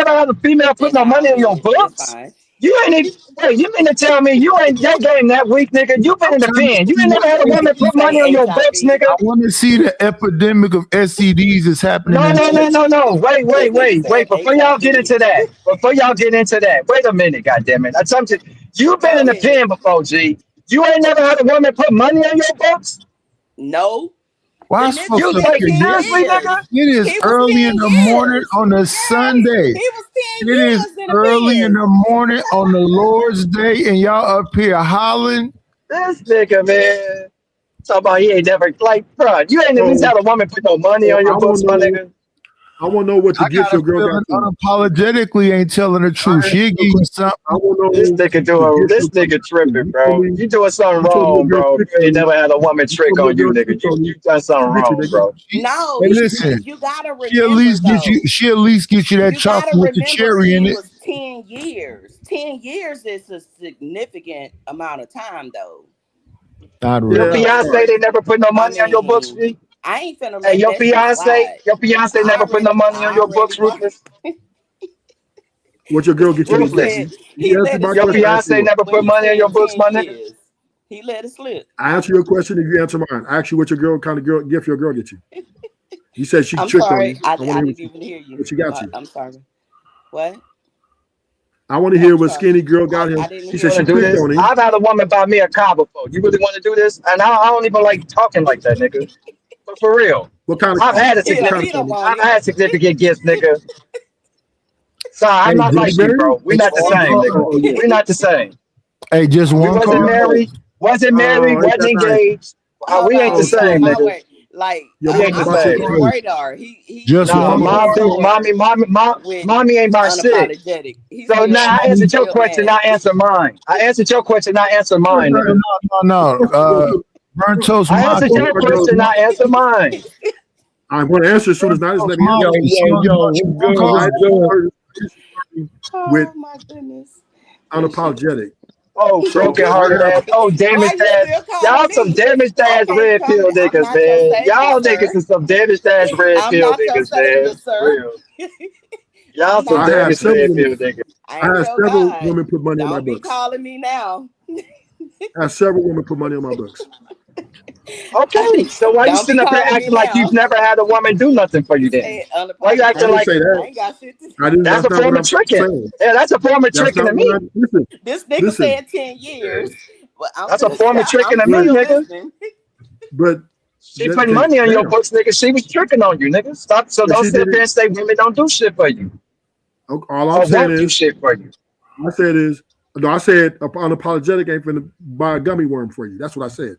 had a female put That no money sound in your good. It's books. fine. You ain't even wait. You mean to tell me you ain't that game that week, nigga? You been in the pen. You ain't never had a This woman nigga put money on say your books, HIV. nigga. I want to see the epidemic of STDs that's happening No, in no, no, Texas. no, no. This nigga said Wait. Before y'all get HIV. into that, wait a minute, goddammit. That's something. You've been Go in the ahead. pen before, G. You ain't never had a woman put money on your books. No. The Why so nigga You spent like fucking 10 seriously, late? years. nigga? It is He was early in the 10 morning years. on a Yes. Sunday. He was 10 It is years in the early in pen. the morning on the Lord's Day, and y'all up here hollering. This nigga, man. Talk about he ain't never like, bro. You ain't at least So, had a woman put no money on your books, my nigga. I wanna know what the I gift got a your girl got feeling you. unapologetically ain't telling the truth. I asked She'll you give a you question. something. I wanna This know nigga the gift this your girl nigga got you. tripping, bro. You doing something You told me wrong, your girl bro. tricked You on ain't you. never had a woman You trick told me on your you, girl nigga. tricked on you. You done She something get you, wrong, nigga. bro. No, Hey, listen, you gotta she at remember least get you. though. She at least get you that You gotta chocolate with the remember cherry in he it. was 10 years. 10 years is a significant amount of time though. Not Your Yeah, really. all right. fiance they never put no I money on your books, mean, G? I ain't finna Hey, let that shit slide. your fiance never put no money on I your already books, bought. Rufus? What your girl get you He today? Ruthless. said You he answer let it my Your question. I slip answer fiance yours. never when put he money on your said books, 10 my nigga? years. He let it slip. I answer your question if you answer mine. I ask you what your girl kind of girl gift your girl get you. You said she I'm tricked on sorry. you. I I want to hear didn't even hear you. what she got you. I'm sorry. What? I want to hear I'm what sorry. skinny girl got I him. didn't She You hear said want she to do you. tricked this? on him. I've had a woman buy me a car before. You really want to do this? And I don't even like talking like that, nigga. But for real, What kind of I've car? had a He What don't, kind of he significant, car? don't want I've it. had significant gifts, nigga. So Hey, I'm not Was he like just you, married? bro. We're not the Oh, same, nigga. oh yeah. We're not the same. hey, just We one wasn't car. married, Oh, ain't wasn't that nice? engaged. Hold We ain't on. the Oh, So same, sweetie. my nigga. way, like Your We ain't mama the I'm bought on you a same, his car. nigga. radar. He Just usually Nah, one real car. short with mommy ain't my shit. unapologetic. He's So now real I answered your real question, mad. I answer mine. I answered your question, I answer No, mine, nigga. No. Burnt toast I answered macho. your my girl. question, I answer mine. I'm going to answer as soon as Burnt not. Just toast let me Yo, answer. macho. She yo, only yo, bought you what's one good? car. What's Night good? with Oh my goodness. This shit. unapologetic. Oh, So broken I hearted have. ass. Oh, Why damaged you ass. still calling Y'all some me? damaged I ass can't red come. pill I'm niggas, not your man. savior, Y'all niggas sir. is some damaged ass red I'm pill not your niggas, man. savior, For sir. real. Y'all I'm some I not. have damaged several red women. pill niggas. I I ain't have your several God. women put money on my Don't be books. calling me now. I have several women put money on my books. Okay, so why you Don't be sitting up here calling me acting like you've now. never had a woman do nothing for He you then? said Why you I acting didn't like say unapologetic. that. I ain't got shit to I didn't. that's That's a not what form of I'm tricking? saying. Yeah, that's a form of That's tricking not to what me. I'm. Listen. This nigga Listen. said 10 years. But That's a form of tricking I'm to me, But still nigga. listening. but She putting okay. money on your Damn. books, nigga. She was tricking on you, nigga. Stop. So If don't she sit did up here it, and say women don't do shit for you all I'm or saying won't do is, shit for you. I said is, no, I said unapologetic ain't finna buy a gummy worm for you. That's what I said.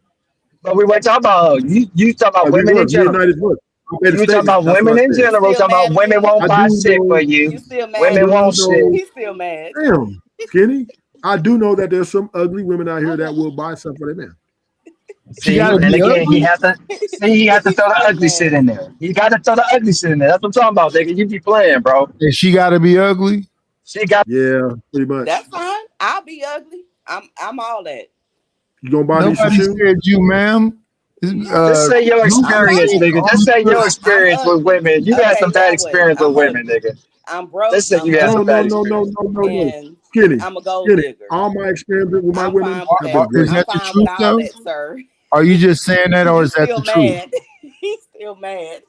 But we weren't talking about you. You talking about We women in was. Me and general. Night is what? You talking about women in general? Talking about women won't buy shit for you. You still mad? Women won't shit. He's still mad. Damn, Skinny. I do know that there's some ugly women out here that will buy something for their man. See, and again, he has to throw the ugly shit in there. He got to throw the ugly shit in there. That's what I'm talking about, nigga. You be playing, bro. And she got to be ugly. She got. Yeah, pretty much. That's fine. I'll be ugly. I'm all that. You gonna buy these Nobody shoes? said you, ma'am. Just say your experience, nigga. Just say your experience with women. You had some bad experience with women, nigga. I'm broke. Just say you had some bad experience. No. Skinny. I'm a gold Skinny. digger. All my experience with my women have been that. great. Is that I'm the fine truth, with all though? that, sir. Are you just saying that, or is that Still the truth? mad. He's still mad.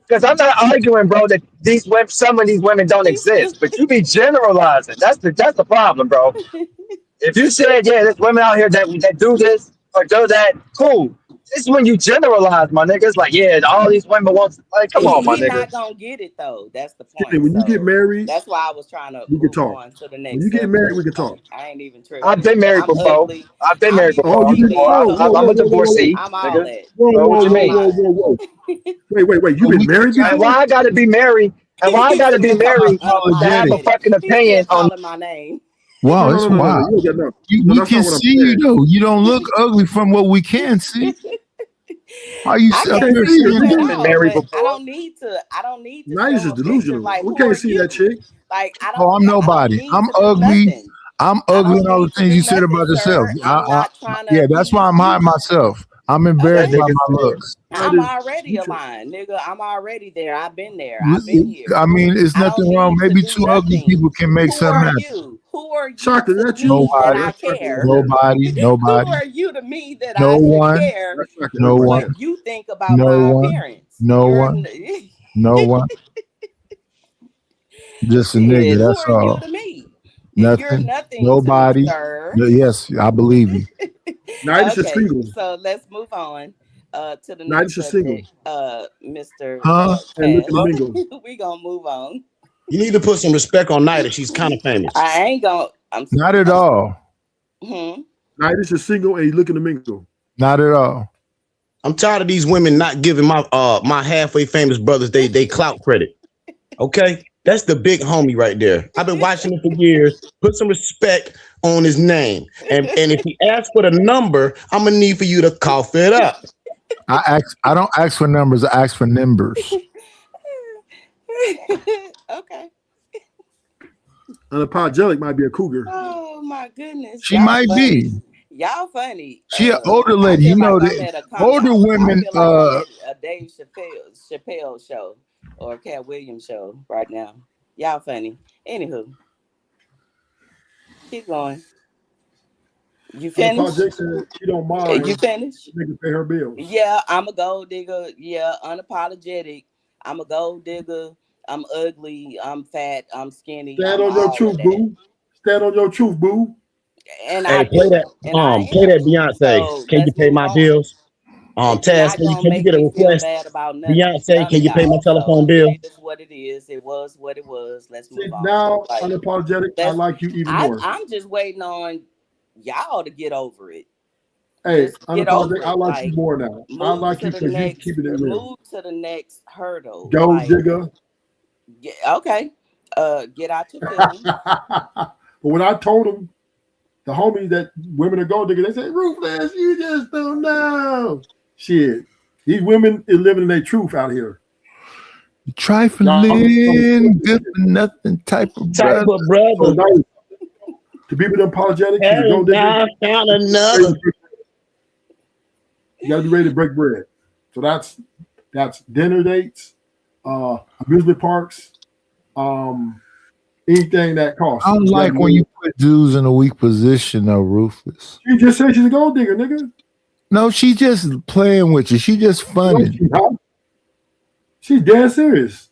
Because I'm not arguing, bro, that these women, some of these women don't exist, but you be generalizing. That's the problem, bro. If you said, yeah, there's women out here that do this or do that, cool. It's when you generalize, my nigga. It's like, yeah, all these women want. Like, come on, my He's nigga. not gonna get it though. That's the point. Skinny, when you get married, that's why I was trying to we can move talk. on to the next. When you get married, we can talk. I ain't even tripping. I've been married before. Ugly. I've been married before. I'm a divorcee, I'm all nigga. that. So what you mean? Wait. You been married before? And why I gotta be married? And why I gotta be married to have a fucking opinion on my name? Wow, it's wild. We can see you though. You don't look ugly from what we can see. Are you up here saying I've been married before? I don't need to. Now you're just delusional. We can't see that chick. Like I don't. Oh, I'm nobody. I'm ugly. I'm ugly and all the things you said about yourself. Yeah, that's why I'm hiding myself. I'm embarrassed by my looks. I'm already aligned, nigga. I'm already there. I've been there. I've been here. I mean, it's nothing wrong. Maybe two ugly people can make something happen. Who are you Chocolate, to that's me nobody. that I care? Nobody. Who are you to me that No I should one. care No what one. you think about No my one. appearance? No one. No one. Just a nigga. That's Who are all. you to me? Nothing. You're nothing Nobody. to me, sir. Yes, I believe you. Nice is single. So let's move on to the Nice next is single. subject, Mr. Huh? And look at the mingle. We gonna move on. You need to put some respect on Nida. She's kind of famous. I ain't gonna. Not at all. Nice is single and you looking to mingle. Not at all. I'm tired of these women not giving my my halfway famous brothers they clout credit. Okay, that's the big homie right there. I've been watching him for years. Put some respect on his name, and if he asks for the number, I'm gonna need for you to cough it up. I don't ask for numbers. I ask for numbers. Okay. Unapologetic might be a cougar. Oh my goodness. She might be. Y'all funny. She an older lady. You know that older women. A Dave Chappelle show or a Cat Williams show right now. Y'all funny. Anywho, keep going. You finished? She don't mind. You finished? Nigga pay her bills. Yeah, I'm a gold digger. Yeah, unapologetic. I'm a gold digger. I'm ugly. I'm fat. I'm skinny. Stand on your truth, boo. Stand on your truth, boo. And hey, play that. Play that Beyonce. So can you pay my bills? Taz, can you get a request? Beyonce, can you pay my telephone bill? It is what it is. It was what it was. Let's move on. Now, unapologetic. I like you even more. I'm just waiting on y'all to get over it. Hey, unapologetic. I like you more now. I like you because you keeping it real. Move to the next hurdle. Gold digger. Okay. Get out your feelings. But when I told them, the homies that women are gold diggers, they say, Ruthless, you just don't know. Shit. These women is living their truth out here. Trifling, good for nothing type of brother. So now, to be with unapologetic, she's a gold digger. Found another. You gotta be ready to break bread. So that's dinner dates, amusement parks, anything that costs. I don't like when you put dudes in a weak position, though, Ruthless. She just said she's a gold digger, nigga. No, she just playing with you. She just funny. She's dead serious.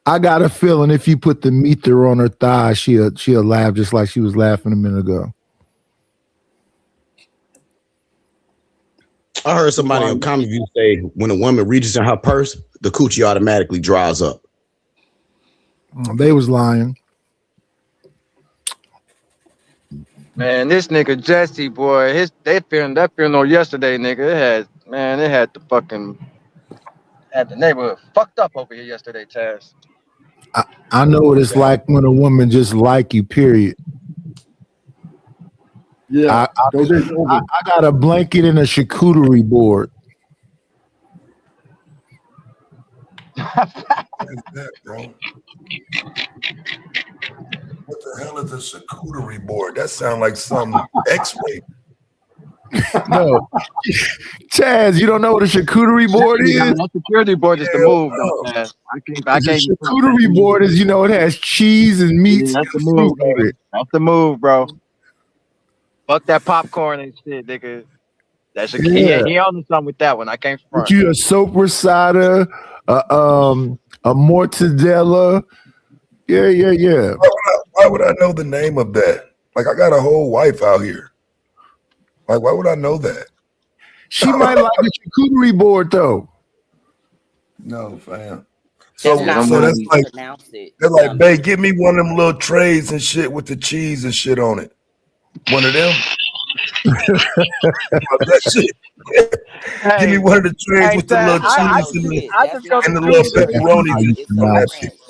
I got a feeling if you put the meter on her thigh, she'll laugh just like she was laughing a minute ago. I heard somebody on Common View say when a woman reaches in her purse, the coochie automatically dries up. They was lying. Man, this nigga Jesse, boy, that funeral yesterday, nigga, it had the fucking Had the neighborhood fucked up over here yesterday, Taz. I know what it's like when a woman just like you. Period. Yeah, I got a blanket and a charcuterie board. What is that, bro? What the hell is a charcuterie board? That sounds like some X-ray. No, Chaz, you don't know what a charcuterie board is? That security board is the move, though, Taz. I can't. The charcuterie board is, it has cheese and meats. That's the move, nigga. That's the move, bro. Fuck that popcorn and shit, nigga. That's he on something with that one. I can't front. Put you a soap risata, a mortadella. Yeah. Why would I know the name of that? Like, I got a whole wife out here. Like, why would I know that? She might like a charcuterie board, though. No, fam. That's So not that's how like, you pronounce it. they're like, babe, give me one of them little trays and shit with the cheese and shit on it. One of them. That shit. Give me one of the trays with the little cheese and the little pepperoni.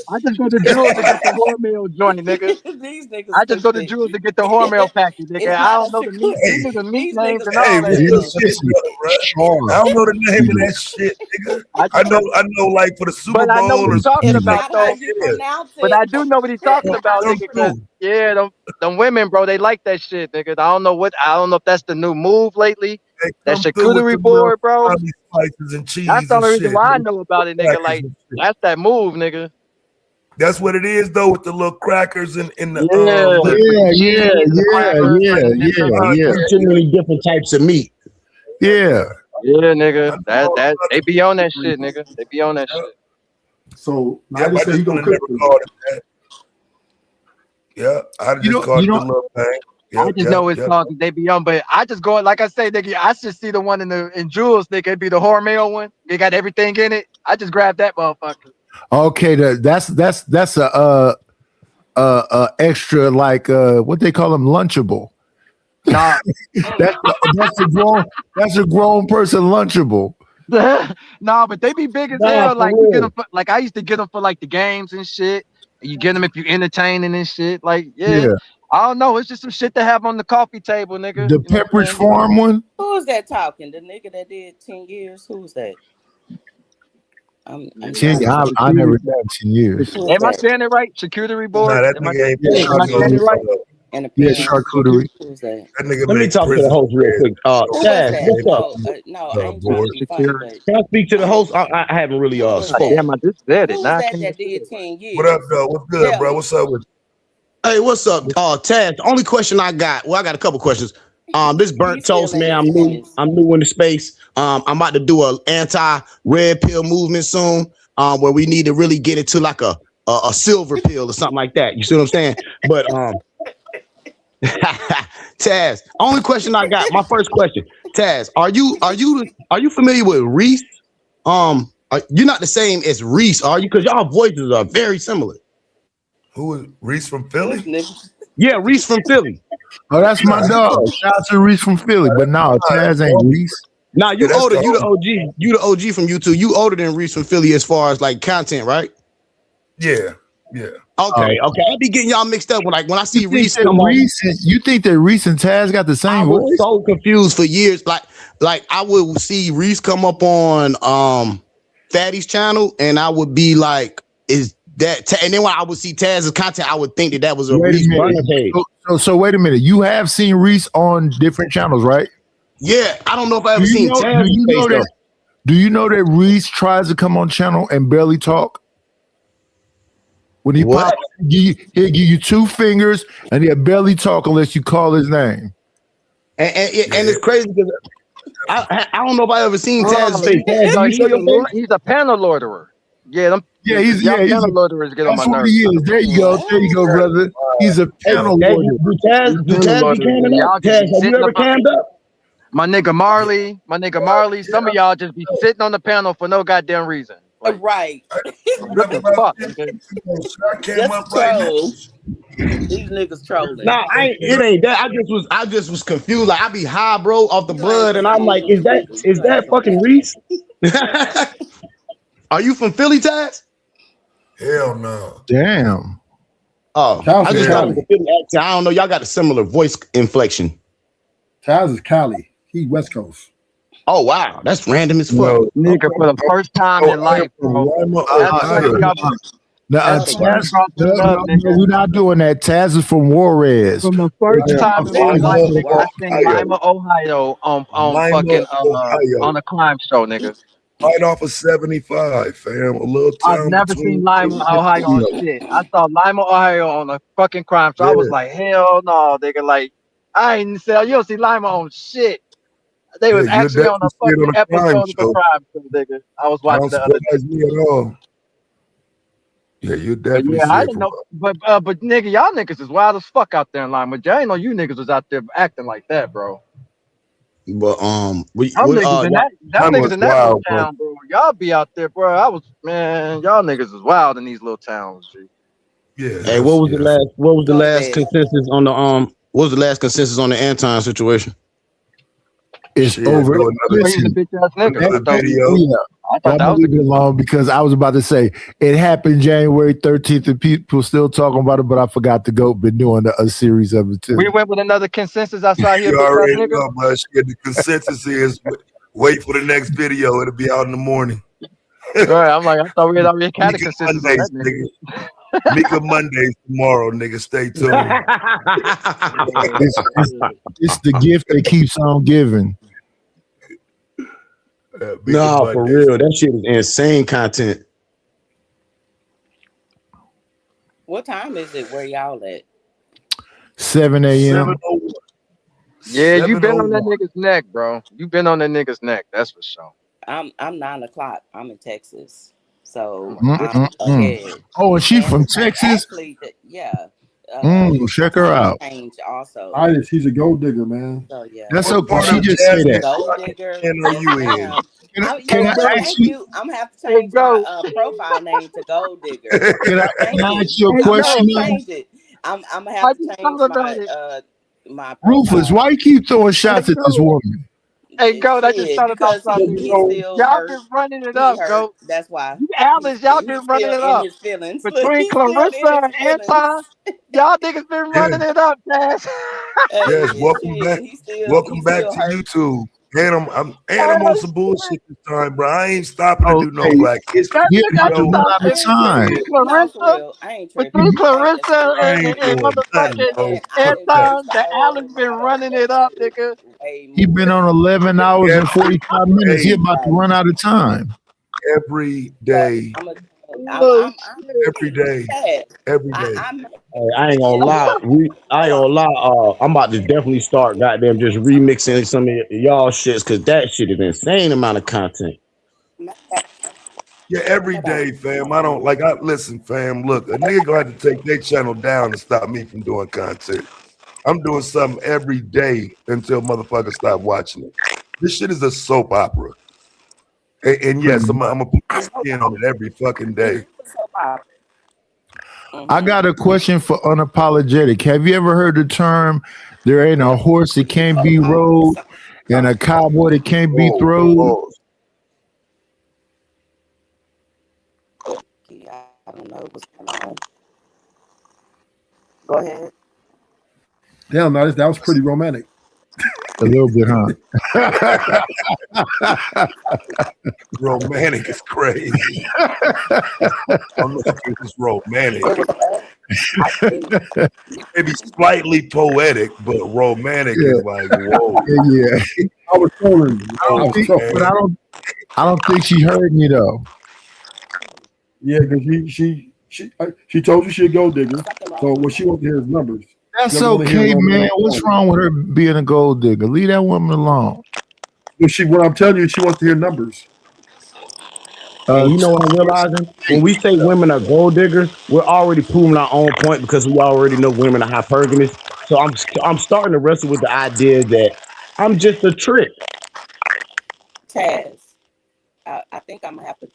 I just go to Jewel to get the Hormel joint, nigga. These niggas I just go to Jewel to get the Hormel package, nigga. I don't know the meat. These are the meat names and all that. I don't know the name of that shit, nigga. I know, like for the Super Bowl. But I know what he's talking about, though. Pronounce it. But I do know what he's talking about, nigga. 'Cause, yeah, them women, bro, they like that shit, nigga. I don't know if that's the new move lately. That charcuterie board, bro. Spices and cheese. That's the only and reason shit, why I know about it, nigga. Like, that's that move, nigga. That's what it is, though, with the little crackers and the Too many different types of meat. Yeah, nigga. That they be on that shit, nigga. They be on that shit. So I just say you gonna cook. Yeah, I just called it the little thing. I just know it's called they be on, but I just go like I say, nigga. I should see the one in Jules, nigga. It'd be the Hormel one. It got everything in it. I just grab that motherfucker. Okay, that's a extra, like what they call them, lunchable. Nah, that's a grown person lunchable. Nah, but they be big as hell. Like you get them like I used to get them for like the games and shit. You get them if you entertaining and shit. Like yeah. I don't know. It's just some shit to have on the coffee table, nigga. The Pepperidge Farm one. Who is that talking? The nigga that did 10 years. Who's that? I never done 10 years. Am I saying it right? Charcuterie board. Nah, that nigga ain't saying it right? Charcuterie. Who's that? Let me talk to the host real quick. Chaz, what's up? No, I ain't trying to be funny, but can I speak to the host? I haven't really spoken. Damn, I just said it. who's Now that did 10 years? What up, though? What's good, bro? What's up with you? Hey, what's up? Taz, the only question I got, I got a couple questions. This burnt toast, man. I'm new in the space. I'm about to do a anti-red pill movement soon, where we need to really get into like a silver pill or something like that. You see what I'm saying? But Taz, only question I got, my first question. Taz, are you familiar with Reese? You're not the same as Reese, are you? Because y'all voices are very similar. Who is Reese from Philly? Yeah, Reese from Philly. Oh, that's my dog. Shout out to Reese from Philly. But no, Taz ain't Reese. Nah, you older. You the OG. You the OG from YouTube. You older than Reese from Philly as far as like content, right? Yeah. Okay. I be getting y'all mixed up when I see Reese come on. You think that Reese and Taz got the same voice? I was so confused for years. Like I would see Reese come up on Fatty's channel, and I would be like, "Is that?" And then when I would see Taz's content, I would think that was a Reese burner page. So wait a minute. You have seen Reese on different channels, right? Yeah, I don't know if I ever seen Taz. Do you know that Reese tries to come on channel and barely talk? When he pops, he'll give you two fingers and he'll barely talk unless you call his name. And it's crazy because I don't know if I ever seen Taz's face. Taz, he's a panel loaderer. Yeah, he's panel loaderers get on my nerves. He is. There you go, brother. He's a panel loader. Do Taz be camming up? Taz, have you ever cammed up? My nigga Marley. Some of y'all just be sitting on the panel for no goddamn reason. Like, right. What the fuck? Just troll. These niggas trolling. Nah, it ain't that. I just was confused. Like I be high, bro, off the bud, and I'm like, is that fucking Reese? Are you from Philly, Taz? Hell no. Damn. Oh, Taz I is just got the Cali. Philly accent. I don't know. Y'all got a similar voice inflection. Taz is Cali. He West Coast. Oh wow, that's random as fuck. Yo, Nigga, for the first time in life, bro. That's funny. No, That's funny Taz, about the love, nigga. we're not doing that. Taz is from Juarez. From the first Yeah. time in my life, nigga, I seen Lima, Ohio on Lima, fucking Ohio. on a crime show, nigga. Right off of 75, fam. A little I've town never seen between. Lima, Ohio on shit. I saw Lima, Ohio on a fucking crime show. I was like, hell no, nigga. Like, I ain't say you don't see Lima on shit. They Yeah, was you'll actually on definitely a see it fucking on a crime episode of a show. crime show, nigga. I was watching Don't the other day. surprise me at all. Yeah, you'll But definitely yeah, see I it didn't from. know. But nigga, y'all niggas is wild as fuck out there in Lima. I ain't know you niggas was out there acting like that, bro. But Y'all niggas in y'all, that niggas was in that little wild, bro. town, bro. Y'all be out there, bro. Y'all niggas is wild in these little towns, G. Yeah. hey, what was the last? What was the Go to last bed. consensus on the What was the last consensus on the Anton situation? It's Shit, over. do another, He's a Listen, bitch ass nigga. another I thought, video. yeah. I I'm thought that gonna was leave it alone because I was about to say it happened January 13th, and people still talking about it. But I forgot the GOAT been doing a series of it too. we went with another consensus outside here, You bitch ass already nigga. know, but shit, the consensus is wait for the next video. It'll be out in the morning. Right, I'm like, I thought we had already had a Mika consensus on Mondays, that nigga. nigga. Mika Mondays tomorrow, nigga. Stay tuned. It's the gift that keeps on giving. Mika No, for Mondays. real. That shit is insane content. What time is it where y'all at? 7 a.m. 7:01. Yeah, you been on that 7:01. nigga's neck, bro. You been on that nigga's neck. That's for sure. I'm 9 o'clock. I'm in Texas, so I'm Mm-mm-mm. ahead. Oh, and she And from the time, Texas? actually, yeah, the Check her time out. change also. Iris, he's a gold digger, man. So yeah, That's What okay. part She of just say Jasmine that. gold digger. are Yes, you in? ma'am. Can You I know what? ask Thank you? you. I'm gonna have to Hey, change my go. profile name to Gold Digger. Can Thank I you. ask you a Hey, I'm gonna have question go. to now? change it. I'm gonna I have to just change thought about it. my Rufus, profile. why you keep throwing Hey, shots at this go. woman? Hey, go. I just Shit, thought about because something. he still Y'all hurt. been running it He up, hurt. go. That's why You Alice, y'all he's been running still it in up. his feelings. Look, Between he's still in Clarissa his and feelings. Anton, y'all niggas been running Yes, it up, Taz. Hey, yes. Welcome shit. back. He's Welcome back still to hurt. YouTube. And I'm on Oh, some shit. bullshit this time, bro. I ain't stopping to do no Okay, black That history you're nigga, I about to just video. run thought out of that time. between No, for Clarissa, real. I ain't tripping. between Hey, listen. Clarissa I and, ain't and, and doing nothing, motherfucking bro. Man, I Fuck done that. been Anton, the following Alice a been lot of running that it up, shit nigga. way He been more. on 11 hours and Every 45 minutes. He day, about to run out of time. every day, I'm a, Oh, I'm shit. every day, sad. every I, day. I'm Hey, I ain't gonna yeah. lie. I ain't gonna lie. I'm about to definitely start goddamn just remixing some of y'all shits because that shit is insane amount of content. Yeah, every day, fam. I don't like. I listen, fam. Look, a nigga gonna have to take their channel down to stop me from doing content. I'm doing something every day until motherfuckers stop watching it. This shit is a soap opera. And yes, I'm gonna put my skin on it every fucking day. I got a question for unapologetic. Have you ever heard the term there ain't a horse that can't be rode and a cowboy that can't be Whoa, throwed? whoa. I don't know what's going on. Go ahead. Damn, no, that was pretty romantic. A little bit, huh? Romantic is crazy. I'm not sure it's romantic. Maybe slightly poetic, but romantic Yeah, is like, whoa. yeah. I was trolling. I was Okay. trolling. But I don't think she heard me though. Yeah, because she told you she'd go digger. So what she wants to hear is numbers. She That's doesn't want to hear okay, man. romantic What's songs. wrong with her being a gold digger? Leave that woman alone. What I'm telling you, she wants to hear numbers. And you know what I'm realizing? When we say women are gold diggers, we're already proving our own point because we already know women are hypergamous. So I'm starting to wrestle with the idea that I'm just a trick. Taz, I think I'm gonna have to.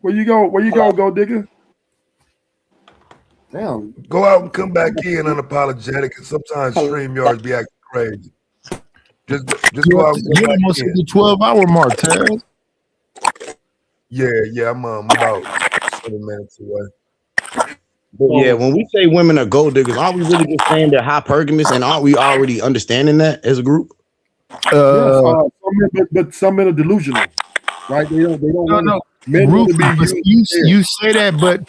Where you go? Where you Hello? go, go digger? Damn. Go out and come back in unapologetic, and sometimes Hello? StreamYards be acting crazy. Just go out and You come back almost hit in. the 12-hour mark, Taz. Yeah, I'm about 20 minutes away. But yeah, when we say women are gold diggers, aren't we really just saying they're hypergamous, and aren't we already understanding that as a group? Yes, but some men are delusional, right? They don't want to. Men want to be Ruthless, used. you say that, but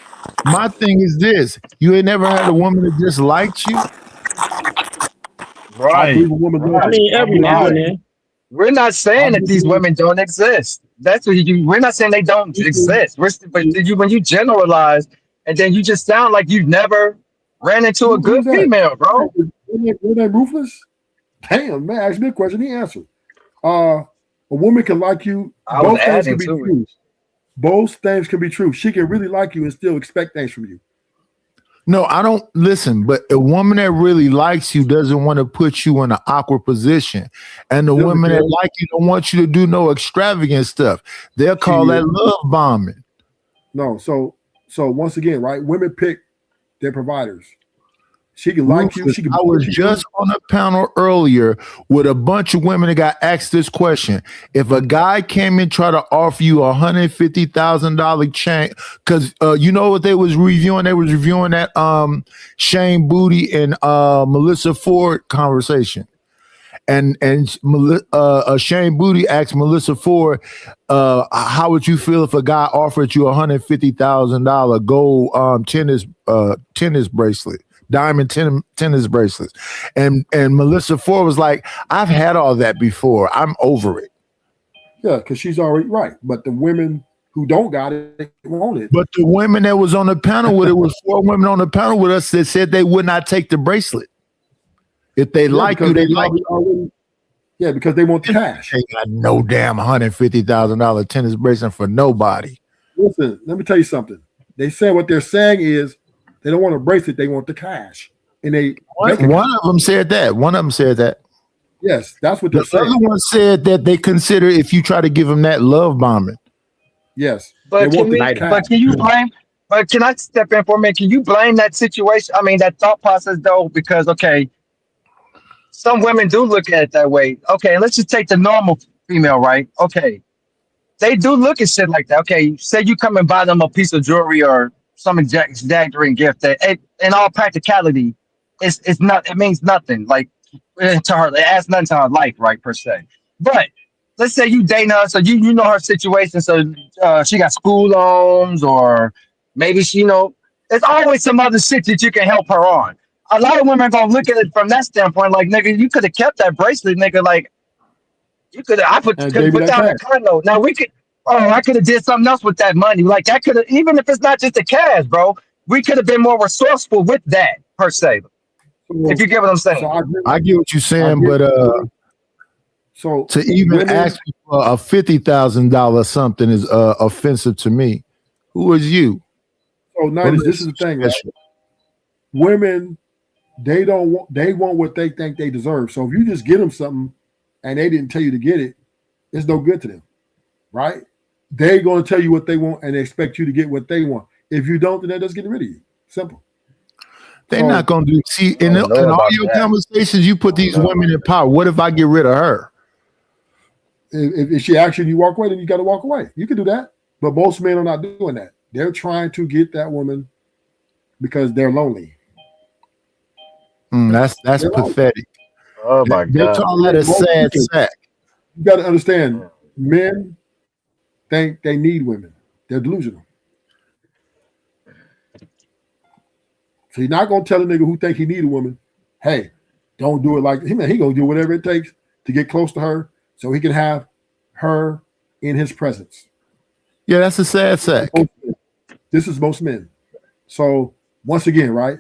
my thing is this: you ain't never had a woman that just liked you. I Right. believe a woman does. I mean, every now and then. We're not saying that these women don't exist. That's what you. We're not saying they don't exist. But when you generalize, and then you just sound like you've never ran into a good Who's that? female, bro. Isn't that ruthless? Damn, man, ask me a question. He answered. A woman can like you. I was Both things can adding be to it. true. Both things can be true. She can really like you and still expect things from you. No, I don't listen, but a woman that really likes you doesn't want to put you in an awkward position. And the women that like you don't want you to do no extravagant stuff. They'll call that love bombing. No, so once again, right? Women pick their providers. She can like you. She can. I was just on a panel earlier with a bunch of women that got asked this question: if a guy came and tried to offer you $150,000 chain, because you know what they was reviewing? They was reviewing that Shane Booty and Melissa Ford conversation. And Shane Booty asked Melissa Ford, how would you feel if a guy offered you $150,000 gold tennis bracelet? Diamond tennis bracelets, and Melissa Ford was like, "I've had all that before. I'm over it." Yeah, because she's already right. But the women who don't got it want it. But the women that was on the panel with it was 4 women on the panel with us that said they would not take the bracelet if they like you. They like you. Already, yeah, because they want the cash. They got no damn $150,000 tennis bracelet for nobody. Listen, let me tell you something. They say what they're saying is. They don't want a bracelet. They want the cash. And one of them said that. One of them said that. Yes, that's what they're saying. The other one said that they consider if you try to give them that love bombing. Yes, but can you blame? But can I step in for a minute? Can you blame that situation? I mean, that thought process though, because okay, some women do look at it that way. Okay, let's just take the normal female, right? Okay, they do look at shit like that. Okay, say you come and buy them a piece of jewelry or some exaggerating gift that in all practicality it's not, it means nothing like to her, it adds nothing to her life, right, per se. But let's say you dating her, so you know her situation, so she got school loans, or maybe she, there's always some other shit that you can help her on. A lot of women are gonna look at it from that standpoint, like, nigga, you could have kept that bracelet, nigga, like you could have put down a condo. Now we could. Oh, I could have did something else with that money. Like that could have, even if it's not just the cash, bro, we could have been more resourceful with that per se. If you get what I'm saying. So I get what you're saying, but so to even ask you for a $50,000 something is offensive to me. Who is you? So this is the thing, right? Women, they want what they think they deserve. So if you just get them something and they didn't tell you to get it, it's no good to them, right? They're going to tell you what they want and they expect you to get what they want. If you don't, then they're just getting rid of you. Simple. They're not going to do. See, in all your conversations, you put these women in power. What if I get rid of her? If she asks you, you walk away, then you got to walk away. You can do that, but most men are not doing that. They're trying to get that woman because they're lonely. That's pathetic. Oh my God! They call that a sad sack. You got to understand, men think they need women. They're delusional. So you're not gonna tell a nigga who think he need a woman, hey, don't do it like him. He gonna do whatever it takes to get close to her so he can have her in his presence. Yeah, that's a sad sack. This is most men. So once again, right,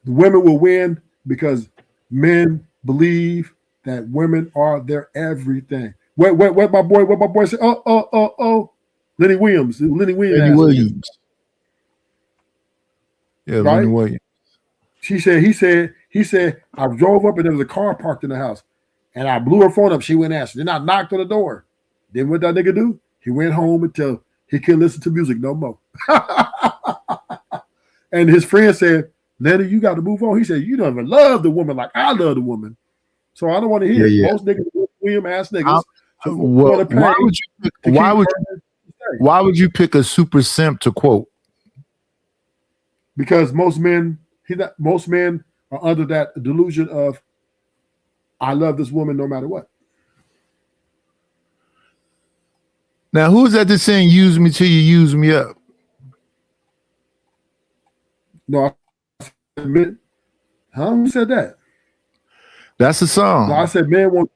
the women will win because men believe that women are their everything. What my boy said? Lenny Williams. Lenny Williams. Yeah, right? Lenny Williams. He said, I drove up and there was a car parked in the house and I blew her phone up. She went and answered. Then I knocked on the door. Then what that nigga do? He went home until he couldn't listen to music no more. And his friend said, Lenny, you got to move on. He said, you don't even love the woman like I love the woman. So I don't want to hear it. Most niggas William ass niggas. Well, why would you pick a super simp to quote? Because most men are under that delusion of I love this woman no matter what. Now, who's that that's saying use me till you use me up? No, who said that? That's a song. No, I said men want.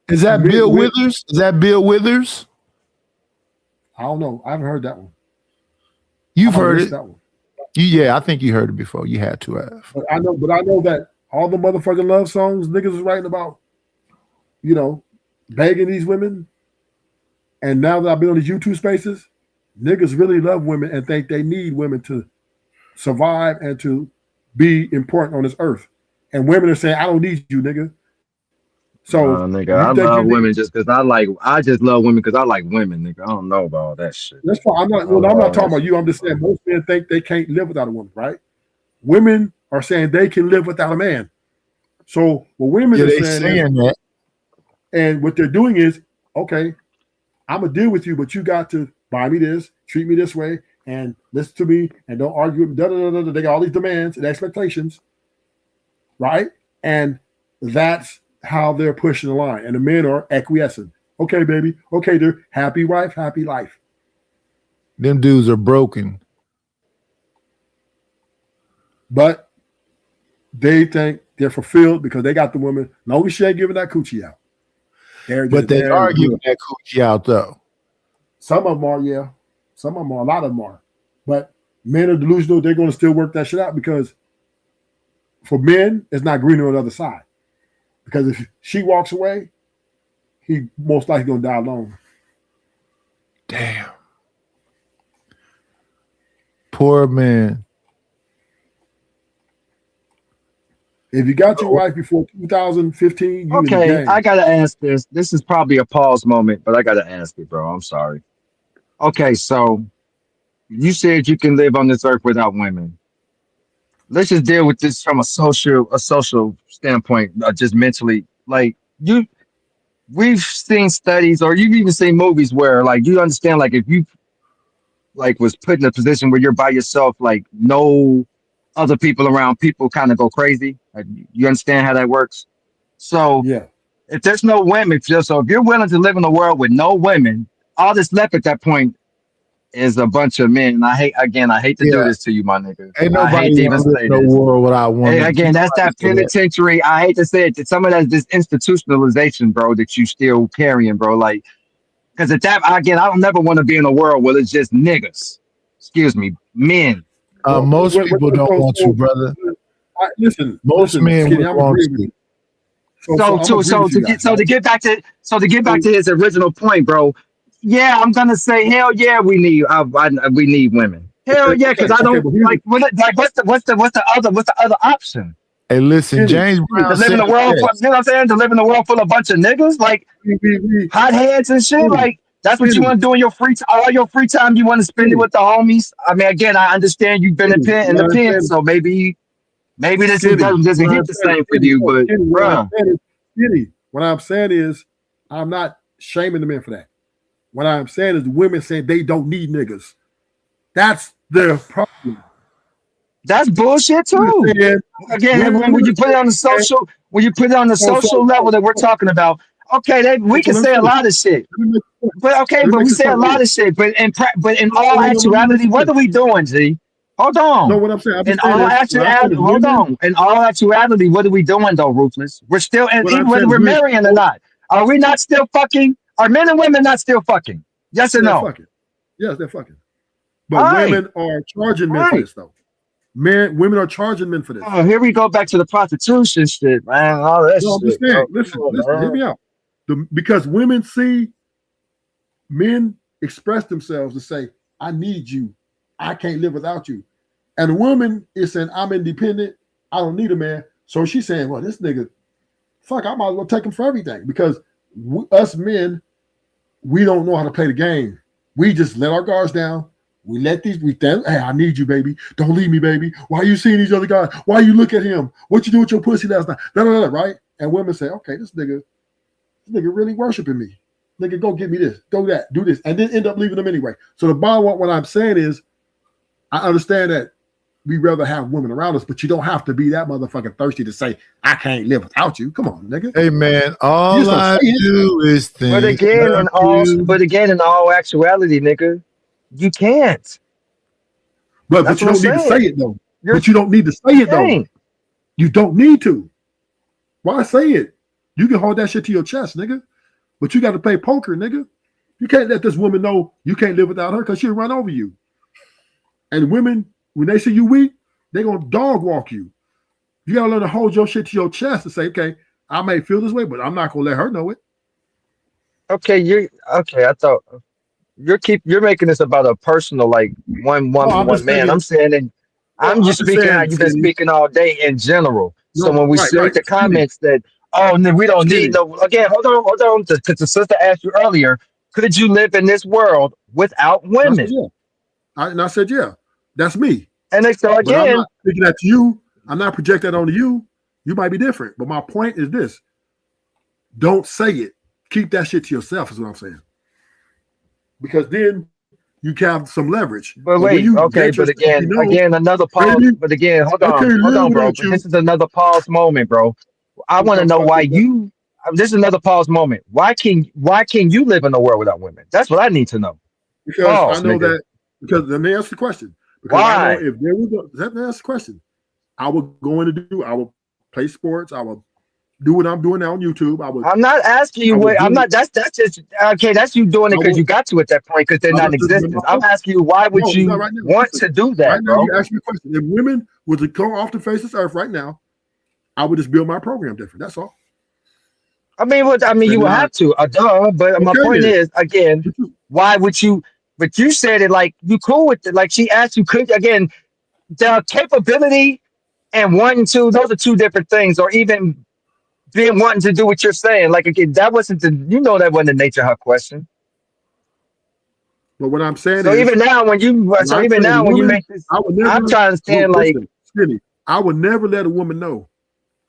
Is that Bill Withers? Is that Bill Withers? I don't know. I haven't heard that one. You've heard it. That one. Yeah, I think you heard it before. You had to have. But I know that all the motherfucking love songs niggas is writing about, begging these women. And now that I've been on these YouTube spaces, niggas really love women and think they need women to survive and to be important on this earth. And women are saying, I don't need you, nigga. So nigga, I love women just because I just love women because I like women, nigga. I don't know about all that shit. That's why I'm not talking about you. I'm just saying most men think they can't live without a woman, right? Women are saying they can live without a man. So what women are saying that. And what they're doing is, okay, I'm gonna deal with you, but you got to buy me this, treat me this way, and listen to me, and don't argue with me. They got all these demands and expectations, right? And that's how they're pushing the line. And the men are acquiescing. Okay, baby. Okay, they're happy wife, happy life. Them dudes are broken. But they think they're fulfilled because they got the woman. As long as she ain't giving that coochie out. But they are giving that coochie out, though. Some of them are, yeah. Some of them are. A lot of them are. But men are delusional. They're going to still work that shit out because for men, it's not greener on the other side. Because if she walks away, he most likely going to die alone. Damn. Poor man. If you got your wife before 2015, you okay, in the game. I gotta ask this. This is probably a pause moment, but I gotta ask it, bro. I'm sorry. Okay, so you said you can live on this earth without women. Let's just deal with this from a social standpoint, just mentally. Like we've seen studies, or you've even seen movies where, like, you understand, like, if you was put in a position where you're by yourself, like no other people around, people kind of go crazy. Like, you understand how that works? So yeah, if there's no women, so if you're willing to live in a world with no women, all that's left at that point is a bunch of men. And I hate to do this to you, my nigga. Ain't nobody I hate to even say no this. world without women. Again, that's that penitentiary. I hate to say it. Some of that's this institutionalization, bro, that you still carrying, bro. Like, because at that, again, I don't never want to be in a world where it's just niggas. Excuse me, men. Most people don't want to, brother. Listen, most men would want to. So to get back to his original point, bro. Yeah, I'm gonna say hell yeah, we need women. Hell yeah, because I don't like what's the other option? Hey, listen, James Brown to live in a world, you know what I'm saying? To live in a world full of a bunch of niggas, like hotheads and shit, like. That's what you want to do in your free time. All your free time, you want to spend it with the homies. I mean, again, I understand you've been in the pen, so maybe this doesn't hit the same for you. But what I'm saying is, I'm not shaming the men for that. What I'm saying is, the women saying they don't need niggas. That's their problem. That's bullshit too. Again, when you put it on the social, level that we're talking about. Okay, we can say a lot of shit, but we say a lot of shit. But in all actuality, what are we doing, G? Hold on. No, what I'm saying. In all actuality, hold on. In all actuality, what are we doing though, Ruthless? We're still, and even whether we're marrying or not, are we not still fucking? Are men and women not still fucking? Yes or no? Yes, they're fucking. But women are charging men for this though. Women are charging men for this. Oh, here we go back to the prostitution shit, man. All that shit. I'm just saying, listen, hear me out. Because women see men express themselves to say, I need you. I can't live without you. And a woman is saying, I'm independent. I don't need a man. So she's saying, well, this nigga, fuck, I might as well take him for everything. Because us men, we don't know how to play the game. We just let our guards down. We think, hey, I need you, baby. Don't leave me, baby. Why are you seeing these other guys? Why you look at him? What you do with your pussy last night? Right? And women say, okay, this nigga, This nigga really worshiping me. Nigga, go get me this, go that, do this, and then end up leaving them anyway. So the bottom what I'm saying is, I understand that we rather have women around us, but you don't have to be that motherfucking thirsty to say I can't live without you. Come on, nigga. Hey man, all I do is think. But again, in all actuality, nigga, you can't. But you don't need to say it though. But you don't need to say it though. You don't need to. Why say it? You can hold that shit to your chest, nigga. But you got to play poker, nigga. You can't let this woman know you can't live without her because she'll run over you. And women, when they see you weak, they're going to dog walk you. You got to learn to hold your shit to your chest and say, okay, I may feel this way, but I'm not going to let her know it. Okay, I thought you're making this about a personal, like one woman, one man. I'm saying that I'm just speaking how you've been speaking all day in general. So when we see the comments that, we don't need no, again, hold on, because the sister asked you earlier, could you live in this world without women? I said, yeah, that's me. And so again, I'm not speaking that to you. I'm not projecting that onto you. You might be different. But my point is this. Don't say it. Keep that shit to yourself is what I'm saying. Because then you can have some leverage. But wait, but again, another pause. Baby, but again, hold on, bro. But this is another pause moment, bro. I want to know why you. This is another pause moment. Why can you live in a world without women? That's what I need to know. Because I know that. Because let me ask the question. Because why? I know if there was let me ask the question. I would go in to do. I would play sports. I would do what I'm doing now on YouTube. I'm not asking you what I'm not. That's just okay. That's you doing it because you got to at that point because they're not in existence. I'm asking you why would you want to do that, right bro? Now, you ask me a question. If women were to come off the face of this earth right now, I would just build my program different. That's all. I mean, you would have to, duh. But my point is, again, why would you? But you said it like you cool with it. Like she asked you, could again, the capability and wanting to. Those are two different things. Or even being wanting to do what you're saying. Like again, that wasn't that wasn't the nature of her question. But what I'm saying so is, even now when you make this, I'm trying to understand like, Skinny, I would never let a woman know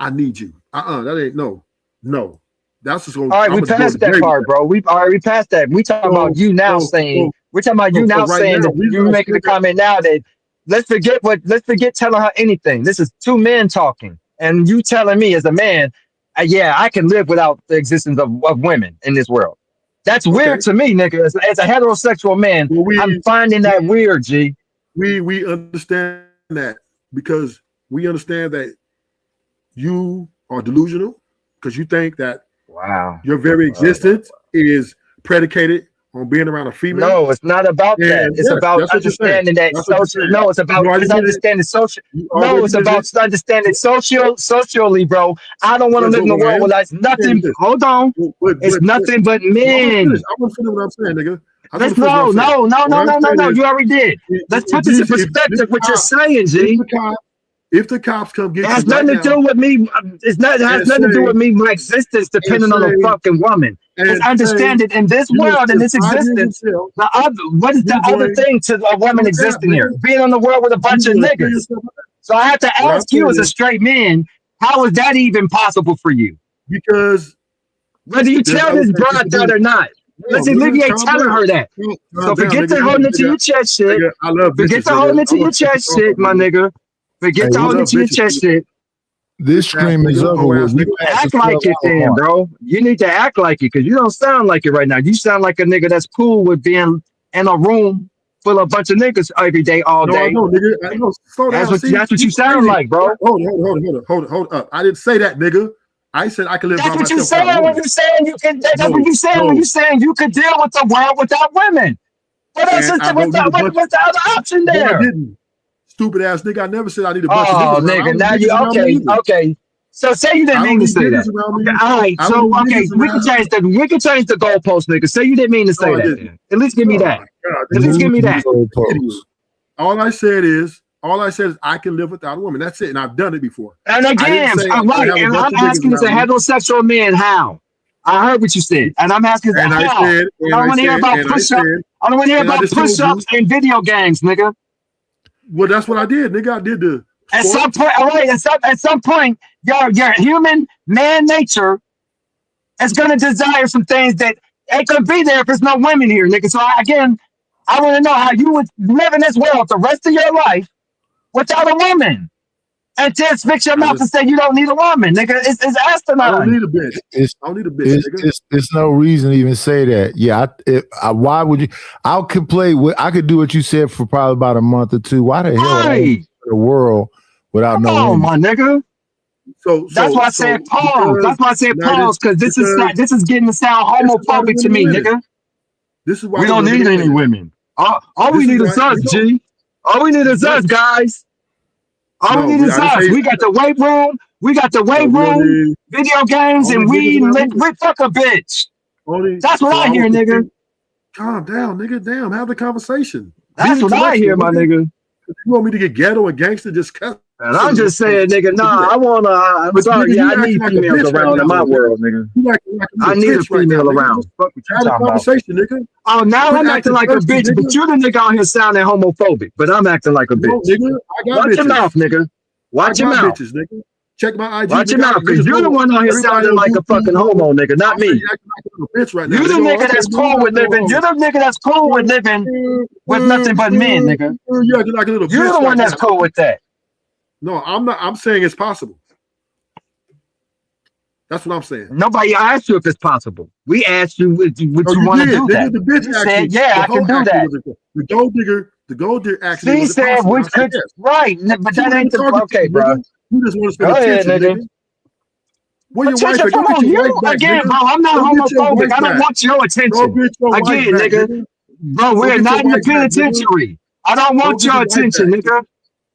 I need you. That ain't no. That's just going. All right, we passed that part, bro. We already passed that. We talking about you now saying we're talking about you now saying that you're making the comment now that let's forget telling her anything. This is two men talking, and you telling me as a man, yeah, I can live without the existence of women in this world. That's weird to me, nigga. As a heterosexual man, I'm finding that weird, G. We understand that because we understand that you are delusional because you think that your very existence is predicated on being around a female. No, it's not about that. It's about understanding that social. No, it's about understanding social. No, it's about understanding socially, bro. I don't want to live in a world where that's nothing. Hold on, it's nothing but men. I want to finish what I'm saying, nigga. No. You already did. Let's put this in perspective. What you're saying, G. If the cops come get you, it has nothing to do with me. It has nothing to do with me. My existence depending on a fucking woman. It's understanding in this world, in this existence. What is the other thing to a woman existing here? Being in the world with a bunch of niggas. So I have to ask you, as a straight man, how is that even possible for you? Because whether you tell this broad that or not. Let's alleviate telling her that. So forget the holding it to your chest shit. Forget the holding it to your chest shit, my nigga. Forget the holding it to your chest shit. This stream is over with. Act like it then, bro. You need to act like it because you don't sound like it right now. You sound like a nigga that's cool with being in a room full of a bunch of niggas every day, all day. No, nigga. That's what you sound like, bro. Hold up. I didn't say that, nigga. I said I can live by myself. That's what you saying when you saying you can. That's what you saying when you saying you could deal with the world without women. What else is what's the other option there? I didn't. Stupid ass nigga. I never said I need a bunch of niggas. Oh, nigga. Now you okay. So say you didn't mean to say that. Okay, all right. So we can change the goalpost, nigga. Say you didn't mean to say that. Then. At least give me that. At least give me that. All I said is I can live without a woman. That's it. And I've done it before. And again, I'm right. And I'm asking as a heterosexual man how. I heard what you said. And I'm asking how. I don't want to hear about push-ups. I don't want to hear about push-ups in video games, nigga. Well, that's what I did, nigga. I did the at some point, all right, at some point, your human man nature It's gonna desire some things that ain't gonna be there if there's no women here, nigga. So I want to know how you would live in this world the rest of your life without a woman. And just fix your mouth and say you don't need a woman, nigga. It's I don't asinine. need a bitch. I don't need a bitch, nigga. It's no reason to even say that. Yeah, why would you? I could do what you said for probably about a month or two. Why the hell would I Right. live in the world without Come no on, women? my nigga. That's why I said pause. That's why I said pause, because this is getting to sound homophobic to me, nigga. This is why We don't need any women. All we need is us, G. All we need is us, guys. All we need is us. We got the weight room. We got the weight room, video games, and weed. We fuck a bitch. That's what I hear, nigga. Calm down, nigga. Damn, have the conversation. That's what I hear, my nigga. You want me to get ghetto and gangster? Just cuss. And I'm just saying, nigga, nah, I'm sorry. Yeah, I need females around in my world, nigga. I need a female around. Fuck what you talking about. Conversation, nigga. Oh, now I'm acting like a bitch, but you the nigga out here sounding homophobic, but I'm acting like a bitch. Nigga, I got Watch your mouth, nigga. Watch your mouth. Bitches, nigga. Check my IG. Watch your mouth, because you're the one out here sounding like a fucking homo, nigga, not me. You the nigga that's cool with living. You're the nigga that's cool with living with nothing but men, nigga. You're the one that's cool with that. No, I'm not. I'm saying it's possible. That's what I'm saying. Nobody asked you if it's possible. We asked you would you want to do that. The bitch you said, yeah, I can do that. The gold digger actually. She said we could, right, but that ain't the okay, bro. You just want to spend go ahead, nigga. Where your wife? Come on, you again, bro. I'm not homophobic. I don't want your attention. Again, nigga. Bro, we're not in the penitentiary. I don't want your attention, nigga.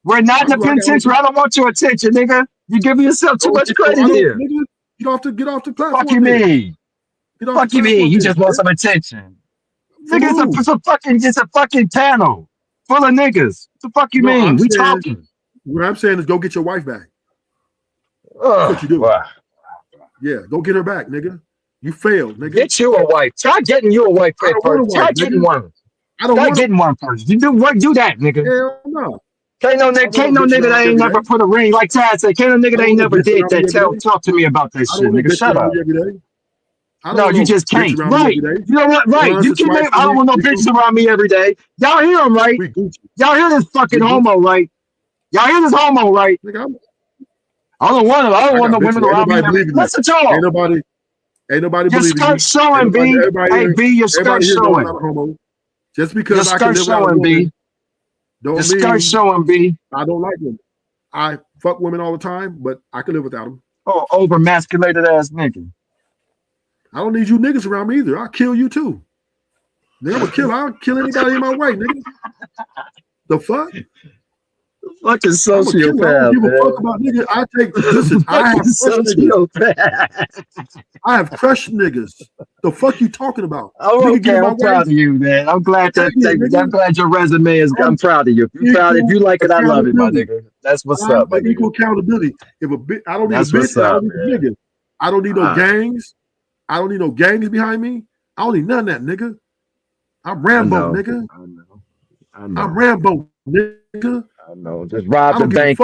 We're not in the penitentiary. I don't want your attention, nigga. You giving yourself too much credit here. Get off the platform. Fuck you mean? Fuck you mean? You just want some attention. Nigga, it's a fucking panel full of niggas. What the fuck you mean? We talking. What I'm saying is go get your wife back. That's what you do. Wow. Yeah, go get her back, nigga. You failed, nigga. Get you a wife. Try getting you a wife first. Try getting one. Try getting one first. You do that, nigga. Hell no. Can't no nigga that ain't never put a ring, like Tad said, can't no nigga that ain't never did that talk to me about this shit, nigga. Shut up. No, you just can't. Right. You know what? Right. You can name, I don't want no bitches around me every day. Y'all hear him, right? Y'all hear this fucking homo, right? Y'all hear this homo, right? I don't want no women around me every day. Listen to y'all. Ain't nobody your believing skirt showing, B. Hey, B, your skirt showing. Just because I can live showing, B. Don't your skirt showing, B. I don't like them. I fuck women all the time, but I can live without them. Oh, over-masculated ass nigga. I don't need you niggas around me either. I'll kill you too. Nigga, I'll kill anybody in my way, nigga. The fuck? Fucking sociopath. I don't give a fuck about niggas. I have crushed niggas. The fuck you talking about? Oh, okay, I'm proud of you, man. I'm glad I'm glad your resume is. I'm proud of you. If you like it, I love it, my nigga. That's what's up, my nigga. Equal accountability. If a bitch, I don't need a bitch. I don't need a nigga. I don't need no gangs. I don't need no gangs behind me. I don't need none of that, nigga. I'm Rambo, nigga. I know. I'm Rambo, nigga. I know. Just rob the bank.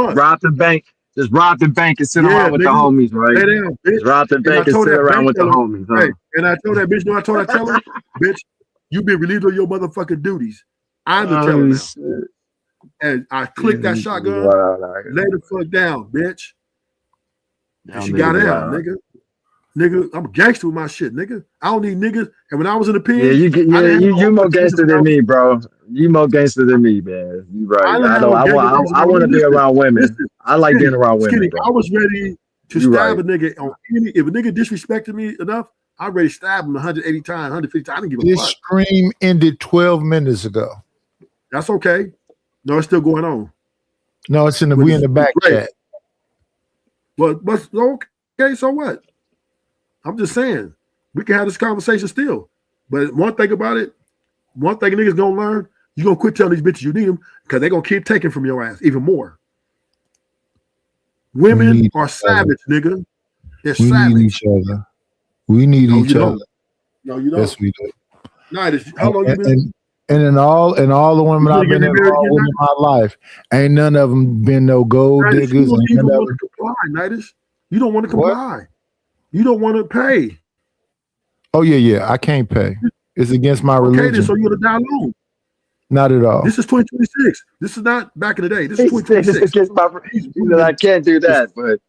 Just rob the bank and sit around with the homies, right? Just rob the bank and sit around with the homies. Huh? Hey, and I told that bitch, I told her, bitch, you been relieved of your motherfucking duties. I'm the teller now. And I clicked that shotgun, lay the fuck down, bitch. And she got out, nigga. Nigga, I'm a gangster with my shit, nigga. I don't need niggas. And when I was in the pen, you more gangster than me, bro. You more gangster than me, man. You right. I know. I want to be around women. I like being around women. I was ready to stab a nigga on any. If a nigga disrespected me enough, I ready to stab him 180 times, 150 times. I didn't give a fuck. This stream ended 12 minutes ago. That's okay. No, it's still going on. No, it's in the back chat. But okay, so what? I'm just saying we can have this conversation still. But one thing about it, one thing niggas gonna learn, you gonna quit telling these bitches you need them because they're gonna keep taking from your ass even more. Women are savage, nigga. They're savage. We need each other. We need each other. No, you don't. Yes, we do. How long you been? And in all the women I've been involved with in my life, ain't none of them been no gold diggers. You don't want to comply, Nitus. You don't want to comply. You don't want to pay. Oh yeah. I can't pay. It's against my Okay, religion. then so you're gonna die alone. Not at all. This is 2026. This is not back in the day. This is He said it's 2026. against my. He said I can't do that, but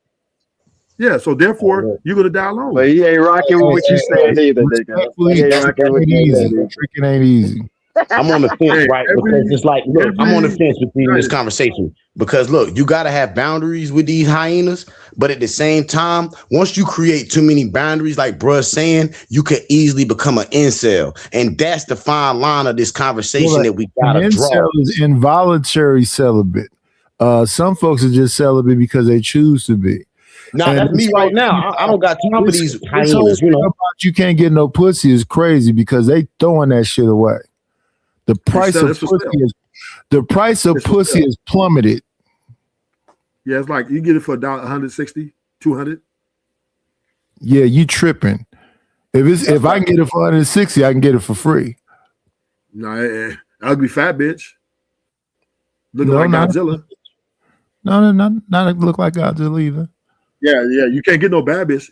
Yeah, so therefore you're gonna die alone. but he ain't rocking with what you saying either, nigga. He ain't rocking with Tricking you easy. either. Tricking ain't easy. I'm on the fence, Hey, right? Because it's like, look, I'm on the fence with you in this United. conversation. Because look, you gotta have boundaries with these hyenas, but at the same time, once you create too many boundaries, like bruh's saying, you could easily become an incel. And that's the fine line of this conversation that we gotta An draw. incel is involuntary celibate. Some folks are just celibate because they choose to be. Nah, that's me right now. I don't got time for these This whole hyenas, you thing know. about you can't get no pussy is crazy because they throwing that shit away. The price of pussy is plummeted. Yeah, it's like you get it for $160, $200. Yeah, you tripping. If I can get it for 160, I can get it for free. No, ugly fat bitch. Looking like Godzilla. No, not look like Godzilla either. Yeah, you can't get no bad bitch.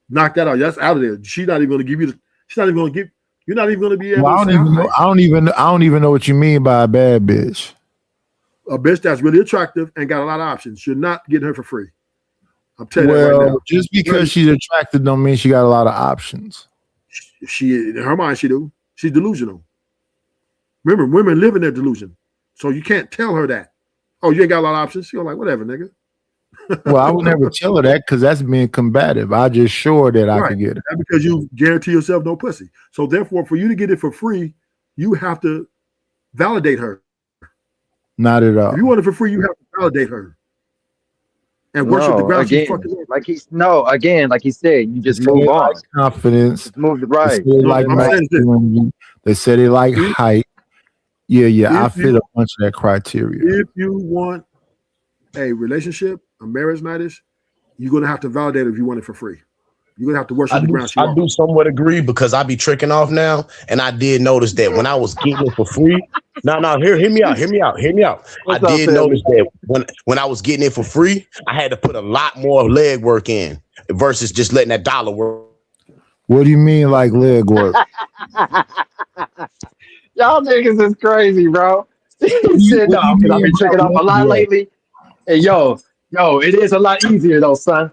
Knock that out. That's out of there. She's not even going to give you. She's not even going to give. You're not even going to be able. Well, I don't even know what you mean by a bad bitch. A bitch that's really attractive and got a lot of options. You're not getting her for free. I'm telling you that right now. Just because she's attractive don't mean she got a lot of options. She, in her mind, she do. She's delusional. Remember, women live in their delusion, so you can't tell her that. Oh, you ain't got a lot of options. She's like, whatever, nigga. Well, I would never tell her that because that's being combative. I just sure that I could get it. That's because you guarantee yourself no pussy. So therefore, for you to get it for free, you have to validate her. Not at all. If you want it for free, you have to validate her. And worship the ground she's fucking on. Like he said, you just move on. Like confidence. Just move right. They like masculinity. They say they like height. Yeah. I fit a bunch of that criteria. If you want a relationship, a marriage nightish, you're gonna have to validate it if you want it for free. You're gonna have to worship the ground. I do somewhat agree because I be tricking off now, and I did notice that when I was getting it for free. No, hear me out. I did notice that when I was getting it for free, I had to put a lot more leg work in versus just letting that dollar work. What do you mean, like leg work? Y'all niggas is crazy, bro. He said no, because I've been tricking off a lot lately. And yo, it is a lot easier though, son.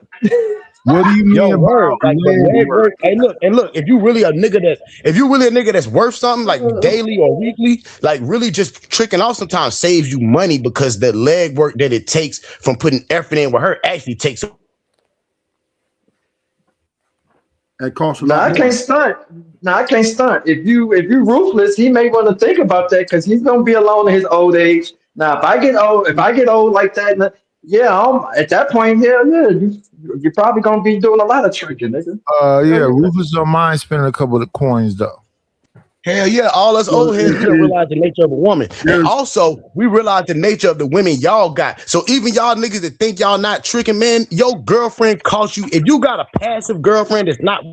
What do you mean about like leg work? Hey, look, if you really a nigga that's worth something like daily or weekly, like really just tricking off sometimes saves you money because the leg work that it takes from putting effort in with her actually takes. That costs. I can't stunt. If you ruthless, he may want to think about that because he's gonna be alone in his old age. Now, if I get old like that, at that point, you're probably gonna be doing a lot of tricking, nigga. Rufus don't mind spending a couple of coins though. Hell yeah, all us old heads, we don't realize the nature of a woman. And also, we realize the nature of the women y'all got. So even y'all niggas that think y'all not tricking, man, your girlfriend costs you. If you got a passive girlfriend that's not.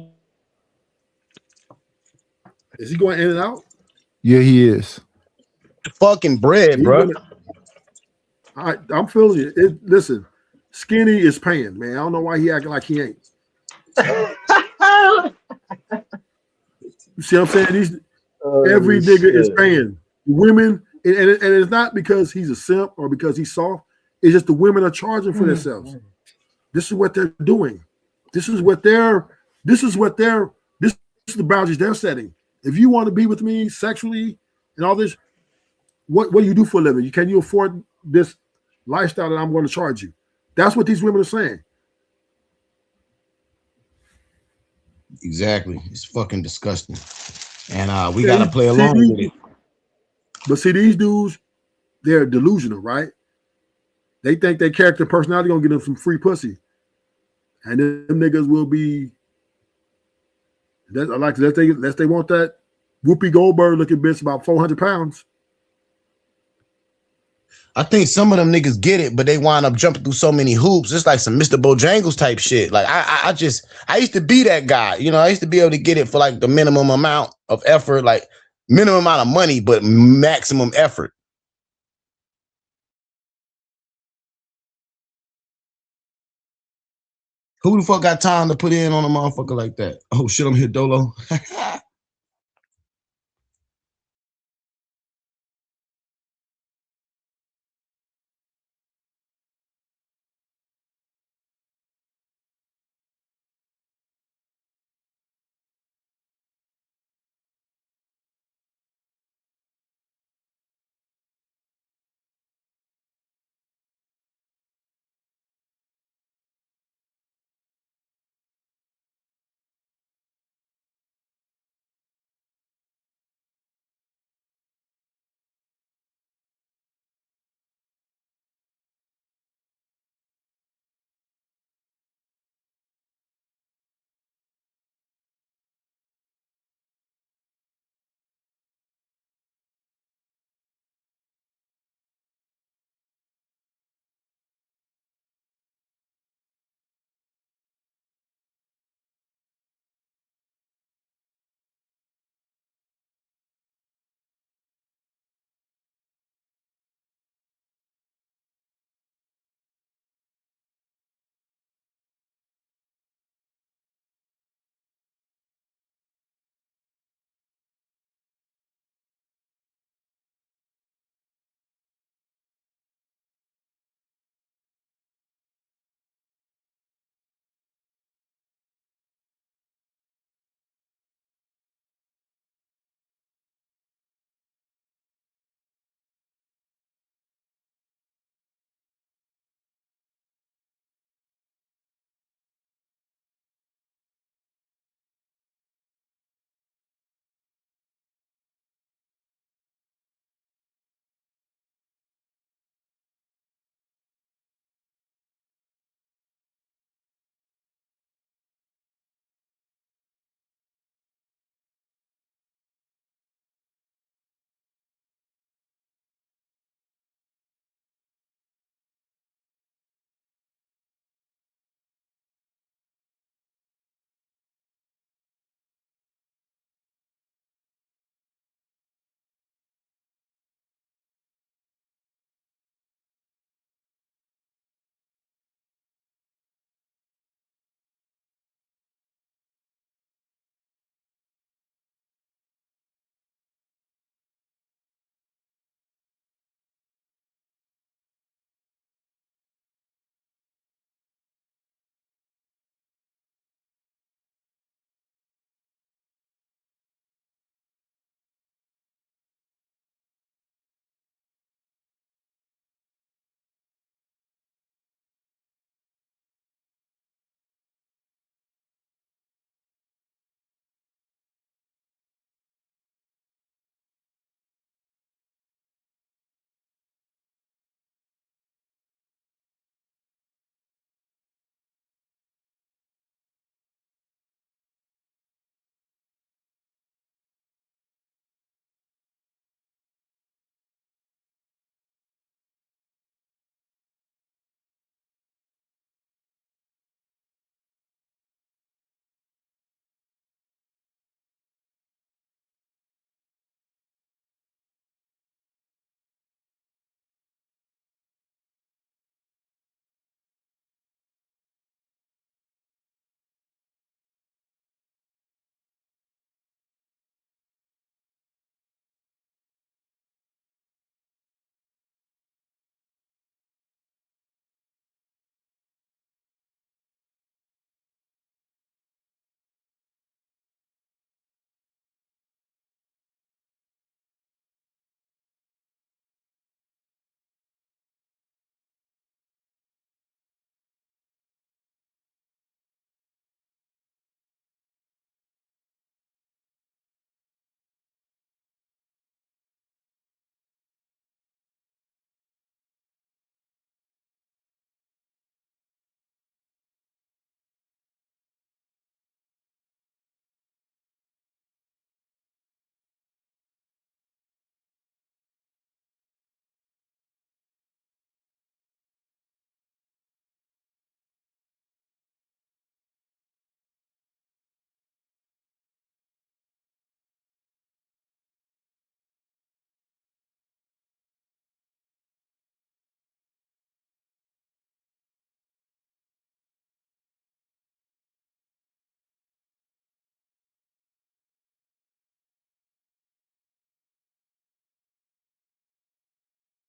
Is he going in and out? Yeah, he is. Fucking bread, bro. I'm feeling it. Listen, skinny is paying, man. I don't know why he acting like he ain't. You see what I'm saying? Every nigga is paying. Women, and it's not because he's a simp or because he's soft. It's just the women are charging for themselves. This is what they're doing. This is the boundaries they're setting. If you want to be with me sexually and all this, what do you do for a living? Can you afford this lifestyle that I'm going to charge you? That's what these women are saying. Exactly. It's fucking disgusting. And we got to play along with it. But see, these dudes, they're delusional, right? They think their character and personality going to get them some free pussy. And them niggas will be, unless they want that Whoopi Goldberg looking bitch about 400 pounds. I think some of them niggas get it, but they wind up jumping through so many hoops. It's like some Mr. Bojangles type shit. Like I used to be that guy. You know, I used to be able to get it for like the minimum amount of effort, like minimum amount of money, but maximum effort. Who the fuck got time to put in on a motherfucker like that? Oh shit, I'm here, Dolo.